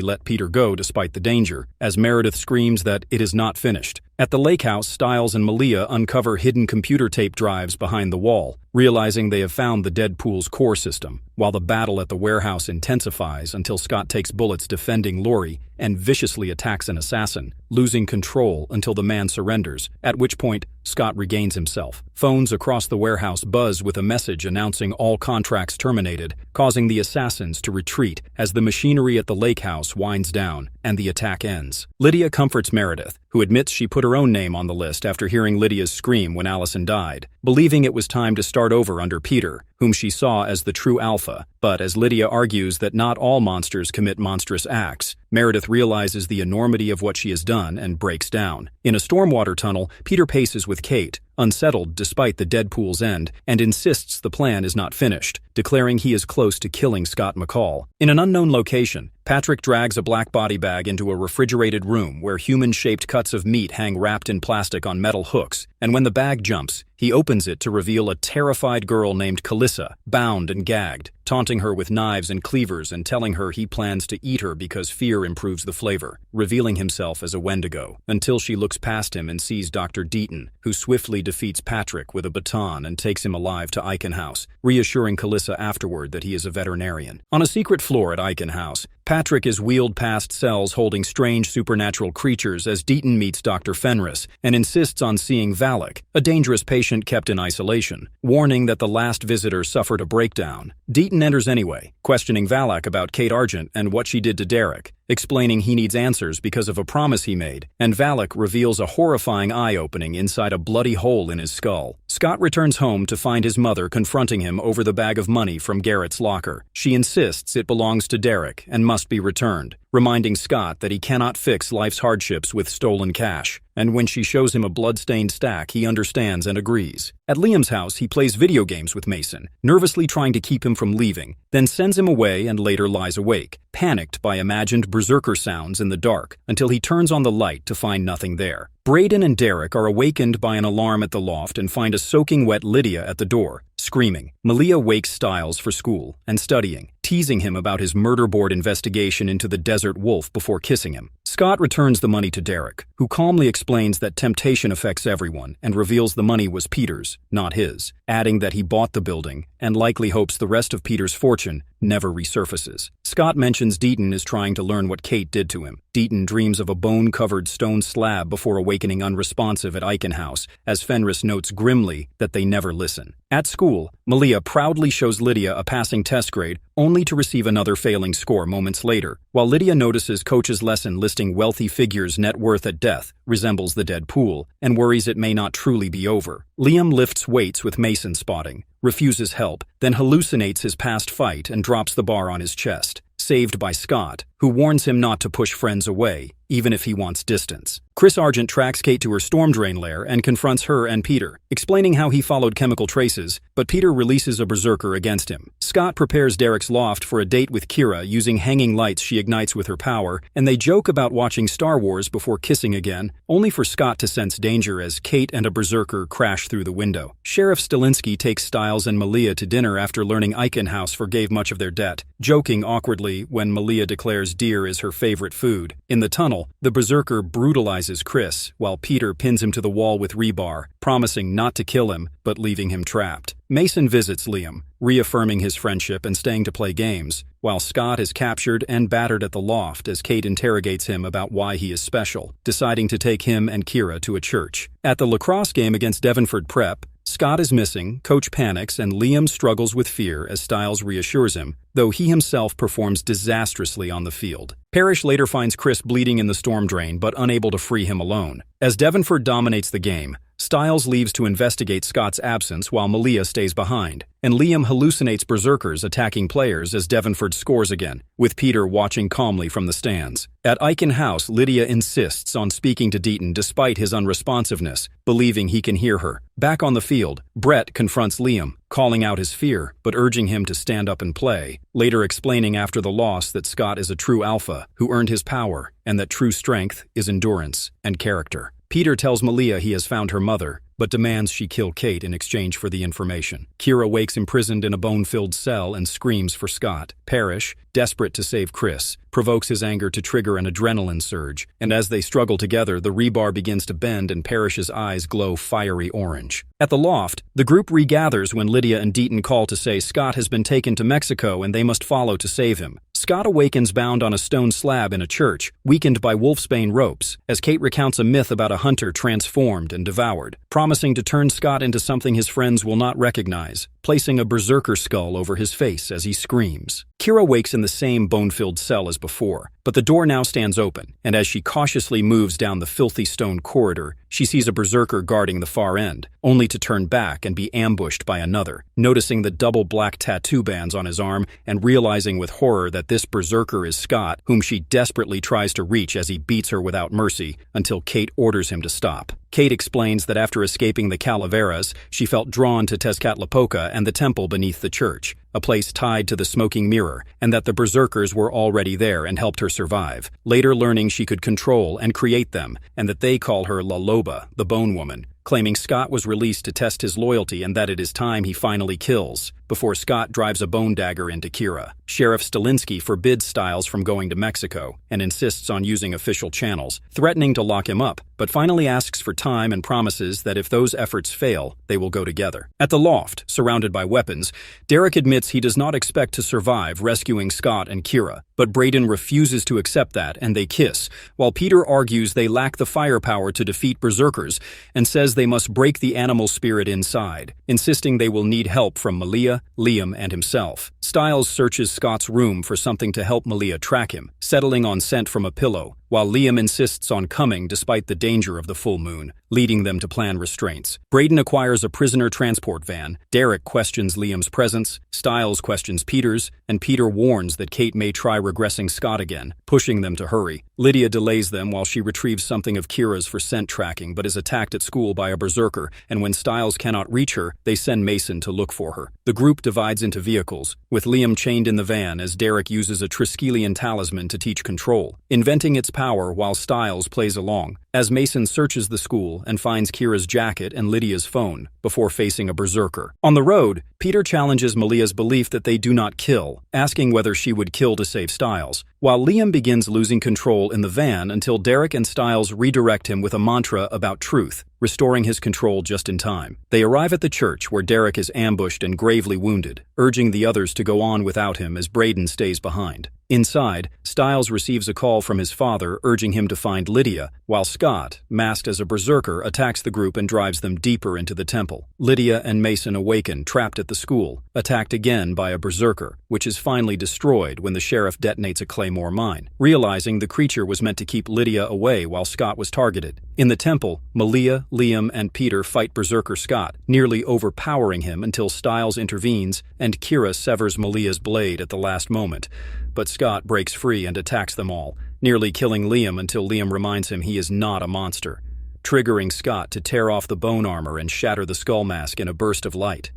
let Peter go despite the danger, as Meredith screams that it is not finished. At the lake house, Stiles and Malia uncover hidden computer tape drives behind the wall, realizing they have found the dead pool's core system, while the battle at the warehouse intensifies until Scott takes bullets defending Lori and viciously attacks an assassin, losing control until the man surrenders, at which point Scott regains himself. Phones across the warehouse buzz with a message announcing all contracts terminated, causing the assassins to retreat as the machinery at the lake house winds down and the attack ends. Lydia comforts Meredith, who admits she put her own name on the list after hearing Lydia's scream when Allison died, believing it was time to start over under Peter, whom she saw as the true alpha. But as Lydia argues that not all monsters commit monstrous acts, Meredith realizes the enormity of what she has done and breaks down. In a stormwater tunnel, Peter paces with Kate, unsettled despite the dead pool's end, and insists the plan is not finished, declaring he is close to killing Scott McCall. In an unknown location, Patrick drags a black body bag into a refrigerated room where human-shaped cuts of meat hang wrapped in plastic on metal hooks, and when the bag jumps, he opens it to reveal a terrified girl named Calissa, bound and gagged, taunting her with knives and cleavers and telling her he plans to eat her because fear improves the flavor, revealing himself as a Wendigo, until she looks past him and sees Dr. Bitten, who swiftly defeats Patrick with a baton and takes him alive to Icon House, reassuring Calissa afterward that he is a veterinarian. On a secret floor at Icon House, Patrick is wheeled past cells holding strange supernatural creatures as Deaton meets Dr. Fenris and insists on seeing Valak, a dangerous patient kept in isolation, warning that the last visitor suffered a breakdown. Deaton enters anyway, questioning Valak about Kate Argent and what she did to Derek, explaining he needs answers because of a promise he made, and Valak reveals a horrifying eye-opening inside a bloody hole in his skull. Scott returns home to find his mother confronting him over the bag of money from Garrett's locker. She insists it belongs to Derek and must be returned, reminding Scott that he cannot fix life's hardships with stolen cash. And when she shows him a blood-stained stack, he understands and agrees. At Liam's house, he plays video games with Mason, nervously trying to keep him from leaving, then sends him away and later lies awake, panicked by imagined berserker sounds in the dark, until he turns on the light to find nothing there. Bitten and Derek are awakened by an alarm at the loft and find a soaking wet Lydia at the door, screaming. Malia wakes Stiles for school and studying, teasing him about his murder board investigation into the Desert Wolf before kissing him. Scott returns the money to Derek, who calmly explains that temptation affects everyone and reveals the money was Peter's, not his, adding that he bought the building and likely hopes the rest of Peter's fortune never resurfaces. Scott mentions Bitten is trying to learn what Kate did to him. Bitten dreams of a bone-covered stone slab before awakening unresponsive at Aiken House, as Fenris notes grimly that they never listen. At school, Malia proudly shows Lydia a passing test grade, only to receive another failing score moments later, while Lydia notices Coach's lesson listing wealthy figures' net worth at death resembles the dead pool, and worries it may not truly be over. Liam lifts weights with Mason spotting, refuses help, then hallucinates his past fight and drops the bar on his chest, saved by Scott, who warns him not to push friends away, even if he wants distance. Chris Argent tracks Kate to her storm drain lair and confronts her and Peter, explaining how he followed chemical traces, but Peter releases a berserker against him. Scott prepares Derek's loft for a date with Kira using hanging lights she ignites with her power, and they joke about watching Star Wars before kissing again, only for Scott to sense danger as Kate and a berserker crash through the window. Sheriff Stilinski takes Stiles and Malia to dinner after learning Aiken House forgave much of their debt, joking awkwardly when Malia declares deer is her favorite food. In the tunnel, the berserker brutalizes Chris, while Peter pins him to the wall with rebar, promising not to kill him, but leaving him trapped. Mason visits Liam, reaffirming his friendship and staying to play games, while Scott is captured and battered at the loft as Kate interrogates him about why he is special, deciding to take him and Kira to a church. At the lacrosse game against Devonford Prep, Scott is missing, Coach panics, and Liam struggles with fear as Stiles reassures him, though he himself performs disastrously on the field. Parrish later finds Chris bleeding in the storm drain but unable to free him alone. As Devonford dominates the game, Stiles leaves to investigate Scott's absence while Malia stays behind, and Liam hallucinates berserkers attacking players as Devonford scores again, with Peter watching calmly from the stands. At Aiken House, Lydia insists on speaking to Bitten despite his unresponsiveness, believing he can hear her. Back on the field, Brett confronts Liam, calling out his fear, but urging him to stand up and play, later explaining after the loss that Scott is a true alpha who earned his power, and that true strength is endurance and character. Peter tells Malia he has found her mother, but demands she kill Kate in exchange for the information. Kira wakes imprisoned in a bone-filled cell and screams for Scott. Parrish, desperate to save Chris, provokes his anger to trigger an adrenaline surge, and as they struggle together, the rebar begins to bend and Parrish's eyes glow fiery orange. At the loft, the group regathers when Lydia and Bitten call to say Scott has been taken to Mexico and they must follow to save him. Scott awakens bound on a stone slab in a church, weakened by wolfsbane ropes, as Kate recounts a myth about a hunter transformed and devoured, promising to turn Scott into something his friends will not recognize, placing a berserker skull over his face as he screams. Kira wakes in the same bone-filled cell as before, but the door now stands open, and as she cautiously moves down the filthy stone corridor, she sees a berserker guarding the far end, only to turn back and be ambushed by another, noticing the double black tattoo bands on his arm and realizing with horror that this berserker is Scott, whom she desperately tries to reach as he beats her without mercy until Kate orders him to stop. Kate explains that after escaping the Calaveras, she felt drawn to Tezcatlipoca and the temple beneath the church, a place tied to the smoking mirror, and that the berserkers were already there and helped her survive, later learning she could control and create them, and that they call her La Loba, the Bone Woman, claiming Scott was released to test his loyalty and that it is time he finally kills, before Scott drives a bone dagger into Kira. Sheriff Stilinski forbids Stiles from going to Mexico and insists on using official channels, threatening to lock him up, but finally asks for time and promises that if those efforts fail, they will go together. At the loft, surrounded by weapons, Derek admits he does not expect to survive rescuing Scott and Kira, but Bitten refuses to accept that and they kiss, while Peter argues they lack the firepower to defeat berserkers and says they must break the animal spirit inside, insisting they will need help from Malia, Malia, Liam, and himself. Stiles searches Scott's room for something to help Malia track him, settling on scent from a pillow, while Liam insists on coming despite the danger of the full moon, leading them to plan restraints. Bitten acquires a prisoner transport van, Derek questions Liam's presence, Stiles questions Peter's, and Peter warns that Kate may try regressing Scott again, pushing them to hurry. Lydia delays them while she retrieves something of Kira's for scent tracking but is attacked at school by a berserker, and when Stiles cannot reach her, they send Mason to look for her. The group divides into vehicles, with Liam chained in the van as Derek uses a Triskelion talisman to teach control, inventing its power while Stiles plays along, as Mason searches the school and finds Kira's jacket and Lydia's phone, before facing a berserker. On the road, Peter challenges Malia's belief that they do not kill, asking whether she would kill to save Stiles, while Liam begins losing control in the van until Derek and Stiles redirect him with a mantra about truth, restoring his control just in time. They arrive at the church where Derek is ambushed and gravely wounded, urging the others to go on without him as Braden stays behind. Inside, Stiles receives a call from his father urging him to find Lydia, while Scott, masked as a berserker, attacks the group and drives them deeper into the temple. Lydia and Mason awaken, trapped at the school, attacked again by a berserker, which is finally destroyed when the sheriff detonates a claymore mine, realizing the creature was meant to keep Lydia away while Scott was targeted. In the temple, Malia, Liam, and Peter fight berserker Scott, nearly overpowering him until Stiles intervenes and Kira severs Malia's blade at the last moment. But Scott breaks free and attacks them all, nearly killing Liam until Liam reminds him he is not a monster, triggering Scott to tear off the bone armor and shatter the skull mask in a burst of light.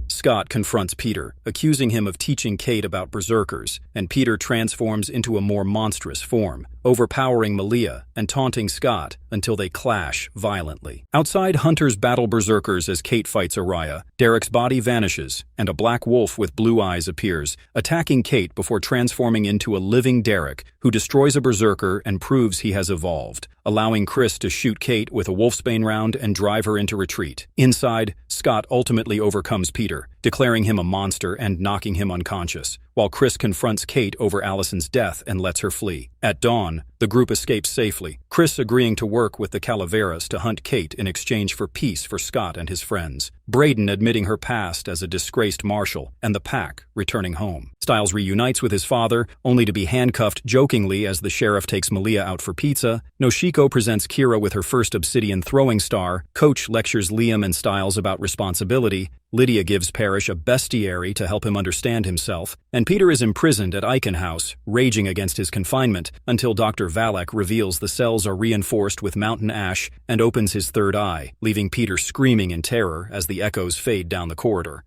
Scott confronts Peter, accusing him of teaching Kate about berserkers, and Peter transforms into a more monstrous form, overpowering Malia and taunting Scott until they clash violently. Outside, hunters battle berserkers as Kate fights Araya. Derek's body vanishes, and a black wolf with blue eyes appears, attacking Kate before transforming into a living Derek, who destroys a berserker and proves he has evolved, allowing Chris to shoot Kate with a wolfsbane round and drive her into retreat. Inside, Scott ultimately overcomes Peter, declaring him a monster and knocking him unconscious, while Chris confronts Kate over Allison's death and lets her flee. At dawn, the group escapes safely, Chris agreeing to work with the Calaveras to hunt Kate in exchange for peace for Scott and his friends, Braden admitting her past as a disgraced marshal, and the pack returning home. Stiles reunites with his father, only to be handcuffed jokingly as the sheriff takes Malia out for pizza. Noshiko presents Kira with her first obsidian throwing star, Coach lectures Liam and Stiles about responsibility, Lydia gives Parrish a bestiary to help him understand himself, and Peter is imprisoned at Eichen House, raging against his confinement, until Dr. Valak reveals the cells are reinforced with mountain ash and opens his third eye, leaving Peter screaming in terror as the echoes fade down the corridor.